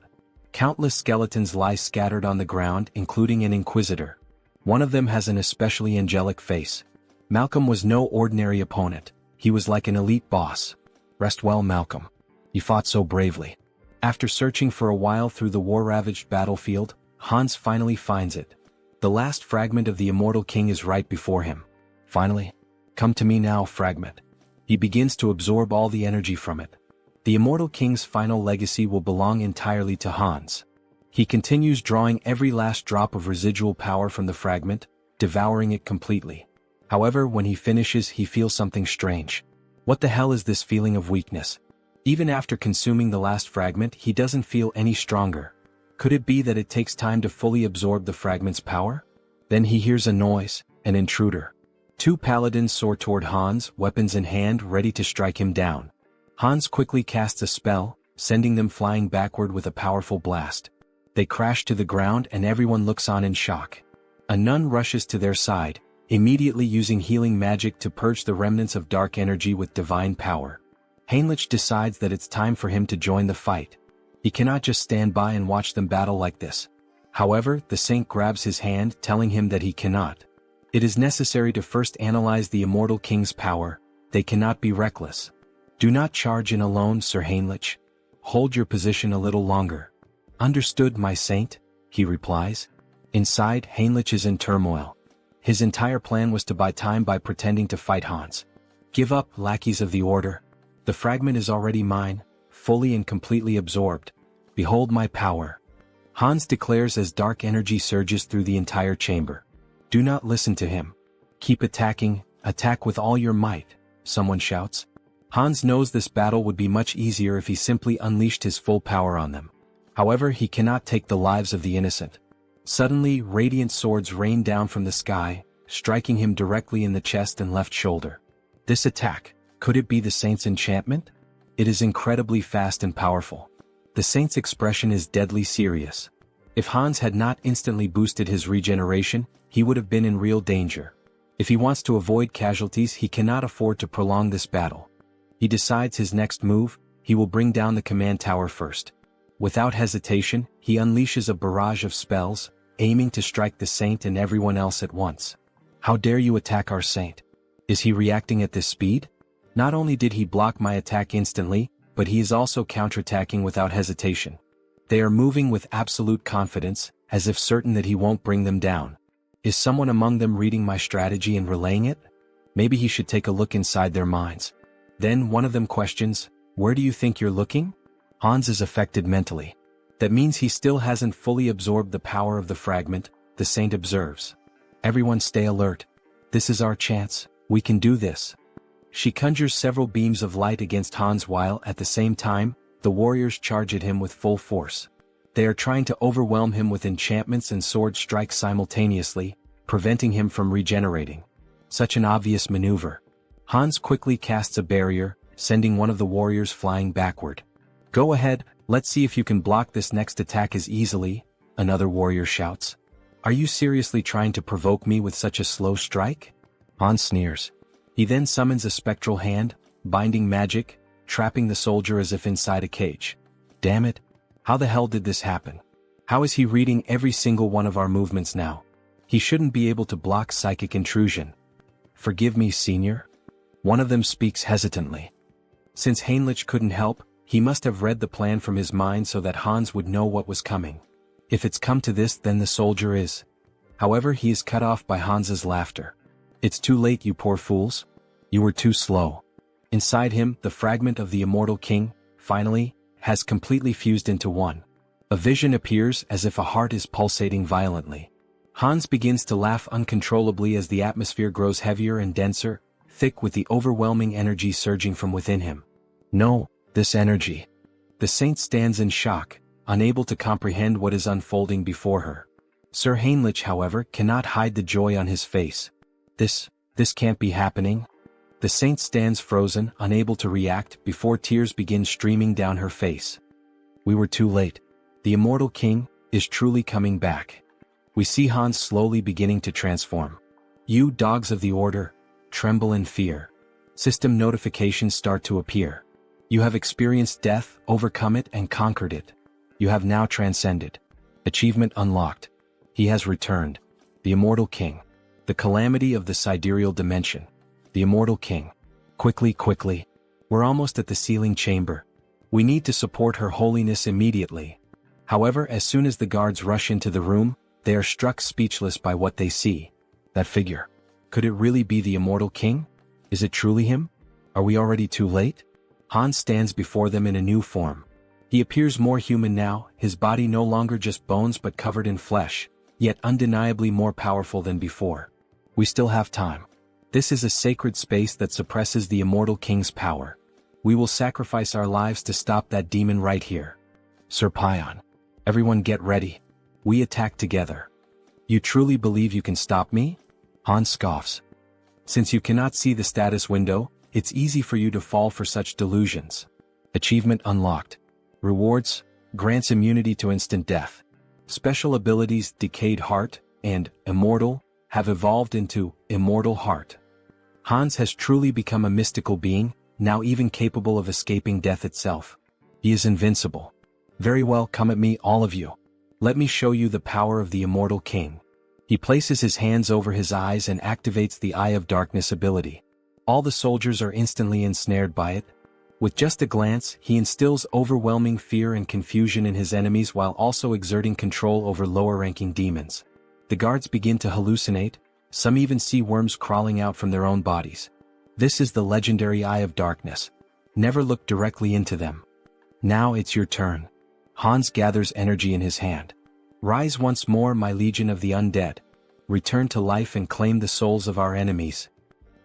Countless skeletons lie scattered on the ground, including an inquisitor. One of them has an especially angelic face. Malcolm was no ordinary opponent. He was like an elite boss. Rest well, Malcolm. You fought so bravely. After searching for a while through the war-ravaged battlefield, Hans finally finds it. The last fragment of the immortal king is right before him. Finally. Come to me now, fragment. He begins to absorb all the energy from it. The immortal king's final legacy will belong entirely to Hans. He continues drawing every last drop of residual power from the fragment, devouring it completely. However, when he finishes, he feels something strange. What the hell is this feeling of weakness? Even after consuming the last fragment, he doesn't feel any stronger. Could it be that it takes time to fully absorb the fragment's power? Then he hears a noise, an intruder. Two paladins soar toward Hans, weapons in hand, ready to strike him down. Hans quickly casts a spell, sending them flying backward with a powerful blast. They crash to the ground and everyone looks on in shock. A nun rushes to their side, immediately using healing magic to purge the remnants of dark energy with divine power. Heinrich decides that it's time for him to join the fight. He cannot just stand by and watch them battle like this. However, the saint grabs his hand, telling him that he cannot. It is necessary to first analyze the immortal king's power. They cannot be reckless. Do not charge in alone, Sir Heinrich. Hold your position a little longer. Understood, my saint, he replies. Inside, Heinrich is in turmoil. His entire plan was to buy time by pretending to fight Hans. Give up, lackeys of the order. The fragment is already mine, fully and completely absorbed. Behold my power. Hans declares as dark energy surges through the entire chamber. Do not listen to him. Keep attacking, attack with all your might, someone shouts. Hans knows this battle would be much easier if he simply unleashed his full power on them. However, he cannot take the lives of the innocent. Suddenly, radiant swords rain down from the sky, striking him directly in the chest and left shoulder. This attack, could it be the saint's enchantment? It is incredibly fast and powerful. The saint's expression is deadly serious. If Hans had not instantly boosted his regeneration, he would have been in real danger. If he wants to avoid casualties, he cannot afford to prolong this battle. He decides his next move, he will bring down the command tower first. Without hesitation, he unleashes a barrage of spells, aiming to strike the saint and everyone else at once. How dare you attack our saint? Is he reacting at this speed? Not only did he block my attack instantly, but he is also counterattacking without hesitation. They are moving with absolute confidence, as if certain that he won't bring them down. Is someone among them reading my strategy and relaying it? Maybe he should take a look inside their minds. Then one of them questions, "Where do you think you're looking?" Hans is affected mentally. That means he still hasn't fully absorbed the power of the fragment, the saint observes. "Everyone stay alert. This is our chance, we can do this." She conjures several beams of light against Hans while, at the same time, the warriors charge at him with full force. They are trying to overwhelm him with enchantments and sword strikes simultaneously, preventing him from regenerating. Such an obvious maneuver. Hans quickly casts a barrier, sending one of the warriors flying backward. "Go ahead, let's see if you can block this next attack as easily," another warrior shouts. "Are you seriously trying to provoke me with such a slow strike?" Hans sneers. He then summons a spectral hand, binding magic, trapping the soldier as if inside a cage. Damn it! How the hell did this happen? How is he reading every single one of our movements now? He shouldn't be able to block psychic intrusion. "Forgive me, senior?" One of them speaks hesitantly. Since Heinrich couldn't help, he must have read the plan from his mind so that Hans would know what was coming. If it's come to this, then the soldier is. However, he is cut off by Hans's laughter. "It's too late, you poor fools. You were too slow." Inside him, the fragment of the immortal king, finally, has completely fused into one. A vision appears as if a heart is pulsating violently. Hans begins to laugh uncontrollably as the atmosphere grows heavier and denser, thick with the overwhelming energy surging from within him. No, this energy. The saint stands in shock, unable to comprehend what is unfolding before her. Sir Heinrich, however, cannot hide the joy on his face. This can't be happening. The saint stands frozen, unable to react, before tears begin streaming down her face. We were too late. The immortal king is truly coming back. We see Hans slowly beginning to transform. You dogs of the order, tremble in fear. System notifications start to appear. You have experienced death, overcome it and conquered it. You have now transcended. Achievement unlocked. He has returned. The immortal king. The calamity of the sidereal dimension. The immortal king. Quickly. We're almost at the sealing chamber. We need to support her holiness immediately. However, as soon as the guards rush into the room, they are struck speechless by what they see. That figure. Could it really be the immortal king? Is it truly him? Are we already too late? Hans stands before them in a new form. He appears more human now, his body no longer just bones but covered in flesh, yet undeniably more powerful than before. We still have time. This is a sacred space that suppresses the immortal king's power. We will sacrifice our lives to stop that demon right here. Sir Pion. Everyone get ready. We attack together. You truly believe you can stop me? Hans scoffs. Since you cannot see the status window, it's easy for you to fall for such delusions. Achievement unlocked. Rewards, grants immunity to instant death. Special abilities Decayed Heart and Immortal have evolved into Immortal Heart. Hans has truly become a mystical being, now even capable of escaping death itself. He is invincible. Very well, come at me, all of you. Let me show you the power of the immortal king. He places his hands over his eyes and activates the Eye of Darkness ability. All the soldiers are instantly ensnared by it. With just a glance, he instills overwhelming fear and confusion in his enemies while also exerting control over lower-ranking demons. The guards begin to hallucinate, some even see worms crawling out from their own bodies. This is the legendary Eye of Darkness. Never look directly into them. Now it's your turn. Hans gathers energy in his hand. Rise once more, my legion of the undead. Return to life and claim the souls of our enemies.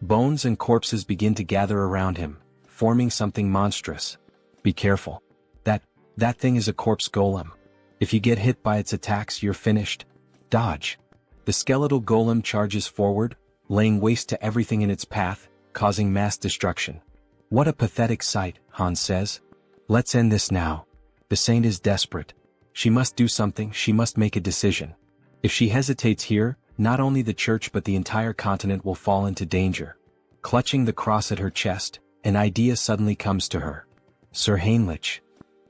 Bones and corpses begin to gather around him, forming something monstrous. Be careful. That thing is a corpse golem. If you get hit by its attacks, you're finished. Dodge. The skeletal golem charges forward, laying waste to everything in its path, causing mass destruction. What a pathetic sight, Hans says. Let's end this now. The saint is desperate. She must do something, she must make a decision. If she hesitates here, not only the church but the entire continent will fall into danger. Clutching the cross at her chest, an idea suddenly comes to her. Sir Heinrich.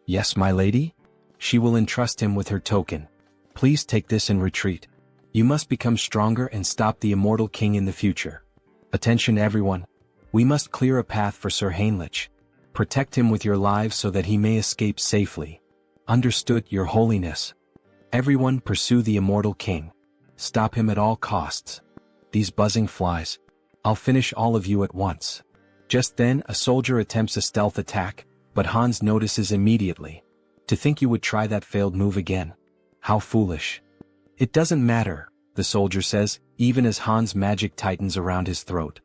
Yes, my lady? She will entrust him with her token. Please take this and retreat. You must become stronger and stop the immortal king in the future. Attention everyone. We must clear a path for Sir Heinrich. Protect him with your lives so that he may escape safely. Understood, your holiness. Everyone pursue the immortal king. Stop him at all costs. These buzzing flies. I'll finish all of you at once. Just then, a soldier attempts a stealth attack, but Hans notices immediately. To think you would try that failed move again. How foolish. It doesn't matter, the soldier says, even as Hans' magic tightens around his throat.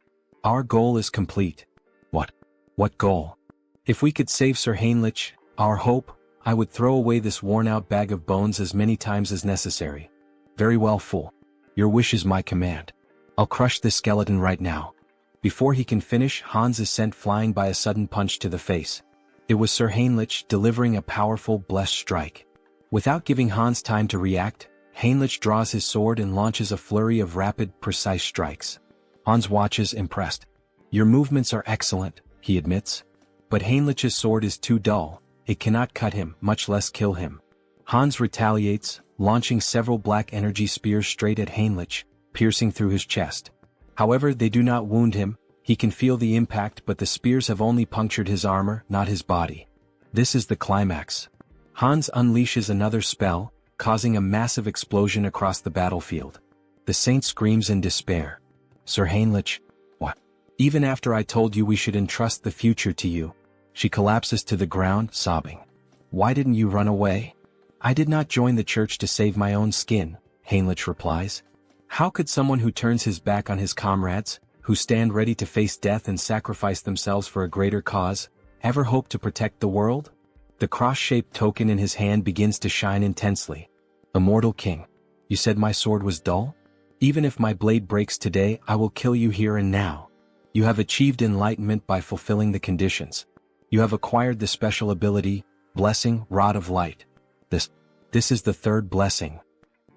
Our goal is complete. What? What goal? If we could save Sir Heinrich, our hope, I would throw away this worn-out bag of bones as many times as necessary. Very well, fool. Your wish is my command. I'll crush this skeleton right now. Before he can finish, Hans is sent flying by a sudden punch to the face. It was Sir Heinrich delivering a powerful, blessed strike. Without giving Hans time to react, Heinrich draws his sword and launches a flurry of rapid, precise strikes. Hans watches, impressed. Your movements are excellent, he admits. But Heinrich's sword is too dull. It cannot cut him, much less kill him. Hans retaliates, launching several black energy spears straight at Heinrich, piercing through his chest. However, they do not wound him. He can feel the impact, but the spears have only punctured his armor, not his body. This is the climax. Hans unleashes another spell, causing a massive explosion across the battlefield. The saint screams in despair. Sir Heinrich, what? Even after I told you we should entrust the future to you. She collapses to the ground, sobbing. Why didn't you run away? I did not join the church to save my own skin, Heinrich replies. How could someone who turns his back on his comrades, who stand ready to face death and sacrifice themselves for a greater cause, ever hope to protect the world? The cross-shaped token in his hand begins to shine intensely. Immortal King, you said my sword was dull? Even if my blade breaks today, I will kill you here and now. You have achieved enlightenment by fulfilling the conditions. You have acquired the special ability, Blessing, Rod of Light. This is the third blessing.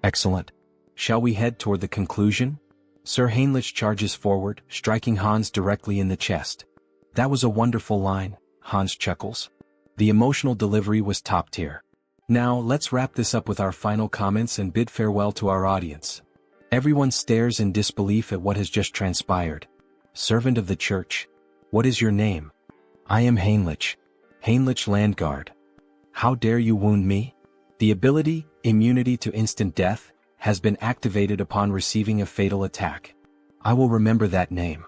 Excellent. Shall we head toward the conclusion? Sir Heinrich charges forward, striking Hans directly in the chest. That was a wonderful line, Hans chuckles. The emotional delivery was top tier. Now, let's wrap this up with our final comments and bid farewell to our audience. Everyone stares in disbelief at what has just transpired. Servant of the Church. What is your name? I am Heinrich. Heinrich Landguard. How dare you wound me? The ability, immunity to instant death, has been activated upon receiving a fatal attack. I will remember that name.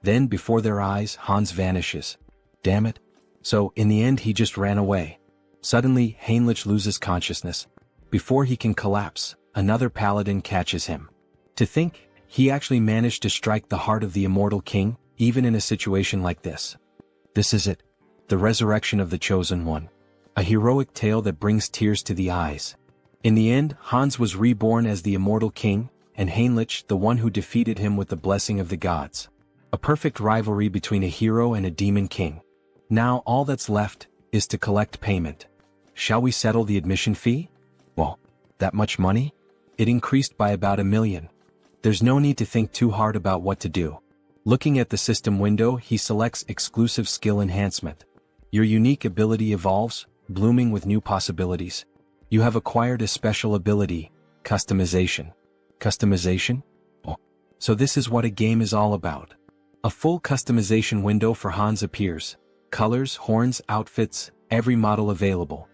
Then, before their eyes, Hans vanishes. Damn it. So, in the end he just ran away. Suddenly, Heinrich loses consciousness. Before he can collapse, another paladin catches him. To think, he actually managed to strike the heart of the immortal king, even in a situation like this. This is it. The resurrection of the Chosen One. A heroic tale that brings tears to the eyes. In the end, Hans was reborn as the immortal king, and Heinrich the one who defeated him with the blessing of the gods. A perfect rivalry between a hero and a demon king. Now all that's left is to collect payment. Shall we settle the admission fee? Well, that much money? It increased by about 1 million. There's no need to think too hard about what to do. Looking at the system window, he selects exclusive skill enhancement. Your unique ability evolves, blooming with new possibilities. You have acquired a special ability, customization. Customization? Oh, so this is what a game is all about. A full customization window for Hans appears. Colors, horns, outfits, every model available.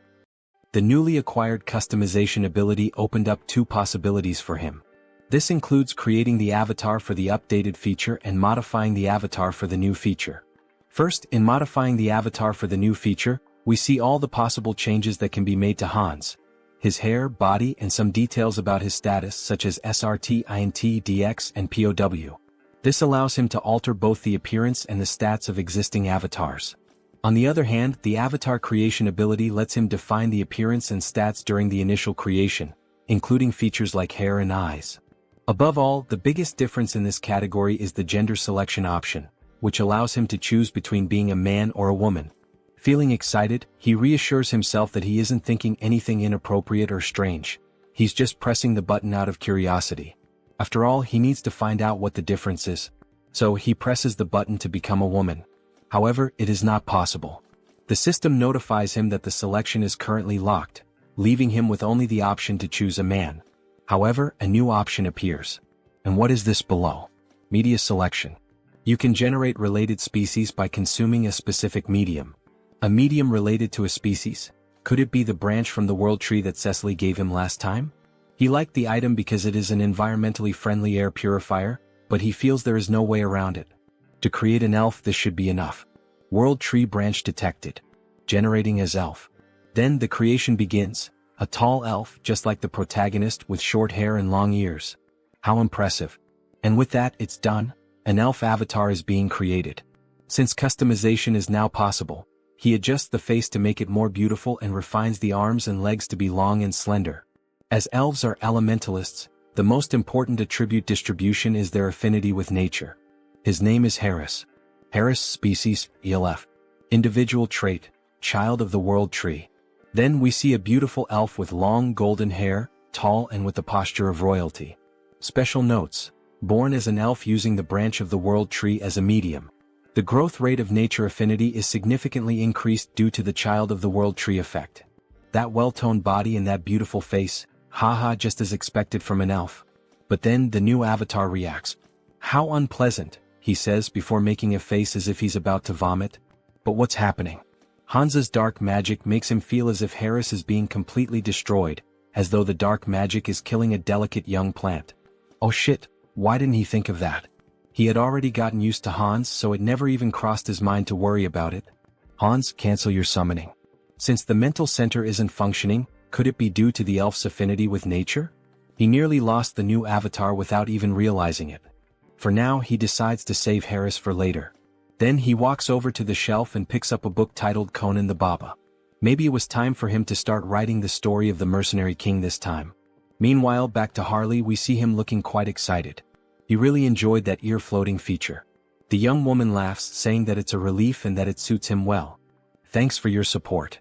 The newly acquired customization ability opened up 2 possibilities for him. This includes creating the avatar for the updated feature and modifying the avatar for the new feature. First, in modifying the avatar for the new feature, we see all the possible changes that can be made to Hans. His hair, body, and some details about his status such as SRT, INT, DX, and POW. This allows him to alter both the appearance and the stats of existing avatars. On the other hand, the avatar creation ability lets him define the appearance and stats during the initial creation, including features like hair and eyes. Above all, the biggest difference in this category is the gender selection option, which allows him to choose between being a man or a woman. Feeling excited, he reassures himself that he isn't thinking anything inappropriate or strange. He's just pressing the button out of curiosity. After all, he needs to find out what the difference is. So he presses the button to become a woman. However, it is not possible. The system notifies him that the selection is currently locked, leaving him with only the option to choose a man. However, a new option appears. And what is this below? Media selection. You can generate related species by consuming a specific medium. A medium related to a species? Could it be the branch from the world tree that Cecily gave him last time? He liked the item because it is an environmentally friendly air purifier, but he feels there is no way around it. To create an elf, this should be enough. World tree branch detected. Generating as elf. Then the creation begins. A tall elf, just like the protagonist, with short hair and long ears. How impressive. And with that, it's done. An elf avatar is being created. Since customization is now possible, he adjusts the face to make it more beautiful and refines the arms and legs to be long and slender. As elves are elementalists, the most important attribute distribution is their affinity with nature. His name is Harris. Harris species, ELF. Individual trait, child of the world tree. Then we see a beautiful elf with long golden hair, tall and with the posture of royalty. Special notes. Born as an elf using the branch of the world tree as a medium. The growth rate of nature affinity is significantly increased due to the child of the world tree effect. That well-toned body and that beautiful face, haha, just as expected from an elf. But then the new avatar reacts. How unpleasant, he says before making a face as if he's about to vomit. But what's happening? Hansa's dark magic makes him feel as if Harris is being completely destroyed, as though the dark magic is killing a delicate young plant. Oh shit, why didn't he think of that? He had already gotten used to Hans, so it never even crossed his mind to worry about it. Hans, cancel your summoning. Since the mental center isn't functioning, could it be due to the elf's affinity with nature? He nearly lost the new avatar without even realizing it. For now, he decides to save Harris for later. Then he walks over to the shelf and picks up a book titled Conan the Baba. Maybe it was time for him to start writing the story of the mercenary king this time. Meanwhile, back to Harley, we see him looking quite excited. He really enjoyed that ear-floating feature. The young woman laughs, saying that it's a relief and that it suits him well. Thanks for your support.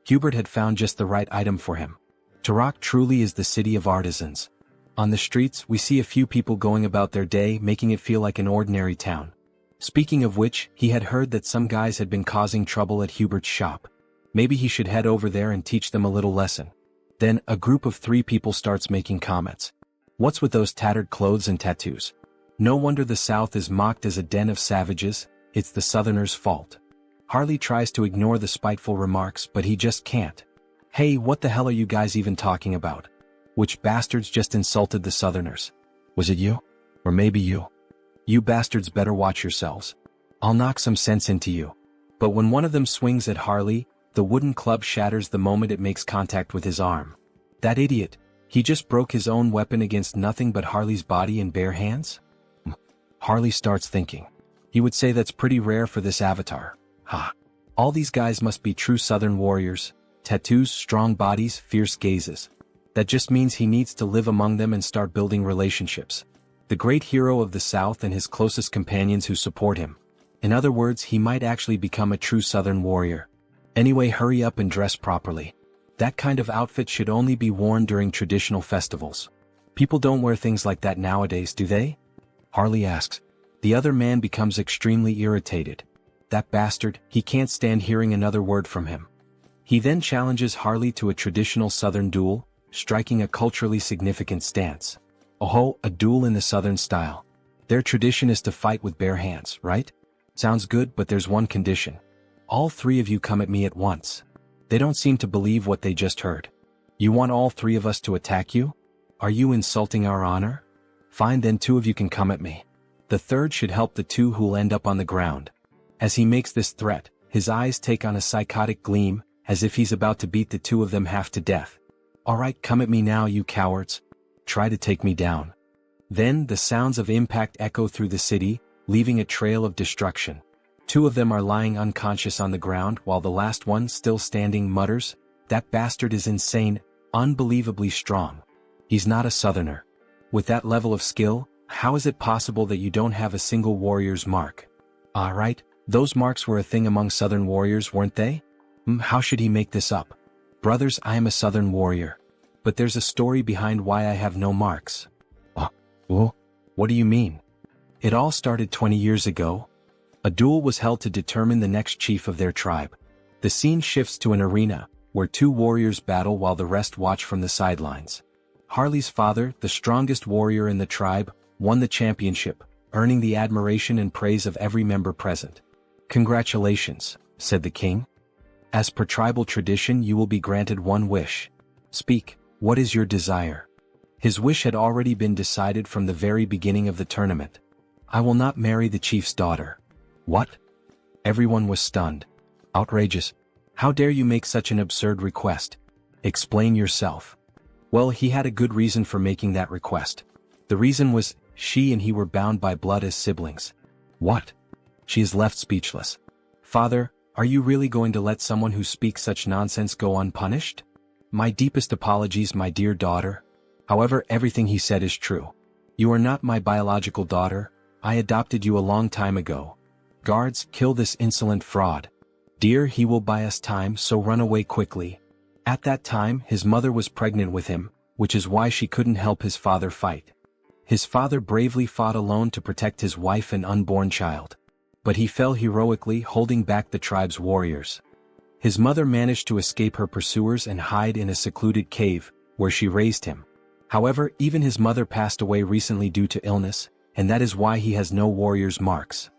Hubert had found just the right item for him. Turok truly is the city of artisans. On the streets, we see a few people going about their day, making it feel like an ordinary town. Speaking of which, he had heard that some guys had been causing trouble at Hubert's shop. Maybe he should head over there and teach them a little lesson. Then, a group of 3 people starts making comments. What's with those tattered clothes and tattoos? No wonder the South is mocked as a den of savages, it's the Southerners' fault. Harley tries to ignore the spiteful remarks, but he just can't. Hey, what the hell are you guys even talking about? Which bastards just insulted the Southerners? Was it you? Or maybe you? You bastards better watch yourselves. I'll knock some sense into you. But when one of them swings at Harley, the wooden club shatters the moment it makes contact with his arm. That idiot, he just broke his own weapon against nothing but Harley's body in bare hands? Harley starts thinking. He would say that's pretty rare for this avatar. Ha. All these guys must be true Southern warriors. Tattoos, strong bodies, fierce gazes. That just means he needs to live among them and start building relationships. The great hero of the South and his closest companions who support him. In other words, he might actually become a true Southern warrior. Anyway, hurry up and dress properly. That kind of outfit should only be worn during traditional festivals. People don't wear things like that nowadays, do they? Harley asks. The other man becomes extremely irritated. That bastard, he can't stand hearing another word from him. He then challenges Harley to a traditional Southern duel, striking a culturally significant stance. Oh, a duel in the Southern style. Their tradition is to fight with bare hands, right? Sounds good, but there's one condition. All 3 of you come at me at once. They don't seem to believe what they just heard. You want all 3 of us to attack you? Are you insulting our honor? Fine, then 2 of you can come at me. The third should help the 2 who'll end up on the ground. As he makes this threat, his eyes take on a psychotic gleam, as if he's about to beat the 2 of them half to death. Alright, come at me now, you cowards. Try to take me down. Then the sounds of impact echo through the city, leaving a trail of destruction. 2 of them are lying unconscious on the ground while the last one, still standing, mutters, "That bastard is insane, unbelievably strong. He's not a Southerner. With that level of skill, how is it possible that you don't have a single warrior's mark?" Right, those marks were a thing among Southern warriors, weren't they? How should he make this up? Brothers, I am a Southern warrior. But there's a story behind why I have no marks. What do you mean? It all started 20 years ago. A duel was held to determine the next chief of their tribe. The scene shifts to an arena, where 2 warriors battle while the rest watch from the sidelines. Harley's father, the strongest warrior in the tribe, won the championship, earning the admiration and praise of every member present. "Congratulations," said the king. "As per tribal tradition, you will be granted one wish. Speak, what is your desire?" His wish had already been decided from the very beginning of the tournament. I will not marry the chief's daughter. What? Everyone was stunned. Outrageous. How dare you make such an absurd request? Explain yourself. Well, he had a good reason for making that request. The reason was, she and he were bound by blood as siblings. What? She is left speechless. Father, are you really going to let someone who speaks such nonsense go unpunished? My deepest apologies, my dear daughter. However, everything he said is true. You are not my biological daughter. I adopted you a long time ago. Guards, kill this insolent fraud. Dear, he will buy us time, so run away quickly. At that time, his mother was pregnant with him, which is why she couldn't help his father fight. His father bravely fought alone to protect his wife and unborn child. But he fell heroically, holding back the tribe's warriors. His mother managed to escape her pursuers and hide in a secluded cave, where she raised him. However, even his mother passed away recently due to illness, and that is why he has no warrior's marks.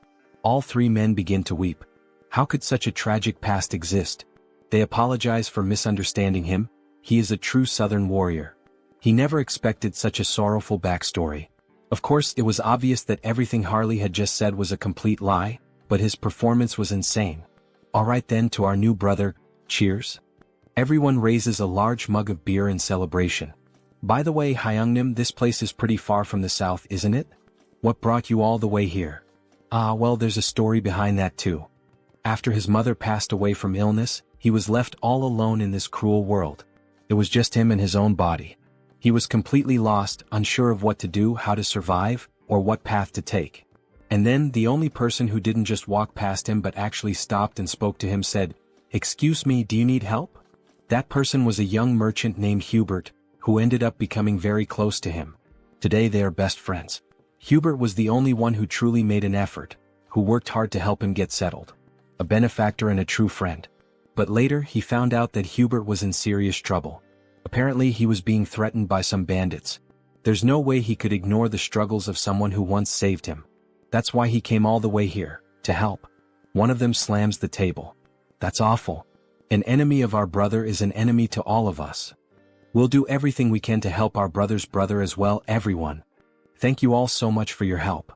All three men begin to weep. How could such a tragic past exist? They apologize for misunderstanding him. He is a true southern warrior. He never expected such a sorrowful backstory. Of course, it was obvious that everything Harley had just said was a complete lie, but his performance was insane. Alright then, to our new brother, cheers. Everyone raises a large mug of beer in celebration. By the way, Hyungnim, this place is pretty far from the south, isn't it? What brought you all the way here? Well, there's a story behind that too. After his mother passed away from illness, he was left all alone in this cruel world. It was just him and his own body. He was completely lost, unsure of what to do, how to survive, or what path to take. And then, the only person who didn't just walk past him but actually stopped and spoke to him said, "Excuse me, do you need help?" That person was a young merchant named Hubert, who ended up becoming very close to him. Today they are best friends. Hubert was the only one who truly made an effort, who worked hard to help him get settled. A benefactor and a true friend. But later he found out that Hubert was in serious trouble. Apparently he was being threatened by some bandits. There's no way he could ignore the struggles of someone who once saved him. That's why he came all the way here, to help. One of them slams the table. That's awful. An enemy of our brother is an enemy to all of us. We'll do everything we can to help our brother's brother as well, everyone. Thank you all so much for your help.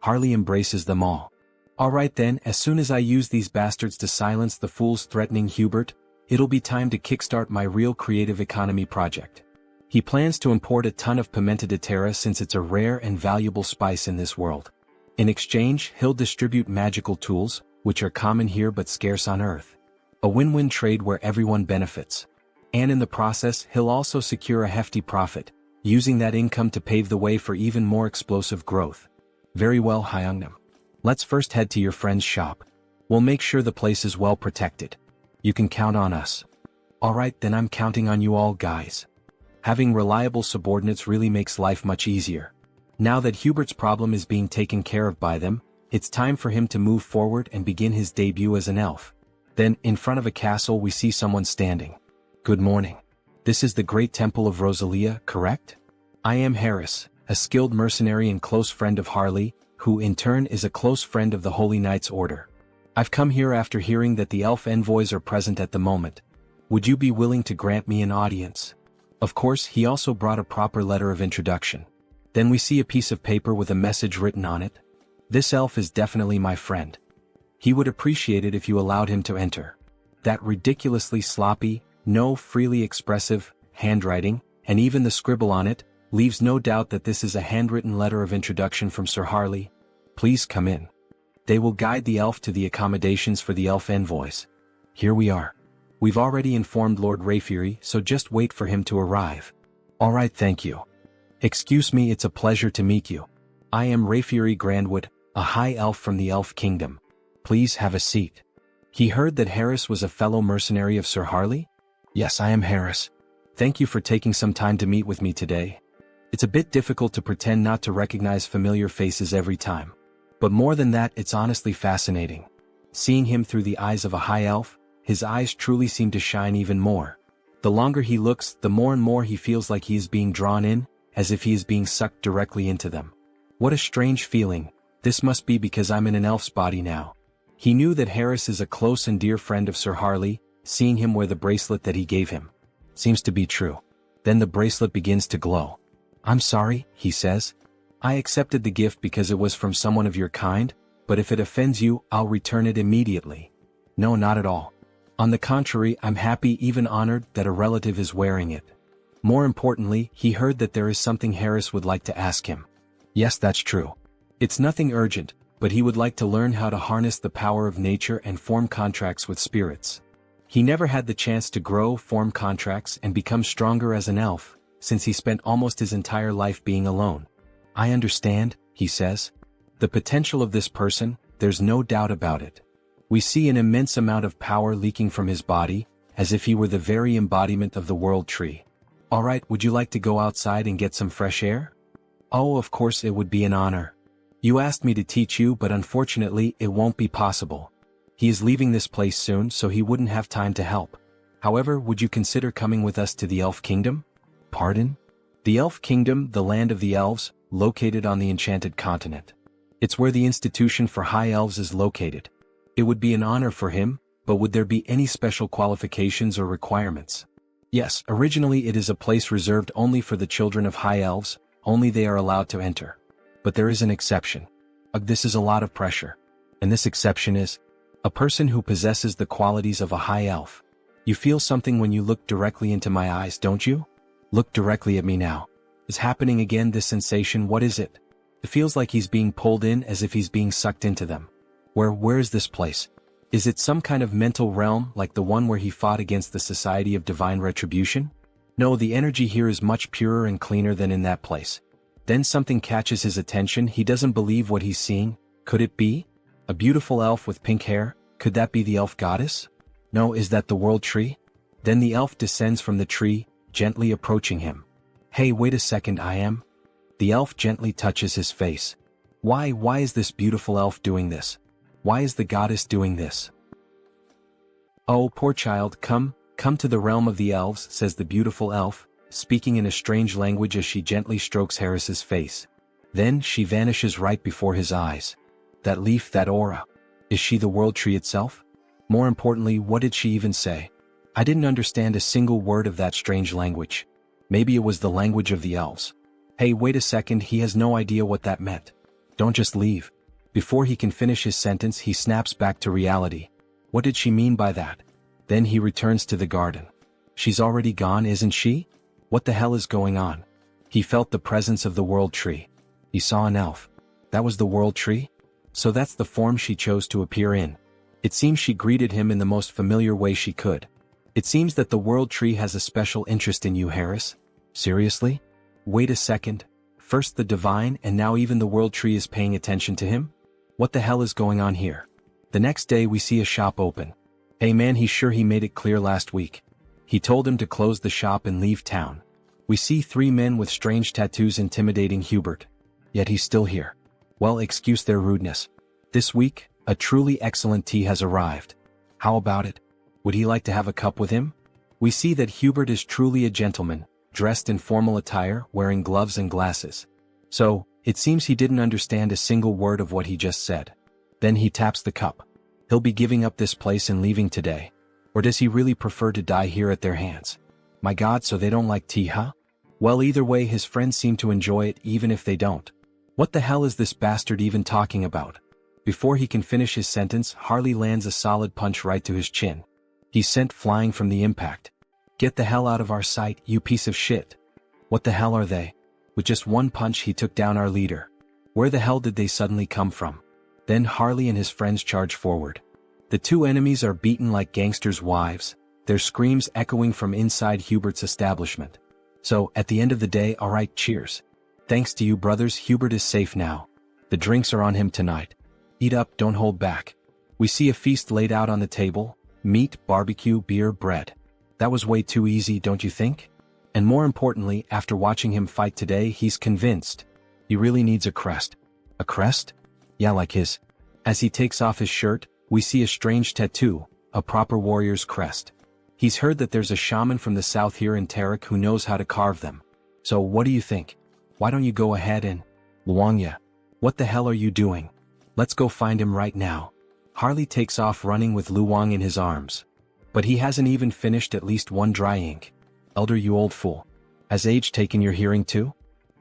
Harley embraces them all. Alright then, as soon as I use these bastards to silence the fools threatening Hubert, it'll be time to kickstart my real creative economy project. He plans to import a ton of pimenta de terra since it's a rare and valuable spice in this world. In exchange, he'll distribute magical tools, which are common here but scarce on Earth. A win-win trade where everyone benefits. And in the process, he'll also secure a hefty profit, using that income to pave the way for even more explosive growth. Very well, Hyungnam. Let's first head to your friend's shop. We'll make sure the place is well protected. You can count on us. Alright, then I'm counting on you all, guys. Having reliable subordinates really makes life much easier. Now that Hubert's problem is being taken care of by them, it's time for him to move forward and begin his debut as an elf. Then, in front of a castle, we see someone standing. Good morning. This is the Great Temple of Rosalia, correct? I am Harris, a skilled mercenary and close friend of Harley, who in turn is a close friend of the Holy Knights Order. I've come here after hearing that the elf envoys are present at the moment. Would you be willing to grant me an audience? Of course, he also brought a proper letter of introduction. Then we see a piece of paper with a message written on it. This elf is definitely my friend. He would appreciate it if you allowed him to enter. That ridiculously sloppy, no freely expressive, handwriting, and even the scribble on it, leaves no doubt that this is a handwritten letter of introduction from Sir Harley. Please come in. They will guide the elf to the accommodations for the elf envoys. Here we are. We've already informed Lord Rayfury, so just wait for him to arrive. Alright, thank you. Excuse me, it's a pleasure to meet you. I am Rayfury Grandwood, a high elf from the Elf Kingdom. Please have a seat. He heard that Harris was a fellow mercenary of Sir Harley? Yes, I am Harris. Thank you for taking some time to meet with me today. It's a bit difficult to pretend not to recognize familiar faces every time. But more than that, it's honestly fascinating. Seeing him through the eyes of a high elf, his eyes truly seem to shine even more. The longer he looks, the more and more he feels like he is being drawn in, as if he is being sucked directly into them. What a strange feeling. This must be because I'm in an elf's body now. He knew that Harris is a close and dear friend of Sir Harley, seeing him wear the bracelet that he gave him. Seems to be true. Then the bracelet begins to glow. I'm sorry, he says. I accepted the gift because it was from someone of your kind, but if it offends you, I'll return it immediately. No, not at all. On the contrary, I'm happy, even honored, that a relative is wearing it. More importantly, he heard that there is something Harris would like to ask him. Yes, that's true. It's nothing urgent, but he would like to learn how to harness the power of nature and form contracts with spirits. He never had the chance to grow, form contracts, and become stronger as an elf, since he spent almost his entire life being alone. I understand, he says. The potential of this person, there's no doubt about it. We see an immense amount of power leaking from his body, as if he were the very embodiment of the world tree. Alright, would you like to go outside and get some fresh air? Oh, of course, it would be an honor. You asked me to teach you, but unfortunately, it won't be possible. He is leaving this place soon, so he wouldn't have time to help. However, would you consider coming with us to the Elf Kingdom? Pardon? The Elf Kingdom, the land of the elves, located on the Enchanted Continent. It's where the Institution for High Elves is located. It would be an honor for him, but would there be any special qualifications or requirements? Yes, originally it is a place reserved only for the children of High Elves, only they are allowed to enter. But there is an exception. This is a lot of pressure. And this exception is a person who possesses the qualities of a high elf. You feel something when you look directly into my eyes, don't you? Look directly at me now. Is happening again, this sensation, what is it? It feels like he's being pulled in, as if he's being sucked into them. Where is this place? Is it some kind of mental realm like the one where he fought against the Society of Divine Retribution? No, the energy here is much purer and cleaner than in that place. Then something catches his attention. He doesn't believe what he's seeing. Could it be? A beautiful elf with pink hair? Could that be the elf goddess? No, is that the world tree? Then the elf descends from the tree, gently approaching him. Hey, wait a second, I am? The elf gently touches his face. Why is this beautiful elf doing this? Why is the goddess doing this? Oh, poor child, come to the realm of the elves, says the beautiful elf, speaking in a strange language as she gently strokes Harris's face. Then she vanishes right before his eyes. That leaf, that aura. Is she the world tree itself? More importantly, what did she even say? I didn't understand a single word of that strange language. Maybe it was the language of the elves. Hey, wait a second, he has no idea what that meant. Don't just leave. Before he can finish his sentence, he snaps back to reality. What did she mean by that? Then he returns to the garden. She's already gone, isn't she? What the hell is going on? He felt the presence of the world tree. He saw an elf. That was the world tree? So that's the form she chose to appear in. It seems she greeted him in the most familiar way she could. It seems that the world tree has a special interest in you, Harris. Seriously? Wait a second. First the divine, and now even the world tree is paying attention to him? What the hell is going on here? The next day we see a shop open. Hey man, he's sure he made it clear last week. He told him to close the shop and leave town. We see 3 men with strange tattoos intimidating Hubert. Yet he's still here. Well, excuse their rudeness. This week, a truly excellent tea has arrived. How about it? Would he like to have a cup with him? We see that Hubert is truly a gentleman, dressed in formal attire, wearing gloves and glasses. So, it seems he didn't understand a single word of what he just said. Then he taps the cup. He'll be giving up this place and leaving today. Or does he really prefer to die here at their hands? My God, so they don't like tea, huh? Well, either way, his friends seem to enjoy it even if they don't. What the hell is this bastard even talking about? Before he can finish his sentence, Harley lands a solid punch right to his chin. He's sent flying from the impact. Get the hell out of our sight, you piece of shit. What the hell are they? With just one punch he took down our leader. Where the hell did they suddenly come from? Then Harley and his friends charge forward. The 2 enemies are beaten like gangsters' wives, their screams echoing from inside Hubert's establishment. So, at the end of the day, alright, cheers. Thanks to you brothers, Hubert is safe now. The drinks are on him tonight. Eat up, don't hold back. We see a feast laid out on the table: meat, barbecue, beer, bread. That was way too easy, don't you think? And more importantly, after watching him fight today, he's convinced he really needs a crest. A crest? Yeah, like his. As he takes off his shirt, we see a strange tattoo, a proper warrior's crest. He's heard that there's a shaman from the south here in Tarik who knows how to carve them. So what do you think? Why don't you go ahead and... Luangya, what the hell are you doing? Let's go find him right now. Harley takes off running with Luang in his arms. But he hasn't even finished at least one dry ink. Elder, you old fool. Has age taken your hearing too?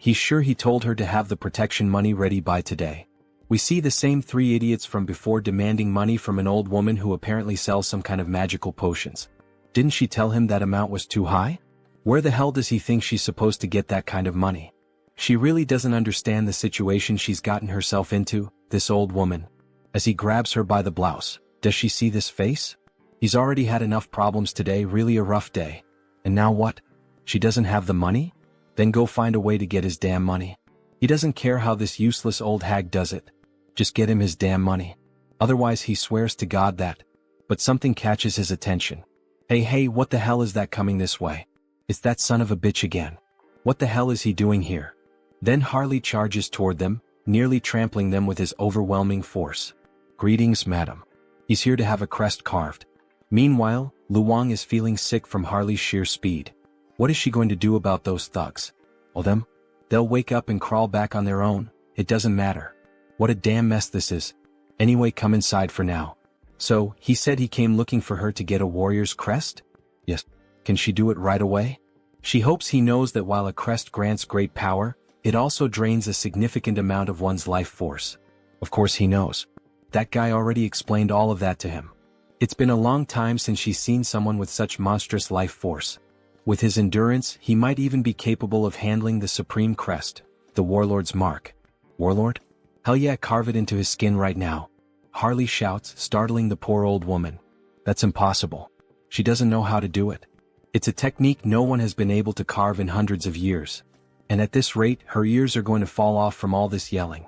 He's sure he told her to have the protection money ready by today. We see the same three idiots from before demanding money from an old woman who apparently sells some kind of magical potions. Didn't she tell him that amount was too high? Where the hell does he think she's supposed to get that kind of money? She really doesn't understand the situation she's gotten herself into, this old woman. As he grabs her by the blouse, does she see this face? He's already had enough problems today, really a rough day. And now what? She doesn't have the money? Then go find a way to get his damn money. He doesn't care how this useless old hag does it. Just get him his damn money. Otherwise he swears to God that. But something catches his attention. Hey, what the hell is that coming this way? It's that son of a bitch again. What the hell is he doing here? Then Harley charges toward them, nearly trampling them with his overwhelming force. Greetings, madam. He's here to have a crest carved. Meanwhile, Luong is feeling sick from Harley's sheer speed. What is she going to do about those thugs? Well, they'll wake up and crawl back on their own, it doesn't matter. What a damn mess this is. Anyway, come inside for now. So, he said he came looking for her to get a warrior's crest? Yes. Can she do it right away? She hopes he knows that while a crest grants great power, it also drains a significant amount of one's life force. Of course he knows. That guy already explained all of that to him. It's been a long time since she's seen someone with such monstrous life force. With his endurance, he might even be capable of handling the supreme crest, the warlord's mark. Warlord? Hell yeah, carve it into his skin right now. Harley shouts, startling the poor old woman. That's impossible. She doesn't know how to do it. It's a technique no one has been able to carve in hundreds of years. And at this rate, her ears are going to fall off from all this yelling.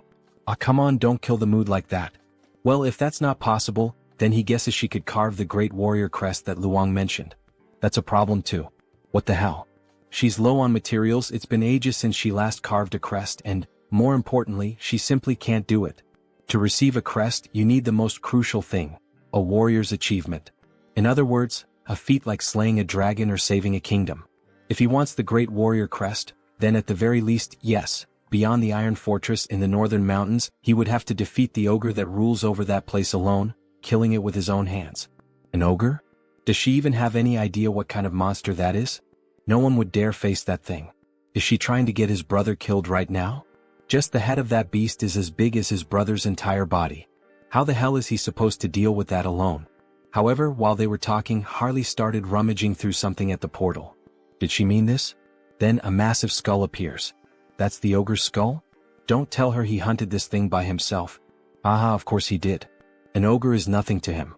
Ah, come on, don't kill the mood like that. Well, if that's not possible, then he guesses she could carve the great warrior crest that Luong mentioned. That's a problem too. What the hell? She's low on materials, it's been ages since she last carved a crest and, more importantly, she simply can't do it. To receive a crest, you need the most crucial thing, a warrior's achievement. In other words, a feat like slaying a dragon or saving a kingdom. If he wants the great warrior crest, then at the very least, yes, beyond the Iron Fortress in the northern mountains, he would have to defeat the ogre that rules over that place alone, killing it with his own hands. An ogre? Does she even have any idea what kind of monster that is? No one would dare face that thing. Is she trying to get his brother killed right now? Just the head of that beast is as big as his brother's entire body. How the hell is he supposed to deal with that alone? However, while they were talking, Harley started rummaging through something at the portal. Did she mean this? Then a massive skull appears. That's the ogre's skull? Don't tell her he hunted this thing by himself. Aha, of course he did. An ogre is nothing to him.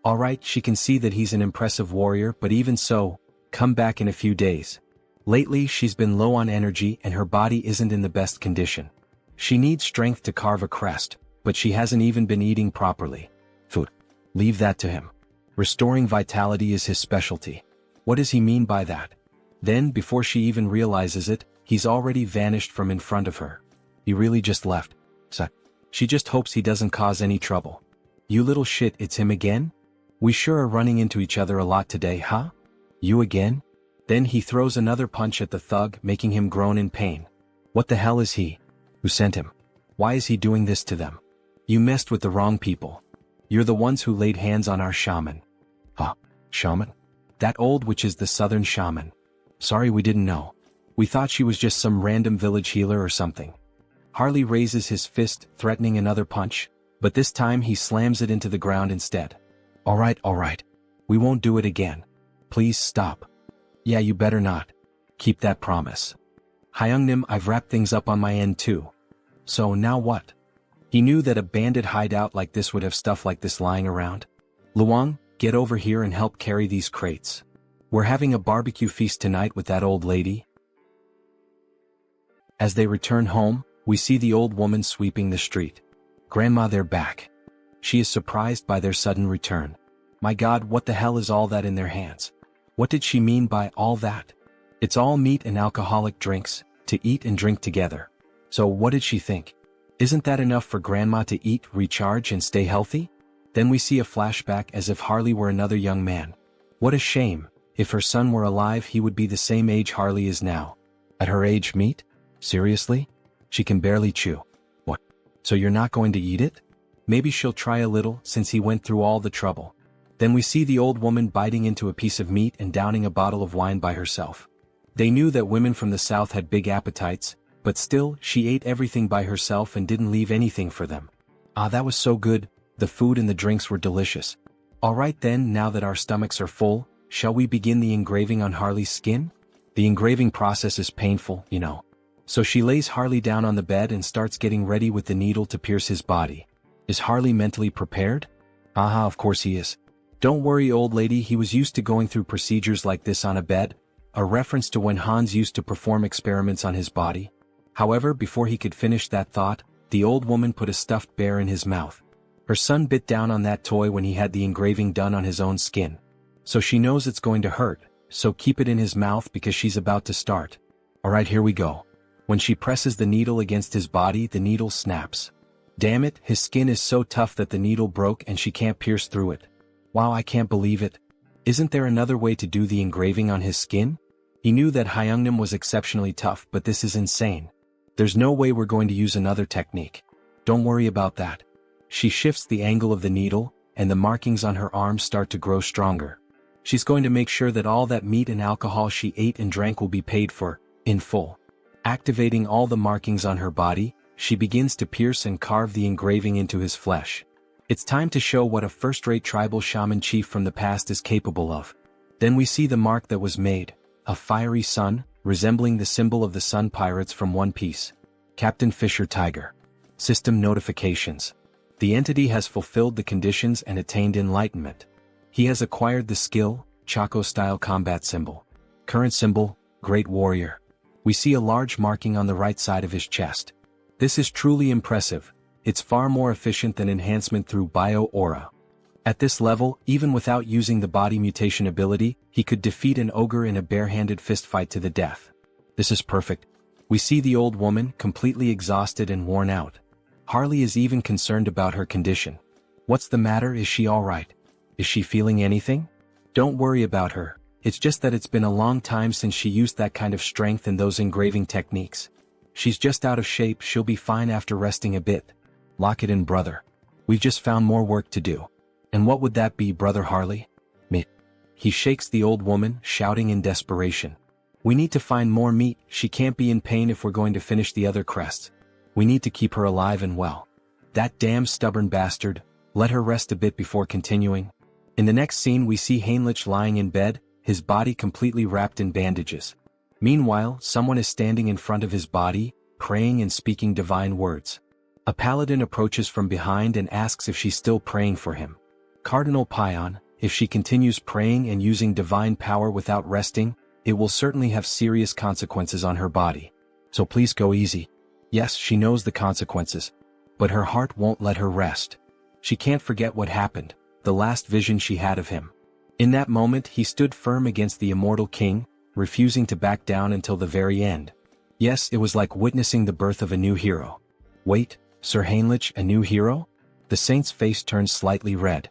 Alright, she can see that he's an impressive warrior, but even so, come back in a few days. Lately, she's been low on energy and her body isn't in the best condition. She needs strength to carve a crest, but she hasn't even been eating properly. Food. Leave that to him. Restoring vitality is his specialty. What does he mean by that? Then, before she even realizes it, he's already vanished from in front of her. He really just left. So, she just hopes he doesn't cause any trouble. You little shit, it's him again? We sure are running into each other a lot today, huh? You again? Then he throws another punch at the thug, making him groan in pain. What the hell is he? Who sent him? Why is he doing this to them? You messed with the wrong people. You're the ones who laid hands on our shaman. Huh? Shaman? That old witch is the southern shaman. Sorry, we didn't know. We thought she was just some random village healer or something. Harley raises his fist, threatening another punch, but this time he slams it into the ground instead. Alright. We won't do it again. Please stop. Yeah, you better not. Keep that promise. Hyungnim, I've wrapped things up on my end too. So now what? He knew that a bandit hideout like this would have stuff like this lying around. Luong, get over here and help carry these crates. We're having a barbecue feast tonight with that old lady. As they return home, we see the old woman sweeping the street. Grandma, they're back. She is surprised by their sudden return. My God, what the hell is all that in their hands? What did she mean by all that? It's all meat and alcoholic drinks, to eat and drink together. So what did she think? Isn't that enough for Grandma to eat, recharge and stay healthy? Then we see a flashback as if Harley were another young man. What a shame. If her son were alive, he would be the same age Harley is now. At her age, meat? Seriously? She can barely chew. What? So you're not going to eat it? Maybe she'll try a little, since he went through all the trouble. Then we see the old woman biting into a piece of meat and downing a bottle of wine by herself. They knew that women from the south had big appetites, But still, she ate everything by herself and didn't leave anything for them. Ah, that was so good, the food and the drinks were delicious. Alright then, now that our stomachs are full, shall we begin the engraving on Harley's skin? The engraving process is painful, you know. So she lays Harley down on the bed and starts getting ready with the needle to pierce his body. Is Harley mentally prepared? Aha, of course he is. Don't worry, old lady, he was used to going through procedures like this on a bed, a reference to when Hans used to perform experiments on his body. However, before he could finish that thought, the old woman put a stuffed bear in his mouth. Her son bit down on that toy when he had the engraving done on his own skin. So she knows it's going to hurt, so keep it in his mouth because she's about to start. Alright, here we go. When she presses the needle against his body, the needle snaps. Damn it, his skin is so tough that the needle broke and she can't pierce through it. Wow, I can't believe it. Isn't there another way to do the engraving on his skin? He knew that Hyungnam was exceptionally tough, but this is insane. There's no way we're going to use another technique. Don't worry about that. She shifts the angle of the needle, and the markings on her arms start to grow stronger. She's going to make sure that all that meat and alcohol she ate and drank will be paid for, in full. Activating all the markings on her body, she begins to pierce and carve the engraving into his flesh. It's time to show what a first-rate tribal shaman chief from the past is capable of. Then we see the mark that was made, a fiery sun, resembling the symbol of the Sun Pirates from One Piece. Captain Fisher Tiger. System notifications. The entity has fulfilled the conditions and attained enlightenment. He has acquired the skill, Chaco-style combat symbol. Current symbol, Great Warrior. We see a large marking on the right side of his chest. This is truly impressive. It's far more efficient than enhancement through bio-aura. At this level, even without using the body mutation ability, he could defeat an ogre in a bare-handed fistfight to the death. This is perfect. We see the old woman, completely exhausted and worn out. Harley is even concerned about her condition. What's the matter? Is she alright? Is she feeling anything? Don't worry about her. It's just that it's been a long time since she used that kind of strength and those engraving techniques. She's just out of shape. She'll be fine after resting a bit. Lock it in, brother. We've just found more work to do. And what would that be, Brother Harley? Meat. He shakes the old woman, shouting in desperation. We need to find more meat. She can't be in pain if we're going to finish the other crests. We need to keep her alive and well. That damn stubborn bastard. Let her rest a bit before continuing. In the next scene we see Heinrich lying in bed, his body completely wrapped in bandages. Meanwhile, someone is standing in front of his body, praying and speaking divine words. A paladin approaches from behind and asks if she's still praying for him. Cardinal Pion, if she continues praying and using divine power without resting, it will certainly have serious consequences on her body. So please go easy. Yes, she knows the consequences. But her heart won't let her rest. She can't forget what happened, the last vision she had of him. In that moment he stood firm against the immortal king, refusing to back down until the very end. Yes, it was like witnessing the birth of a new hero. Wait, Sir Heinrich, a new hero? The saint's face turned slightly red.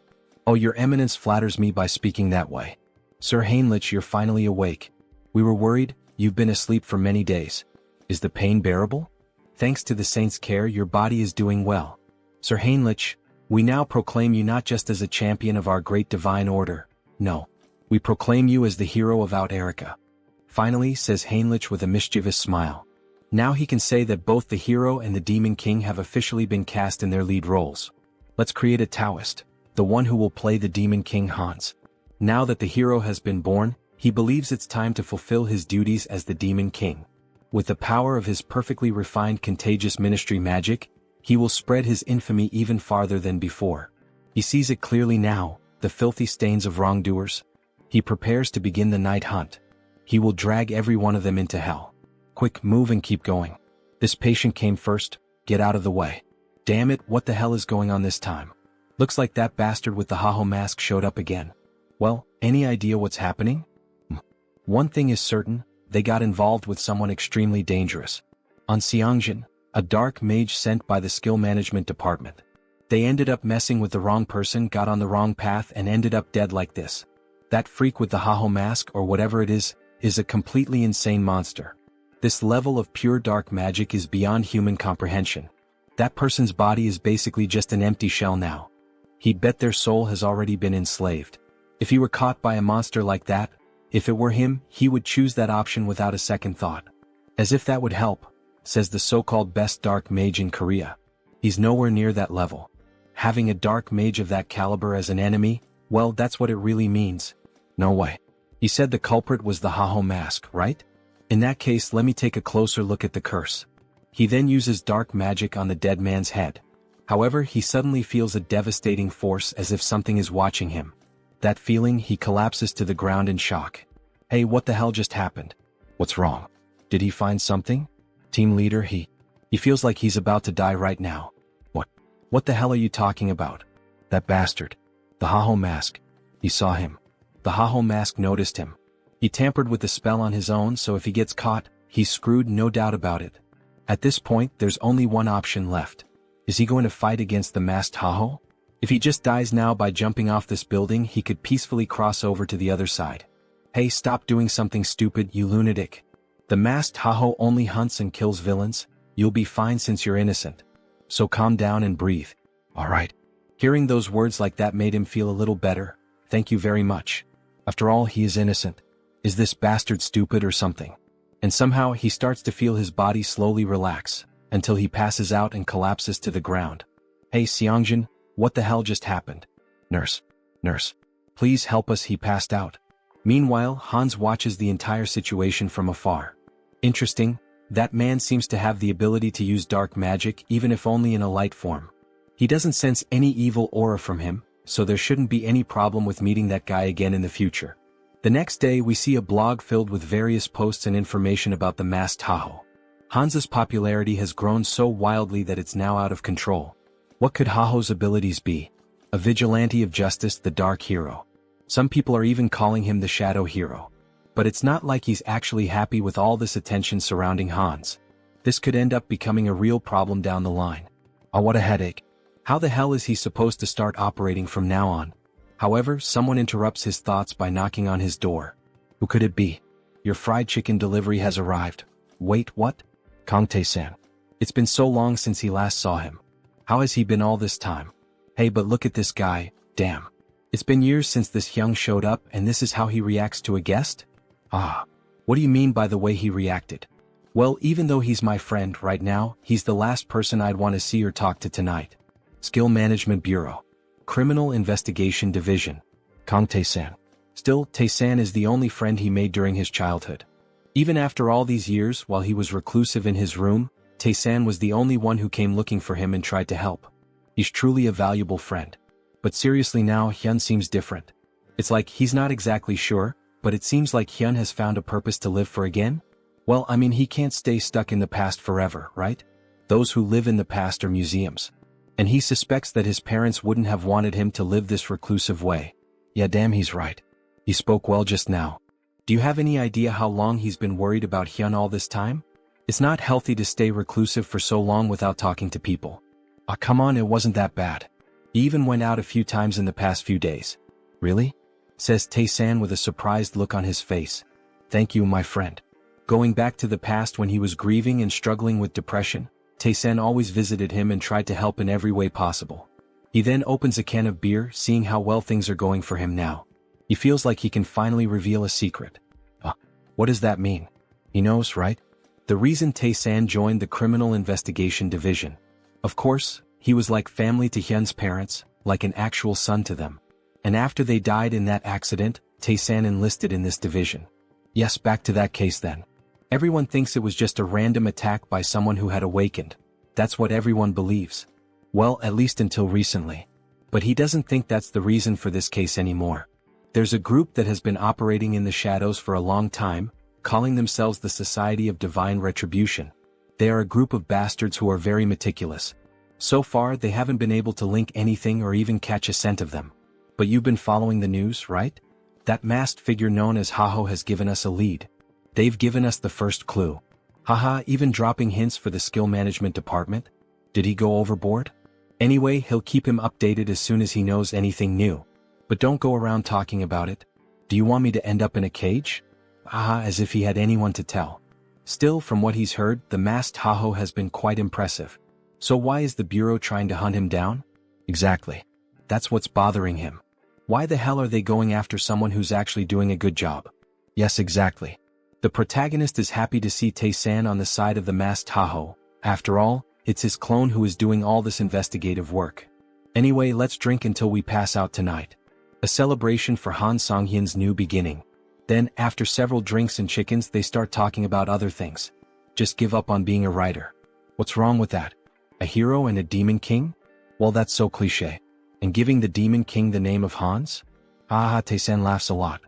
Oh, your eminence flatters me by speaking that way. Sir Heinrich, you're finally awake. We were worried, you've been asleep for many days. Is the pain bearable? Thanks to the saint's care, your body is doing well. Sir Heinrich, we now proclaim you not just as a champion of our great divine order. No. We proclaim you as the hero of Out Erica. Finally, says Heinrich with a mischievous smile. Now he can say that both the hero and the demon king have officially been cast in their lead roles. Let's create a Taoist, the one who will play the demon king Hans. Now that the hero has been born, he believes it's time to fulfill his duties as the demon king. With the power of his perfectly refined contagious ministry magic, he will spread his infamy even farther than before. He sees it clearly now, the filthy stains of wrongdoers. He prepares to begin the night hunt. He will drag every one of them into hell. Quick, move and keep going. This patient came first, get out of the way. Damn it, what the hell is going on this time? Looks like that bastard with the Haho mask showed up again. Well, any idea what's happening? One thing is certain, they got involved with someone extremely dangerous. On Sunghyun, a dark mage sent by the skill management department. They ended up messing with the wrong person, got on the wrong path and ended up dead like this. That freak with the Haho mask or whatever it is a completely insane monster. This level of pure dark magic is beyond human comprehension. That person's body is basically just an empty shell now. He'd bet their soul has already been enslaved. If he were caught by a monster like that, if it were him, he would choose that option without a second thought. As if that would help. says the so-called best dark mage in Korea. He's nowhere near that level. Having a dark mage of that caliber as an enemy, well, that's what it really means. No way. He said the culprit was the Haho mask, right? In that case, let me take a closer look at the curse. He then uses dark magic on the dead man's head. However, he suddenly feels a devastating force as if something is watching him. That feeling, he collapses to the ground in shock. Hey, what the hell just happened? What's wrong? Did he find something? Team leader, he feels like he's about to die right now. What the hell are you talking about? That bastard. The Haho mask. He saw him. The Haho mask noticed him. He tampered with the spell on his own, so if he gets caught, he's screwed, no doubt about it. At this point, there's only one option left. Is he going to fight against the masked Haho? If he just dies now by jumping off this building, he could peacefully cross over to the other side. Hey, stop doing something stupid, you lunatic. The masked Haho only hunts and kills villains. You'll be fine since you're innocent. So calm down and breathe. Alright. Hearing those words like that made him feel a little better. Thank you very much. After all, he is innocent. Is this bastard stupid or something? And somehow he starts to feel his body slowly relax, until he passes out and collapses to the ground. Hey Sunghyun, what the hell just happened? Nurse. Please help us, he passed out. Meanwhile, Hans watches the entire situation from afar. Interesting, that man seems to have the ability to use dark magic even if only in a light form. He doesn't sense any evil aura from him, so there shouldn't be any problem with meeting that guy again in the future. The next day we see a blog filled with various posts and information about the masked Haho. Hans's popularity has grown so wildly that it's now out of control. What could Haho's abilities be? A vigilante of justice, the dark hero. Some people are even calling him the shadow hero. But it's not like he's actually happy with all this attention surrounding Hans. This could end up becoming a real problem down the line. Oh, what a headache. How the hell is he supposed to start operating from now on? However, someone interrupts his thoughts by knocking on his door. Who could it be? Your fried chicken delivery has arrived. Wait, what? Kang Tae-san. It's been so long since he last saw him. How has he been all this time? Hey, but look at this guy, damn. It's been years since this Hyung showed up and this is how he reacts to a guest? Ah. What do you mean by the way he reacted? Well, even though he's my friend right now, he's the last person I'd want to see or talk to tonight. Skill Management Bureau. Criminal Investigation Division. Kang Tae-san. Still, Tae-san is the only friend he made during his childhood. Even after all these years, while he was reclusive in his room, Tae-san was the only one who came looking for him and tried to help. He's truly a valuable friend. But seriously now, Hyun seems different. It's like he's not exactly sure, but it seems like Hyun has found a purpose to live for again? Well, I mean, he can't stay stuck in the past forever, right? Those who live in the past are museums. And he suspects that his parents wouldn't have wanted him to live this reclusive way. Yeah, damn, he's right. He spoke well just now. Do you have any idea how long he's been worried about Hyun all this time? It's not healthy to stay reclusive for so long without talking to people. Ah, come on, it wasn't that bad. He even went out a few times in the past few days. Really? Says Tae-san with a surprised look on his face. Thank you, my friend. Going back to the past when he was grieving and struggling with depression, Tae-san always visited him and tried to help in every way possible. He then opens a can of beer, seeing how well things are going for him now. He feels like he can finally reveal a secret. What does that mean? He knows, right? The reason Tae-san joined the Criminal Investigation Division. Of course, he was like family to Hyun's parents, like an actual son to them. And after they died in that accident, Tae-san enlisted in this division. Yes, back to that case then. Everyone thinks it was just a random attack by someone who had awakened. That's what everyone believes. Well, at least until recently. But he doesn't think that's the reason for this case anymore. There's a group that has been operating in the shadows for a long time, calling themselves the Society of Divine Retribution. They are a group of bastards who are very meticulous. So far, they haven't been able to link anything or even catch a scent of them. But you've been following the news, right? That masked figure known as Haho has given us a lead. They've given us the first clue. Haha, even dropping hints for the skill management department? Did he go overboard? Anyway, he'll keep him updated as soon as he knows anything new. But don't go around talking about it. Do you want me to end up in a cage? Haha, as if he had anyone to tell. Still, from what he's heard, the masked Haho has been quite impressive. So why is the Bureau trying to hunt him down? Exactly. That's what's bothering him. Why the hell are they going after someone who's actually doing a good job? Yes, exactly. The protagonist is happy to see Tae-san on the side of the masked Tahoe. After all, it's his clone who is doing all this investigative work. Anyway, let's drink until we pass out tonight. A celebration for Han Sunghyun's new beginning. Then, after several drinks and chickens, they start talking about other things. Just give up on being a writer. What's wrong with that? A hero and a demon king? Well, that's so cliché. And giving the demon king the name of Hans? Haha, Tae-san laughs a lot.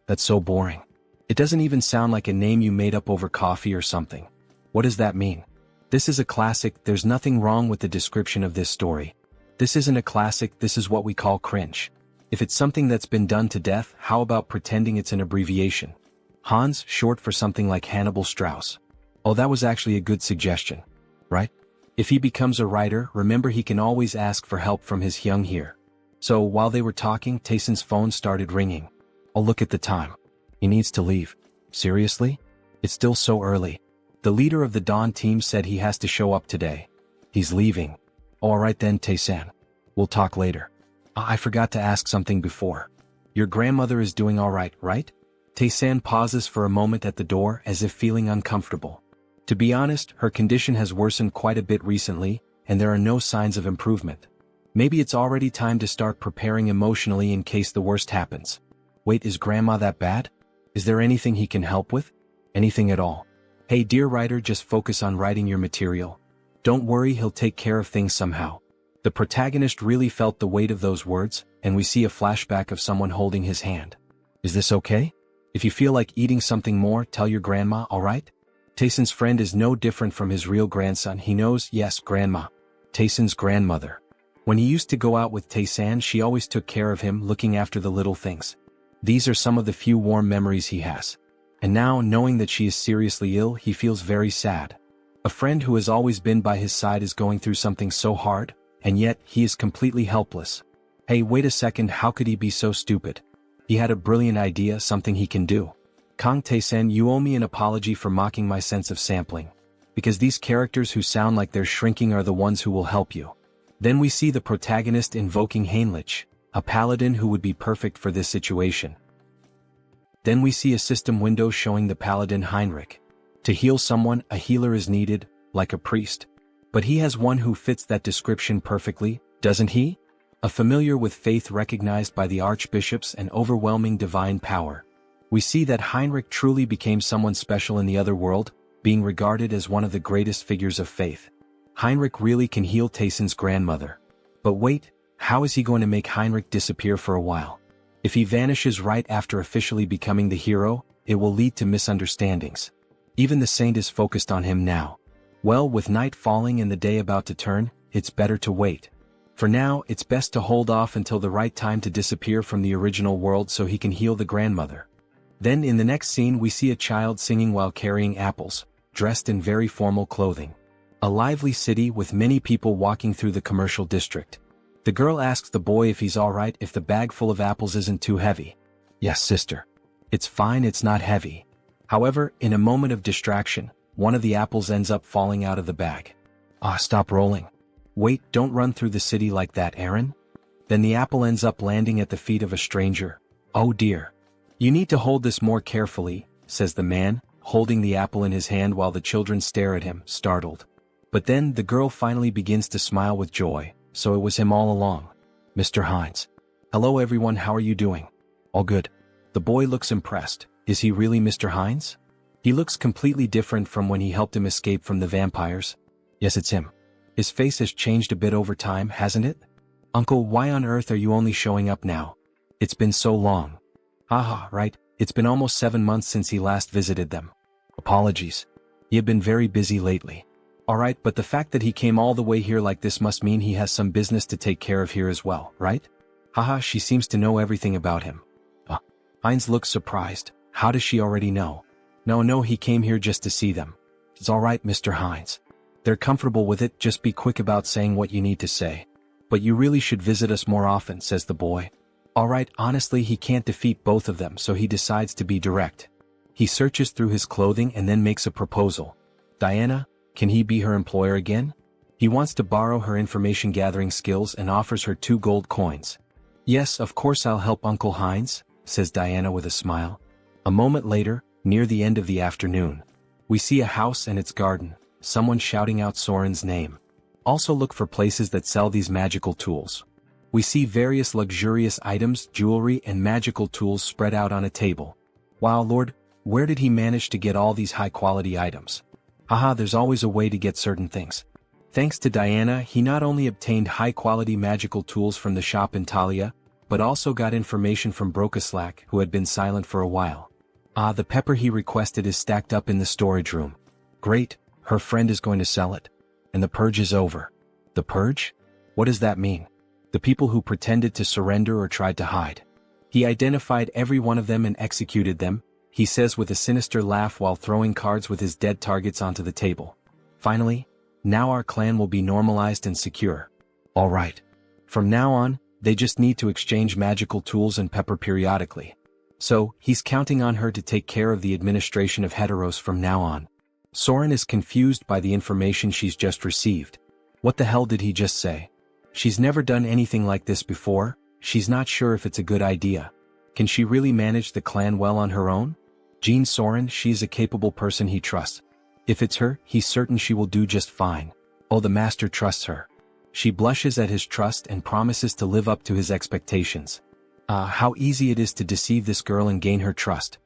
That's so boring. It doesn't even sound like a name you made up over coffee or something. What does that mean? This is a classic. There's nothing wrong with the description of this story. This isn't a classic, this is what we call cringe. If it's something that's been done to death, how about pretending it's an abbreviation? Hans, short for something like Hannibal Strauss. Oh, that was actually a good suggestion. Right? If he becomes a writer, remember he can always ask for help from his hyung here. So while they were talking, Tae-san's phone started ringing. Oh, look at the time. He needs to leave. Seriously? It's still so early. The leader of the Dawn team said he has to show up today. He's leaving. All right then, Tae-san. We'll talk later. I forgot to ask something before. Your grandmother is doing all right, right? Tae-san pauses for a moment at the door as if feeling uncomfortable. To be honest, her condition has worsened quite a bit recently, and there are no signs of improvement. Maybe it's already time to start preparing emotionally in case the worst happens. Wait, is grandma that bad? Is there anything he can help with? Anything at all? Hey dear writer, just focus on writing your material. Don't worry, he'll take care of things somehow. The protagonist really felt the weight of those words, and we see a flashback of someone holding his hand. Is this okay? If you feel like eating something more, tell your grandma, alright? Tae-san's friend is no different from his real grandson. He knows, yes, grandma. Tae-san's grandmother. When he used to go out with Tae-san, she always took care of him, looking after the little things. These are some of the few warm memories he has. And now, knowing that she is seriously ill, he feels very sad. A friend who has always been by his side is going through something so hard, and yet, he is completely helpless. Hey, wait a second, how could he be so stupid? He had a brilliant idea, something he can do. Kang Tae-san, you owe me an apology for mocking my sense of sampling. Because these characters who sound like they're shrinking are the ones who will help you. Then we see the protagonist invoking Heinrich, a paladin who would be perfect for this situation. Then we see a system window showing the paladin Heinrich. To heal someone, a healer is needed, like a priest. But he has one who fits that description perfectly, doesn't he? A familiar with faith recognized by the archbishops and overwhelming divine power. We see that Heinrich truly became someone special in the other world, being regarded as one of the greatest figures of faith. Heinrich really can heal Tae-san's grandmother. But wait, how is he going to make Heinrich disappear for a while? If he vanishes right after officially becoming the hero, it will lead to misunderstandings. Even the saint is focused on him now. Well, with night falling and the day about to turn, it's better to wait. For now, it's best to hold off until the right time to disappear from the original world so he can heal the grandmother. Then in the next scene we see a child singing while carrying apples, dressed in very formal clothing. A lively city with many people walking through the commercial district. The girl asks the boy if he's alright if the bag full of apples isn't too heavy. Yes, sister. It's fine, it's not heavy. However, in a moment of distraction, one of the apples ends up falling out of the bag. Stop rolling. Wait, don't run through the city like that, Aaron. Then the apple ends up landing at the feet of a stranger. Oh dear. You need to hold this more carefully, says the man, holding the apple in his hand while the children stare at him, startled. But then the girl finally begins to smile with joy, so it was him all along. Mr. Hines. Hello everyone, how are you doing? All good. The boy looks impressed. Is he really Mr. Hines? He looks completely different from when he helped him escape from the vampires. Yes, it's him. His face has changed a bit over time, hasn't it? Uncle, why on earth are you only showing up now? It's been so long. Haha, right, it's been almost 7 months since he last visited them. Apologies. He had been very busy lately. Alright, but the fact that he came all the way here like this must mean he has some business to take care of here as well, right? Haha, she seems to know everything about him. Heinz looks surprised. How does she already know? No, he came here just to see them. It's alright, Mr. Hines. They're comfortable with it, just be quick about saying what you need to say. But you really should visit us more often, says the boy. Alright, honestly he can't defeat both of them, so he decides to be direct. He searches through his clothing and then makes a proposal. Diana, can he be her employer again? He wants to borrow her information gathering skills and offers her 2 gold coins. Yes, of course I'll help Uncle Heinz, says Diana with a smile. A moment later, near the end of the afternoon. We see a house and its garden, someone shouting out Soren's name. Also look for places that sell these magical tools. We see various luxurious items, jewelry and magical tools spread out on a table. Wow Lord, where did he manage to get all these high-quality items? Haha, there's always a way to get certain things. Thanks to Diana, he not only obtained high-quality magical tools from the shop in Talia, but also got information from Brokaslak, who had been silent for a while. The pepper he requested is stacked up in the storage room. Great, her friend is going to sell it. And the purge is over. The purge? What does that mean? The people who pretended to surrender or tried to hide. He identified every one of them and executed them, he says with a sinister laugh while throwing cards with his dead targets onto the table. Finally, now our clan will be normalized and secure. Alright. From now on, they just need to exchange magical tools and pepper periodically. So, he's counting on her to take care of the administration of Heteros from now on. Soren is confused by the information she's just received. What the hell did he just say? She's never done anything like this before, she's not sure if it's a good idea. Can she really manage the clan well on her own? Jean Soren, she's a capable person he trusts. If it's her, he's certain she will do just fine. Oh, the master trusts her. She blushes at his trust and promises to live up to his expectations. How easy it is to deceive this girl and gain her trust.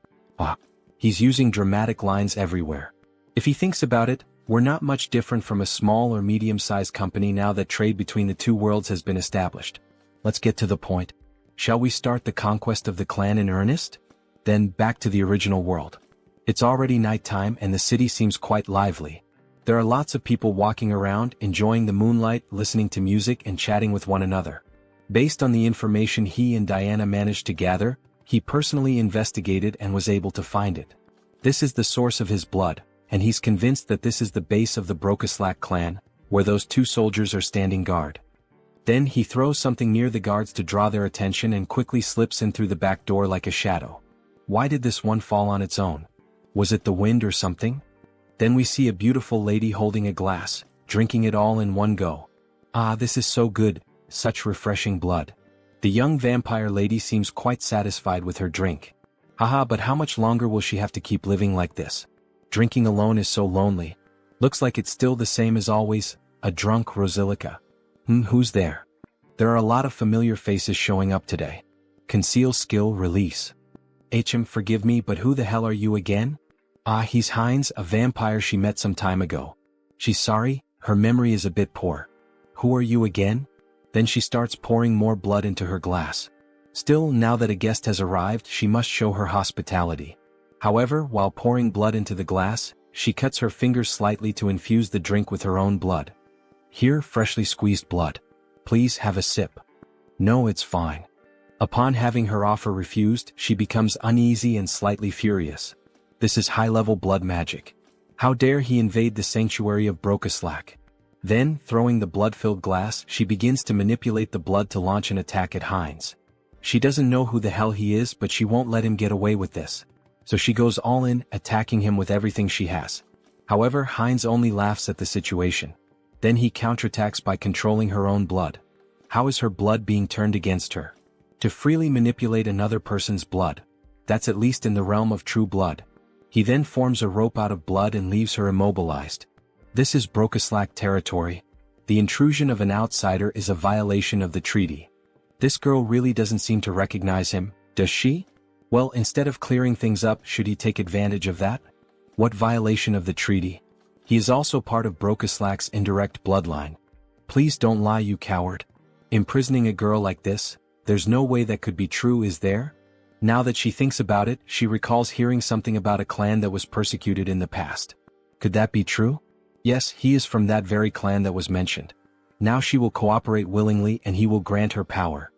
He's using dramatic lines everywhere. If he thinks about it, we're not much different from a small or medium-sized company now that trade between the two worlds has been established. Let's get to the point. Shall we start the conquest of the clan in earnest? Then, back to the original world. It's already nighttime and the city seems quite lively. There are lots of people walking around, enjoying the moonlight, listening to music and chatting with one another. Based on the information he and Diana managed to gather, he personally investigated and was able to find it. This is the source of his blood, and he's convinced that this is the base of the Brokaslak clan, where those two soldiers are standing guard. Then he throws something near the guards to draw their attention and quickly slips in through the back door like a shadow. Why did this one fall on its own? Was it the wind or something? Then we see a beautiful lady holding a glass, drinking it all in one go. This is so good, such refreshing blood. The young vampire lady seems quite satisfied with her drink. But how much longer will she have to keep living like this? Drinking alone is so lonely. Looks like it's still the same as always, a drunk Rosilica. Who's there? There are a lot of familiar faces showing up today. Conceal skill release. Forgive me, but who the hell are you again? He's Heinz, a vampire she met some time ago. She's sorry, her memory is a bit poor. Who are you again? Then she starts pouring more blood into her glass. Still, now that a guest has arrived, she must show her hospitality. However, while pouring blood into the glass, she cuts her fingers slightly to infuse the drink with her own blood. Here, freshly squeezed blood. Please have a sip. No, it's fine. Upon having her offer refused, she becomes uneasy and slightly furious. This is high-level blood magic. How dare he invade the sanctuary of Brokaslak? Then, throwing the blood-filled glass, she begins to manipulate the blood to launch an attack at Heinz. She doesn't know who the hell he is, but she won't let him get away with this. So she goes all in, attacking him with everything she has. However, Heinz only laughs at the situation. Then he counterattacks by controlling her own blood. How is her blood being turned against her? To freely manipulate another person's blood. That's at least in the realm of true blood. He then forms a rope out of blood and leaves her immobilized. This is Brokaslak territory. The intrusion of an outsider is a violation of the treaty. This girl really doesn't seem to recognize him, does she? Well, instead of clearing things up, should he take advantage of that? What violation of the treaty? He is also part of Brokaslak's indirect bloodline. Please don't lie, you coward. Imprisoning a girl like this, there's no way that could be true, is there? Now that she thinks about it, she recalls hearing something about a clan that was persecuted in the past. Could that be true? Yes, he is from that very clan that was mentioned. Now she will cooperate willingly and he will grant her power.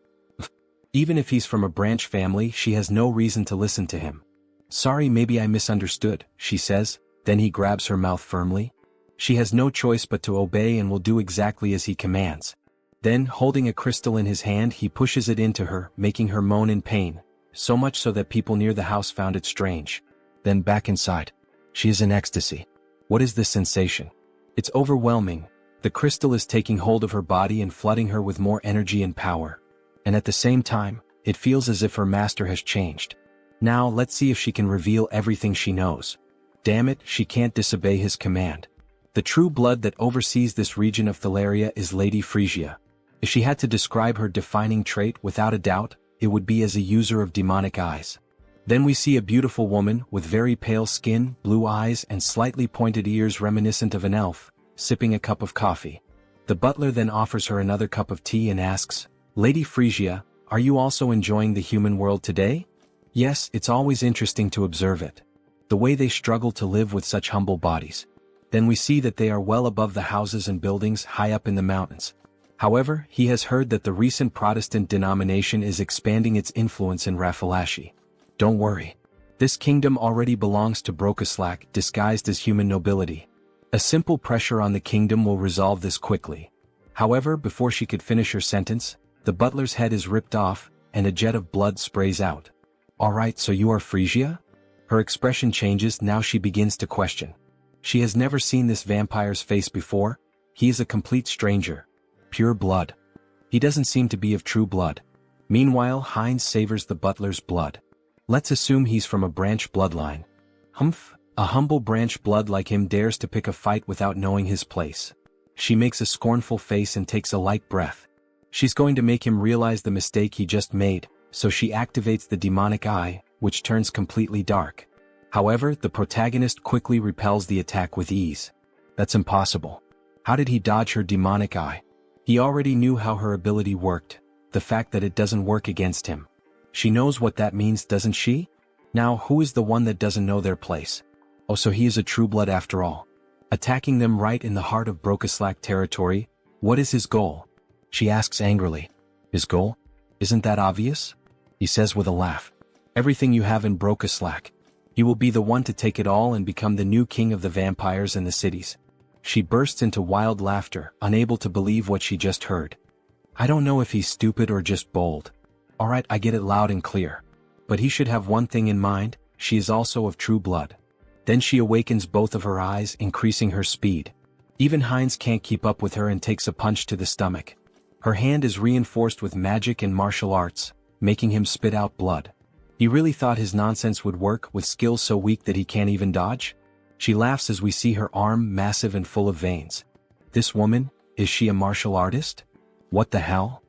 Even if he's from a branch family, she has no reason to listen to him. Sorry, maybe I misunderstood, she says, then he grabs her mouth firmly. She has no choice but to obey and will do exactly as he commands. Then, holding a crystal in his hand, he pushes it into her, making her moan in pain, so much so that people near the house found it strange. Then back inside. She is in ecstasy. What is this sensation? It's overwhelming. The crystal is taking hold of her body and flooding her with more energy and power. And at the same time, it feels as if her master has changed. Now let's see if she can reveal everything she knows. Damn it, she can't disobey his command. The true blood that oversees this region of Thalaria is Lady Frisia. If she had to describe her defining trait without a doubt, it would be as a user of demonic eyes. Then we see a beautiful woman with very pale skin, blue eyes and slightly pointed ears reminiscent of an elf, sipping a cup of coffee. The butler then offers her another cup of tea and asks, "Lady Frisia, are you also enjoying the human world today?" Yes, it's always interesting to observe it. The way they struggle to live with such humble bodies. Then we see that they are well above the houses and buildings high up in the mountains. However, he has heard that the recent Protestant denomination is expanding its influence in Rafalashi. Don't worry. This kingdom already belongs to Brokaslak disguised as human nobility. A simple pressure on the kingdom will resolve this quickly. However, before she could finish her sentence, the butler's head is ripped off, and a jet of blood sprays out. Alright, so you are Frisia? Her expression changes now she begins to question. She has never seen this vampire's face before. He is a complete stranger. Pure blood. He doesn't seem to be of true blood. Meanwhile, Heinz savors the butler's blood. Let's assume he's from a branch bloodline. Humph, a humble branch blood like him dares to pick a fight without knowing his place. She makes a scornful face and takes a light breath. She's going to make him realize the mistake he just made, so she activates the demonic eye, which turns completely dark. However, the protagonist quickly repels the attack with ease. That's impossible. How did he dodge her demonic eye? He already knew how her ability worked, the fact that it doesn't work against him. She knows what that means, doesn't she? Now, who is the one that doesn't know their place? Oh, so he is a true blood after all. Attacking them right in the heart of Brokaslak territory, what is his goal? She asks angrily. His goal? Isn't that obvious? He says with a laugh. Everything you have in Brokaslak. He will be the one to take it all and become the new king of the vampires and the cities. She bursts into wild laughter, unable to believe what she just heard. I don't know if he's stupid or just bold. Alright, I get it loud and clear. But he should have one thing in mind, she is also of true blood. Then she awakens both of her eyes, increasing her speed. Even Heinz can't keep up with her and takes a punch to the stomach. Her hand is reinforced with magic and martial arts, making him spit out blood. He really thought his nonsense would work with skills so weak that he can't even dodge? She laughs as we see her arm massive and full of veins. This woman, is she a martial artist? What the hell?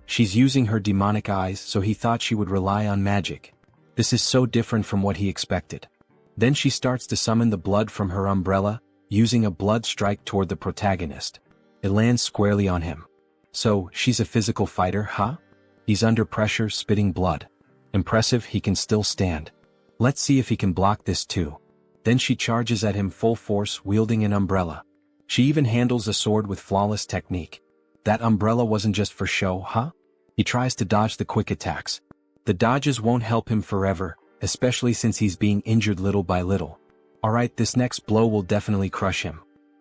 She's using her demonic eyes, so he thought she would rely on magic. This is so different from what he expected. Then she starts to summon the blood from her umbrella, using a blood strike toward the protagonist. It lands squarely on him. So, she's a physical fighter, huh? He's under pressure, spitting blood. Impressive, he can still stand. Let's see if he can block this too. Then she charges at him full force, wielding an umbrella. She even handles a sword with flawless technique. That umbrella wasn't just for show, huh? He tries to dodge the quick attacks. The dodges won't help him forever, especially since he's being injured little by little. Alright, this next blow will definitely crush him.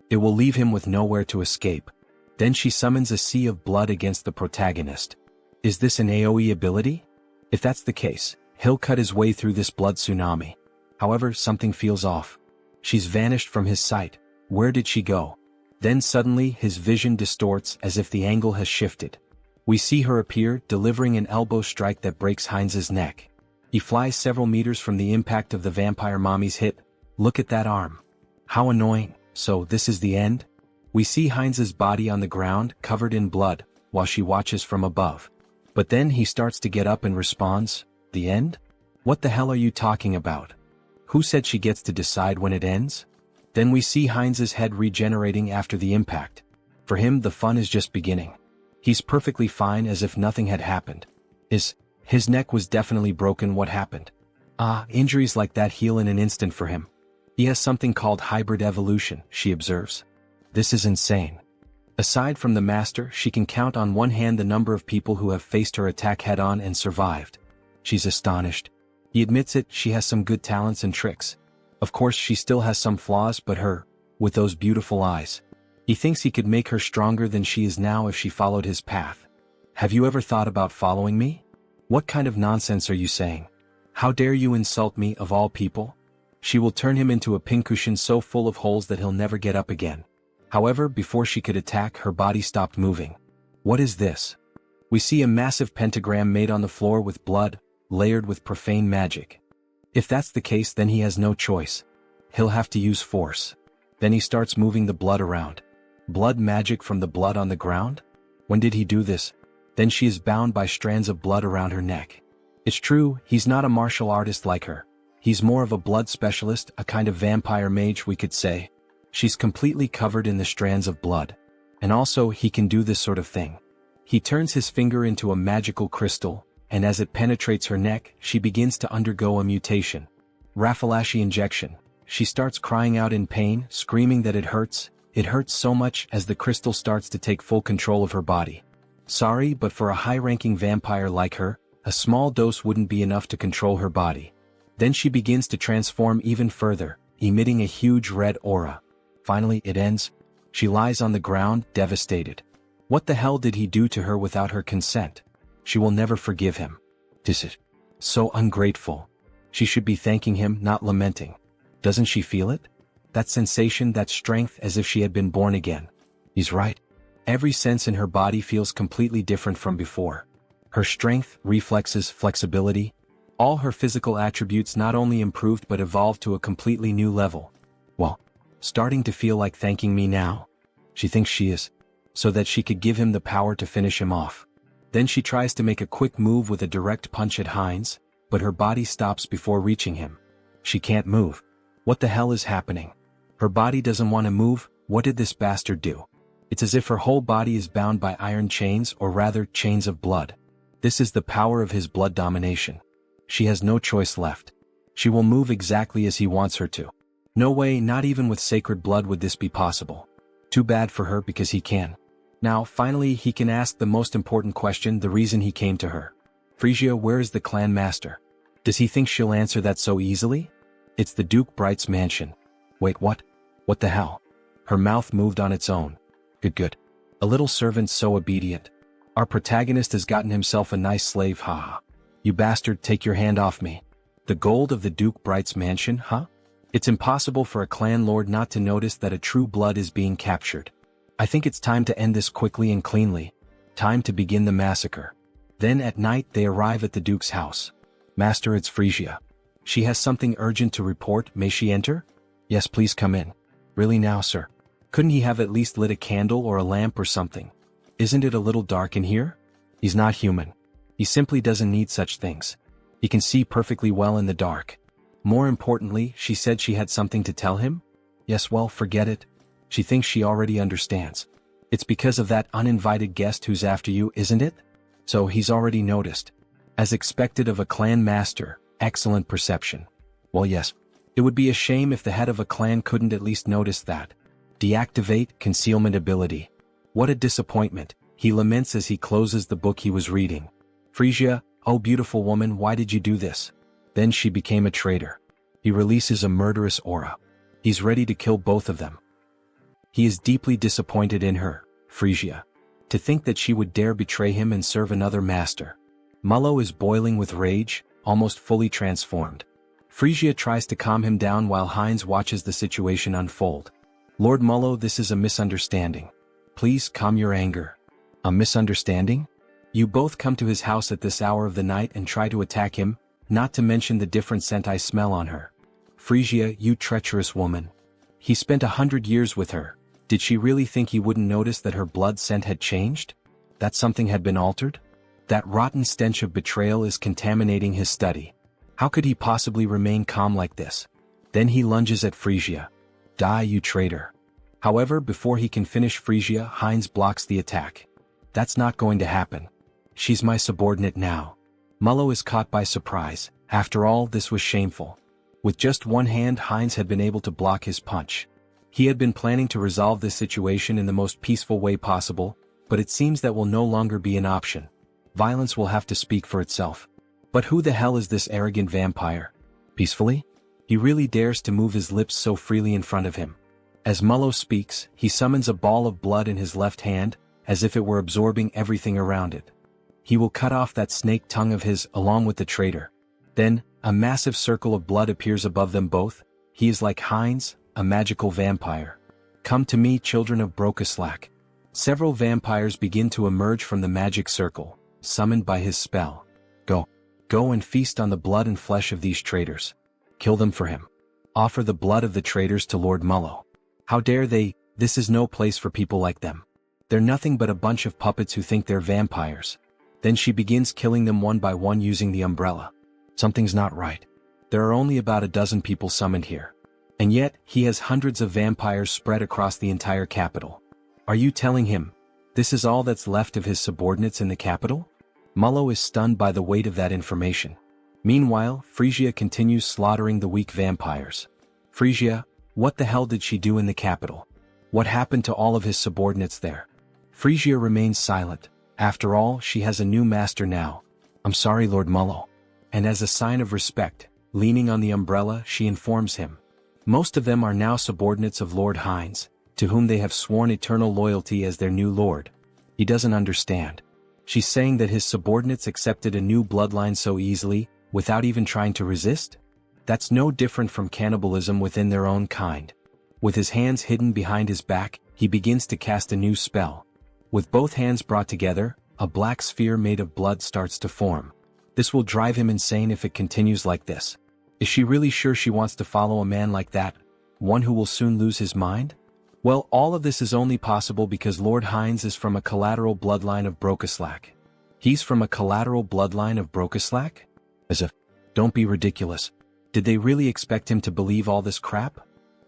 It will leave him with nowhere to escape. Then she summons a sea of blood against the protagonist. Is this an AoE ability? If that's the case, he'll cut his way through this blood tsunami. However, something feels off. She's vanished from his sight. Where did she go? Then suddenly his vision distorts as if the angle has shifted. We see her appear, delivering an elbow strike that breaks Heinz's neck. He flies several meters from the impact of the vampire mommy's hit. Look at that arm. How annoying. So this is the end? We see Heinz's body on the ground, covered in blood, while she watches from above. But then he starts to get up and responds, "The end? What the hell are you talking about? Who said she gets to decide when it ends?" Then we see Heinz's head regenerating after the impact. For him, the fun is just beginning. He's perfectly fine as if nothing had happened. His neck was definitely broken. What happened? Injuries like that heal in an instant for him. He has something called hybrid evolution, she observes. This is insane. Aside from the master, she can count on one hand the number of people who have faced her attack head-on and survived. She's astonished. He admits it, she has some good talents and tricks. Of course she still has some flaws, but with those beautiful eyes. He thinks he could make her stronger than she is now if she followed his path. Have you ever thought about following me? What kind of nonsense are you saying? How dare you insult me, of all people? She will turn him into a pincushion so full of holes that he'll never get up again. However, before she could attack, her body stopped moving. What is this? We see a massive pentagram made on the floor with blood, layered with profane magic. If that's the case, then he has no choice. He'll have to use force. Then he starts moving the blood around. Blood magic from the blood on the ground? When did he do this? Then she is bound by strands of blood around her neck. It's true, he's not a martial artist like her. He's more of a blood specialist, a kind of vampire mage, we could say. She's completely covered in the strands of blood. And also, he can do this sort of thing. He turns his finger into a magical crystal, and as it penetrates her neck, she begins to undergo a mutation. Raffalashi injection. She starts crying out in pain, screaming that it hurts. It hurts so much as the crystal starts to take full control of her body. Sorry, but for a high-ranking vampire like her, a small dose wouldn't be enough to control her body. Then she begins to transform even further, emitting a huge red aura. Finally, it ends. She lies on the ground, devastated. What the hell did he do to her without her consent? She will never forgive him. This is so ungrateful. She should be thanking him, not lamenting. Doesn't she feel it? That sensation, that strength, as if she had been born again. He's right. Every sense in her body feels completely different from before. Her strength, reflexes, flexibility, all her physical attributes not only improved but evolved to a completely new level. Well, starting to feel like thanking me now. She thinks she is. So that she could give him the power to finish him off. Then she tries to make a quick move with a direct punch at Heinz, but her body stops before reaching him. She can't move. What the hell is happening? Her body doesn't want to move. What did this bastard do? It's as if her whole body is bound by iron chains, or rather, chains of blood. This is the power of his blood domination. She has no choice left. She will move exactly as he wants her to. No way, not even with sacred blood would this be possible. Too bad for her because he can. Now, finally, he can ask the most important question, the reason he came to her. Frisia, where is the clan master? Does he think she'll answer that so easily? It's the Duke Bright's mansion. Wait, what? What the hell? Her mouth moved on its own. Good. A little servant so obedient. Our protagonist has gotten himself a nice slave, haha. You bastard, take your hand off me. The gold of the Duke Bright's mansion, huh? It's impossible for a clan lord not to notice that a true blood is being captured. I think it's time to end this quickly and cleanly. Time to begin the massacre. Then at night they arrive at the Duke's house. Master, it's Frisia. She has something urgent to report. May she enter? Yes, please come in. Really now, sir? Couldn't he have at least lit a candle or a lamp or something? Isn't it a little dark in here? He's not human. He simply doesn't need such things. He can see perfectly well in the dark. More importantly, she said she had something to tell him? Yes, well, forget it. She thinks she already understands. It's because of that uninvited guest who's after you, isn't it? So he's already noticed. As expected of a clan master, excellent perception. Well, yes. It would be a shame if the head of a clan couldn't at least notice that. Deactivate concealment ability. What a disappointment, he laments as he closes the book he was reading. Frisia, oh beautiful woman, why did you do this? Then she became a traitor. He releases a murderous aura. He's ready to kill both of them. He is deeply disappointed in her, Frisia. To think that she would dare betray him and serve another master. Mullo is boiling with rage, almost fully transformed. Frisia tries to calm him down while Heinz watches the situation unfold. Lord Mullo, this is a misunderstanding. Please calm your anger. A misunderstanding? You both come to his house at this hour of the night and try to attack him, not to mention the different scent I smell on her. Frisia, you treacherous woman. He spent 100 years with her. Did she really think he wouldn't notice that her blood scent had changed? That something had been altered? That rotten stench of betrayal is contaminating his study. How could he possibly remain calm like this? Then he lunges at Frisia. Die, you traitor. However, before he can finish Frisia, Heinz blocks the attack. That's not going to happen. She's my subordinate now. Mullo is caught by surprise. After all, this was shameful. With just one hand, Heinz had been able to block his punch. He had been planning to resolve this situation in the most peaceful way possible, but it seems that will no longer be an option. Violence will have to speak for itself. But who the hell is this arrogant vampire? Peacefully? He really dares to move his lips so freely in front of him. As Mullo speaks, he summons a ball of blood in his left hand, as if it were absorbing everything around it. He will cut off that snake tongue of his, along with the traitor. Then, a massive circle of blood appears above them both. He is like Heinz, a magical vampire. Come to me, children of Brokaslak. Several vampires begin to emerge from the magic circle, summoned by his spell. Go and feast on the blood and flesh of these traitors. Kill them for him. Offer the blood of the traitors to Lord Mullo. How dare they? This is no place for people like them. They're nothing but a bunch of puppets who think they're vampires. Then she begins killing them one by one using the umbrella. Something's not right. There are only about a dozen people summoned here. And yet, he has hundreds of vampires spread across the entire capital. Are you telling him this is all that's left of his subordinates in the capital? Mullo is stunned by the weight of that information. Meanwhile, Frisia continues slaughtering the weak vampires. Frisia, what the hell did she do in the capital? What happened to all of his subordinates there? Frisia remains silent. After all, she has a new master now. I'm sorry, Lord Mullo. And as a sign of respect, leaning on the umbrella, she informs him. Most of them are now subordinates of Lord Hines, to whom they have sworn eternal loyalty as their new lord. He doesn't understand. She's saying that his subordinates accepted a new bloodline so easily, without even trying to resist? That's no different from cannibalism within their own kind. With his hands hidden behind his back, he begins to cast a new spell. With both hands brought together, a black sphere made of blood starts to form. This will drive him insane if it continues like this. Is she really sure she wants to follow a man like that? One who will soon lose his mind? Well, all of this is only possible because Lord Hines is from a collateral bloodline of Brokeslack. He's from a collateral bloodline of Brokeslack? As if, don't be ridiculous. Did they really expect him to believe all this crap?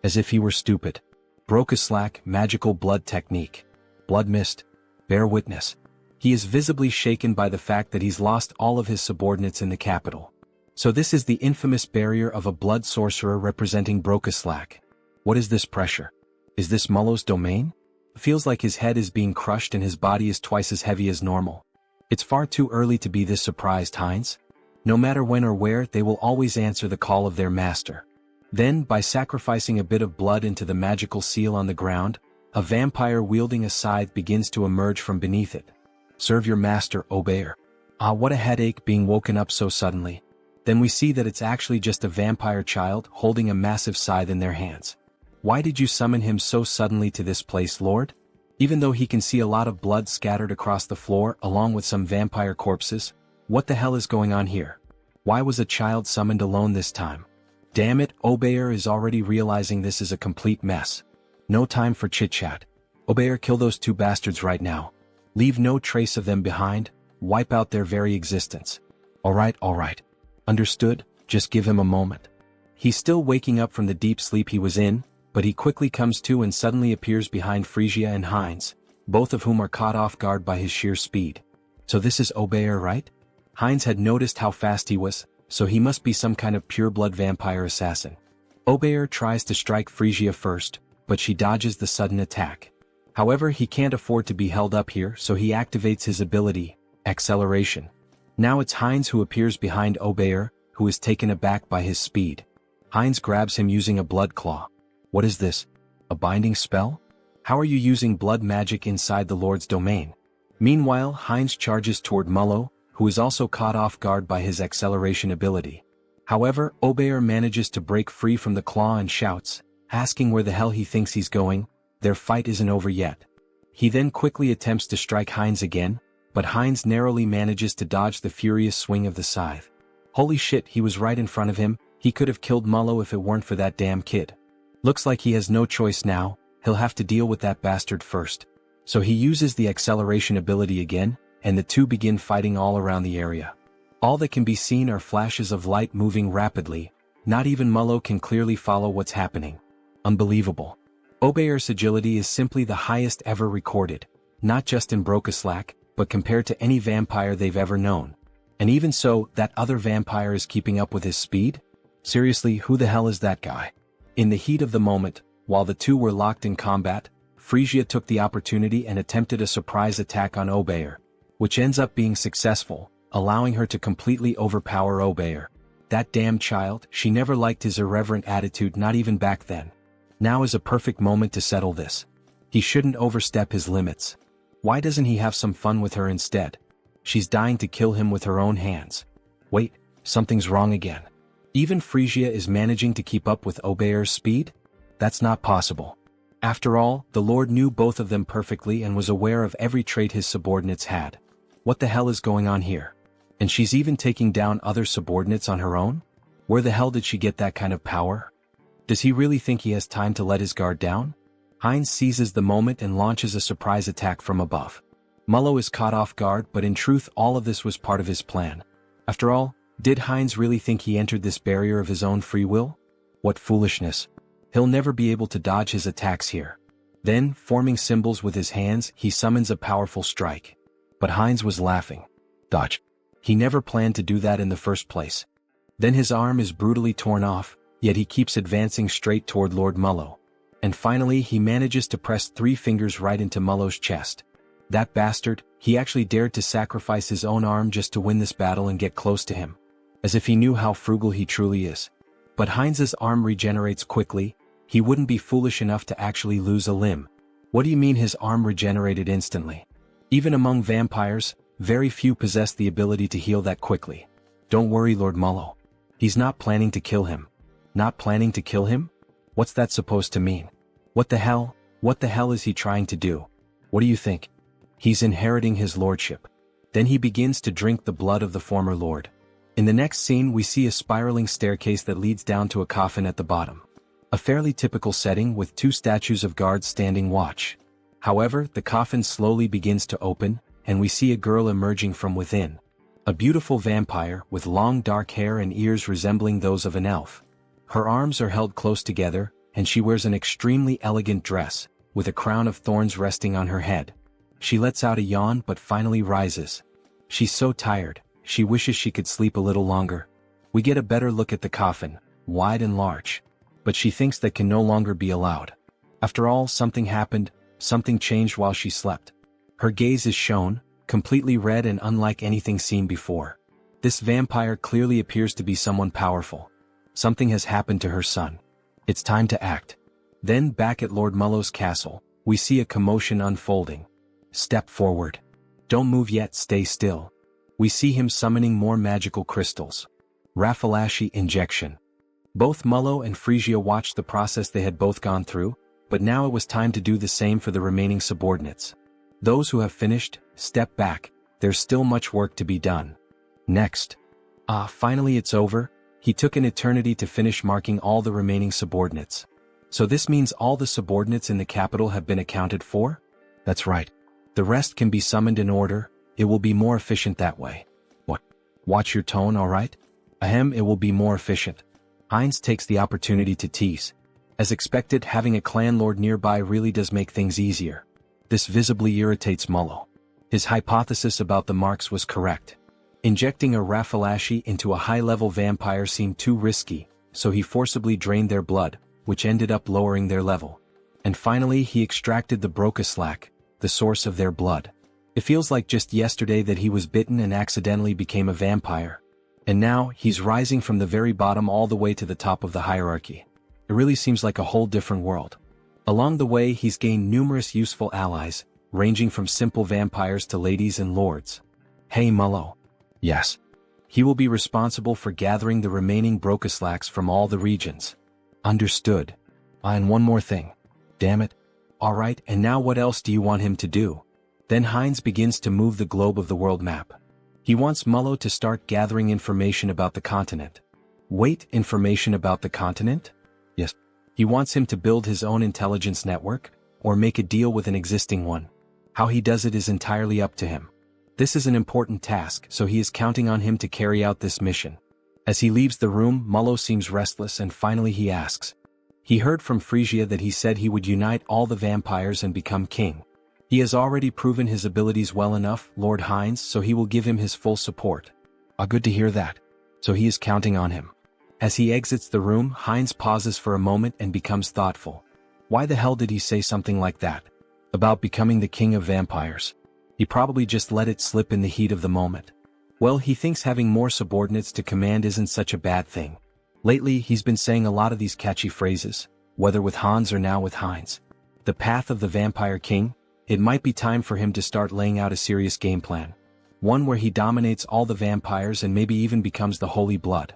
As if he were stupid. Brokeslack, magical blood technique. Blood mist. Bear witness. He is visibly shaken by the fact that he's lost all of his subordinates in the capital. So this is the infamous barrier of a blood sorcerer representing Brokeslack. What is this pressure? Is this Mullo's domain? Feels like his head is being crushed and his body is twice as heavy as normal. It's far too early to be this surprised, Hines. No matter when or where, they will always answer the call of their master. Then, by sacrificing a bit of blood into the magical seal on the ground, a vampire wielding a scythe begins to emerge from beneath it. Serve your master, Obeyer. Ah, what a headache being woken up so suddenly. Then we see that it's actually just a vampire child holding a massive scythe in their hands. Why did you summon him so suddenly to this place, Lord? Even though he can see a lot of blood scattered across the floor along with some vampire corpses, what the hell is going on here? Why was a child summoned alone this time? Damn it, Obeyer is already realizing this is a complete mess. No time for chit-chat. Obeyer, kill those two bastards right now. Leave no trace of them behind, wipe out their very existence. Alright. Understood, just give him a moment. He's still waking up from the deep sleep he was in, but he quickly comes to and suddenly appears behind Frisia and Hines, both of whom are caught off guard by his sheer speed. So this is Obeyer, right? Hines had noticed how fast he was, so he must be some kind of pure-blood vampire assassin. Obeyer tries to strike Frisia first, but she dodges the sudden attack. However, he can't afford to be held up here, so he activates his ability, Acceleration. Now it's Hines who appears behind Obeyer, who is taken aback by his speed. Hines grabs him using a blood claw. What is this? A binding spell? How are you using blood magic inside the Lord's domain? Meanwhile, Hines charges toward Mullo, who is also caught off guard by his acceleration ability. However, Obeyer manages to break free from the claw and shouts, asking where the hell he thinks he's going. Their fight isn't over yet. He then quickly attempts to strike Hines again, but Hines narrowly manages to dodge the furious swing of the scythe. Holy shit, he was right in front of him. He could have killed Mullo if it weren't for that damn kid. Looks like he has no choice now, he'll have to deal with that bastard first. So he uses the acceleration ability again, and the two begin fighting all around the area. All that can be seen are flashes of light moving rapidly. Not even Mullo can clearly follow what's happening. Unbelievable. Obeyer's agility is simply the highest ever recorded, not just in Brokeslack, but compared to any vampire they've ever known. And even so, that other vampire is keeping up with his speed? Seriously, who the hell is that guy? In the heat of the moment, while the two were locked in combat, Frisia took the opportunity and attempted a surprise attack on Obeyer, which ends up being successful, allowing her to completely overpower Obeyer. That damn child, she never liked his irreverent attitude, not even back then. Now is a perfect moment to settle this. He shouldn't overstep his limits. Why doesn't he have some fun with her instead? She's dying to kill him with her own hands. Wait, something's wrong again. Even Frisia is managing to keep up with Obeyer's speed? That's not possible. After all, the Lord knew both of them perfectly and was aware of every trait his subordinates had. What the hell is going on here? And she's even taking down other subordinates on her own? Where the hell did she get that kind of power? Does he really think he has time to let his guard down? Heinz seizes the moment and launches a surprise attack from above. Mullo is caught off guard, but in truth all of this was part of his plan. After all, did Heinz really think he entered this barrier of his own free will? What foolishness. He'll never be able to dodge his attacks here. Then, forming symbols with his hands, he summons a powerful strike. But Heinz was laughing. Dodge. He never planned to do that in the first place. Then his arm is brutally torn off, yet he keeps advancing straight toward Lord Mullo. And finally he manages to press 3 fingers right into Mullo's chest. That bastard, he actually dared to sacrifice his own arm just to win this battle and get close to him. As if he knew how frugal he truly is. But Heinz's arm regenerates quickly. He wouldn't be foolish enough to actually lose a limb. What do you mean his arm regenerated instantly? Even among vampires, very few possess the ability to heal that quickly. Don't worry, Lord Mullo. He's not planning to kill him. Not planning to kill him? What's that supposed to mean? What the hell is he trying to do? What do you think? He's inheriting his lordship. Then he begins to drink the blood of the former lord. In the next scene we see a spiraling staircase that leads down to a coffin at the bottom. A fairly typical setting with 2 statues of guards standing watch. However, the coffin slowly begins to open, and we see a girl emerging from within. A beautiful vampire with long dark hair and ears resembling those of an elf. Her arms are held close together, and she wears an extremely elegant dress, with a crown of thorns resting on her head. She lets out a yawn but finally rises. She's so tired, she wishes she could sleep a little longer. We get a better look at the coffin, wide and large. But she thinks that can no longer be allowed. After all, something happened, something changed while she slept. Her gaze is shown, completely red and unlike anything seen before. This vampire clearly appears to be someone powerful. Something has happened to her son. It's time to act. Then back at Lord Mullo's castle, we see a commotion unfolding. Step forward. Don't move yet, stay still. We see him summoning more magical crystals. Raffalashi injection. Both Mullo and Frisia watched the process they had both gone through, but now it was time to do the same for the remaining subordinates. Those who have finished, step back, there's still much work to be done. Next. Finally it's over. He took an eternity to finish marking all the remaining subordinates. So this means all the subordinates in the capital have been accounted for? That's right. The rest can be summoned in order. It will be more efficient that way. What? Watch your tone, alright? Ahem, it will be more efficient. Heinz takes the opportunity to tease. As expected, having a clan lord nearby really does make things easier. This visibly irritates Mullo. His hypothesis about the marks was correct. Injecting a Raffalashi into a high-level vampire seemed too risky, so he forcibly drained their blood, which ended up lowering their level. And finally he extracted the Brocaslack, the source of their blood. It feels like just yesterday that he was bitten and accidentally became a vampire. And now, he's rising from the very bottom all the way to the top of the hierarchy. It really seems like a whole different world. Along the way he's gained numerous useful allies, ranging from simple vampires to ladies and lords. Hey Mullo. Yes. He will be responsible for gathering the remaining Brocaslacks from all the regions. Understood. And one more thing. Damn it. Alright, and now what else do you want him to do? Then Heinz begins to move the globe of the world map. He wants Mullo to start gathering information about the continent. Wait, information about the continent? Yes. He wants him to build his own intelligence network, or make a deal with an existing one. How he does it is entirely up to him. This is an important task, so he is counting on him to carry out this mission. As he leaves the room, Mullo seems restless and finally he asks. He heard from Frisia that he said he would unite all the vampires and become king. He has already proven his abilities well enough, Lord Heinz, so he will give him his full support. Good to hear that. So he is counting on him. As he exits the room, Heinz pauses for a moment and becomes thoughtful. Why the hell did he say something like that? About becoming the king of vampires? He probably just let it slip in the heat of the moment. Well, he thinks having more subordinates to command isn't such a bad thing. Lately, he's been saying a lot of these catchy phrases, whether with Hans or now with Heinz. The path of the vampire king? It might be time for him to start laying out a serious game plan. One where he dominates all the vampires and maybe even becomes the Holy Blood.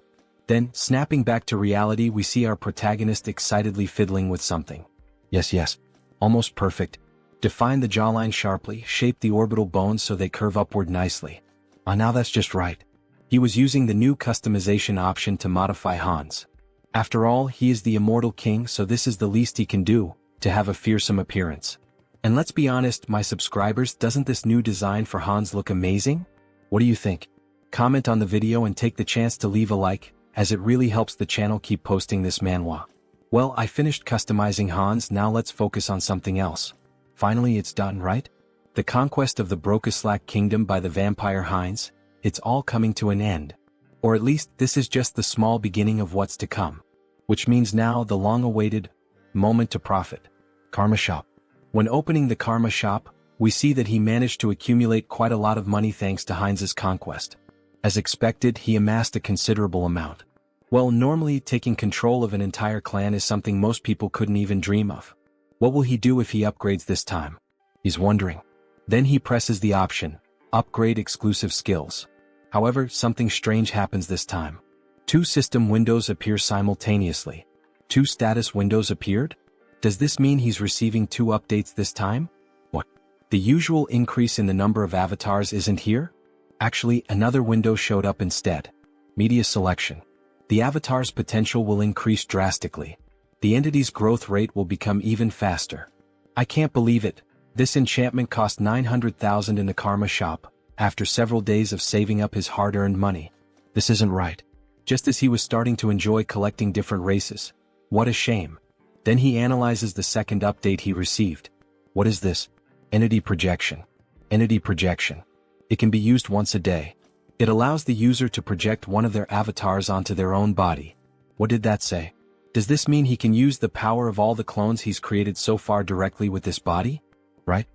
Then, snapping back to reality, we see our protagonist excitedly fiddling with something. Yes. Almost perfect. Define the jawline sharply, shape the orbital bones so they curve upward nicely. Now that's just right. He was using the new customization option to modify Hans. After all, he is the immortal king, so this is the least he can do, to have a fearsome appearance. And let's be honest, my subscribers, doesn't this new design for Hans look amazing? What do you think? Comment on the video and take the chance to leave a like, as it really helps the channel keep posting this manhwa. Well, I finished customizing Hans, now let's focus on something else. Finally it's done, right? The conquest of the Brokeslack kingdom by the vampire Heinz, it's all coming to an end. Or at least this is just the small beginning of what's to come. Which means now the long-awaited moment to profit. Karma Shop. When opening the Karma Shop, we see that he managed to accumulate quite a lot of money thanks to Heinz's conquest. As expected, he amassed a considerable amount. Well, normally taking control of an entire clan is something most people couldn't even dream of. What will he do if he upgrades this time? He's wondering. Then he presses the option, Upgrade Exclusive Skills. However, something strange happens this time. 2 system windows appear simultaneously. 2 status windows appeared? Does this mean he's receiving 2 updates this time? What? The usual increase in the number of avatars isn't here? Actually, another window showed up instead. Media selection. The avatar's potential will increase drastically. The entity's growth rate will become even faster. I can't believe it. This enchantment cost 900,000 in the Karma Shop, after several days of saving up his hard-earned money. This isn't right. Just as he was starting to enjoy collecting different races. What a shame. Then he analyzes the second update he received. What is this? Entity projection. Entity projection. It can be used once a day. It allows the user to project one of their avatars onto their own body. What did that say? Does this mean he can use the power of all the clones he's created so far directly with this body? Right?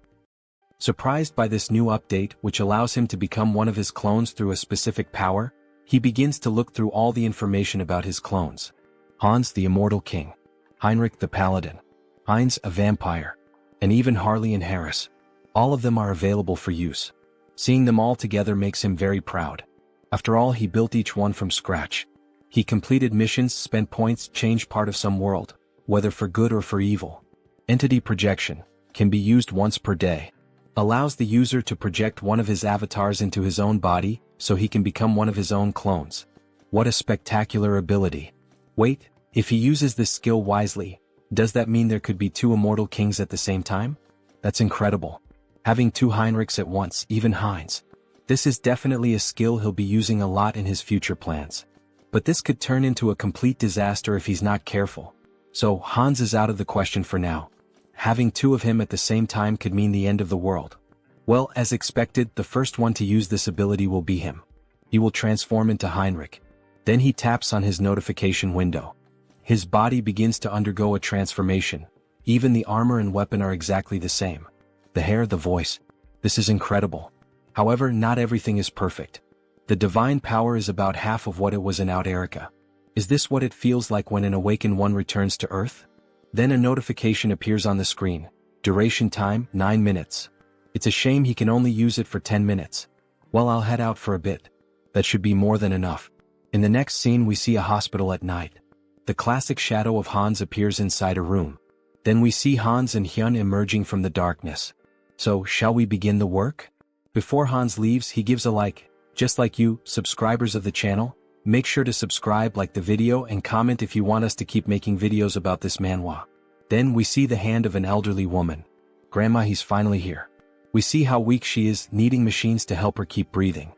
Surprised by this new update, which allows him to become one of his clones through a specific power, he begins to look through all the information about his clones. Hans the Immortal King. Heinrich the Paladin. Heinz a vampire. And even Harley and Harris. All of them are available for use. Seeing them all together makes him very proud. After all, he built each one from scratch. He completed missions, spent points, changed part of some world, whether for good or for evil. Entity projection. Can be used once per day. Allows the user to project one of his avatars into his own body, so he can become one of his own clones. What a spectacular ability. Wait, if he uses this skill wisely, does that mean there could be 2 immortal kings at the same time? That's incredible. Having 2 Heinrichs at once, even Heinz. This is definitely a skill he'll be using a lot in his future plans. But this could turn into a complete disaster if he's not careful. So Hans is out of the question for now. Having 2 of him at the same time could mean the end of the world. Well, as expected, the first one to use this ability will be him. He will transform into Heinrich. Then he taps on his notification window. His body begins to undergo a transformation. Even the armor and weapon are exactly the same. The hair, the voice. This is incredible. However, not everything is perfect. The divine power is about half of what it was in Out Erica. Is this what it feels like when an awakened one returns to Earth? Then a notification appears on the screen. Duration time, 9 minutes. It's a shame he can only use it for 10 minutes. Well, I'll head out for a bit. That should be more than enough. In the next scene we see a hospital at night. The classic shadow of Hans appears inside a room. Then we see Hans and Hyun emerging from the darkness. So, shall we begin the work? Before Hans leaves, he gives a like. Just like you, subscribers of the channel, make sure to subscribe, like the video, and comment if you want us to keep making videos about this manhwa. Then we see the hand of an elderly woman. Grandma, he's finally here. We see how weak she is, needing machines to help her keep breathing.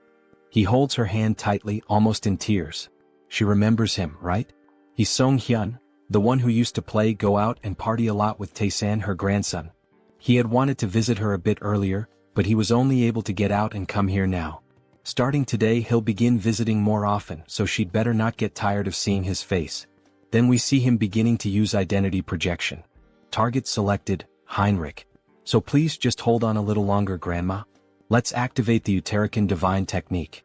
He holds her hand tightly, almost in tears. She remembers him, right? He's Sunghyun, the one who used to play, go out, and party a lot with Taesan, her grandson. He had wanted to visit her a bit earlier, but he was only able to get out and come here now. Starting today, he'll begin visiting more often, so she'd better not get tired of seeing his face. Then we see him beginning to use identity projection. Target selected, Heinrich. So please just hold on a little longer, Grandma. Let's activate the Uterican divine technique.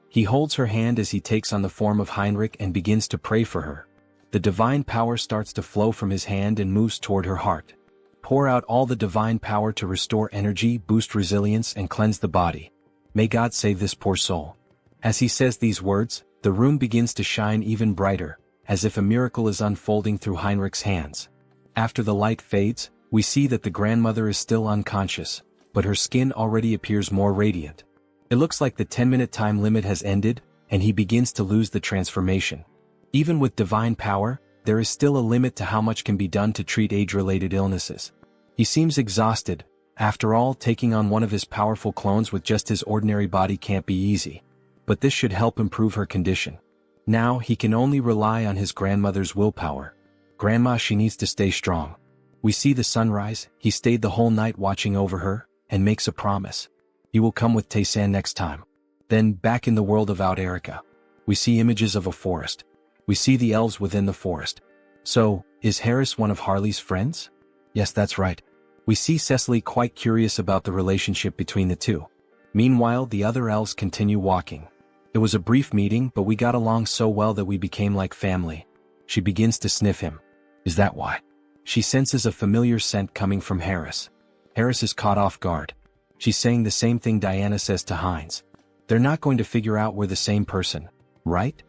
He holds her hand as he takes on the form of Heinrich and begins to pray for her. The divine power starts to flow from his hand and moves toward her heart. Pour out all the divine power to restore energy, boost resilience, and cleanse the body. May God save this poor soul. As he says these words, the room begins to shine even brighter, as if a miracle is unfolding through Heinrich's hands. After the light fades, we see that the grandmother is still unconscious, but her skin already appears more radiant. It looks like the 10-minute time limit has ended, and he begins to lose the transformation. Even with divine power, there is still a limit to how much can be done to treat age-related illnesses. He seems exhausted. After all, taking on one of his powerful clones with just his ordinary body can't be easy. But this should help improve her condition. Now, he can only rely on his grandmother's willpower. Grandma, she needs to stay strong. We see the sunrise. He stayed the whole night watching over her, and makes a promise. He will come with Tae-san next time. Then, back in the world of Out Erica, we see images of a forest. We see the elves within the forest. So, is Harris one of Harley's friends? Yes, that's right. We see Cecily quite curious about the relationship between the two. Meanwhile, the other elves continue walking. It was a brief meeting, but we got along so well that we became like family. She begins to sniff him. Is that why? She senses a familiar scent coming from Harris. Harris is caught off guard. She's saying the same thing Diana says to Hines. They're not going to figure out we're the same person, right?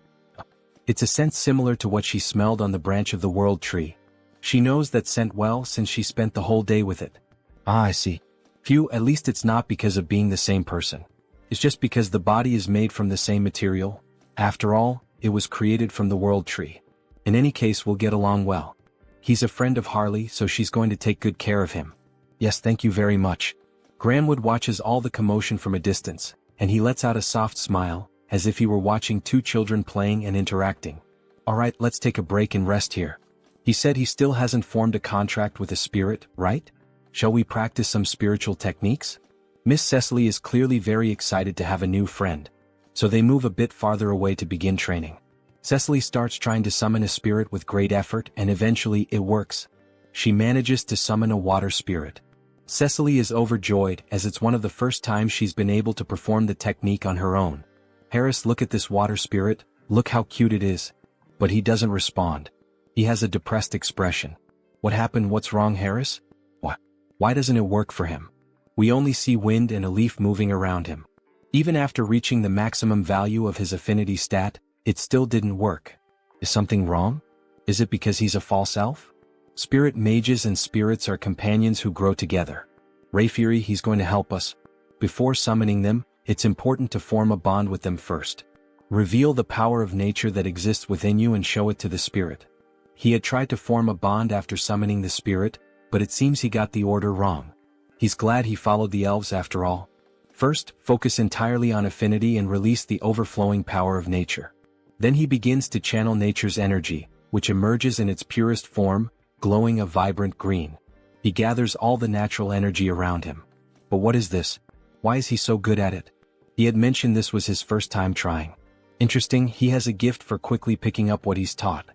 It's a scent similar to what she smelled on the branch of the world tree. She knows that scent well since she spent the whole day with it. Ah, I see. Phew, at least it's not because of being the same person. It's just because the body is made from the same material. After all, it was created from the world tree. In any case, we'll get along well. He's a friend of Harley, so she's going to take good care of him. Yes, thank you very much. Granwood watches all the commotion from a distance, and he lets out a soft smile, as if he were watching two children playing and interacting. Alright, let's take a break and rest here. He said he still hasn't formed a contract with a spirit, right? Shall we practice some spiritual techniques? Miss Cecily is clearly very excited to have a new friend. So they move a bit farther away to begin training. Cecily starts trying to summon a spirit with great effort, and eventually it works. She manages to summon a water spirit. Cecily is overjoyed as it's one of the first times she's been able to perform the technique on her own. Harris, look at this water spirit, look how cute it is. But he doesn't respond. He has a depressed expression. What happened? What's wrong, Harris? What? Why doesn't it work for him? We only see wind and a leaf moving around him. Even after reaching the maximum value of his affinity stat, it still didn't work. Is something wrong? Is it because he's a false elf? Spirit mages and spirits are companions who grow together. Rayfury, he's going to help us. Before summoning them, it's important to form a bond with them first. Reveal the power of nature that exists within you and show it to the spirit. He had tried to form a bond after summoning the spirit, but it seems he got the order wrong. He's glad he followed the elves after all. First, focus entirely on affinity and release the overflowing power of nature. Then he begins to channel nature's energy, which emerges in its purest form, glowing a vibrant green. He gathers all the natural energy around him. But what is this? Why is he so good at it? He had mentioned this was his first time trying. Interesting, he has a gift for quickly picking up what he's taught.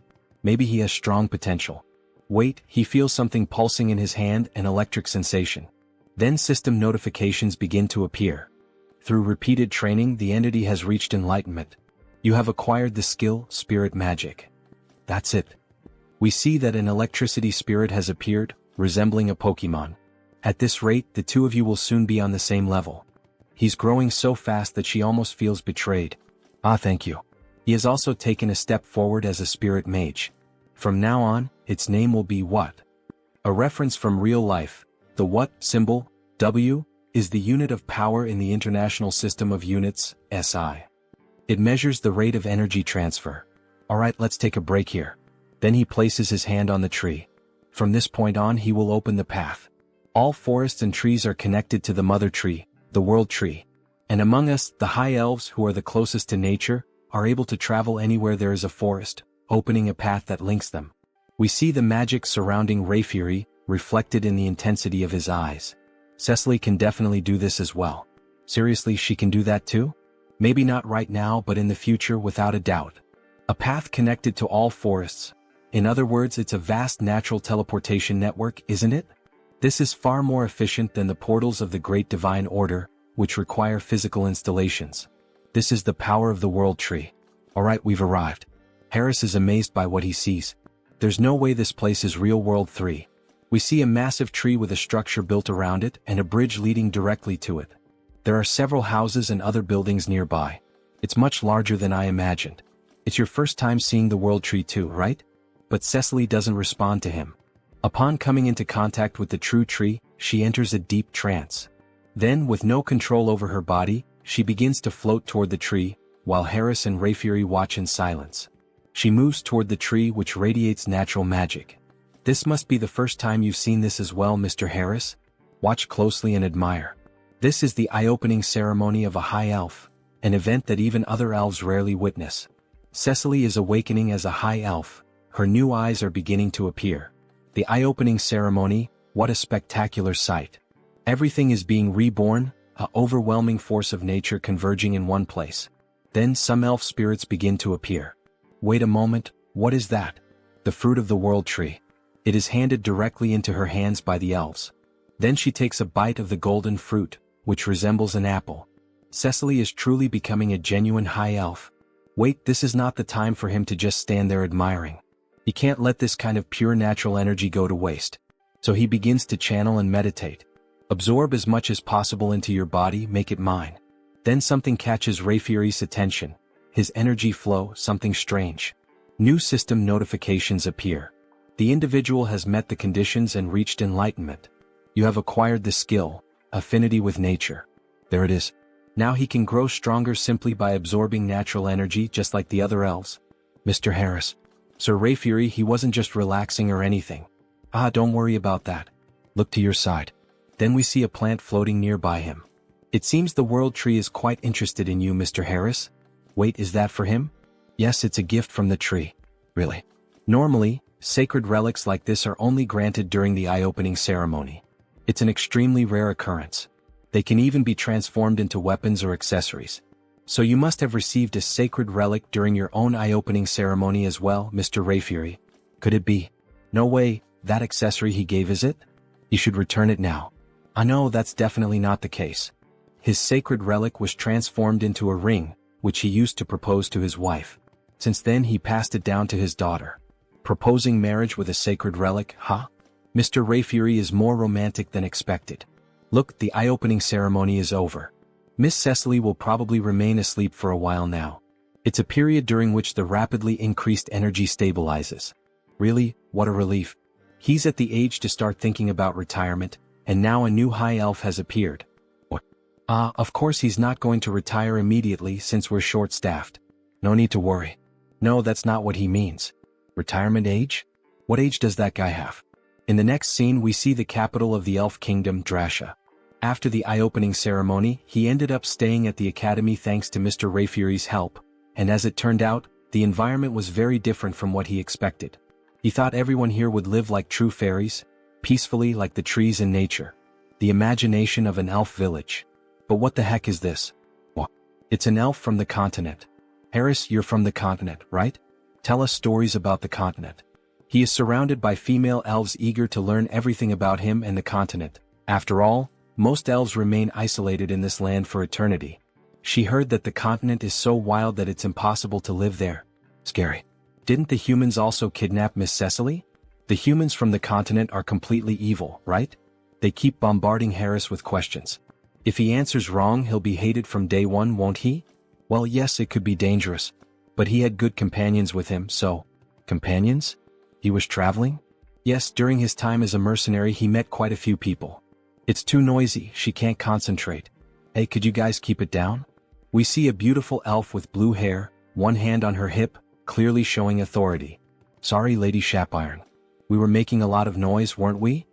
Maybe he has strong potential. Wait, he feels something pulsing in his hand, an electric sensation. Then system notifications begin to appear. Through repeated training, the entity has reached enlightenment. You have acquired the skill, Spirit Magic. That's it. We see that an electricity spirit has appeared, resembling a Pokemon. At this rate, the two of you will soon be on the same level. He's growing so fast that she almost feels betrayed. Ah, thank you. He has also taken a step forward as a spirit mage. From now on, its name will be What? A reference from real life. The What symbol, W, is the unit of power in the International System of Units, SI. It measures the rate of energy transfer. Alright, let's take a break here. Then he places his hand on the tree. From this point on, he will open the path. All forests and trees are connected to the mother tree, the world tree. And among us, the high elves who are the closest to nature, are able to travel anywhere there is a forest, opening a path that links them. We see the magic surrounding Rayfury, reflected in the intensity of his eyes. Cecily can definitely do this as well. Seriously, she can do that too? Maybe not right now, but in the future, without a doubt. A path connected to all forests. In other words, it's a vast natural teleportation network, isn't it? This is far more efficient than the portals of the Great Divine Order, which require physical installations. This is the power of the world tree. Alright, we've arrived. Harris is amazed by what he sees. There's no way this place is Real World 3. We see a massive tree with a structure built around it and a bridge leading directly to it. There are several houses and other buildings nearby. It's much larger than I imagined. It's your first time seeing the world tree too, right? But Cecily doesn't respond to him. Upon coming into contact with the true tree, she enters a deep trance. Then, with no control over her body, she begins to float toward the tree, while Harris and Rayfury watch in silence. She moves toward the tree which radiates natural magic. This must be the first time you've seen this as well, Mr. Harris. Watch closely and admire. This is the eye-opening ceremony of a high elf, an event that even other elves rarely witness. Cecily is awakening as a high elf, her new eyes are beginning to appear. The eye-opening ceremony, what a spectacular sight. Everything is being reborn, an overwhelming force of nature converging in one place. Then some elf spirits begin to appear. Wait a moment, what is that? The fruit of the world tree. It is handed directly into her hands by the elves. Then she takes a bite of the golden fruit, which resembles an apple. Cecily is truly becoming a genuine high elf. Wait, this is not the time for him to just stand there admiring. He can't let this kind of pure natural energy go to waste. So he begins to channel and meditate. Absorb as much as possible into your body, make it mine. Then something catches Rayfury's attention. His energy flow, something strange. New system notifications appear. The individual has met the conditions and reached enlightenment. You have acquired the skill, affinity with nature. There it is. Now he can grow stronger simply by absorbing natural energy just like the other elves. Mr. Harris. Sir Rayfury, he wasn't just relaxing or anything. Don't worry about that. Look to your side. Then we see a plant floating nearby him. It seems the world tree is quite interested in you, Mr. Harris. Wait, is that for him? Yes, it's a gift from the tree. Really? Normally, sacred relics like this are only granted during the eye-opening ceremony. It's an extremely rare occurrence. They can even be transformed into weapons or accessories. So you must have received a sacred relic during your own eye-opening ceremony as well, Mr. Rayfury. Could it be? No way, that accessory he gave, is it? He should return it now. I know that's definitely not the case. His sacred relic was transformed into a ring, which he used to propose to his wife. Since then he passed it down to his daughter. Proposing marriage with a sacred relic, huh? Mr. Rayfury is more romantic than expected. Look, the eye-opening ceremony is over. Miss Cecily will probably remain asleep for a while now. It's a period during which the rapidly increased energy stabilizes. Really, what a relief. He's at the age to start thinking about retirement, and now a new high elf has appeared. What? Of course he's not going to retire immediately since we're short-staffed. No need to worry. No, that's not what he means. Retirement age? What age does that guy have? In the next scene we see the capital of the elf kingdom, Drasha. After the eye-opening ceremony, he ended up staying at the academy thanks to Mr. Rayfury's help, and as it turned out, the environment was very different from what he expected. He thought everyone here would live like true fairies, peacefully like the trees in nature. The imagination of an elf village. But what the heck is this? What? It's an elf from the continent. Harris, you're from the continent, right? Tell us stories about the continent. He is surrounded by female elves eager to learn everything about him and the continent. After all, most elves remain isolated in this land for eternity. She heard that the continent is so wild that it's impossible to live there. Scary. Didn't the humans also kidnap Miss Cecily? The humans from the continent are completely evil, right? They keep bombarding Harris with questions. If he answers wrong, he'll be hated from day one, won't he? Well, yes, it could be dangerous. But he had good companions with him, so... Companions? He was traveling? Yes, during his time as a mercenary he met quite a few people. It's too noisy, she can't concentrate. Hey, could you guys keep it down? We see a beautiful elf with blue hair, one hand on her hip, clearly showing authority. Sorry, Lady Shapiron. We were making a lot of noise, weren't we?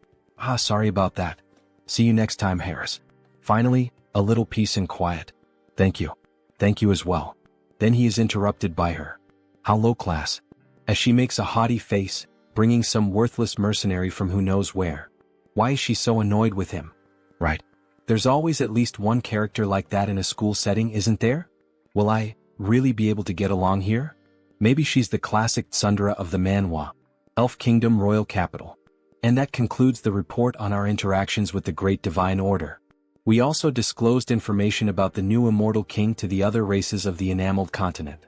Sorry about that. See you next time, Harris. Finally, a little peace and quiet. Thank you. Thank you as well. Then he is interrupted by her. How low class. As she makes a haughty face, bringing some worthless mercenary from who knows where. Why is she so annoyed with him? Right. There's always at least one character like that in a school setting, isn't there? Will I really be able to get along here? Maybe she's the classic tsundere of the Manhwa, Elf Kingdom Royal Capital. And that concludes the report on our interactions with the Great Divine Order. We also disclosed information about the new immortal king to the other races of the enameled continent.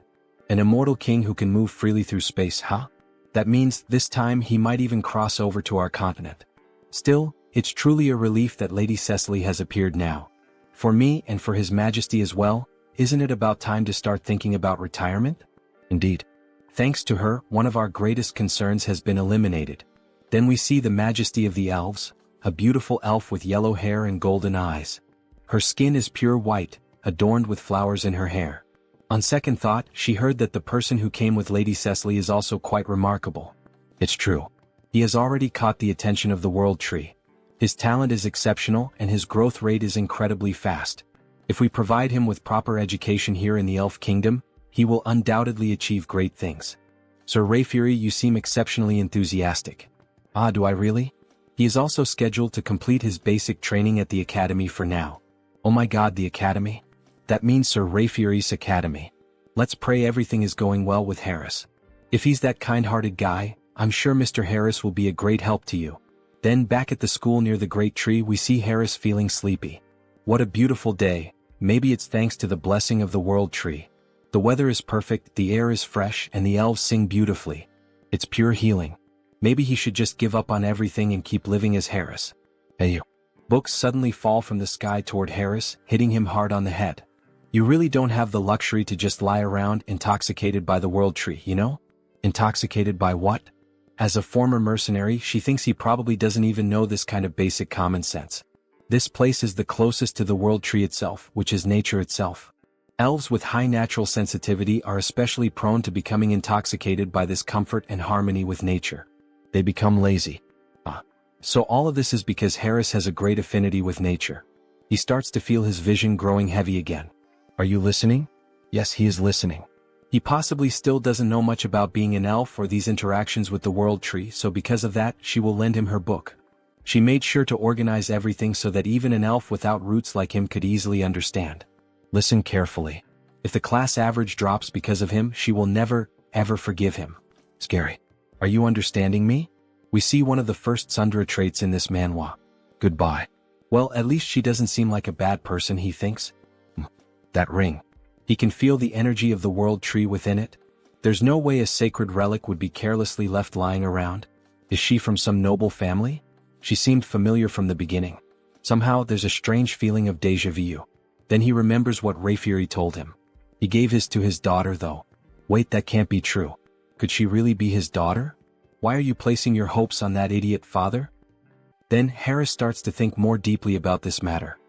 An immortal king who can move freely through space, huh? That means this time he might even cross over to our continent. Still, it's truly a relief that Lady Cecily has appeared now. For me and for His Majesty as well, isn't it about time to start thinking about retirement? Indeed. Thanks to her, one of our greatest concerns has been eliminated. Then we see the Majesty of the Elves, a beautiful elf with yellow hair and golden eyes. Her skin is pure white, adorned with flowers in her hair. On second thought, she heard that the person who came with Lady Cecily is also quite remarkable. It's true. He has already caught the attention of the World Tree. His talent is exceptional and his growth rate is incredibly fast. If we provide him with proper education here in the Elf Kingdom, he will undoubtedly achieve great things. Sir Rayfury, you seem exceptionally enthusiastic. Ah, do I really? He is also scheduled to complete his basic training at the Academy for now. Oh my god, the Academy? That means Sir Rayfury's Academy. Let's pray everything is going well with Harris. If he's that kind-hearted guy, I'm sure Mr. Harris will be a great help to you. Then back at the school near the great tree we see Harris feeling sleepy. What a beautiful day, maybe it's thanks to the blessing of the World Tree. The weather is perfect, the air is fresh, and the elves sing beautifully. It's pure healing. Maybe he should just give up on everything and keep living as Harris. Hey you. Books suddenly fall from the sky toward Harris, hitting him hard on the head. You really don't have the luxury to just lie around intoxicated by the World Tree, you know? Intoxicated by what? As a former mercenary, she thinks he probably doesn't even know this kind of basic common sense. This place is the closest to the World Tree itself, which is nature itself. Elves with high natural sensitivity are especially prone to becoming intoxicated by this comfort and harmony with nature. They become lazy. So all of this is because Harris has a great affinity with nature. He starts to feel his vision growing heavy again. Are you listening? Yes, he is listening. He possibly still doesn't know much about being an elf or these interactions with the World Tree, so because of that, she will lend him her book. She made sure to organize everything so that even an elf without roots like him could easily understand. Listen carefully. If the class average drops because of him, she will never, ever forgive him. Scary. Are you understanding me? We see one of the first Sundra traits in this manhwa. Goodbye. Well, at least she doesn't seem like a bad person, he thinks. That ring. He can feel the energy of the World Tree within it. There's no way a sacred relic would be carelessly left lying around. Is she from some noble family? She seemed familiar from the beginning. Somehow there's a strange feeling of déjà vu. Then he remembers what Rayfury told him. He gave his to his daughter though. Wait, that can't be true. Could she really be his daughter? Why are you placing your hopes on that idiot father? Then Harris starts to think more deeply about this matter.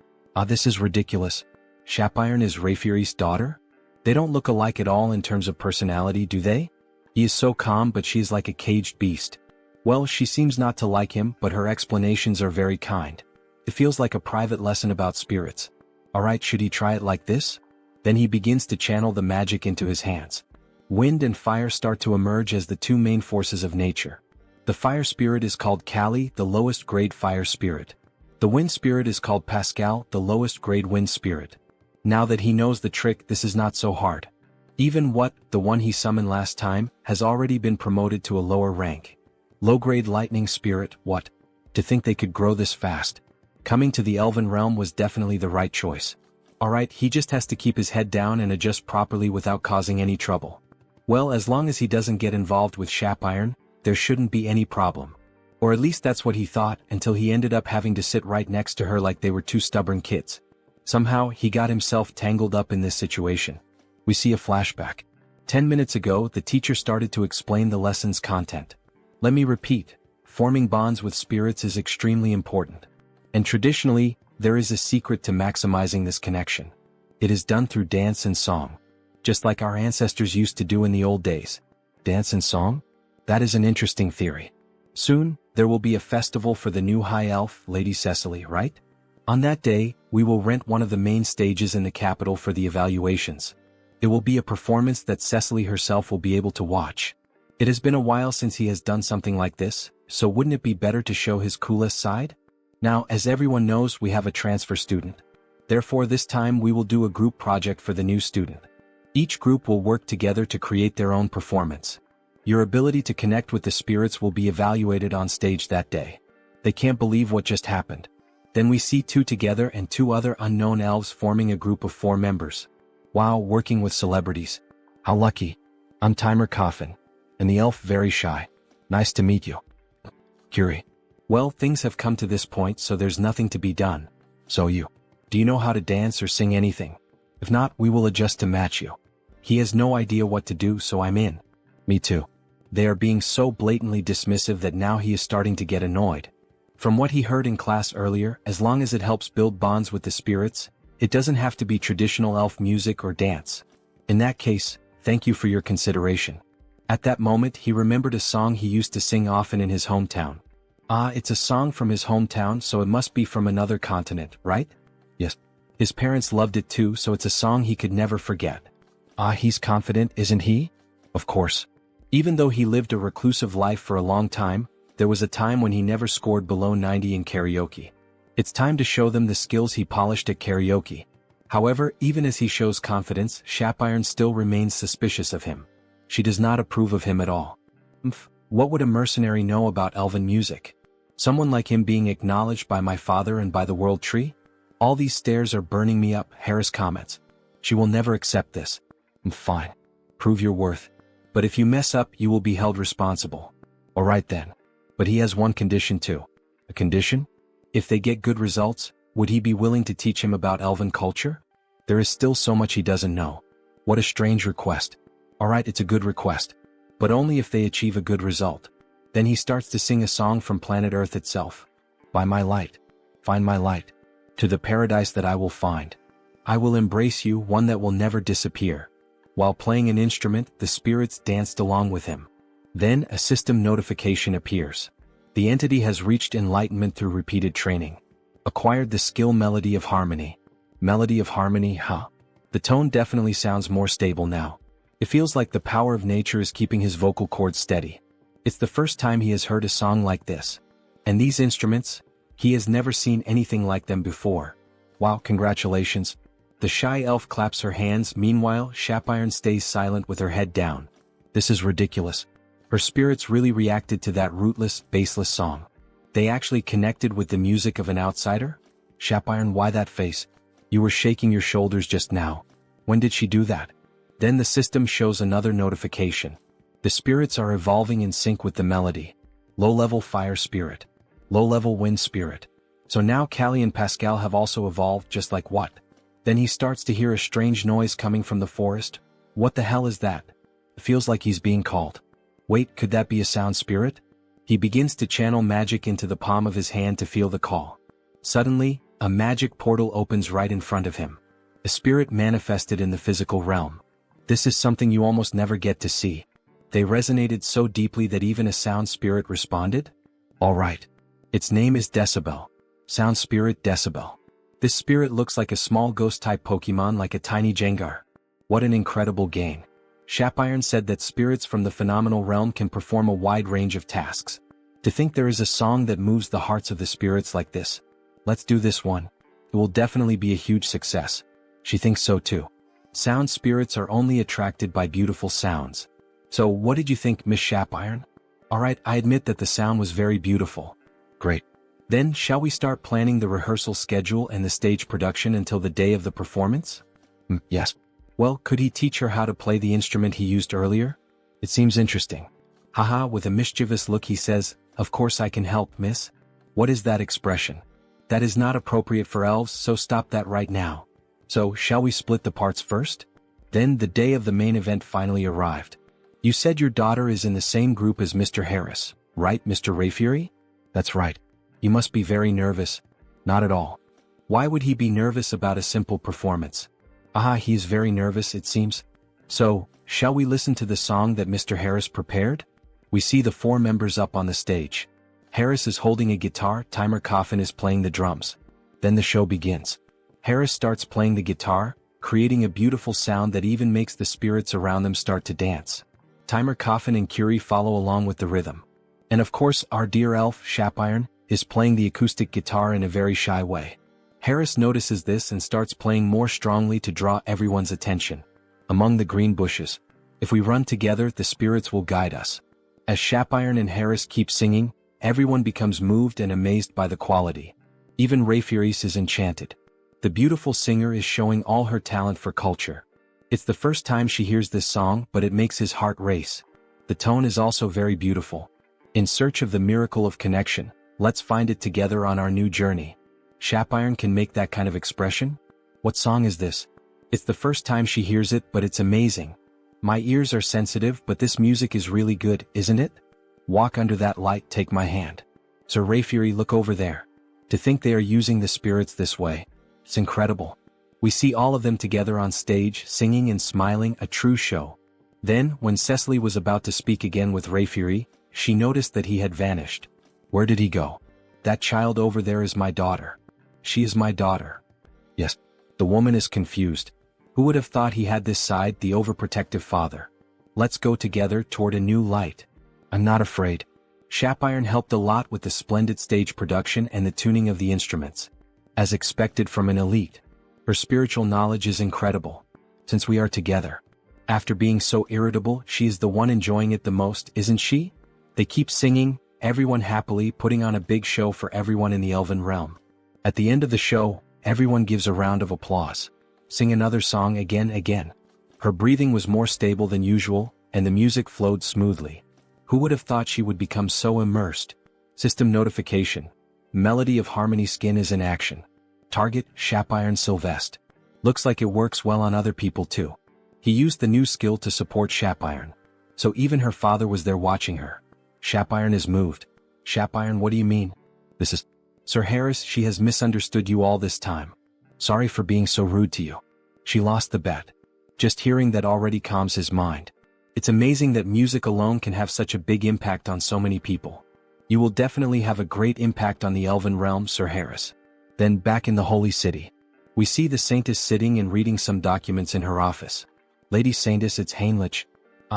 This is ridiculous. Shapiron is Rayfury's daughter? They don't look alike at all in terms of personality, do they? He is so calm, but she is like a caged beast. Well, she seems not to like him, but her explanations are very kind. It feels like a private lesson about spirits. Alright, should he try it like this? Then he begins to channel the magic into his hands. Wind and fire start to emerge as the two main forces of nature. The fire spirit is called Kali, the lowest grade fire spirit. The wind spirit is called Pascal, the lowest grade wind spirit. Now that he knows the trick, this is not so hard. Even the one he summoned last time, has already been promoted to a lower rank. Low grade lightning spirit, what? To think they could grow this fast. Coming to the elven realm was definitely the right choice. Alright, he just has to keep his head down and adjust properly without causing any trouble. Well, as long as he doesn't get involved with Shapiron, there shouldn't be any problem. Or at least that's what he thought, until he ended up having to sit right next to her like they were two stubborn kids. Somehow, he got himself tangled up in this situation. We see a flashback. 10 minutes ago, the teacher started to explain the lesson's content. Let me repeat, forming bonds with spirits is extremely important. And traditionally, there is a secret to maximizing this connection. It is done through dance and song. Just like our ancestors used to do in the old days. Dance and song? That is an interesting theory. Soon, there will be a festival for the new High Elf, Lady Cecily, right? On that day, we will rent one of the main stages in the capital for the evaluations. It will be a performance that Cecily herself will be able to watch. It has been a while since he has done something like this, so wouldn't it be better to show his coolest side? Now, as everyone knows, we have a transfer student. Therefore, this time we will do a group project for the new student. Each group will work together to create their own performance. Your ability to connect with the spirits will be evaluated on stage that day. They can't believe what just happened. Then we see two together and two other unknown elves forming a group of 4 members. Wow, working with celebrities. How lucky. I'm Timer Coffin. And the elf very shy. Nice to meet you. Curie. Well, things have come to this point, so there's nothing to be done. So do you know how to dance or sing anything? If not, we will adjust to match you. He has no idea what to do, so I'm in. Me too. They are being so blatantly dismissive that now he is starting to get annoyed. From what he heard in class earlier, as long as it helps build bonds with the spirits, it doesn't have to be traditional elf music or dance. In that case, thank you for your consideration. At that moment he remembered a song he used to sing often in his hometown. Ah, it's a song from his hometown, so it must be from another continent, right? Yes. His parents loved it too, so it's a song he could never forget. Ah, he's confident, isn't he? Of course. Even though he lived a reclusive life for a long time, there was a time when he never scored below 90 in karaoke. It's time to show them the skills he polished at karaoke. However, even as he shows confidence, Shapiron still remains suspicious of him. She does not approve of him at all. What would a mercenary know about elven music? Someone like him being acknowledged by my father and by the world tree? All these stares are burning me up, Harris comments. She will never accept this. Fine. Prove your worth. But if you mess up, you will be held responsible. Alright then. But he has one condition too. A condition? If they get good results, would he be willing to teach him about elven culture? There is still so much he doesn't know. What a strange request. Alright, it's a good request. But only if they achieve a good result. Then he starts to sing a song from planet Earth itself. By my light. Find my light. To the paradise that I will find. I will embrace you, one that will never disappear. While playing an instrument, the spirits danced along with him. Then a system notification appears. The entity has reached enlightenment through repeated training. Acquired the skill Melody of Harmony. Melody of Harmony, huh? The tone definitely sounds more stable now. It feels like the power of nature is keeping his vocal cords steady. It's the first time he has heard a song like this. And these instruments? He has never seen anything like them before. Wow, congratulations. The shy elf claps her hands, meanwhile, Shapiron stays silent with her head down. This is ridiculous. Her spirits really reacted to that rootless, baseless song. They actually connected with the music of an outsider? Shapiron, why that face? You were shaking your shoulders just now. When did she do that? Then the system shows another notification. The spirits are evolving in sync with the melody. Low-level fire spirit. Low-level wind spirit. So now Callie and Pascal have also evolved, just like what? Then he starts to hear a strange noise coming from the forest. What the hell is that? It feels like he's being called. Wait, could that be a sound spirit? He begins to channel magic into the palm of his hand to feel the call. Suddenly, a magic portal opens right in front of him. A spirit manifested in the physical realm. This is something you almost never get to see. They resonated so deeply that even a sound spirit responded? Alright. Its name is Decibel. Sound spirit Decibel. This spirit looks like a small ghost-type Pokemon, like a tiny Jengar. What an incredible gain. Shapiron said that spirits from the phenomenal realm can perform a wide range of tasks. To think there is a song that moves the hearts of the spirits like this. Let's do this one. It will definitely be a huge success. She thinks so too. Sound spirits are only attracted by beautiful sounds. So what did you think, Miss Shapiron? Alright, I admit that the sound was very beautiful. Great. Then shall we start planning the rehearsal schedule and the stage production until the day of the performance? Yes. Well, could he teach her how to play the instrument he used earlier? It seems interesting. Haha, with a mischievous look he says, of course I can help, miss. What is that expression? That is not appropriate for elves, so stop that right now. So, shall we split the parts first? Then the day of the main event finally arrived. You said your daughter is in the same group as Mr. Harris, right, Mr. Rayfury? That's right. You must be very nervous. Not at all. Why would he be nervous about a simple performance? Ah, he is very nervous, it seems. So, shall we listen to the song that Mr. Harris prepared? We see the four members up on the stage. Harris is holding a guitar, Timer Coffin is playing the drums. Then the show begins. Harris starts playing the guitar, creating a beautiful sound that even makes the spirits around them start to dance. Timer Coffin and Curie follow along with the rhythm. And of course, our dear elf, Shapiron, is playing the acoustic guitar in a very shy way. Harris notices this and starts playing more strongly to draw everyone's attention. Among the green bushes. If we run together, the spirits will guide us. As Shapiron and Harris keep singing, everyone becomes moved and amazed by the quality. Even Rayfuris is enchanted. The beautiful singer is showing all her talent for culture. It's the first time she hears this song, but it makes his heart race. The tone is also very beautiful. In search of the miracle of connection, let's find it together on our new journey. Shapiron can make that kind of expression? What song is this? It's the first time she hears it, but it's amazing. My ears are sensitive, but this music is really good, isn't it? Walk under that light, take my hand. Sir Rayfury, look over there. To think they are using the spirits this way. It's incredible. We see all of them together on stage, singing and smiling, a true show. Then, when Cecily was about to speak again with Rayfury, she noticed that he had vanished. Where did he go? That child over there is my daughter. She is my daughter. Yes. The woman is confused. Who would have thought he had this side, the overprotective father? Let's go together toward a new light. I'm not afraid. Shapiron helped a lot with the splendid stage production and the tuning of the instruments. As expected from an elite. Her spiritual knowledge is incredible. Since we are together. After being so irritable, she is the one enjoying it the most, isn't she? They keep singing, everyone happily putting on a big show for everyone in the Elven realm. At the end of the show, everyone gives a round of applause. Sing another song again. Her breathing was more stable than usual, and the music flowed smoothly. Who would have thought she would become so immersed? System notification. Melody of Harmony Skin is in action. Target, Shapiron Sylvest. Looks like it works well on other people too. He used the new skill to support Shapiron. So even her father was there watching her. Shapiron is moved. Shapiron, what do you mean? This is... Sir Harris, she has misunderstood you all this time. Sorry for being so rude to you. She lost the bet. Just hearing that already calms his mind. It's amazing that music alone can have such a big impact on so many people. You will definitely have a great impact on the Elven realm, Sir Harris. Then back in the Holy City. We see the Saintess sitting and reading some documents in her office. Lady Saintess, it's Heinrich.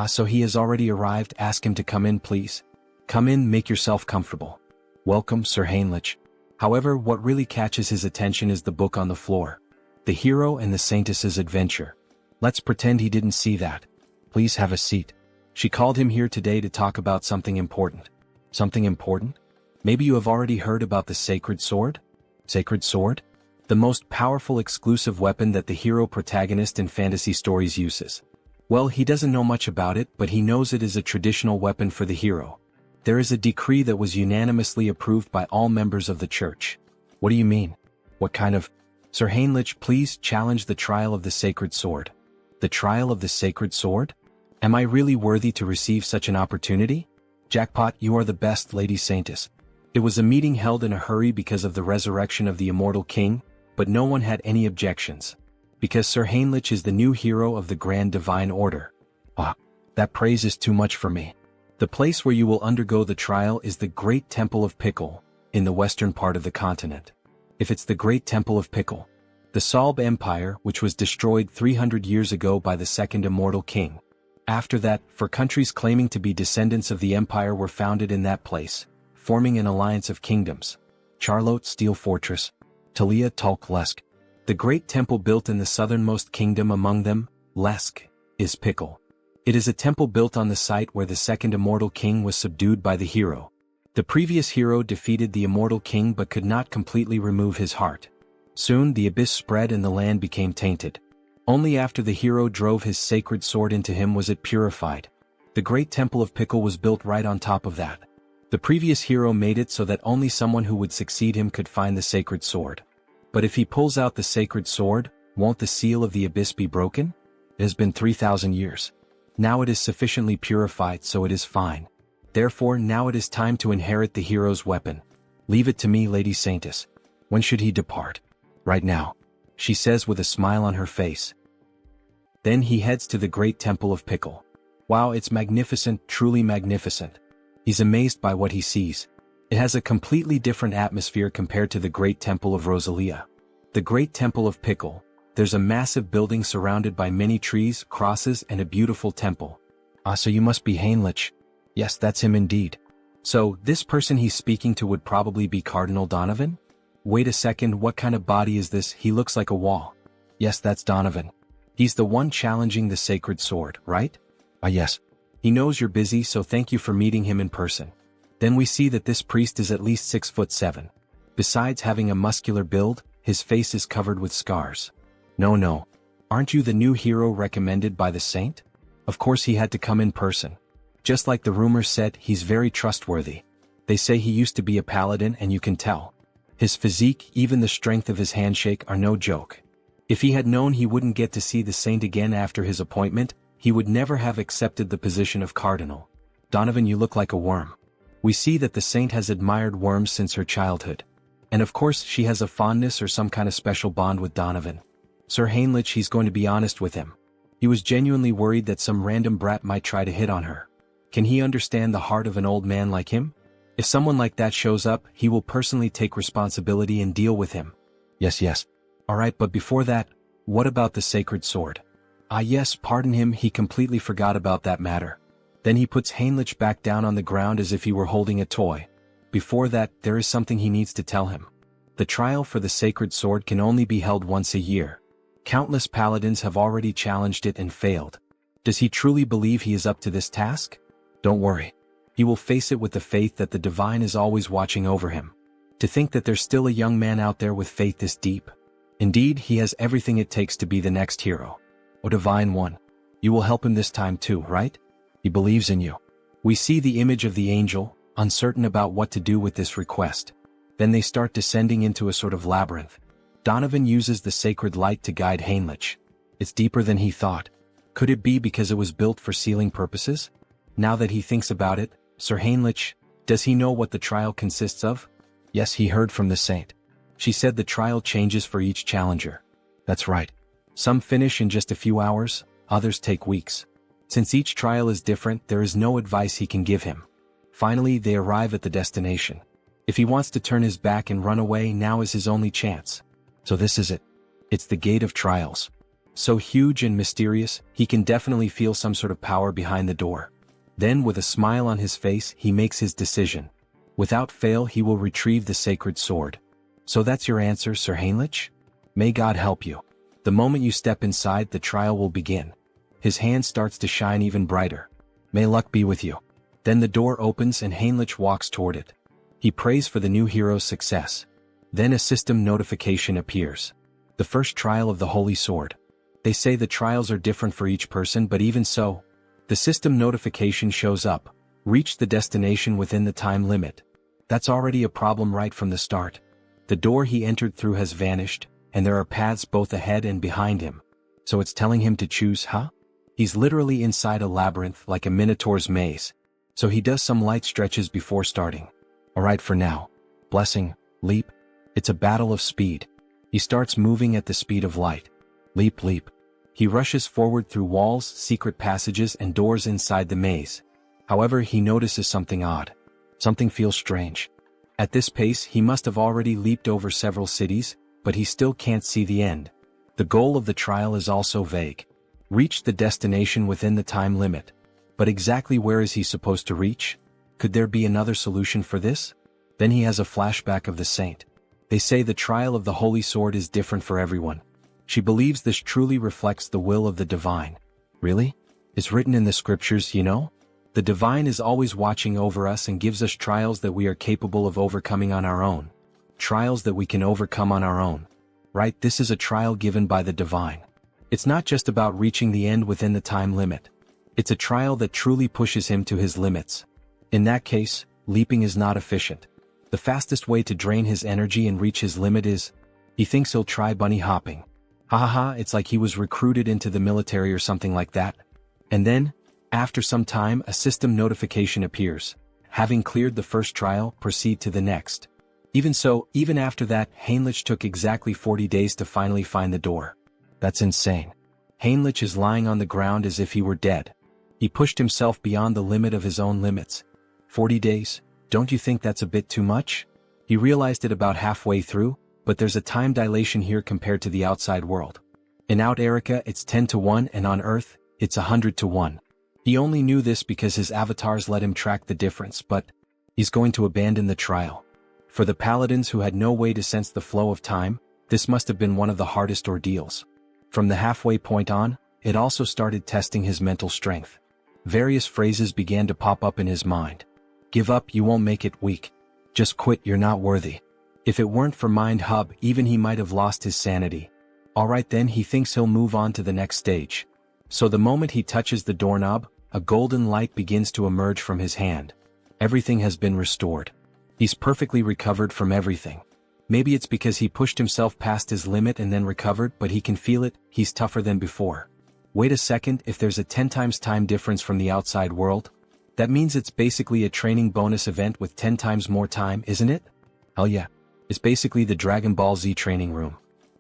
So he has already arrived, ask him to come in please. Come in, make yourself comfortable. Welcome, Sir Heinrich. However, what really catches his attention is the book on the floor. The Hero and the Saintess's Adventure. Let's pretend he didn't see that. Please have a seat. She called him here today to talk about something important. Something important? Maybe you have already heard about the Sacred Sword? Sacred Sword? The most powerful exclusive weapon that the hero protagonist in fantasy stories uses. Well, he doesn't know much about it, but he knows it is a traditional weapon for the hero. There is a decree that was unanimously approved by all members of the church. What do you mean? What kind of... Sir Heinrich, please challenge the trial of the Sacred Sword. The trial of the Sacred Sword? Am I really worthy to receive such an opportunity? Jackpot, you are the best, Lady Saintess. It was a meeting held in a hurry because of the resurrection of the immortal king, but no one had any objections. Because Sir Heinrich is the new hero of the Grand Divine Order. That praise is too much for me. The place where you will undergo the trial is the Great Temple of Pickle, in the western part of the continent. If it's the Great Temple of Pickle, the Salb Empire, which was destroyed 300 years ago by the second immortal king. After that, for countries claiming to be descendants of the empire were founded in that place, forming an alliance of kingdoms. Charlotte Steel Fortress, Talia Tulk Lesk. The great temple built in the southernmost kingdom among them, Lesk, is Pickle. It is a temple built on the site where the second immortal king was subdued by the hero. The previous hero defeated the immortal king but could not completely remove his heart. Soon the abyss spread and the land became tainted. Only after the hero drove his sacred sword into him was it purified. The great temple of Pickle was built right on top of that. The previous hero made it so that only someone who would succeed him could find the sacred sword. But if he pulls out the sacred sword, won't the seal of the abyss be broken? It has been 3,000 years. Now it is sufficiently purified, so it is fine. Therefore now it is time to inherit the hero's weapon. Leave it to me, Lady Saintess. When should he depart? Right now, she says with a smile on her face. Then he heads to the great temple of Pickle. Wow, it's magnificent, truly magnificent. He's amazed by what he sees. It has a completely different atmosphere compared to the great temple of Rosalia. The great temple of Pickle. There's a massive building surrounded by many trees, crosses, and a beautiful temple. So you must be Heinrich. Yes, that's him indeed. So, this person he's speaking to would probably be Cardinal Donovan? Wait a second, what kind of body is this? He looks like a wall. Yes, that's Donovan. He's the one challenging the sacred sword, right? Yes. He knows you're busy, so thank you for meeting him in person. Then we see that this priest is at least 6'7". Besides having a muscular build, his face is covered with scars. No. Aren't you the new hero recommended by the saint? Of course he had to come in person. Just like the rumors said, he's very trustworthy. They say he used to be a paladin and you can tell. His physique, even the strength of his handshake are no joke. If he had known he wouldn't get to see the saint again after his appointment, he would never have accepted the position of cardinal. Donovan, you look like a worm. We see that the saint has admired worms since her childhood. And of course she has a fondness or some kind of special bond with Donovan. Sir Heinrich, he's going to be honest with him. He was genuinely worried that some random brat might try to hit on her. Can he understand the heart of an old man like him? If someone like that shows up, he will personally take responsibility and deal with him. Yes. Alright, but before that, what about the sacred sword? Ah yes, pardon him, he completely forgot about that matter. Then he puts Heinrich back down on the ground as if he were holding a toy. Before that, there is something he needs to tell him. The trial for the sacred sword can only be held once a year. Countless paladins have already challenged it and failed. Does he truly believe he is up to this task? Don't worry. He will face it with the faith that the divine is always watching over him. To think that there's still a young man out there with faith this deep. Indeed, he has everything it takes to be the next hero. O Divine One, you will help him this time too, right? He believes in you. We see the image of the angel, uncertain about what to do with this request. Then they start descending into a sort of labyrinth. Donovan uses the sacred light to guide Heinrich. It's deeper than he thought. Could it be because it was built for sealing purposes? Now that he thinks about it, Sir Heinrich, does he know what the trial consists of? Yes, he heard from the saint. She said the trial changes for each challenger. That's right. Some finish in just a few hours, others take weeks. Since each trial is different, there is no advice he can give him. Finally, they arrive at the destination. If he wants to turn his back and run away, now is his only chance. So this is it. It's the Gate of Trials. So huge and mysterious, he can definitely feel some sort of power behind the door. Then, with a smile on his face, he makes his decision. Without fail, he will retrieve the sacred sword. So that's your answer, Sir Heinrich? May God help you. The moment you step inside, the trial will begin. His hand starts to shine even brighter. May luck be with you. Then the door opens and Heinrich walks toward it. He prays for the new hero's success. Then a system notification appears. The first trial of the Holy Sword. They say the trials are different for each person, but even so, the system notification shows up. Reach the destination within the time limit. That's already a problem right from the start. The door he entered through has vanished, and there are paths both ahead and behind him. So it's telling him to choose, huh? He's literally inside a labyrinth like a minotaur's maze. So he does some light stretches before starting. Alright for now. Blessing, leap. It's a battle of speed. He starts moving at the speed of light. Leap, leap. He rushes forward through walls, secret passages, and doors inside the maze. However, he notices something odd. Something feels strange. At this pace, he must have already leaped over several cities, but he still can't see the end. The goal of the trial is also vague. Reach the destination within the time limit. But exactly where is he supposed to reach? Could there be another solution for this? Then he has a flashback of the saint. They say the trial of the Holy Sword is different for everyone. She believes this truly reflects the will of the divine. Really? It's written in the scriptures, you know? The divine is always watching over us and gives us trials that we are capable of overcoming on our own. Trials that we can overcome on our own. Right? This is a trial given by the divine. It's not just about reaching the end within the time limit. It's a trial that truly pushes him to his limits. In that case, leaping is not efficient. The fastest way to drain his energy and reach his limit is, he thinks he'll try bunny hopping. It's like he was recruited into the military or something like that. And then, after some time, a system notification appears. Having cleared the first trial, proceed to the next. Even so, even after that, Heinrich took exactly 40 days to finally find the door. That's insane. Heinrich is lying on the ground as if he were dead. He pushed himself beyond the limit of his own limits. 40 days? Don't you think that's a bit too much? He realized it about halfway through, but there's a time dilation here compared to the outside world. In Out Erica, it's 10 to 1, and on Earth, it's 100 to 1. He only knew this because his avatars let him track the difference, but he's going to abandon the trial. For the paladins who had no way to sense the flow of time, this must have been one of the hardest ordeals. From the halfway point on, it also started testing his mental strength. Various phrases began to pop up in his mind. Give up, you won't make it, weak. Just quit, you're not worthy. If it weren't for Mind Hub, even he might have lost his sanity. Alright then, he thinks he'll move on to the next stage. So the moment he touches the doorknob, a golden light begins to emerge from his hand. Everything has been restored. He's perfectly recovered from everything. Maybe it's because he pushed himself past his limit and then recovered, but he can feel it, he's tougher than before. Wait a second, if there's a 10 times time difference from the outside world, that means it's basically a training bonus event with 10 times more time, isn't it? Hell yeah. It's basically the Dragon Ball Z training room.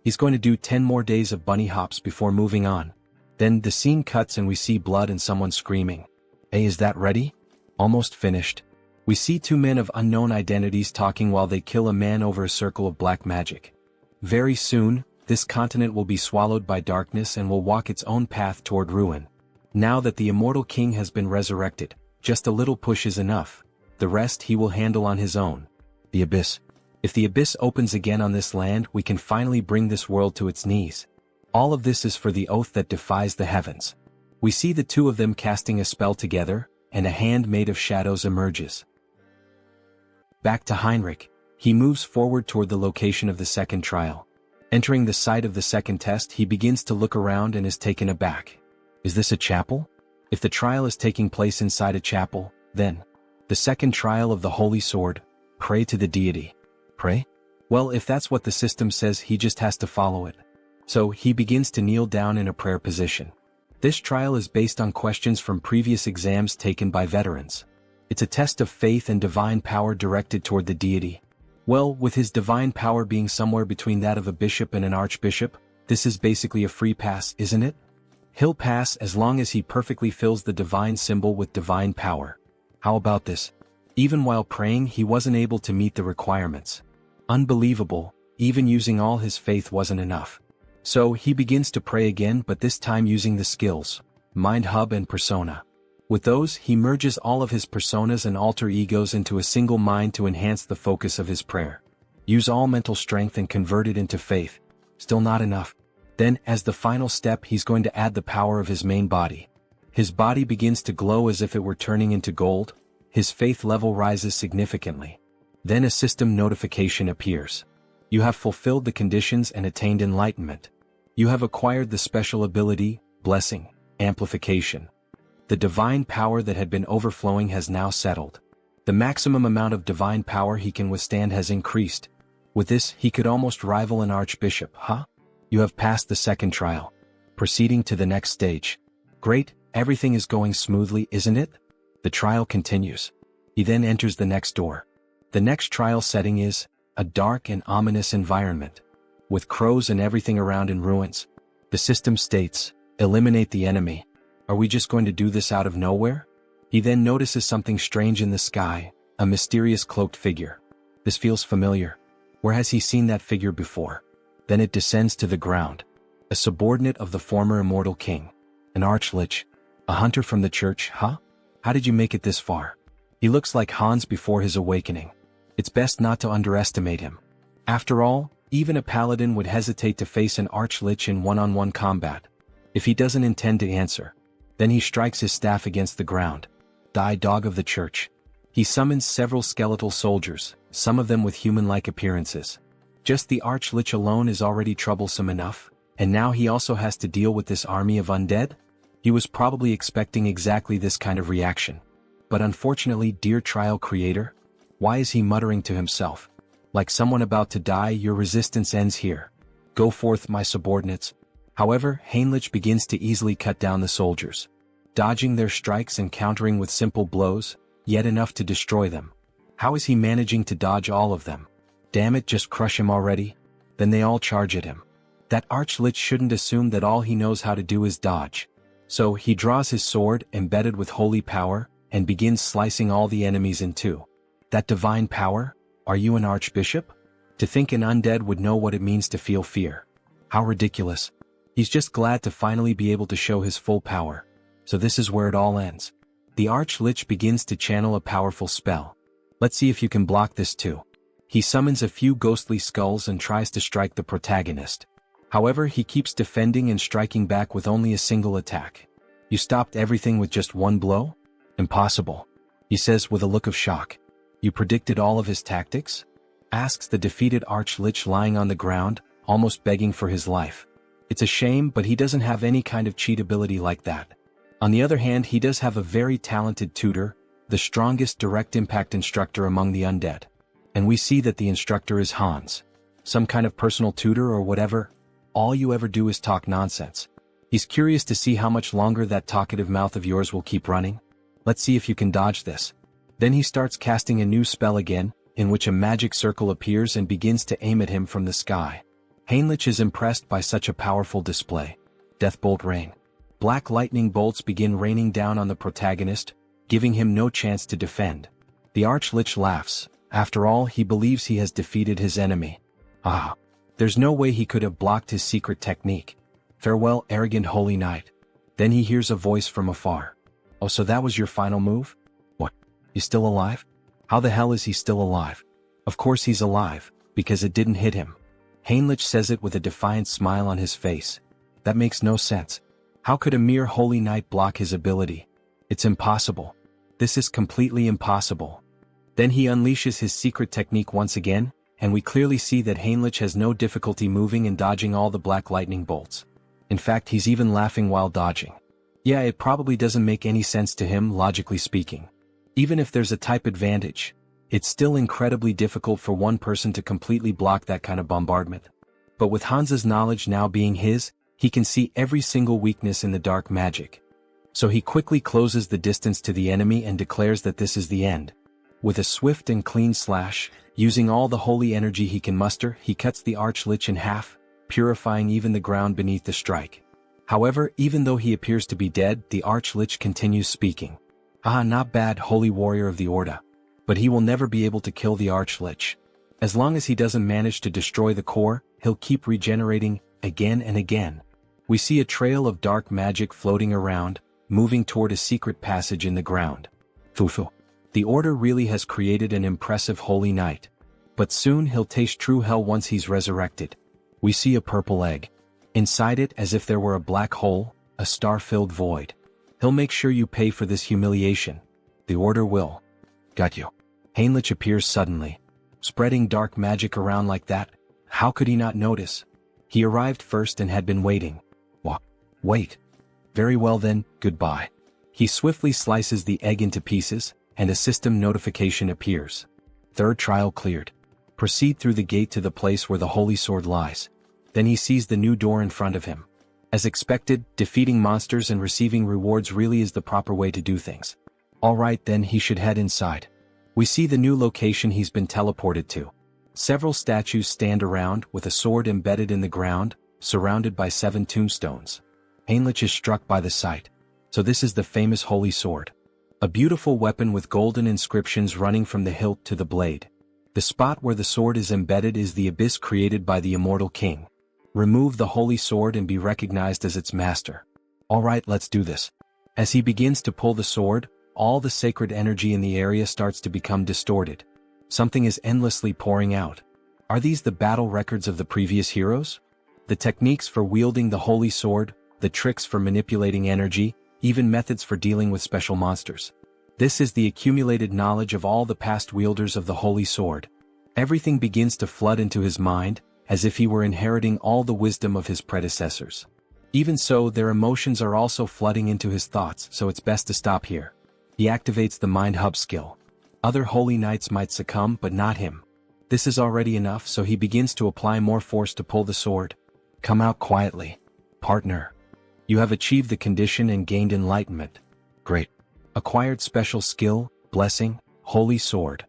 He's going to do 10 more days of bunny hops before moving on. Then the scene cuts and we see blood and someone screaming. Hey, is that ready? Almost finished. We see two men of unknown identities talking while they kill a man over a circle of black magic. Very soon, this continent will be swallowed by darkness and will walk its own path toward ruin. Now that the immortal king has been resurrected, just a little push is enough. The rest he will handle on his own. The abyss. If the abyss opens again on this land, we can finally bring this world to its knees. All of this is for the oath that defies the heavens. We see the two of them casting a spell together, and a hand made of shadows emerges. Back to Heinrich. He moves forward toward the location of the second trial. Entering the site of the second test, he begins to look around and is taken aback. Is this a chapel? If the trial is taking place inside a chapel, then the second trial of the Holy Sword, pray to the deity. Pray? Well, if that's what the system says, he just has to follow it. So he begins to kneel down in a prayer position. This trial is based on questions from previous exams taken by veterans. It's a test of faith and divine power directed toward the deity. Well, with his divine power being somewhere between that of a bishop and an archbishop, this is basically a free pass, isn't it? He'll pass as long as he perfectly fills the divine symbol with divine power. How about this? Even while praying, he wasn't able to meet the requirements. Unbelievable, even using all his faith wasn't enough. So he begins to pray again, but this time using the skills, Mind Hub and Persona. With those, he merges all of his personas and alter egos into a single mind to enhance the focus of his prayer. Use all mental strength and convert it into faith. Still not enough. Then, as the final step, he's going to add the power of his main body. His body begins to glow as if it were turning into gold. His faith level rises significantly. Then a system notification appears. You have fulfilled the conditions and attained enlightenment. You have acquired the special ability, Blessing, Amplification. The divine power that had been overflowing has now settled. The maximum amount of divine power he can withstand has increased. With this, he could almost rival an archbishop, huh? You have passed the second trial. Proceeding to the next stage. Great, everything is going smoothly, isn't it? The trial continues. He then enters the next door. The next trial setting is a dark and ominous environment. With crows and everything around in ruins. The system states, eliminate the enemy. Are we just going to do this out of nowhere? He then notices something strange in the sky, a mysterious cloaked figure. This feels familiar. Where has he seen that figure before? Then it descends to the ground. A subordinate of the former immortal king. An archlich. A hunter from the church, huh? How did you make it this far? He looks like Hans before his awakening. It's best not to underestimate him. After all, even a paladin would hesitate to face an archlich in one-on-one combat. If he doesn't intend to answer, then he strikes his staff against the ground. Die, dog of the church. He summons several skeletal soldiers, some of them with human-like appearances. Just the archlich alone is already troublesome enough, and now he also has to deal with this army of undead? He was probably expecting exactly this kind of reaction. But unfortunately, dear trial creator, why is he muttering to himself? Like someone about to die, your resistance ends here. Go forth, my subordinates. However, Heinrich begins to easily cut down the soldiers. Dodging their strikes and countering with simple blows, yet enough to destroy them. How is he managing to dodge all of them? Damn it, just crush him already. Then they all charge at him. That archlich shouldn't assume that all he knows how to do is dodge. So he draws his sword, embedded with holy power, and begins slicing all the enemies in two. That divine power? Are you an archbishop? To think an undead would know what it means to feel fear. How ridiculous. He's just glad to finally be able to show his full power. So this is where it all ends. The archlich begins to channel a powerful spell. Let's see if you can block this too. He summons a few ghostly skulls and tries to strike the protagonist. However, he keeps defending and striking back with only a single attack. You stopped everything with just one blow? Impossible. He says with a look of shock. You predicted all of his tactics? Asks the defeated archlich lying on the ground, almost begging for his life. It's a shame, but he doesn't have any kind of cheat ability like that. On the other hand, he does have a very talented tutor, the strongest direct impact instructor among the undead. And we see that the instructor is Hans. Some kind of personal tutor or whatever. All you ever do is talk nonsense. He's curious to see how much longer that talkative mouth of yours will keep running. Let's see if you can dodge this. Then he starts casting a new spell again, in which a magic circle appears and begins to aim at him from the sky. Heinrich is impressed by such a powerful display. Deathbolt rain. Black lightning bolts begin raining down on the protagonist, giving him no chance to defend. The Archlich laughs. After all, he believes he has defeated his enemy. Ah! There's no way he could have blocked his secret technique. Farewell, arrogant holy knight. Then he hears a voice from afar. Oh, so that was your final move? What? He's still alive? How the hell is he still alive? Of course he's alive, because it didn't hit him. Heinrich says it with a defiant smile on his face. That makes no sense. How could a mere holy knight block his ability? It's impossible. This is completely impossible. Then he unleashes his secret technique once again, and we clearly see that Heinrich has no difficulty moving and dodging all the black lightning bolts. In fact, he's even laughing while dodging. Yeah, it probably doesn't make any sense to him, logically speaking. Even if there's a type advantage, it's still incredibly difficult for one person to completely block that kind of bombardment. But with Hansa's knowledge now being his, he can see every single weakness in the dark magic. So he quickly closes the distance to the enemy and declares that this is the end. With a swift and clean slash, using all the holy energy he can muster, he cuts the Archlich in half, purifying even the ground beneath the strike. However, even though he appears to be dead, the Archlich continues speaking. Ah, not bad, holy warrior of the Orda. But he will never be able to kill the Archlich. As long as he doesn't manage to destroy the core, he'll keep regenerating, again and again. We see a trail of dark magic floating around, moving toward a secret passage in the ground. Fufu. The Order really has created an impressive holy knight. But soon he'll taste true hell once he's resurrected. We see a purple egg. Inside it, as if there were a black hole, a star-filled void. He'll make sure you pay for this humiliation. The Order will. Got you. Heinrich appears suddenly. Spreading dark magic around like that, how could he not notice? He arrived first and had been waiting. Wait. Very well then, goodbye. He swiftly slices the egg into pieces, and a system notification appears. Third trial cleared. Proceed through the gate to the place where the holy sword lies. Then he sees the new door in front of him. As expected, defeating monsters and receiving rewards really is the proper way to do things. Alright then, he should head inside. We see the new location he's been teleported to. Several statues stand around with a sword embedded in the ground, surrounded by 7 tombstones. Heinrich is struck by the sight. So this is the famous holy sword. A beautiful weapon with golden inscriptions running from the hilt to the blade. The spot where the sword is embedded is the abyss created by the immortal king. Remove the holy sword and be recognized as its master. Alright, let's do this. As he begins to pull the sword, all the sacred energy in the area starts to become distorted. Something is endlessly pouring out. Are these the battle records of the previous heroes? The techniques for wielding the holy sword, the tricks for manipulating energy, even methods for dealing with special monsters. This is the accumulated knowledge of all the past wielders of the holy sword. Everything begins to flood into his mind, as if he were inheriting all the wisdom of his predecessors. Even so, their emotions are also flooding into his thoughts, so it's best to stop here. He activates the Mind Hub skill. Other holy knights might succumb, but not him. This is already enough, so he begins to apply more force to pull the sword. Come out quietly. Partner. You have achieved the condition and gained enlightenment. Great. Acquired special skill, blessing, holy sword.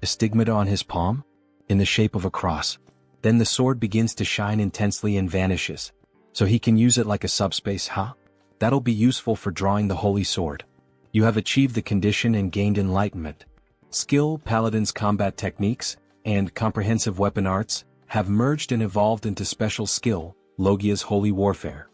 A stigmata on his palm? In the shape of a cross. Then the sword begins to shine intensely and vanishes. So he can use it like a subspace, huh? That'll be useful for drawing the holy sword. You have achieved the condition and gained enlightenment. Skill, paladin's combat techniques, and comprehensive weapon arts, have merged and evolved into special skill, Logia's holy warfare.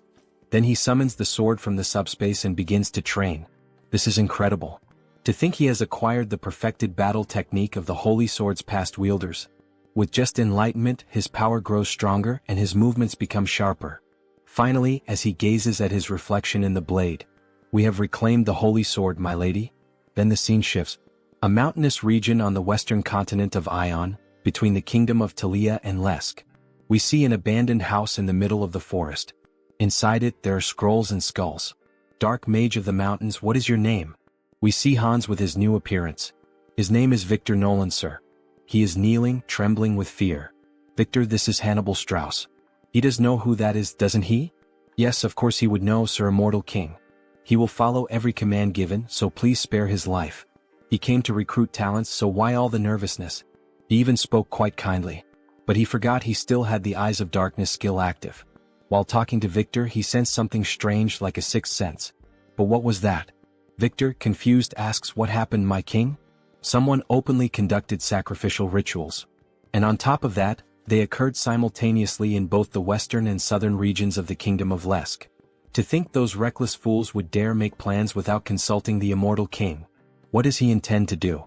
Then he summons the sword from the subspace and begins to train. This is incredible. To think he has acquired the perfected battle technique of the holy sword's past wielders. With just enlightenment, his power grows stronger and his movements become sharper. Finally, as he gazes at his reflection in the blade, we have reclaimed the holy sword, my lady. Then the scene shifts. A mountainous region on the western continent of Ion, between the kingdom of Talia and Lesk. We see an abandoned house in the middle of the forest. Inside it, there are scrolls and skulls. Dark mage of the mountains, what is your name? We see Hans with his new appearance. His name is Victor Nolan, sir. He is kneeling, trembling with fear. Victor, this is Hannibal Strauss. He does know who that is, doesn't he? Yes, of course he would know, sir, immortal king. He will follow every command given, so please spare his life. He came to recruit talents, so why all the nervousness? He even spoke quite kindly. But he forgot he still had the Eyes of Darkness skill active. While talking to Victor, he sensed something strange like a sixth sense. But what was that? Victor, confused, asks, "What happened, my king?" Someone openly conducted sacrificial rituals. And on top of that, they occurred simultaneously in both the western and southern regions of the Kingdom of Lesk. To think those reckless fools would dare make plans without consulting the immortal king. What does he intend to do?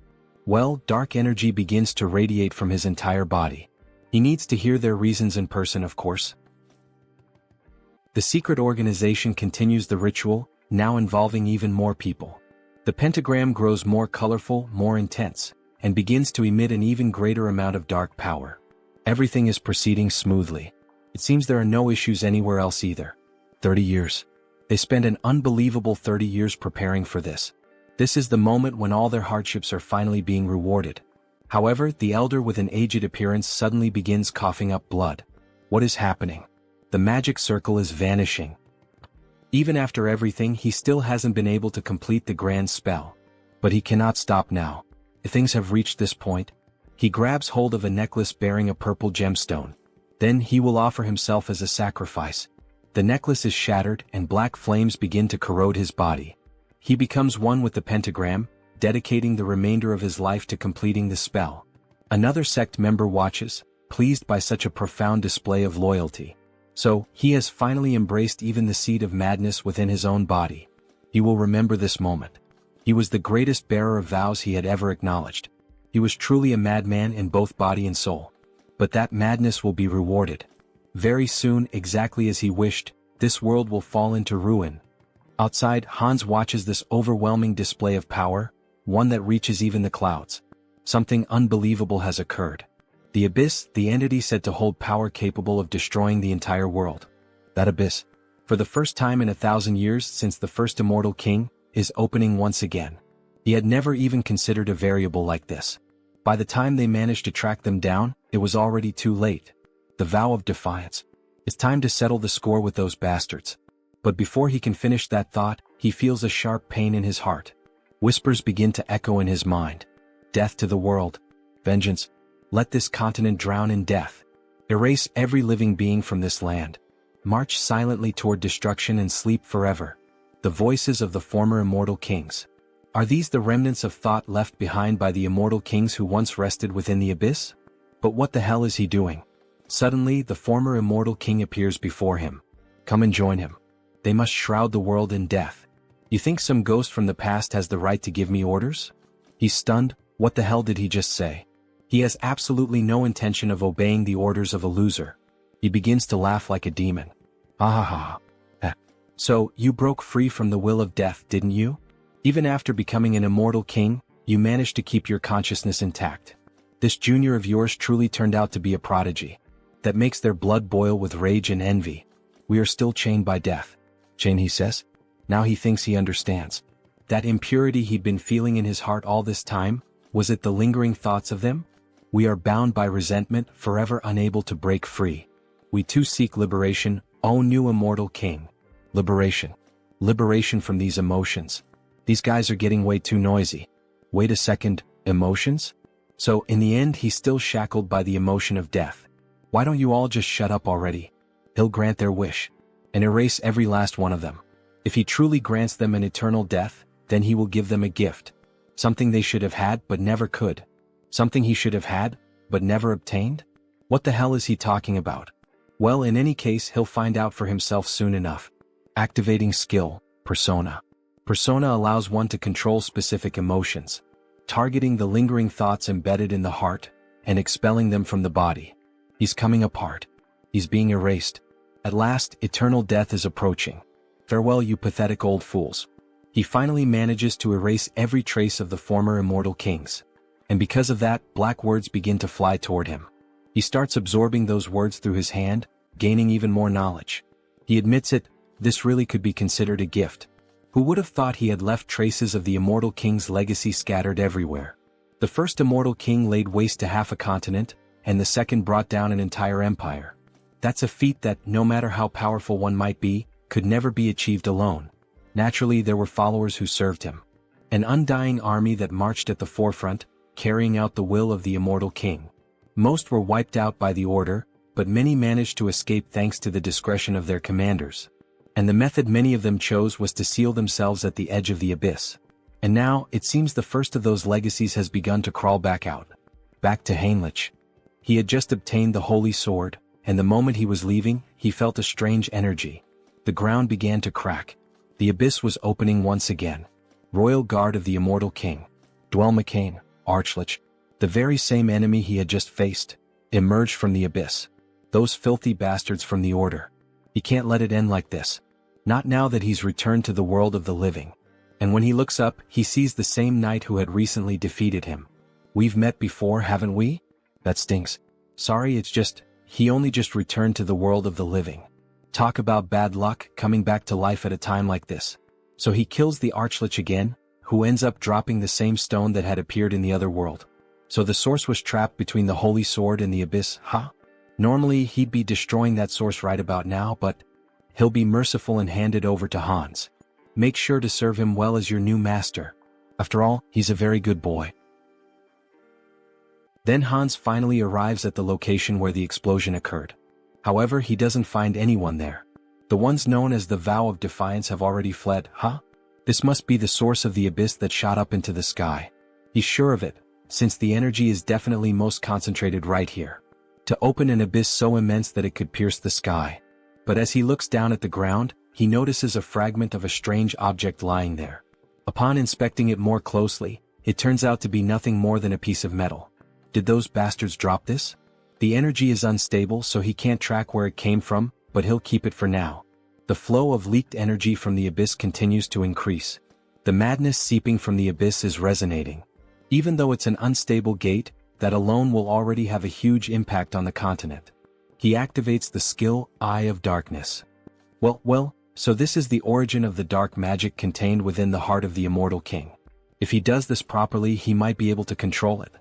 Well, dark energy begins to radiate from his entire body. He needs to hear their reasons in person, of course. The secret organization continues the ritual, now involving even more people. The pentagram grows more colorful, more intense, and begins to emit an even greater amount of dark power. Everything is proceeding smoothly. It seems there are no issues anywhere else either. 30 years. They spend an unbelievable 30 years preparing for this. This is the moment when all their hardships are finally being rewarded. However, the elder with an aged appearance suddenly begins coughing up blood. What is happening? The magic circle is vanishing. Even after everything, he still hasn't been able to complete the grand spell. But he cannot stop now. If things have reached this point, he grabs hold of a necklace bearing a purple gemstone. Then he will offer himself as a sacrifice. The necklace is shattered and black flames begin to corrode his body. He becomes one with the pentagram, dedicating the remainder of his life to completing the spell. Another sect member watches, pleased by such a profound display of loyalty. So, he has finally embraced even the seed of madness within his own body. He will remember this moment. He was the greatest bearer of vows he had ever acknowledged. He was truly a madman in both body and soul. But that madness will be rewarded. Very soon, exactly as he wished, this world will fall into ruin. Outside, Hans watches this overwhelming display of power, one that reaches even the clouds. Something unbelievable has occurred. The Abyss, the entity said to hold power capable of destroying the entire world. That Abyss, for the first time in 1,000 years since the first immortal king, is opening once again. He had never even considered a variable like this. By the time they managed to track them down, it was already too late. The vow of defiance. It's time to settle the score with those bastards. But before he can finish that thought, he feels a sharp pain in his heart. Whispers begin to echo in his mind. Death to the world. Vengeance. Let this continent drown in death. Erase every living being from this land. March silently toward destruction and sleep forever. The voices of the former immortal kings. Are these the remnants of thought left behind by the immortal kings who once rested within the abyss? But what the hell is he doing? Suddenly, the former immortal king appears before him. Come and join him. They must shroud the world in death. You think some ghost from the past has the right to give me orders? He's stunned. What the hell did he just say? He has absolutely no intention of obeying the orders of a loser. He begins to laugh like a demon. Ha ha ha. So, you broke free from the will of death, didn't you? Even after becoming an immortal king, you managed to keep your consciousness intact. This junior of yours truly turned out to be a prodigy. That makes their blood boil with rage and envy. We are still chained by death. Chained, he says? Now he thinks he understands. That impurity he'd been feeling in his heart all this time, was it the lingering thoughts of them? We are bound by resentment, forever unable to break free. We too seek liberation, O new immortal king. Liberation. Liberation from these emotions. These guys are getting way too noisy. Wait a second, emotions? So, in the end, he's still shackled by the emotion of death. Why don't you all just shut up already? He'll grant their wish. And erase every last one of them. If he truly grants them an eternal death, then he will give them a gift. Something they should have had but never could. Something he should have had, but never obtained? What the hell is he talking about? Well, in any case, he'll find out for himself soon enough. Activating skill, persona. Persona allows one to control specific emotions, targeting the lingering thoughts embedded in the heart, and expelling them from the body. He's coming apart. He's being erased. At last, eternal death is approaching. Farewell, you pathetic old fools. He finally manages to erase every trace of the former immortal kings. And because of that, black words begin to fly toward him. He starts absorbing those words through his hand, gaining even more knowledge. He admits it, this really could be considered a gift. Who would have thought he had left traces of the immortal king's legacy scattered everywhere? The first immortal king laid waste to half a continent, and the second brought down an entire empire. That's a feat that, no matter how powerful one might be, could never be achieved alone. Naturally, there were followers who served him. An undying army that marched at the forefront, carrying out the will of the immortal king. Most were wiped out by the order, but many managed to escape thanks to the discretion of their commanders. And the method many of them chose was to seal themselves at the edge of the abyss. And now, it seems the first of those legacies has begun to crawl back out. Back to Heinrich. He had just obtained the holy sword, and the moment he was leaving, he felt a strange energy. The ground began to crack. The abyss was opening once again. Royal Guard of the Immortal King. Dwell McCain, Archlich, the very same enemy he had just faced, emerged from the abyss. Those filthy bastards from the Order. He can't let it end like this. Not now that he's returned to the world of the living. And when he looks up, he sees the same knight who had recently defeated him. We've met before, haven't we? That stinks. Sorry, it's just, he only just returned to the world of the living. Talk about bad luck, coming back to life at a time like this. So he kills the Archlich again, who ends up dropping the same stone that had appeared in the other world. So the source was trapped between the holy sword and the abyss, huh? Normally he'd be destroying that source right about now, but he'll be merciful and hand it over to Hans. Make sure to serve him well as your new master. After all, he's a very good boy. Then Hans finally arrives at the location where the explosion occurred. However, he doesn't find anyone there. The ones known as the Vow of Defiance have already fled, huh? This must be the source of the abyss that shot up into the sky. He's sure of it, since the energy is definitely most concentrated right here. To open an abyss so immense that it could pierce the sky. But as he looks down at the ground, he notices a fragment of a strange object lying there. Upon inspecting it more closely, it turns out to be nothing more than a piece of metal. Did those bastards drop this? The energy is unstable, so he can't track where it came from, but he'll keep it for now. The flow of leaked energy from the abyss continues to increase. The madness seeping from the abyss is resonating. Even though it's an unstable gate, that alone will already have a huge impact on the continent. He activates the skill, Eye of Darkness. Well, so this is the origin of the dark magic contained within the heart of the Immortal King. If he does this properly, he might be able to control it.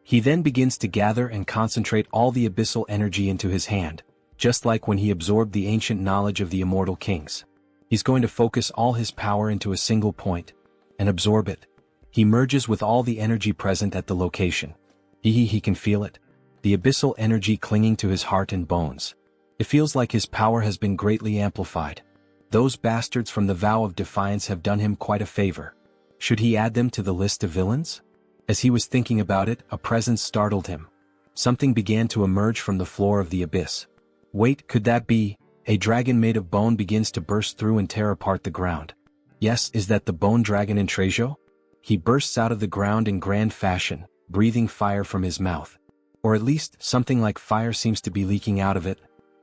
He then begins to gather and concentrate all the abyssal energy into his hand, just like when he absorbed the ancient knowledge of the Immortal Kings. He's going to focus all his power into a single point, and absorb it. He merges with all the energy present at the location. He can feel it. The abyssal energy clinging to his heart and bones. It feels like his power has been greatly amplified. Those bastards from the Vow of Defiance have done him quite a favor. Should he add them to the list of villains? As he was thinking about it, a presence startled him. Something began to emerge from the floor of the abyss. Wait, could that be? A dragon made of bone begins to burst through and tear apart the ground. Yes, is that the bone dragon in Trejo? He bursts out of the ground in grand fashion, breathing fire from his mouth. Or at least, something like fire seems to be leaking out of it.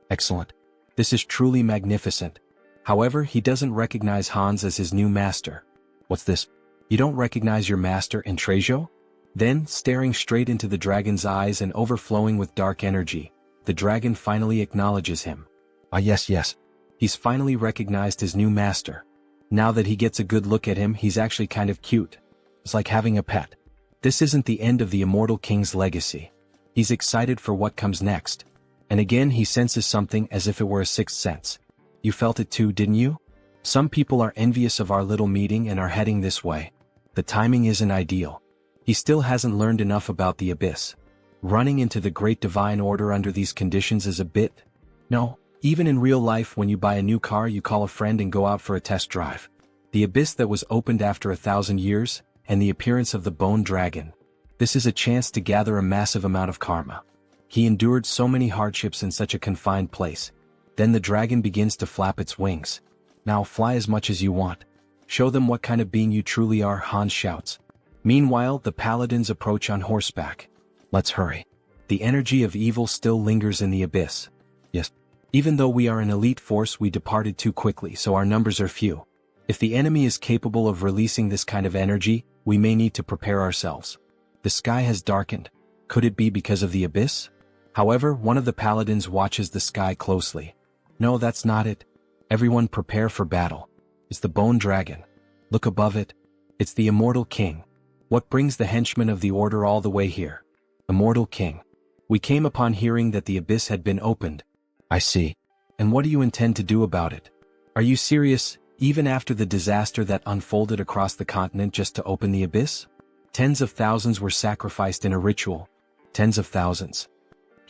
Excellent. This is truly magnificent. However, he doesn't recognize Hans as his new master. What's this? You don't recognize your master in Trejo? Then, staring straight into the dragon's eyes and overflowing with dark energy, the dragon finally acknowledges him. Ah yes. He's finally recognized his new master. Now that he gets a good look at him, he's actually kind of cute. It's like having a pet. This isn't the end of the Immortal King's legacy. He's excited for what comes next. And again he senses something as if it were a sixth sense. You felt it too, didn't you? Some people are envious of our little meeting and are heading this way. The timing isn't ideal. He still hasn't learned enough about the abyss. Running into the Great Divine Order under these conditions is a bit... No, even in real life when you buy a new car you call a friend and go out for a test drive. The abyss that was opened after 1,000 years, and the appearance of the bone dragon. This is a chance to gather a massive amount of karma. He endured so many hardships in such a confined place. Then the dragon begins to flap its wings. Now fly as much as you want. Show them what kind of being you truly are, Hans shouts. Meanwhile, the paladins approach on horseback. Let's hurry. The energy of evil still lingers in the abyss. Yes. Even though we are an elite force, we departed too quickly, so our numbers are few. If the enemy is capable of releasing this kind of energy, we may need to prepare ourselves. The sky has darkened. Could it be because of the abyss? However, one of the paladins watches the sky closely. No, that's not it. Everyone prepare for battle. It's the bone dragon. Look above it. It's the Immortal King. What brings the henchmen of the Order all the way here? Immortal King. We came upon hearing that the abyss had been opened. I see. And what do you intend to do about it? Are you serious, even after the disaster that unfolded across the continent just to open the abyss? Tens of thousands were sacrificed in a ritual. Tens of thousands.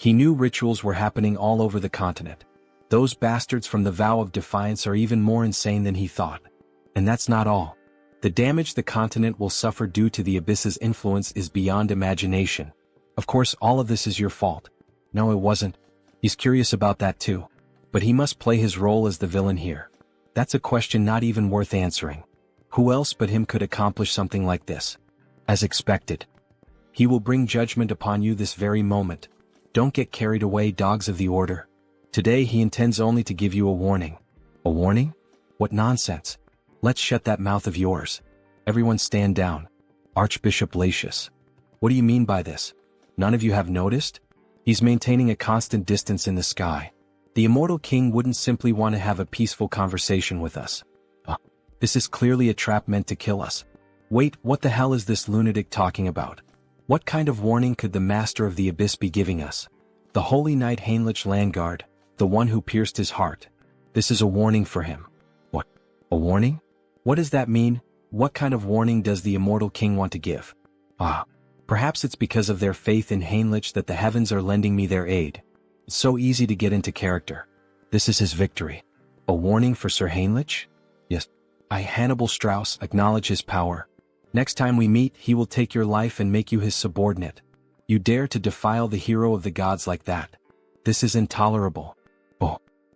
He knew rituals were happening all over the continent. Those bastards from the Vow of Defiance are even more insane than he thought. And that's not all. The damage the continent will suffer due to the Abyss's influence is beyond imagination. Of course, all of this is your fault. No, it wasn't. He's curious about that too. But he must play his role as the villain here. That's a question not even worth answering. Who else but him could accomplish something like this? As expected. He will bring judgment upon you this very moment. Don't get carried away, dogs of the Order. Today he intends only to give you a warning. A warning? What nonsense. Let's shut that mouth of yours. Everyone stand down. Archbishop Latius. What do you mean by this? None of you have noticed? He's maintaining a constant distance in the sky. The immortal king wouldn't simply want to have a peaceful conversation with us. This is clearly a trap meant to kill us. Wait, what the hell is this lunatic talking about? What kind of warning could the master of the abyss be giving us? The holy knight Heinrich Landgard, the one who pierced his heart. This is a warning for him. What? A warning? What does that mean? What kind of warning does the immortal king want to give? Perhaps it's because of their faith in Heinrich that the heavens are lending me their aid. It's so easy to get into character. This is his victory. A warning for Sir Heinrich? Yes. I, Hannibal Strauss, acknowledge his power. Next time we meet, he will take your life and make you his subordinate. You dare to defile the hero of the gods like that. This is intolerable.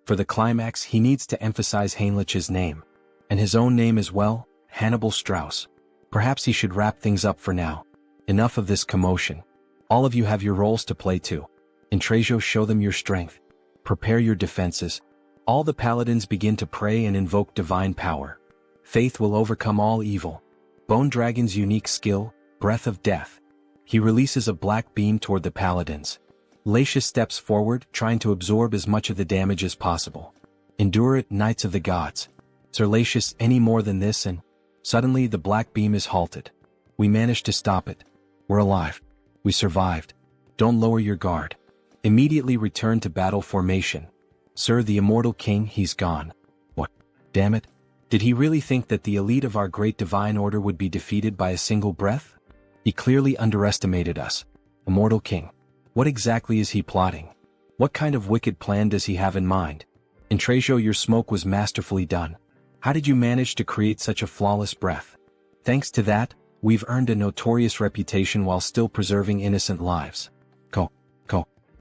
For the climax, he needs to emphasize Heinrich's name. And his own name as well, Hannibal Strauss. Perhaps he should wrap things up for now. Enough of this commotion. All of you have your roles to play too. Intrasio, show them your strength. Prepare your defenses. All the paladins begin to pray and invoke divine power. Faith will overcome all evil. Bone Dragon's unique skill, Breath of Death. He releases a black beam toward the paladins. Latius steps forward, trying to absorb as much of the damage as possible. Endure it, Knights of the Gods. Sir Latius, any more than this and... Suddenly the black beam is halted. We managed to stop it. We're alive. We survived. Don't lower your guard. Immediately return to battle formation. Sir, the immortal king, he's gone. What? Damn it. Did he really think that the elite of our great divine order would be defeated by a single breath? He clearly underestimated us. Immortal king. What exactly is he plotting? What kind of wicked plan does he have in mind? Intrasio, your smoke was masterfully done. How did you manage to create such a flawless breath? Thanks to that, we've earned a notorious reputation while still preserving innocent lives.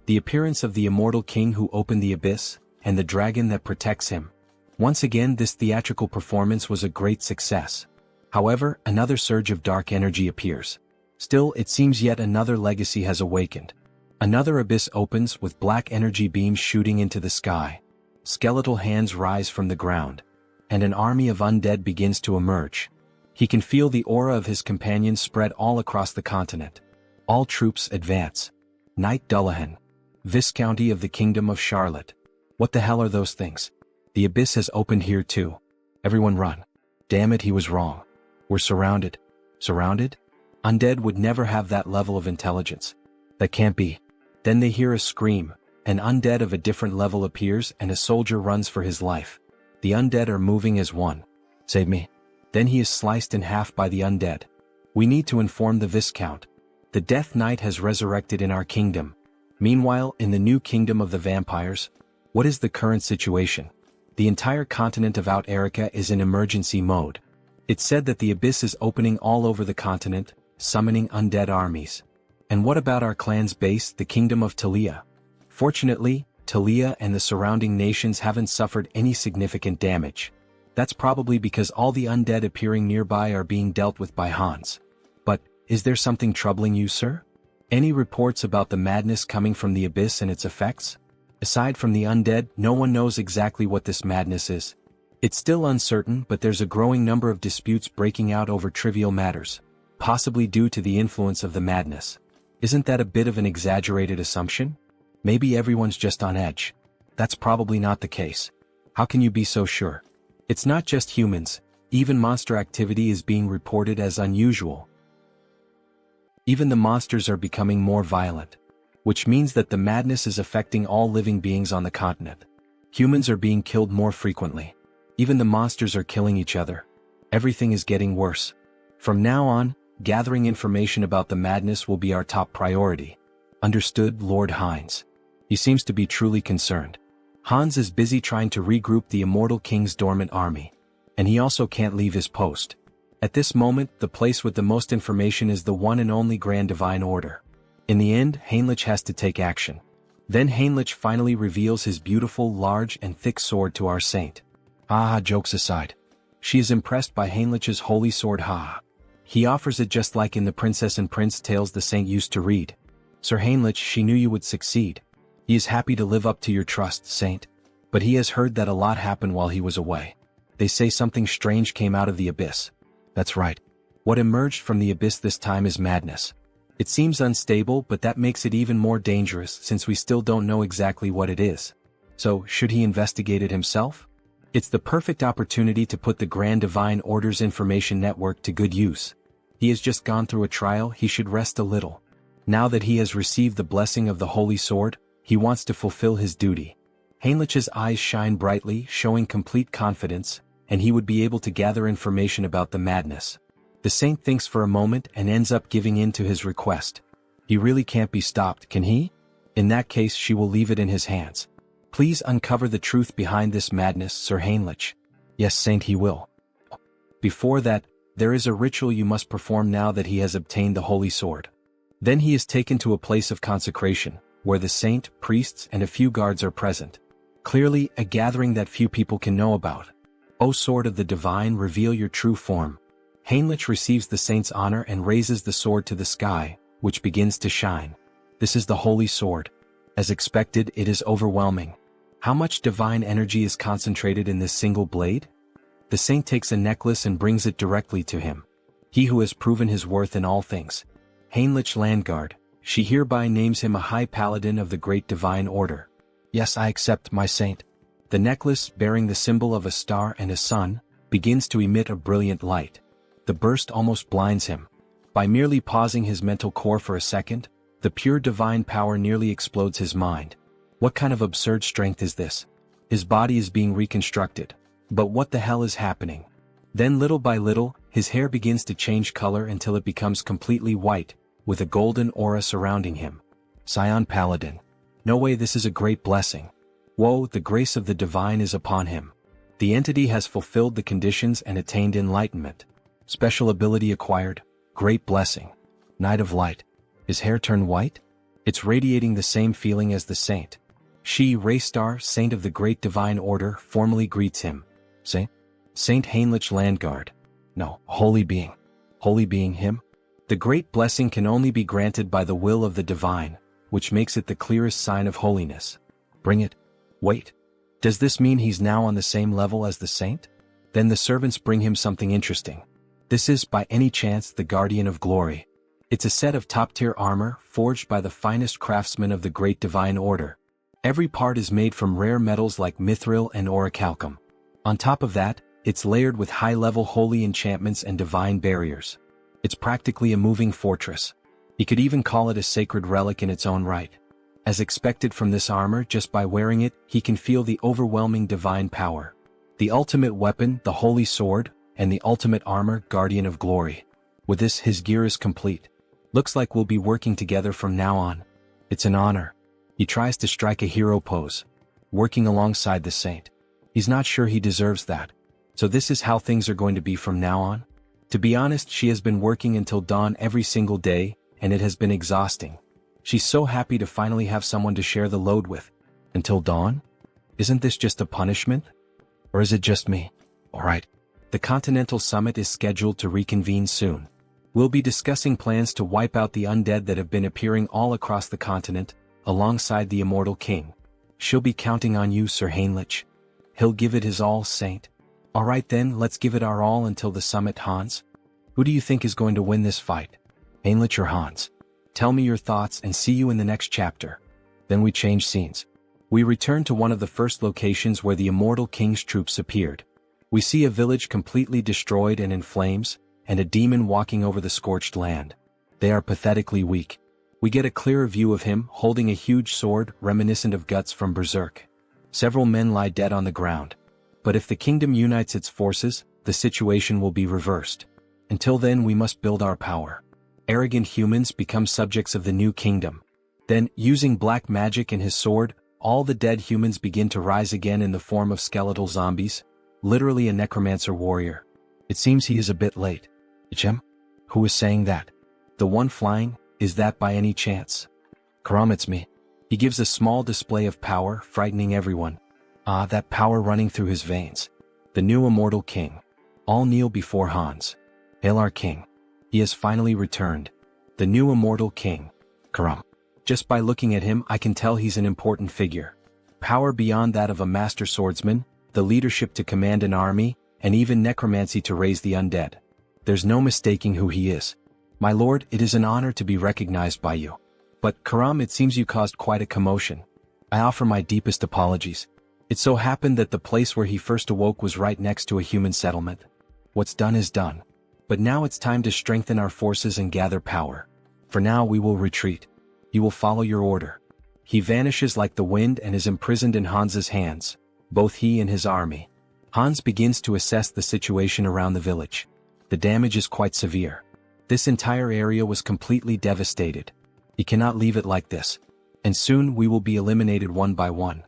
The appearance of the immortal king who opened the abyss, and the dragon that protects him. Once again, this theatrical performance was a great success. However, another surge of dark energy appears. Still, it seems yet another legacy has awakened. Another abyss opens with black energy beams shooting into the sky. Skeletal hands rise from the ground. And an army of undead begins to emerge. He can feel the aura of his companions spread all across the continent. All troops advance. Knight Dullahan. Viscounty of the Kingdom of Charlotte. What the hell are those things? The abyss has opened here too. Everyone run. Damn it, he was wrong. We're surrounded. Surrounded? Undead would never have that level of intelligence. That can't be. Then they hear a scream. An undead of a different level appears and a soldier runs for his life. The undead are moving as one. Save me. Then he is sliced in half by the undead. We need to inform the Viscount. The Death Knight has resurrected in our kingdom. Meanwhile, in the new kingdom of the vampires, what is the current situation? The entire continent of Out Erica is in emergency mode. It's said that the abyss is opening all over the continent, summoning undead armies. And what about our clan's base, the kingdom of Talia? Fortunately, Talia and the surrounding nations haven't suffered any significant damage. That's probably because all the undead appearing nearby are being dealt with by Hans. But, is there something troubling you, sir? Any reports about the madness coming from the abyss and its effects? Aside from the undead, no one knows exactly what this madness is. It's still uncertain, but there's a growing number of disputes breaking out over trivial matters, possibly due to the influence of the madness. Isn't that a bit of an exaggerated assumption? Maybe everyone's just on edge. That's probably not the case. How can you be so sure? It's not just humans, even monster activity is being reported as unusual. Even the monsters are becoming more violent, which means that the madness is affecting all living beings on the continent. Humans are being killed more frequently. Even the monsters are killing each other. Everything is getting worse. From now on, gathering information about the madness will be our top priority. Understood, Lord Hines. He seems to be truly concerned. Hans is busy trying to regroup the immortal king's dormant army. And he also can't leave his post. At this moment, the place with the most information is the one and only Grand Divine Order. In the end, Heinrich has to take action. Then Heinrich finally reveals his beautiful, large, and thick sword to our saint. Jokes aside. She is impressed by Heinrich's holy sword. He offers it just like in the Princess and Prince tales the saint used to read. Sir Heinrich, she knew you would succeed. He is happy to live up to your trust, saint. But he has heard that a lot happened while he was away. They say something strange came out of the abyss. That's right. What emerged from the abyss this time is madness. It seems unstable, but that makes it even more dangerous since we still don't know exactly what it is. So, should he investigate it himself? It's the perfect opportunity to put the Grand Divine Order's information network to good use. He has just gone through a trial, he should rest a little. Now that he has received the blessing of the Holy Sword, he wants to fulfill his duty. Heinrich's eyes shine brightly, showing complete confidence, and he would be able to gather information about the madness. The saint thinks for a moment and ends up giving in to his request. He really can't be stopped, can he? In that case, she will leave it in his hands. Please uncover the truth behind this madness, Sir Heinrich. Yes, saint, he will. Before that, there is a ritual you must perform now that he has obtained the holy sword. Then he is taken to a place of consecration, where the saint, priests, and a few guards are present. Clearly, a gathering that few people can know about. O sword of the divine, reveal your true form. Heinrich receives the saint's honor and raises the sword to the sky, which begins to shine. This is the holy sword. As expected, it is overwhelming. How much divine energy is concentrated in this single blade? The saint takes a necklace and brings it directly to him. He who has proven his worth in all things. Heinrich Landguard, she hereby names him a high paladin of the great divine order. Yes, I accept, my saint. The necklace, bearing the symbol of a star and a sun, begins to emit a brilliant light. The burst almost blinds him. By merely pausing his mental core for a second, the pure divine power nearly explodes his mind. What kind of absurd strength is this? His body is being reconstructed. But what the hell is happening? Then little by little, his hair begins to change color until it becomes completely white, with a golden aura surrounding him. Scion Paladin. No way, this is a great blessing. Whoa, the grace of the divine is upon him. The entity has fulfilled the conditions and attained enlightenment. Special ability acquired, great blessing. Night of Light. His hair turned white? It's radiating the same feeling as the saint. She, Raystar, saint of the great divine order, formally greets him. Saint Heinrich Landguard. No, holy being. Holy being him? The great blessing can only be granted by the will of the divine, which makes it the clearest sign of holiness. Bring it. Wait. Does this mean he's now on the same level as the saint? Then the servants bring him something interesting. This is, by any chance, the Guardian of Glory. It's a set of top-tier armor, forged by the finest craftsmen of the Great Divine Order. Every part is made from rare metals like mithril and orichalcum. On top of that, it's layered with high-level holy enchantments and divine barriers. It's practically a moving fortress. You could even call it a sacred relic in its own right. As expected from this armor, just by wearing it, he can feel the overwhelming divine power. The ultimate weapon, the holy sword, and the ultimate armor, Guardian of Glory. With this, his gear is complete. Looks like we'll be working together from now on. It's an honor. He tries to strike a hero pose, working alongside the saint. He's not sure he deserves that. So this is how things are going to be from now on? To be honest, she has been working until dawn every single day, and it has been exhausting. She's so happy to finally have someone to share the load with. Until dawn? Isn't this just a punishment? Or is it just me? Alright. The Continental Summit is scheduled to reconvene soon. We'll be discussing plans to wipe out the undead that have been appearing all across the continent, alongside the Immortal King. She'll be counting on you, Sir Heinrich. He'll give it his all, Saint. Alright then, let's give it our all until the summit, Hans. Who do you think is going to win this fight? Heinrich or Hans? Tell me your thoughts and see you in the next chapter. Then we change scenes. We return to one of the first locations where the Immortal King's troops appeared. We see a village completely destroyed and in flames, and a demon walking over the scorched land. They are pathetically weak. We get a clearer view of him holding a huge sword reminiscent of Guts from Berserk. Several men lie dead on the ground. But if the kingdom unites its forces, the situation will be reversed. Until then, we must build our power. Arrogant humans become subjects of the new kingdom. Then, using black magic and his sword, all the dead humans begin to rise again in the form of skeletal zombies. Literally a necromancer warrior. It seems he is a bit late. Ichem? Who is saying that? The one flying, is that by any chance? Karam, it's me. He gives a small display of power, frightening everyone. Ah, that power running through his veins. The new immortal king. All kneel before Hans. Hail our king. He has finally returned. The new immortal king. Karam. Just by looking at him I can tell he's an important figure. Power beyond that of a master swordsman, the leadership to command an army, and even necromancy to raise the undead. There's no mistaking who he is. My lord, it is an honor to be recognized by you. But, Karam, it seems you caused quite a commotion. I offer my deepest apologies. It so happened that the place where he first awoke was right next to a human settlement. What's done is done. But now it's time to strengthen our forces and gather power. For now we will retreat. You will follow your order. He vanishes like the wind and is imprisoned in Hans's hands, both he and his army. Hans begins to assess the situation around the village. The damage is quite severe. This entire area was completely devastated. He cannot leave it like this. And soon we will be eliminated one by one.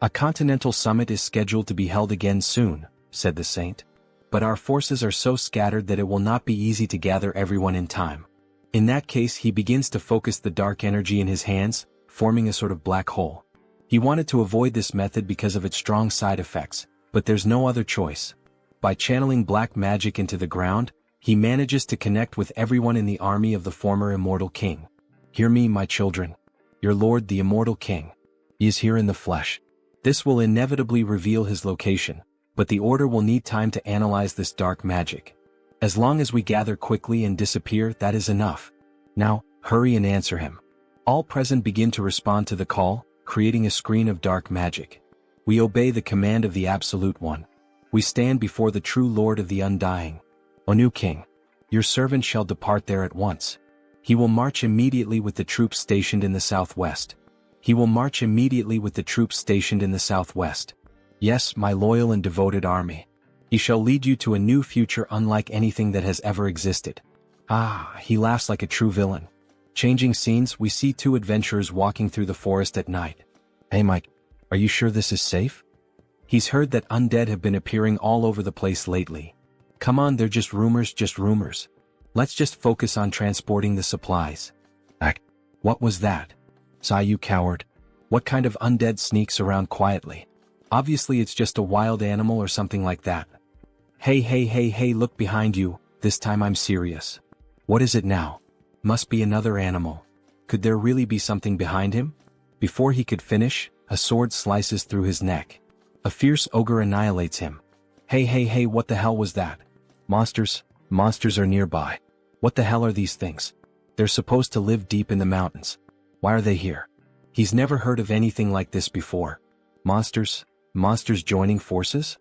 A continental summit is scheduled to be held again soon, said the saint. But our forces are so scattered that it will not be easy to gather everyone in time. In that case, he begins to focus the dark energy in his hands, forming a sort of black hole. He wanted to avoid this method because of its strong side effects, but there's no other choice. By channeling black magic into the ground, he manages to connect with everyone in the army of the former immortal king. Hear me, my children. Your lord, the immortal king. He is here in the flesh. This will inevitably reveal his location, but the order will need time to analyze this dark magic. As long as we gather quickly and disappear, that is enough. Now, hurry and answer him. All present begin to respond to the call, creating a screen of dark magic. We obey the command of the Absolute One. We stand before the true Lord of the Undying. O new king, your servant shall depart there at once. He will march immediately with the troops stationed in the southwest. He will march immediately with the troops stationed in the southwest. Yes, my loyal and devoted army. He shall lead you to a new future unlike anything that has ever existed. Ah, he laughs like a true villain. Changing scenes, we see two adventurers walking through the forest at night. Hey Mike, are you sure this is safe? He's heard that undead have been appearing all over the place lately. Come on, they're just rumors, just rumors. Let's just focus on transporting the supplies. What was that? Sigh, you coward. What kind of undead sneaks around quietly? Obviously it's just a wild animal or something like that. Hey, look behind you, this time I'm serious. What is it now? Must be another animal. Could there really be something behind him? Before he could finish, a sword slices through his neck. A fierce ogre annihilates him. Hey, what the hell was that? Monsters are nearby. What the hell are these things? They're supposed to live deep in the mountains. Why are they here? He's never heard of anything like this before. Monsters joining forces?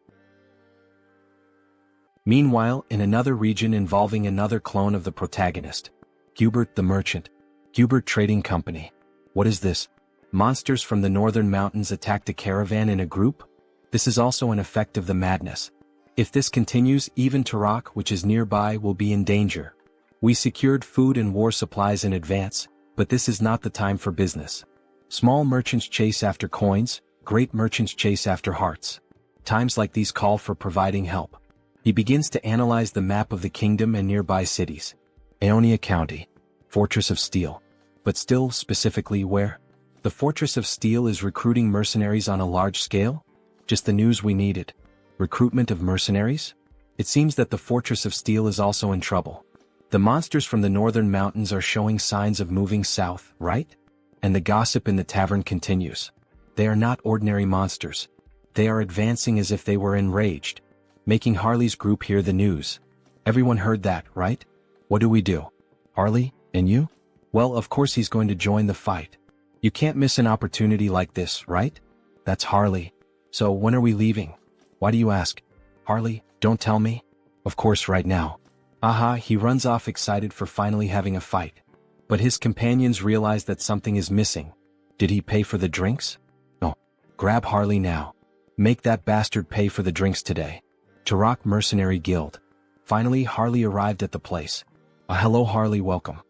Meanwhile, in another region involving another clone of the protagonist, Hubert the Merchant. Hubert Trading Company. What is this? Monsters from the northern mountains attacked a caravan in a group? This is also an effect of the madness. If this continues, even Tarak, which is nearby, will be in danger. We secured food and war supplies in advance, but this is not the time for business. Small merchants chase after coins, great merchants chase after hearts. Times like these call for providing help. He begins to analyze the map of the kingdom and nearby cities. Aonia County. Fortress of Steel. But still, specifically where? The Fortress of Steel is recruiting mercenaries on a large scale? Just the news we needed. Recruitment of mercenaries? It seems that the Fortress of Steel is also in trouble. The monsters from the northern mountains are showing signs of moving south, right? And the gossip in the tavern continues. They are not ordinary monsters. They are advancing as if they were enraged, making Harley's group hear the news. Everyone heard that, right? What do we do? Harley, and you? Well, of course he's going to join the fight. You can't miss an opportunity like this, right? That's Harley. So when are we leaving? Why do you ask? Harley, don't tell me. Of course right now. Aha, he runs off excited for finally having a fight. But his companions realize that something is missing. Did he pay for the drinks? No. Grab Harley now. Make that bastard pay for the drinks today. Tarak Mercenary Guild. Finally, Harley arrived at the place. Hello Harley, welcome.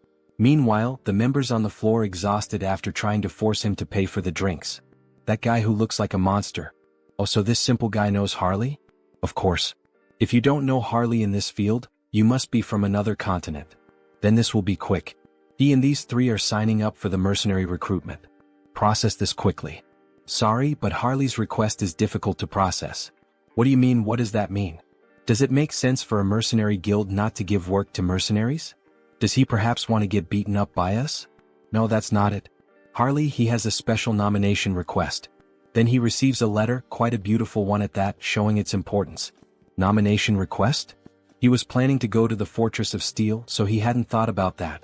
Meanwhile, the members on the floor exhausted after trying to force him to pay for the drinks. That guy who looks like a monster. Oh, so this simple guy knows Harley? Of course. If you don't know Harley in this field, you must be from another continent. Then this will be quick. He and these three are signing up for the mercenary recruitment. Process this quickly. Sorry, but Harley's request is difficult to process. What do you mean? What does that mean? Does it make sense for a mercenary guild not to give work to mercenaries? Does he perhaps want to get beaten up by us? No, that's not it. Harley, he has a special nomination request. Then he receives a letter, quite a beautiful one at that, showing its importance. Nomination request? He was planning to go to the Fortress of Steel, so he hadn't thought about that.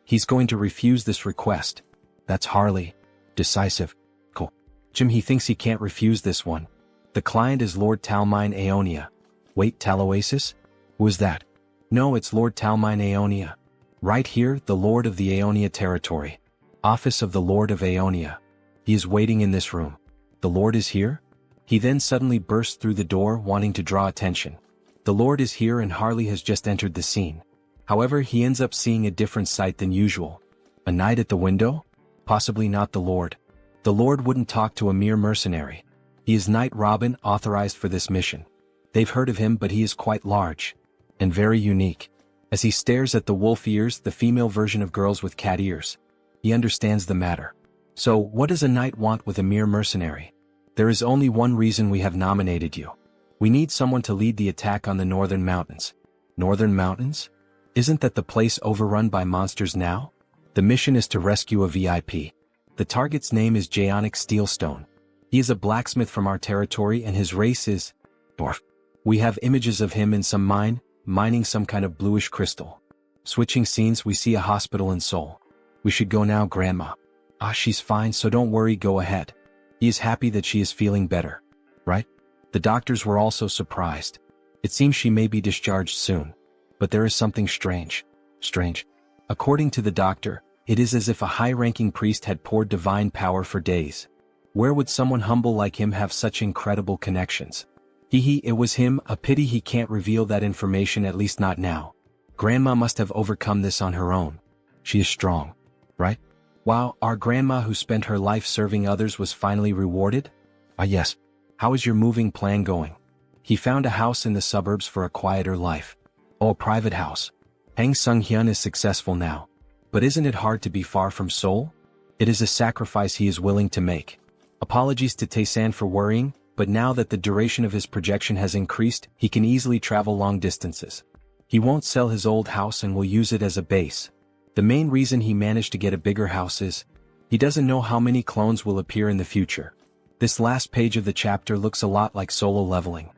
He's going to refuse this request. That's Harley. Decisive. Cool. Jim, he thinks he can't refuse this one. The client is Lord Talmine Aeonia. Wait, Taloasis? Who is that? No, it's Lord Talmine Aeonia. Right here, the Lord of the Aeonia territory. Office of the Lord of Aeonia. He is waiting in this room. The Lord is here? He then suddenly bursts through the door, wanting to draw attention. The Lord is here and Harley has just entered the scene. However, he ends up seeing a different sight than usual. A knight at the window? Possibly not the Lord. The Lord wouldn't talk to a mere mercenary. He is Knight Robin, authorized for this mission. They've heard of him, but he is quite large. And very unique. As he stares at the wolf ears, the female version of girls with cat ears. He understands the matter. So, what does a knight want with a mere mercenary? There is only one reason we have nominated you. We need someone to lead the attack on the Northern Mountains. Northern Mountains? Isn't that the place overrun by monsters now? The mission is to rescue a VIP. The target's name is Jaonic Steelstone. He is a blacksmith from our territory and his race is dwarf. We have images of him in some mine, mining some kind of bluish crystal. Switching scenes, we see a hospital in Seoul. We should go now, Grandma. Ah, she's fine, so don't worry, go ahead. He is happy that she is feeling better. Right? The doctors were also surprised. It seems she may be discharged soon. But there is something strange. Strange. According to the doctor, it is as if a high-ranking priest had poured divine power for days. Where would someone humble like him have such incredible connections? It was him, a pity he can't reveal that information, at least not now. Grandma must have overcome this on her own. She is strong. Right? Wow, our grandma who spent her life serving others was finally rewarded? Ah yes. How is your moving plan going? He found a house in the suburbs for a quieter life. Oh, a private house. Hang Sunghyun is successful now. But isn't it hard to be far from Seoul? It is a sacrifice he is willing to make. Apologies to Taesan for worrying, but now that the duration of his projection has increased, he can easily travel long distances. He won't sell his old house and will use it as a base. The main reason he managed to get a bigger house is, he doesn't know how many clones will appear in the future. This last page of the chapter looks a lot like solo leveling.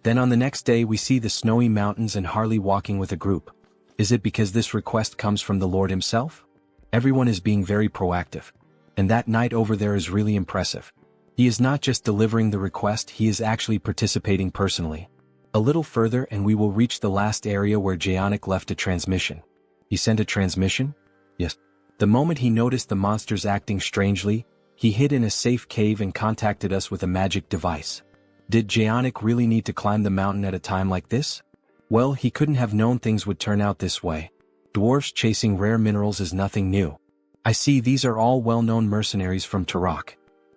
Then on the next day we see the snowy mountains and Harley walking with a group. Is it because this request comes from the Lord himself? Everyone is being very proactive. And that knight over there is really impressive. He is not just delivering the request, he is actually participating personally. A little further and we will reach the last area where Jaonic left a transmission. He sent a transmission? Yes. The moment he noticed the monsters acting strangely, he hid in a safe cave and contacted us with a magic device. Did Jaonic really need to climb the mountain at a time like this? Well, he couldn't have known things would turn out this way. Dwarfs chasing rare minerals is nothing new. I see these are all well-known mercenaries from Turok.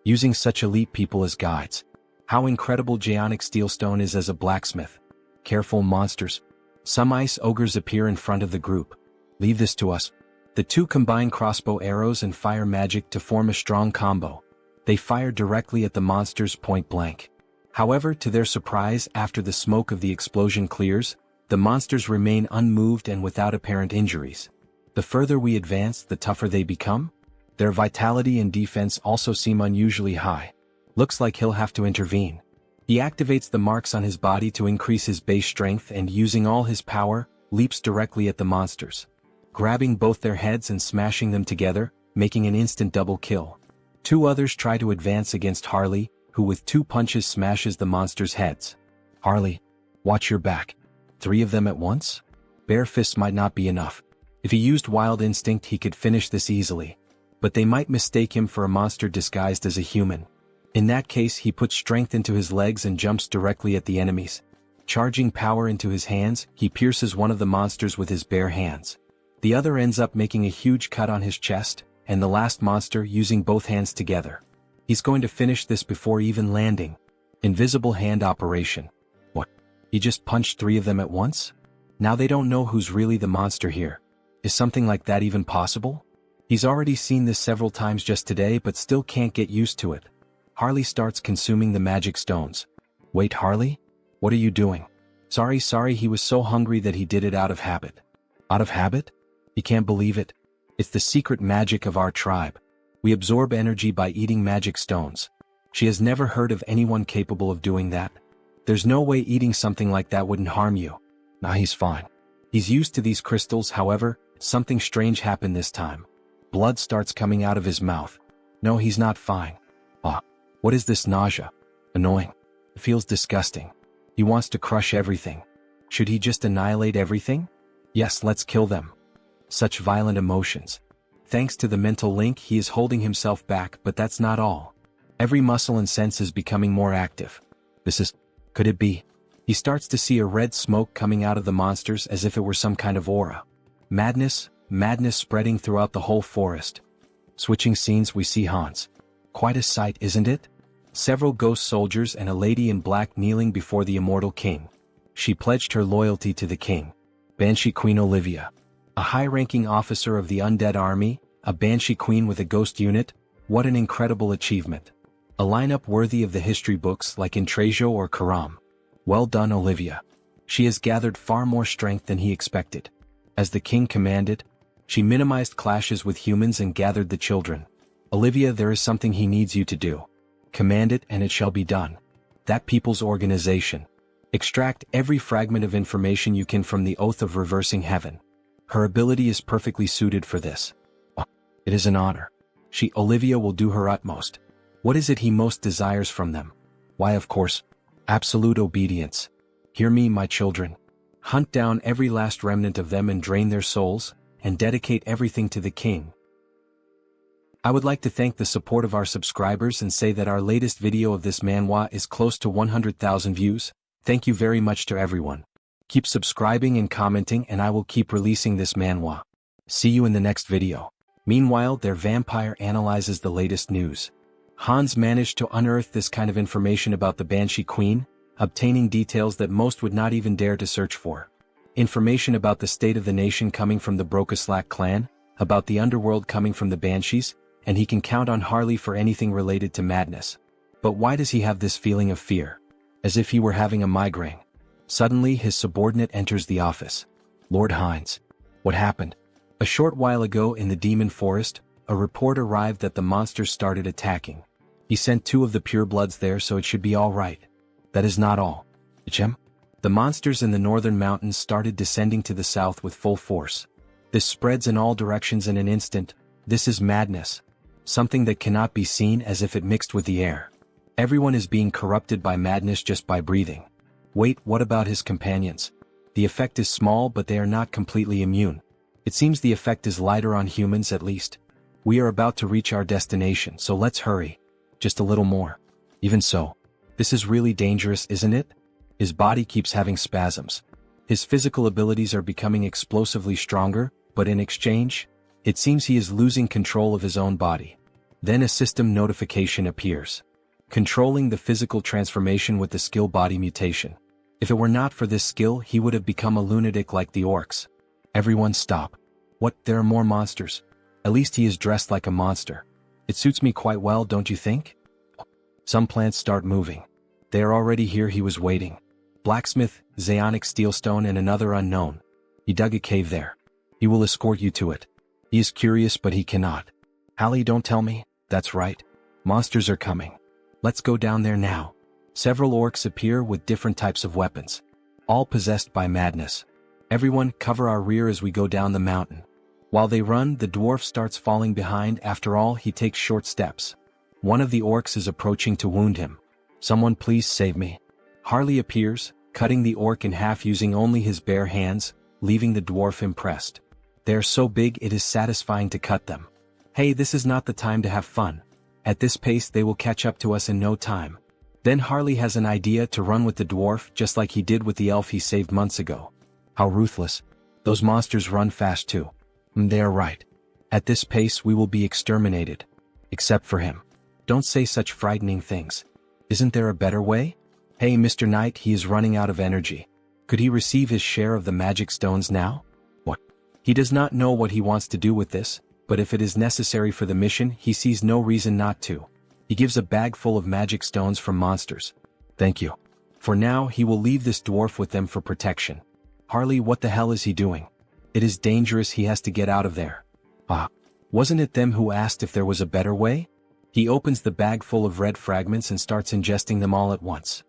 Using such elite people as guides. How incredible Jaonic Steelstone is as a blacksmith. Careful, monsters. Some ice ogres appear in front of the group. Leave this to us. The two combine crossbow arrows and fire magic to form a strong combo. They fire directly at the monsters point blank. However, to their surprise, after the smoke of the explosion clears, the monsters remain unmoved and without apparent injuries. The further we advance, the tougher they become. Their vitality and defense also seem unusually high. Looks like he'll have to intervene. He activates the marks on his body to increase his base strength and using all his power, leaps directly at the monsters. Grabbing both their heads and smashing them together, making an instant double kill. Two others try to advance against Harley, who with 2 punches smashes the monsters' heads. Harley, watch your back. 3 of them at once? Bare fists might not be enough. If he used wild instinct he could finish this easily. But they might mistake him for a monster disguised as a human. In that case he puts strength into his legs and jumps directly at the enemies. Charging power into his hands, he pierces one of the monsters with his bare hands. The other ends up making a huge cut on his chest, and the last monster using both hands together. He's going to finish this before even landing. Invisible hand operation. What? He just punched 3 of them at once? Now they don't know who's really the monster here. Is something like that even possible? He's already seen this several times just today but still can't get used to it. Harley starts consuming the magic stones. Wait, Harley? What are you doing? Sorry, he was so hungry that he did it out of habit. Out of habit? He can't believe it. It's the secret magic of our tribe. We absorb energy by eating magic stones. She has never heard of anyone capable of doing that. There's no way eating something like that wouldn't harm you. Nah, he's fine. He's used to these crystals, however, something strange happened this time. Blood starts coming out of his mouth. No, he's not fine. What is this nausea? Annoying. It feels disgusting. He wants to crush everything. Should he just annihilate everything? Yes, let's kill them. Such violent emotions. Thanks to the mental link, he is holding himself back, but that's not all. Every muscle and sense is becoming more active. Could it be? He starts to see a red smoke coming out of the monsters as if it were some kind of aura. Madness spreading throughout the whole forest. Switching scenes, we see Hans. Quite a sight, isn't it? Several ghost soldiers and a lady in black kneeling before the immortal king. She pledged her loyalty to the king. Banshee Queen Olivia. A high-ranking officer of the undead army, a Banshee Queen with a ghost unit. What an incredible achievement. A lineup worthy of the history books like in Trejo or Karam. Well done, Olivia. She has gathered far more strength than he expected. As the king commanded, she minimized clashes with humans and gathered the children. Olivia, there is something he needs you to do. Command it and it shall be done. That people's organization. Extract every fragment of information you can from the oath of reversing heaven. Her ability is perfectly suited for this. It is an honor. Olivia will do her utmost. What is it he most desires from them? Why, of course, absolute obedience. Hear me, my children. Hunt down every last remnant of them and drain their souls, and dedicate everything to the king. I would like to thank the support of our subscribers and say that our latest video of this manhwa is close to 100,000 views. Thank you very much to everyone. Keep subscribing and commenting and I will keep releasing this manhwa. See you in the next video. Meanwhile, their vampire analyzes the latest news. Hans managed to unearth this kind of information about the Banshee Queen, obtaining details that most would not even dare to search for. Information about the state of the nation coming from the Brokaslak clan, about the underworld coming from the Banshees, and he can count on Harley for anything related to madness. But why does he have this feeling of fear? As if he were having a migraine. Suddenly his subordinate enters the office. Lord Hines. What happened? A short while ago in the demon forest, a report arrived that the monsters started attacking. He sent 2 of the purebloods there, so it should be all right. That is not all. Ichem? The monsters in the northern mountains started descending to the south with full force. This spreads in all directions in an instant. This is madness. Something that cannot be seen, as if it mixed with the air. Everyone is being corrupted by madness just by breathing. Wait, what about his companions? The effect is small, but they are not completely immune. It seems the effect is lighter on humans at least. We are about to reach our destination, so let's hurry. Just a little more. Even so. This is really dangerous, isn't it? His body keeps having spasms. His physical abilities are becoming explosively stronger, but in exchange, it seems he is losing control of his own body. Then a system notification appears. Controlling the physical transformation with the skill body mutation. If it were not for this skill, he would have become a lunatic like the orcs. Everyone stop. What, there are more monsters? At least he is dressed like a monster. It suits me quite well, don't you think? Some plants start moving. They are already here, he was waiting. Blacksmith, Zaonic Steelstone and another unknown. He dug a cave there. He will escort you to it. He is curious but he cannot. Hallie, don't tell me. That's right. Monsters are coming. Let's go down there now. Several orcs appear with different types of weapons. All possessed by madness. Everyone cover our rear as we go down the mountain. While they run, the dwarf starts falling behind. After all, he takes short steps. One of the orcs is approaching to wound him. Someone please save me. Harley appears, cutting the orc in half using only his bare hands, leaving the dwarf impressed. They are so big it is satisfying to cut them. Hey, this is not the time to have fun. At this pace they will catch up to us in no time. Then Harley has an idea to run with the dwarf just like he did with the elf he saved months ago. How ruthless. Those monsters run fast too. They are right. At this pace we will be exterminated. Except for him. Don't say such frightening things. Isn't there a better way? Hey Mr. Knight, he is running out of energy. Could he receive his share of the magic stones now? What? He does not know what he wants to do with this, but if it is necessary for the mission, he sees no reason not to. He gives a bag full of magic stones from monsters. Thank you. For now, he will leave this dwarf with them for protection. Harley, what the hell is he doing? It is dangerous, he has to get out of there. Ah, wasn't it them who asked if there was a better way? He opens the bag full of red fragments and starts ingesting them all at once.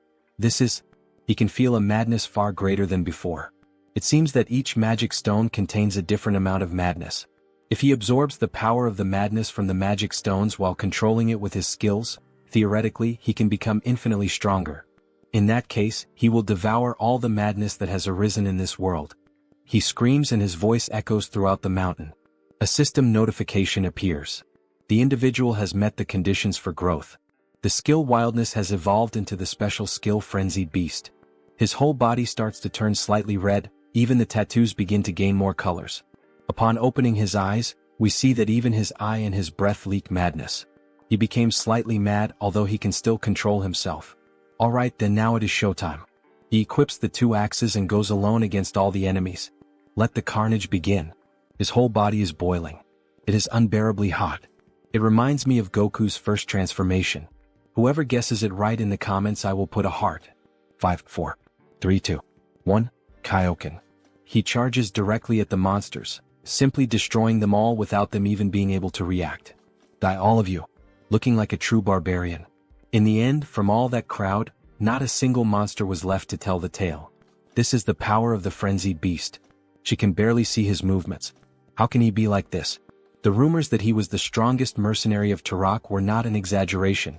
He can feel a madness far greater than before. It seems that each magic stone contains a different amount of madness. If he absorbs the power of the madness from the magic stones while controlling it with his skills, theoretically he can become infinitely stronger. In that case, he will devour all the madness that has arisen in this world. He screams and his voice echoes throughout the mountain. A system notification appears. The individual has met the conditions for growth. The skill wildness has evolved into the special skill frenzied beast. His whole body starts to turn slightly red, even the tattoos begin to gain more colors. Upon opening his eyes, we see that even his eye and his breath leak madness. He became slightly mad, although he can still control himself. Alright then, now it is showtime. He equips the 2 axes and goes alone against all the enemies. Let the carnage begin. His whole body is boiling. It is unbearably hot. It reminds me of Goku's first transformation. Whoever guesses it right in the comments, I will put a heart. 5, 4, 3, 2, 1, Kaioken. He charges directly at the monsters, simply destroying them all without them even being able to react. Die all of you, looking like a true barbarian. In the end, from all that crowd, not a single monster was left to tell the tale. This is the power of the frenzied beast. She can barely see his movements. How can he be like this? The rumors that he was the strongest mercenary of Turok were not an exaggeration.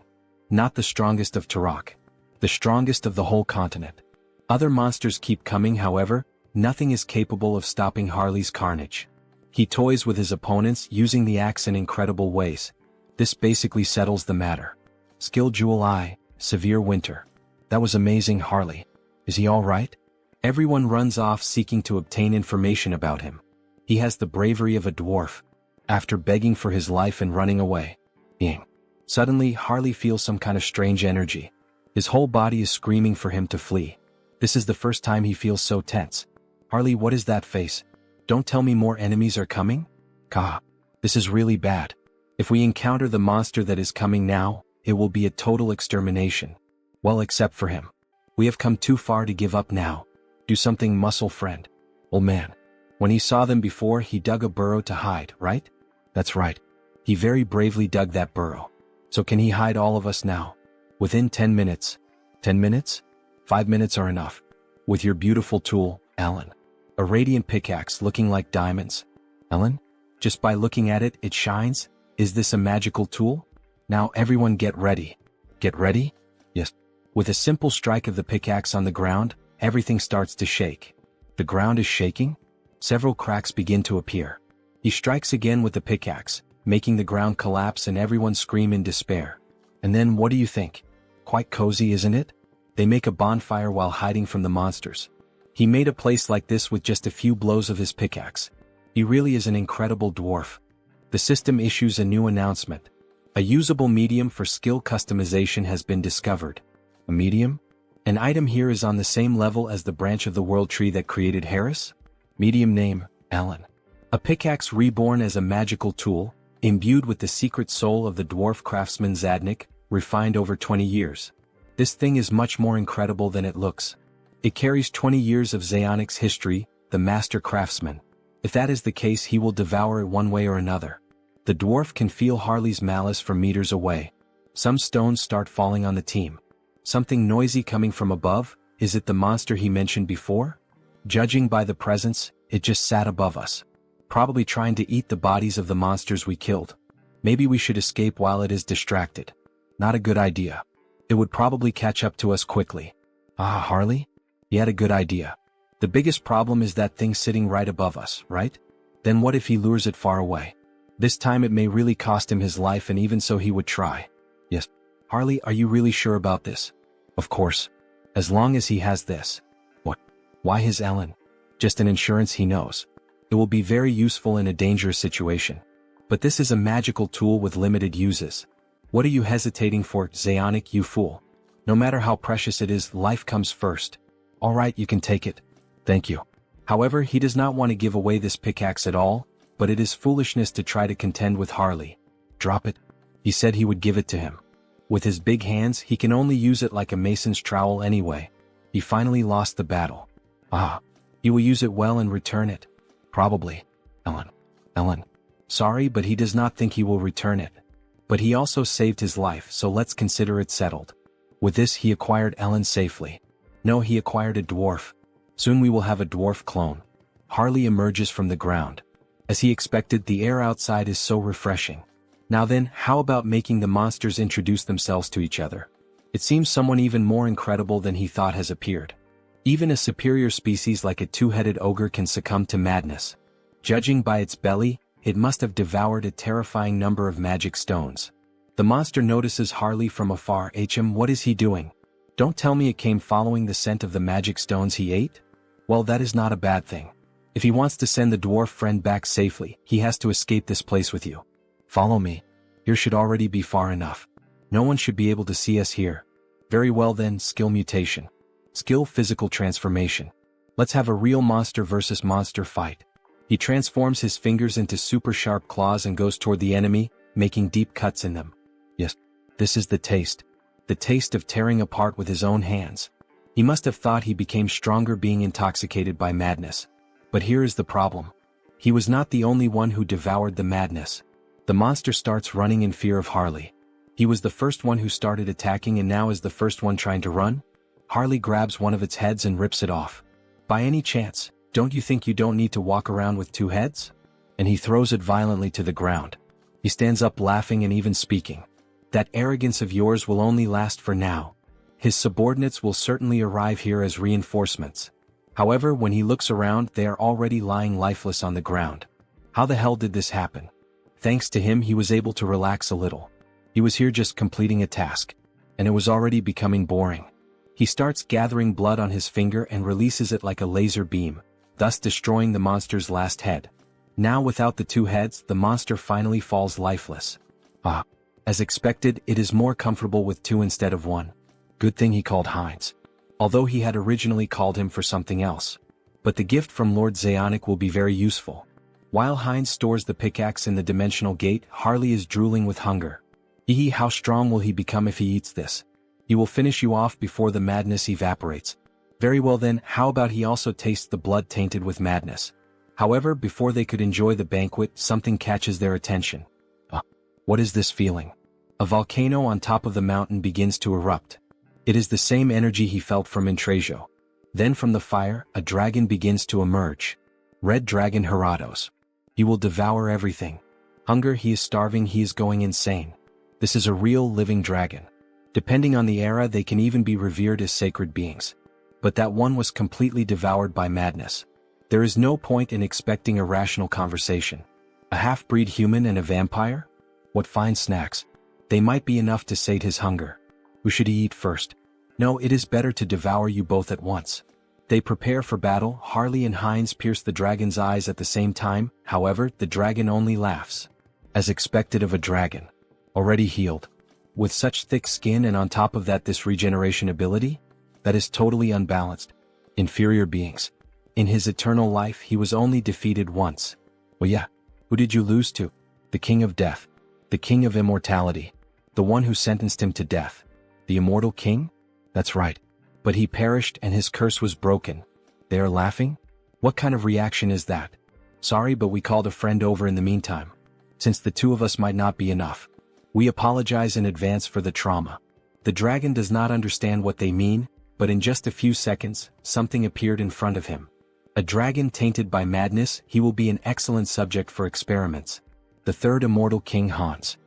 Not the strongest of Turok. The strongest of the whole continent. Other monsters keep coming, however, nothing is capable of stopping Harley's carnage. He toys with his opponents using the axe in incredible ways. This basically settles the matter. Skill Jewel Eye, Severe Winter. That was amazing, Harley. Is he alright? Everyone runs off seeking to obtain information about him. He has the bravery of a dwarf. After begging for his life and running away. Suddenly, Harley feels some kind of strange energy. His whole body is screaming for him to flee. This is the first time he feels so tense. Harley, what is that face? Don't tell me more enemies are coming? Kah. This is really bad. If we encounter the monster that is coming now, it will be a total extermination. Well, except for him. We have come too far to give up now. Do something, muscle friend. Old man. When he saw them before, he dug a burrow to hide, right? That's right. He very bravely dug that burrow. So can he hide all of us now? Within 10 minutes. 10 minutes? 5 minutes are enough. With your beautiful tool, Ellen. A radiant pickaxe looking like diamonds. Ellen? Just by looking at it, it shines? Is this a magical tool? Now everyone get ready. Get ready? Yes. With a simple strike of the pickaxe on the ground, everything starts to shake. The ground is shaking? Several cracks begin to appear. He strikes again with the pickaxe, making the ground collapse and everyone scream in despair. And then what do you think? Quite cozy, isn't it? They make a bonfire while hiding from the monsters. He made a place like this with just a few blows of his pickaxe. He really is an incredible dwarf. The system issues a new announcement. A usable medium for skill customization has been discovered. A medium? An item here is on the same level as the branch of the world tree that created Harris? Medium name, Alan. A pickaxe reborn as a magical tool, imbued with the secret soul of the dwarf craftsman Zadnik, refined over 20 years. This thing is much more incredible than it looks. It carries 20 years of Zaonic's history, the master craftsman. If that is the case, he will devour it one way or another. The dwarf can feel Harley's malice from meters away. Some stones start falling on the team. Something noisy coming from above. Is it the monster he mentioned before? Judging by the presence, it just sat above us. Probably trying to eat the bodies of the monsters we killed. Maybe we should escape while it is distracted. Not a good idea. It would probably catch up to us quickly. Ah, Harley? He had a good idea. The biggest problem is that thing sitting right above us, right? Then what if he lures it far away? This time it may really cost him his life, and even so he would try. Yes. Harley, are you really sure about this? Of course. As long as he has this. What? Why his Ellen? Just an insurance, he knows. It will be very useful in a dangerous situation. But this is a magical tool with limited uses. What are you hesitating for, Zeonic, you fool? No matter how precious it is, life comes first. Alright, you can take it. Thank you. However, he does not want to give away this pickaxe at all, but it is foolishness to try to contend with Harley. Drop it. He said he would give it to him. With his big hands, he can only use it like a mason's trowel anyway. He finally lost the battle. Ah. He will use it well and return it. Probably. Ellen. Sorry, but he does not think he will return it. But he also saved his life, so let's consider it settled. With this, he acquired Ellen safely. No, he acquired a dwarf. Soon we will have a dwarf clone. Harley emerges from the ground. As he expected, the air outside is so refreshing. Now then, how about making the monsters introduce themselves to each other? It seems someone even more incredible than he thought has appeared. Even a superior species like a two-headed ogre can succumb to madness. Judging by its belly, it must have devoured a terrifying number of magic stones. The monster notices Harley from afar. What is he doing? Don't tell me it came following the scent of the magic stones he ate? Well, that is not a bad thing. If he wants to send the dwarf friend back safely, he has to escape this place with you. Follow me. Here should already be far enough. No one should be able to see us here. Very well then, skill mutation. Skill physical transformation. Let's have a real monster versus monster fight. He transforms his fingers into super sharp claws and goes toward the enemy, making deep cuts in them. Yes, this is the taste. The taste of tearing apart with his own hands. He must have thought he became stronger being intoxicated by madness. But here is the problem. He was not the only one who devoured the madness. The monster starts running in fear of Harley. He was the first one who started attacking and now is the first one trying to run? Harley grabs one of its heads and rips it off. By any chance, don't you think you don't need to walk around with two heads? And he throws it violently to the ground. He stands up laughing and even speaking. That arrogance of yours will only last for now. His subordinates will certainly arrive here as reinforcements. However, when he looks around, they are already lying lifeless on the ground. How the hell did this happen? Thanks to him, he was able to relax a little. He was here just completing a task. And it was already becoming boring. He starts gathering blood on his finger and releases it like a laser beam, thus destroying the monster's last head. Now without the two heads, the monster finally falls lifeless. Ah. As expected, it is more comfortable with two instead of one. Good thing he called Heinz. Although he had originally called him for something else. But the gift from Lord Zeonic will be very useful. While Heinz stores the pickaxe in the dimensional gate, Harley is drooling with hunger. How strong will he become if he eats this? He will finish you off before the madness evaporates. Very well then, how about he also tastes the blood tainted with madness? However, before they could enjoy the banquet, something catches their attention. What is this feeling? A volcano on top of the mountain begins to erupt. It is the same energy he felt from Intrejo. Then from the fire, a dragon begins to emerge. Red Dragon Herados. He will devour everything. Hunger, he is starving, he is going insane. This is a real living dragon. Depending on the era, they can even be revered as sacred beings. But that one was completely devoured by madness. There is no point in expecting a rational conversation. A half-breed human and a vampire? What fine snacks. They might be enough to sate his hunger. Who should he eat first? No, it is better to devour you both at once. They prepare for battle. Harley and Heinz pierce the dragon's eyes at the same time. However, the dragon only laughs. As expected of a dragon. Already healed. With such thick skin and on top of that this regeneration ability? That is totally unbalanced. Inferior beings. In his eternal life he was only defeated once. Well yeah, who did you lose to? The King of Death. The King of Immortality. The one who sentenced him to death. The Immortal King? That's right. But he perished and his curse was broken. They are laughing? What kind of reaction is that? Sorry, but we called a friend over in the meantime. Since the two of us might not be enough. We apologize in advance for the trauma. The dragon does not understand what they mean, but in just a few seconds, something appeared in front of him. A dragon tainted by madness, he will be an excellent subject for experiments. The third immortal king Hans.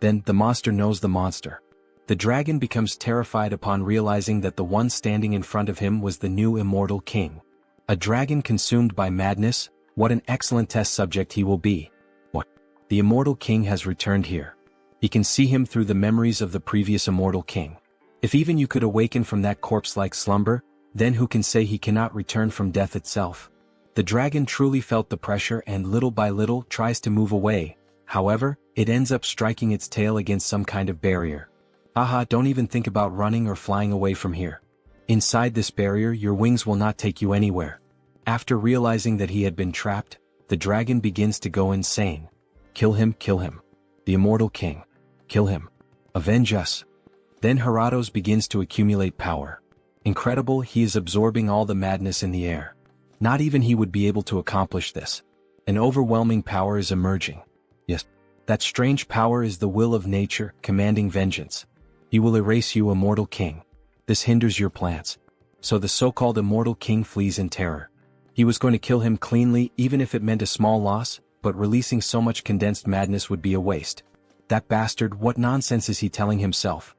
Then, the monster knows the monster. The dragon becomes terrified upon realizing that the one standing in front of him was the new immortal king. A dragon consumed by madness, what an excellent test subject he will be. What? The immortal king has returned here. He can see him through the memories of the previous immortal king. If even you could awaken from that corpse-like slumber, then who can say he cannot return from death itself? The dragon truly felt the pressure and little by little tries to move away. However, it ends up striking its tail against some kind of barrier. Haha, don't even think about running or flying away from here. Inside this barrier, your wings will not take you anywhere. After realizing that he had been trapped, the dragon begins to go insane. Kill him, kill him. The immortal king. Kill him. Avenge us. Then Heratos begins to accumulate power. Incredible, he is absorbing all the madness in the air. Not even he would be able to accomplish this. An overwhelming power is emerging. Yes, that strange power is the will of nature, commanding vengeance. He will erase you, immortal king. This hinders your plans. So the so-called immortal king flees in terror. He was going to kill him cleanly even if it meant a small loss, but releasing so much condensed madness would be a waste. That bastard, what nonsense is he telling himself?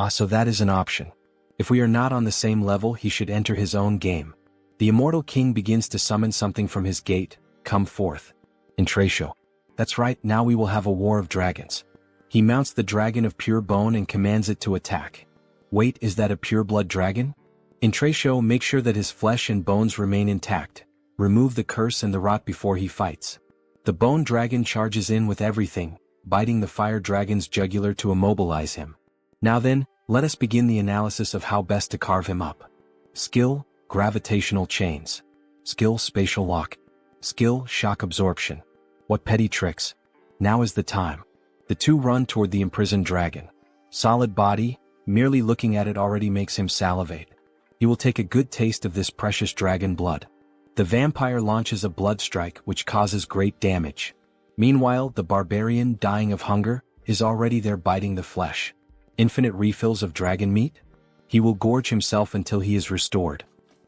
So that is an option. If we are not on the same level, he should enter his own game. The immortal king begins to summon something from his gate. Come forth. Intratio. That's right, now we will have a war of dragons. He mounts the dragon of pure bone and commands it to attack. Wait, is that a pure-blood dragon? Intratio, make sure that his flesh and bones remain intact. Remove the curse and the rot before he fights. The bone dragon charges in with everything, biting the fire dragon's jugular to immobilize him. Now then, let us begin the analysis of how best to carve him up. Skill, gravitational chains. Skill, spatial lock. Skill, shock absorption. What petty tricks. Now is the time. The two run toward the imprisoned dragon. Solid body, merely looking at it already makes him salivate. He will take a good taste of this precious dragon blood. The vampire launches a blood strike which causes great damage. Meanwhile, the barbarian, dying of hunger, is already there biting the flesh. Infinite refills of dragon meat? He will gorge himself until he is restored.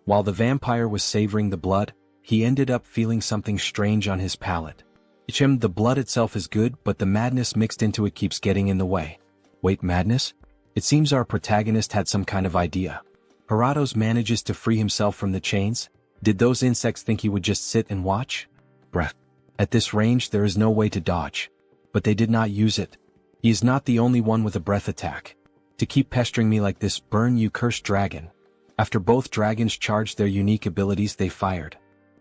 While the vampire was savoring the blood, he ended up feeling something strange on his palate. The blood itself is good, but the madness mixed into it keeps getting in the way. Wait, madness? It seems our protagonist had some kind of idea. Heratos manages to free himself from the chains. Did those insects think he would just sit and watch? Bruh. At this range there is no way to dodge. But they did not use it. He is not the only one with a breath attack. To keep pestering me like this, burn you cursed dragon. After both dragons charged their unique abilities, they fired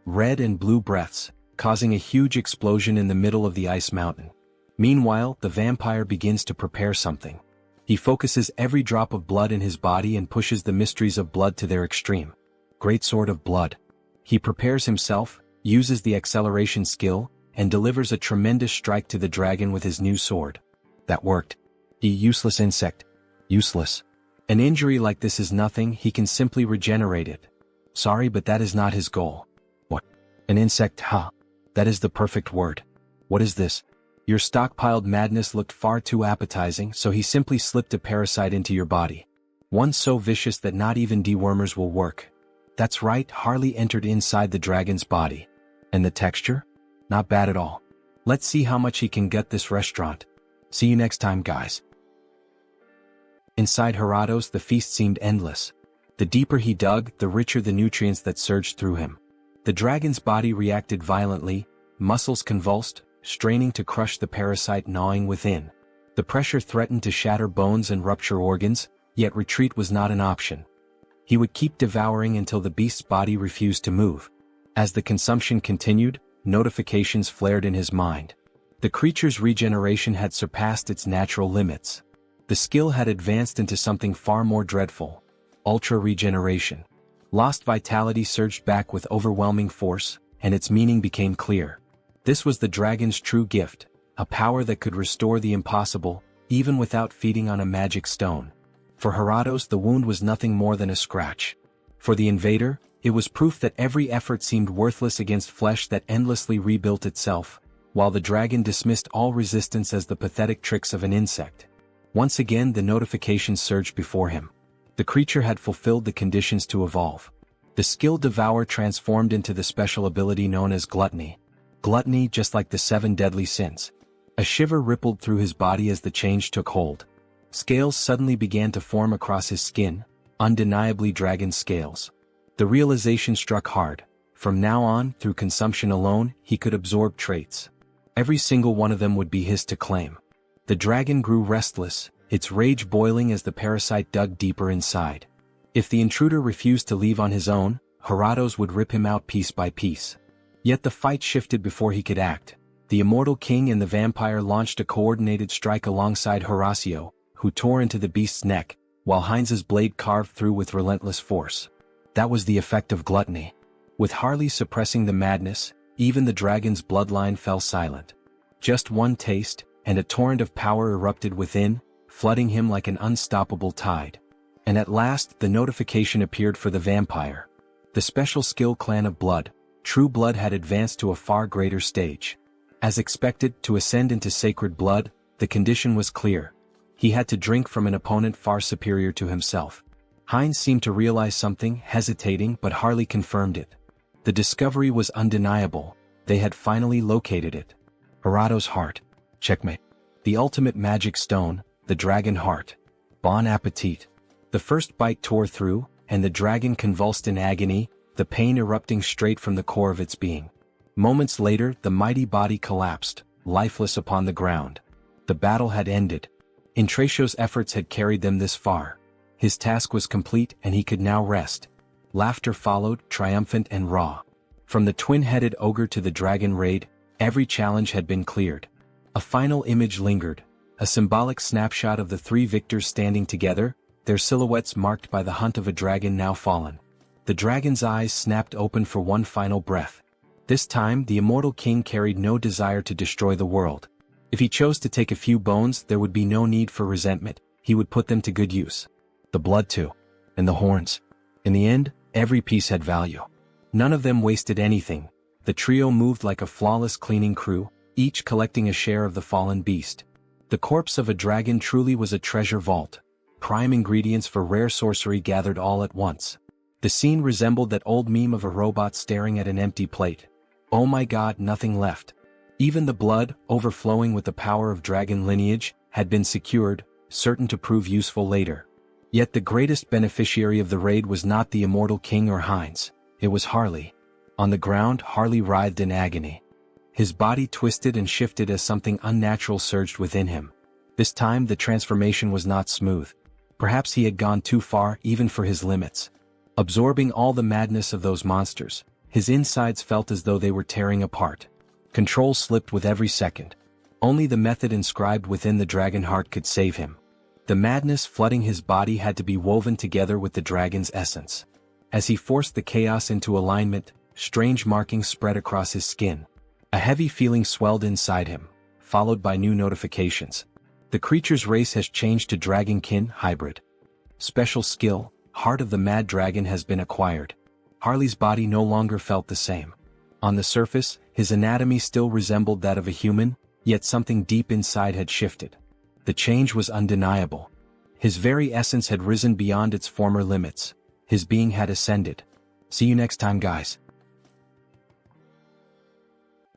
red and blue breaths, causing a huge explosion in the middle of the ice mountain. Meanwhile, the vampire begins to prepare something. He focuses every drop of blood in his body and pushes the mysteries of blood to their extreme. Great sword of blood. He prepares himself, uses the acceleration skill, and delivers a tremendous strike to the dragon with his new sword. That worked. Useless insect. Useless. An injury like this is nothing, he can simply regenerate it. Sorry, but that is not his goal. What? An insect, huh? That is the perfect word. What is this? Your stockpiled madness looked far too appetizing, so he simply slipped a parasite into your body. One so vicious that not even dewormers will work. That's right, Harley entered inside the dragon's body. And the texture? Not bad at all. Let's see how much he can gut this restaurant. See you next time, guys. Inside Heratos, the feast seemed endless. The deeper he dug, the richer the nutrients that surged through him. The dragon's body reacted violently, muscles convulsed, straining to crush the parasite gnawing within. The pressure threatened to shatter bones and rupture organs, yet retreat was not an option. He would keep devouring until the beast's body refused to move. As the consumption continued, notifications flared in his mind. The creature's regeneration had surpassed its natural limits. The skill had advanced into something far more dreadful. Ultra regeneration. Lost vitality surged back with overwhelming force, and its meaning became clear. This was the dragon's true gift, a power that could restore the impossible, even without feeding on a magic stone. For Heratos, the wound was nothing more than a scratch. For the invader, it was proof that every effort seemed worthless against flesh that endlessly rebuilt itself, while the dragon dismissed all resistance as the pathetic tricks of an insect. Once again the notifications surged before him. The creature had fulfilled the conditions to evolve. The skill Devour transformed into the special ability known as Gluttony. Gluttony, just like the 7 deadly sins. A shiver rippled through his body as the change took hold. Scales suddenly began to form across his skin, undeniably dragon scales. The realization struck hard. From now on, through consumption alone, he could absorb traits. Every single one of them would be his to claim. The dragon grew restless, its rage boiling as the parasite dug deeper inside. If the intruder refused to leave on his own, Heratos would rip him out piece by piece. Yet the fight shifted before he could act. The immortal king and the vampire launched a coordinated strike alongside Horacio, who tore into the beast's neck, while Heinz's blade carved through with relentless force. That was the effect of gluttony. With Harley suppressing the madness, even the dragon's bloodline fell silent. Just one taste, and a torrent of power erupted within, flooding him like an unstoppable tide. And at last the notification appeared for the vampire. The special skill Clan of Blood, True Blood, had advanced to a far greater stage. As expected, to ascend into sacred blood, the condition was clear. He had to drink from an opponent far superior to himself. Heinz seemed to realize something, hesitating, but Harley confirmed it. The discovery was undeniable. They had finally located it. Harato's heart. Checkmate. The ultimate magic stone, the dragon heart. Bon appetit. The first bite tore through, and the dragon convulsed in agony, the pain erupting straight from the core of its being. Moments later, the mighty body collapsed, lifeless upon the ground. The battle had ended. Intracio's efforts had carried them this far. His task was complete and he could now rest. Laughter followed, triumphant and raw. From the twin-headed ogre to the dragon raid, every challenge had been cleared. A final image lingered, a symbolic snapshot of the three victors standing together, their silhouettes marked by the hunt of a dragon now fallen. The dragon's eyes snapped open for one final breath. This time, the immortal king carried no desire to destroy the world. If he chose to take a few bones, there would be no need for resentment. He would put them to good use. The blood too. And the horns. In the end, every piece had value. None of them wasted anything. The trio moved like a flawless cleaning crew, each collecting a share of the fallen beast. The corpse of a dragon truly was a treasure vault. Prime ingredients for rare sorcery gathered all at once. The scene resembled that old meme of a robot staring at an empty plate. Oh my god, nothing left. Even the blood, overflowing with the power of dragon lineage, had been secured, certain to prove useful later. Yet the greatest beneficiary of the raid was not the immortal king or Heinz. It was Harley. On the ground, Harley writhed in agony. His body twisted and shifted as something unnatural surged within him. This time the transformation was not smooth. Perhaps he had gone too far even for his limits. Absorbing all the madness of those monsters, his insides felt as though they were tearing apart. Control slipped with every second. Only the method inscribed within the dragon heart could save him. The madness flooding his body had to be woven together with the dragon's essence. As he forced the chaos into alignment, strange markings spread across his skin. A heavy feeling swelled inside him, followed by new notifications. The creature's race has changed to Dragonkin Hybrid. Special skill, Heart of the Mad Dragon, has been acquired. Harley's body no longer felt the same. On the surface, his anatomy still resembled that of a human, yet something deep inside had shifted. The change was undeniable. His very essence had risen beyond its former limits. His being had ascended. See you next time, guys.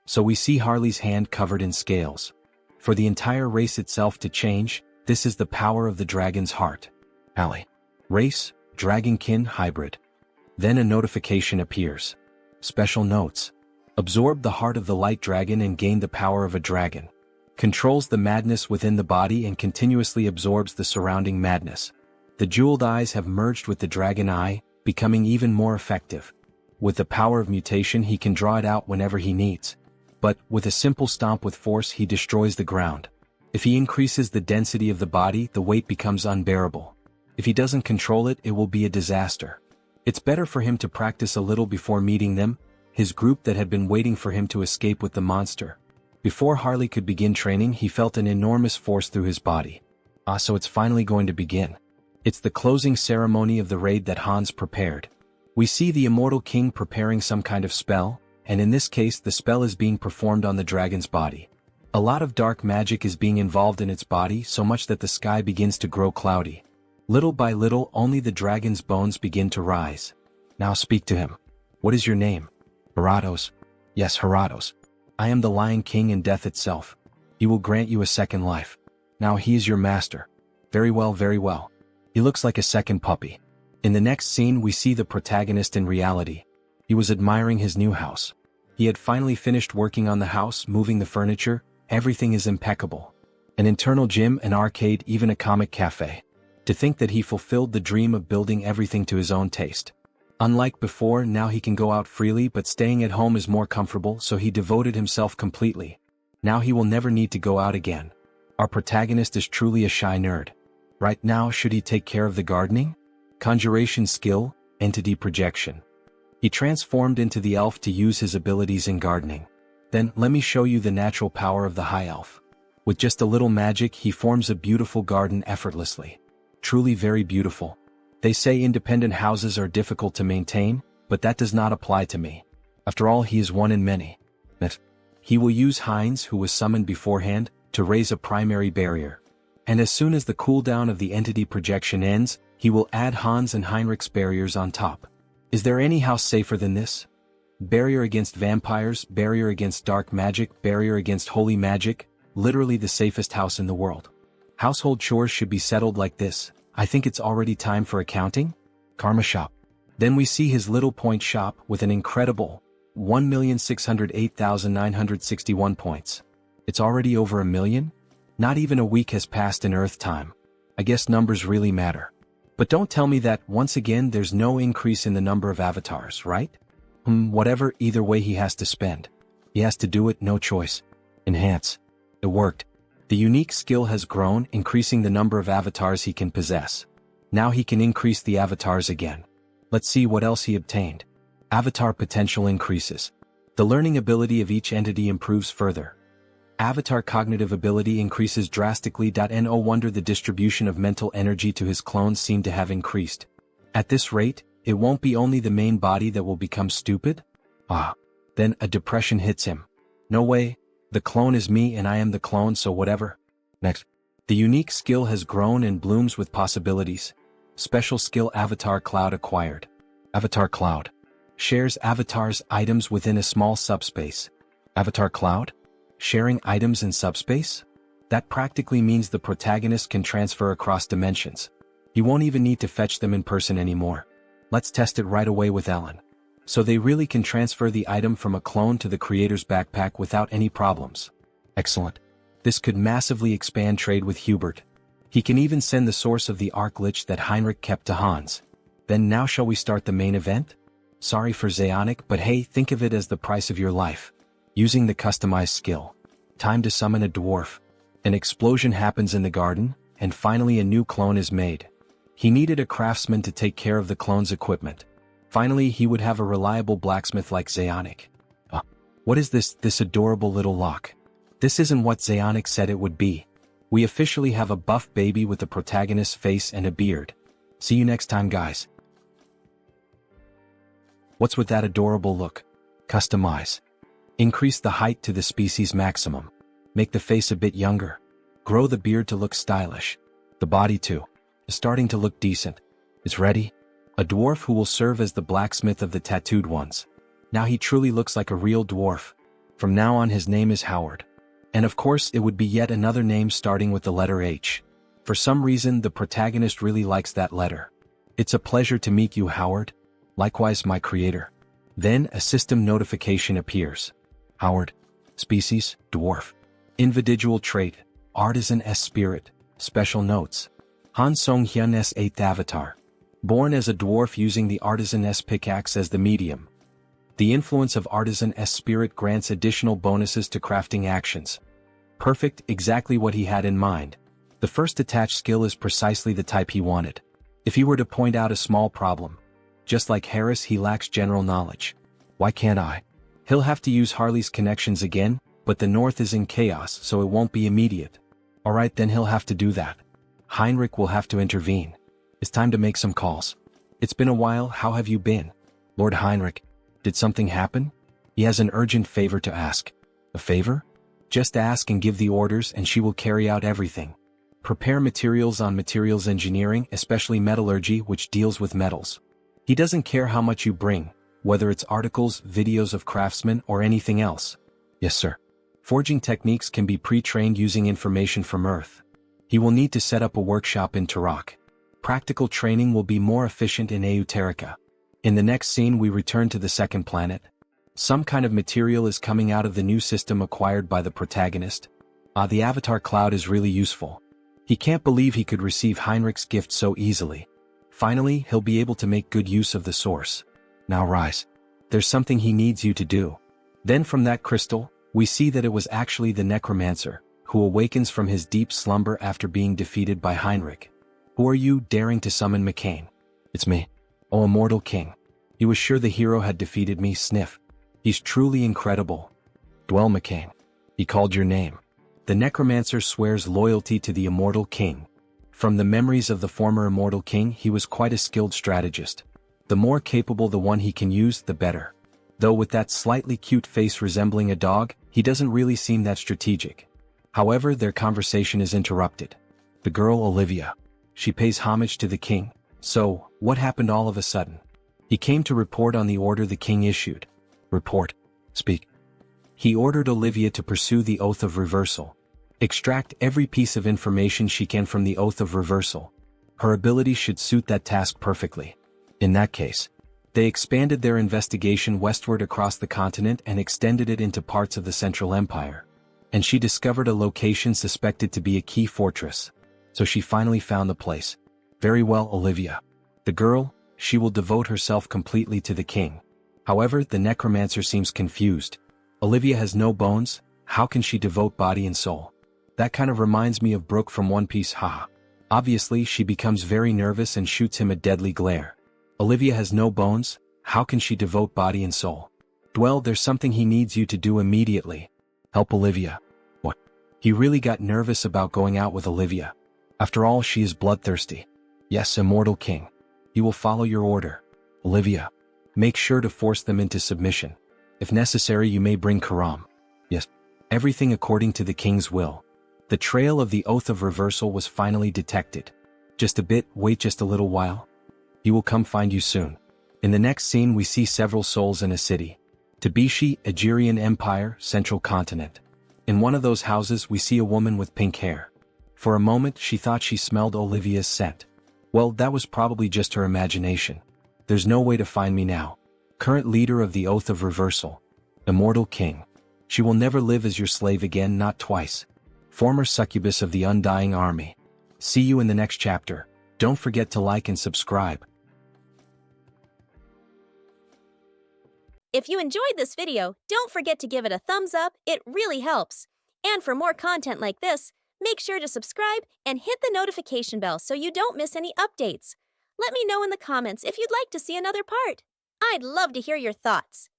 So we see Harley's hand covered in scales. For the entire race itself to change, this is the power of the dragon's heart. Alley. Race, Dragonkin Hybrid. Then a notification appears. Special notes. Absorb the heart of the light dragon and gain the power of a dragon. Controls the madness within the body and continuously absorbs the surrounding madness. The jeweled eyes have merged with the dragon eye, becoming even more effective. With the power of mutation, he can draw it out whenever he needs. But, with a simple stomp with force, he destroys the ground. If he increases the density of the body, the weight becomes unbearable. If he doesn't control it, it will be a disaster. It's better for him to practice a little before meeting them, his group that had been waiting for him to escape with the monster. Before Harley could begin training, he felt an enormous force through his body. So it's finally going to begin. It's the closing ceremony of the raid that Hans prepared. We see the immortal king preparing some kind of spell, and in this case the spell is being performed on the dragon's body. A lot of dark magic is being involved in its body, so much that the sky begins to grow cloudy. Little by little, only the dragon's bones begin to rise. Now speak to him. What is your name? Heratos. Yes, Heratos. I am the Lion King and death itself. He will grant you a second life. Now he is your master. Very well, very well. He looks like a second puppy. In the next scene we see the protagonist in reality. He was admiring his new house. He had finally finished working on the house, moving the furniture. Everything is impeccable. An internal gym, an arcade, even a comic cafe. To think that he fulfilled the dream of building everything to his own taste. Unlike before, now he can go out freely, but staying at home is more comfortable, so he devoted himself completely. Now he will never need to go out again. Our protagonist is truly a shy nerd. Right now, should he take care of the gardening? Conjuration skill, entity projection. He transformed into the elf to use his abilities in gardening. Then, let me show you the natural power of the high elf. With just a little magic, he forms a beautiful garden effortlessly. Truly very beautiful. They say independent houses are difficult to maintain, but that does not apply to me. After all, he is one in many. He will use Heinz, who was summoned beforehand, to raise a primary barrier. And as soon as the cooldown of the entity projection ends, he will add Hans and Heinrich's barriers on top. Is there any house safer than this? Barrier against vampires, barrier against dark magic, barrier against holy magic, literally the safest house in the world. Household chores should be settled like this. I think it's already time for accounting? Karma shop. Then we see his little point shop with an incredible 1,608,961 points. It's already over 1 million? Not even a week has passed in Earth time. I guess numbers really matter. But don't tell me that, once again, there's no increase in the number of avatars, right? Whatever, either way he has to spend. He has to do it, no choice. Enhance. It worked. The unique skill has grown, increasing the number of avatars he can possess. Now he can increase the avatars again. Let's see what else he obtained. Avatar potential increases. The learning ability of each entity improves further. Avatar cognitive ability increases drastically. No wonder the distribution of mental energy to his clones seem to have increased. At this rate, it won't be only the main body that will become stupid? Then a depression hits him. No way, the clone is me and I am the clone, so whatever. Next. The unique skill has grown and blooms with possibilities. Special skill Avatar Cloud acquired. Avatar Cloud shares avatars' items within a small subspace. Avatar Cloud? Sharing items in subspace? That practically means the protagonist can transfer across dimensions. He won't even need to fetch them in person anymore. Let's test it right away with Ellen. So they really can transfer the item from a clone to the creator's backpack without any problems. Excellent. This could massively expand trade with Hubert. He can even send the source of the arc lich that Heinrich kept to Hans. Then now shall we start the main event? Sorry for Zeonic, but hey, think of it as the price of your life. Using the customized skill. Time to summon a dwarf. An explosion happens in the garden, and finally a new clone is made. He needed a craftsman to take care of the clone's equipment. Finally, he would have a reliable blacksmith like Zeonic. What is this adorable little lock? This isn't what Zeonic said it would be. We officially have a buff baby with the protagonist's face and a beard. See you next time, guys. What's with that adorable look? Customize. Increase the height to the species maximum. Make the face a bit younger. Grow the beard to look stylish. The body too. Is starting to look decent. Is ready? A dwarf who will serve as the blacksmith of the tattooed ones. Now he truly looks like a real dwarf. From now on his name is Howard. And of course it would be yet another name starting with the letter H. For some reason the protagonist really likes that letter. It's a pleasure to meet you, Howard. Likewise, my creator. Then a system notification appears. Howard. Species, dwarf. Individual trait, artisan S spirit. Special notes. Han Sunghyun S 8th avatar. Born as a dwarf using the artisan S pickaxe as the medium. The influence of artisan S spirit grants additional bonuses to crafting actions. Perfect, exactly what he had in mind. The first attached skill is precisely the type he wanted. If he were to point out a small problem. Just like Harris, he lacks general knowledge. Why can't I? He'll have to use Harley's connections again, but the north is in chaos, so it won't be immediate. Alright, then he'll have to do that. Heinrich will have to intervene. It's time to make some calls. It's been a while, how have you been? Lord Heinrich, did something happen? He has an urgent favor to ask. A favor? Just ask and give the orders and she will carry out everything. Prepare materials on materials engineering, especially metallurgy, which deals with metals. He doesn't care how much you bring, whether it's articles, videos of craftsmen, or anything else. Yes, sir. Forging techniques can be pre-trained using information from Earth. He will need to set up a workshop in Turok. Practical training will be more efficient in Euterica. In the next scene we return to the second planet. Some kind of material is coming out of the new system acquired by the protagonist. The Avatar Cloud is really useful. He can't believe he could receive Heinrich's gift so easily. Finally, he'll be able to make good use of the source. Now rise. There's something he needs you to do. Then from that crystal, we see that it was actually the necromancer, who awakens from his deep slumber after being defeated by Heinrich. Who are you daring to summon McCain? It's me. Oh, immortal king. He was sure the hero had defeated me, sniff. He's truly incredible. Dwell McCain. He called your name. The necromancer swears loyalty to the immortal king. From the memories of the former immortal king, he was quite a skilled strategist. The more capable the one he can use, the better. Though with that slightly cute face resembling a dog, he doesn't really seem that strategic. However, their conversation is interrupted. The girl Olivia. She pays homage to the king. So, what happened all of a sudden? He came to report on the order the king issued. Report. Speak. He ordered Olivia to pursue the Oath of Reversal. Extract every piece of information she can from the Oath of Reversal. Her abilities should suit that task perfectly. In that case, they expanded their investigation westward across the continent and extended it into parts of the Central Empire. And she discovered a location suspected to be a key fortress. So she finally found the place. Very well, Olivia. The girl, she will devote herself completely to the king. However, the necromancer seems confused. Olivia has no bones, how can she devote body and soul? That kind of reminds me of Brooke from One Piece, haha. Obviously, she becomes very nervous and shoots him a deadly glare. Olivia has no bones, how can she devote body and soul? Dwell, there's something he needs you to do immediately. Help Olivia. What? He really got nervous about going out with Olivia. After all, she is bloodthirsty. Yes, immortal king. He will follow your order. Olivia. Make sure to force them into submission. If necessary, you may bring Karam. Yes. Everything according to the king's will. The trail of the Oath of Reversal was finally detected. Just a bit, wait just a little while. He will come find you soon. In the next scene we see several souls in a city. Tabishi, Agirian Empire, Central Continent. In one of those houses we see a woman with pink hair. For a moment she thought she smelled Olivia's scent. Well, that was probably just her imagination. There's no way to find me now. Current leader of the Oath of Reversal. Immortal king. She will never live as your slave again, not twice. Former succubus of the Undying Army. See you in the next chapter. Don't forget to like and subscribe. If you enjoyed this video, don't forget to give it a thumbs up, it really helps. And for more content like this, make sure to subscribe and hit the notification bell so you don't miss any updates. Let me know in the comments if you'd like to see another part. I'd love to hear your thoughts.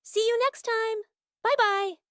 See you next time. Bye-bye.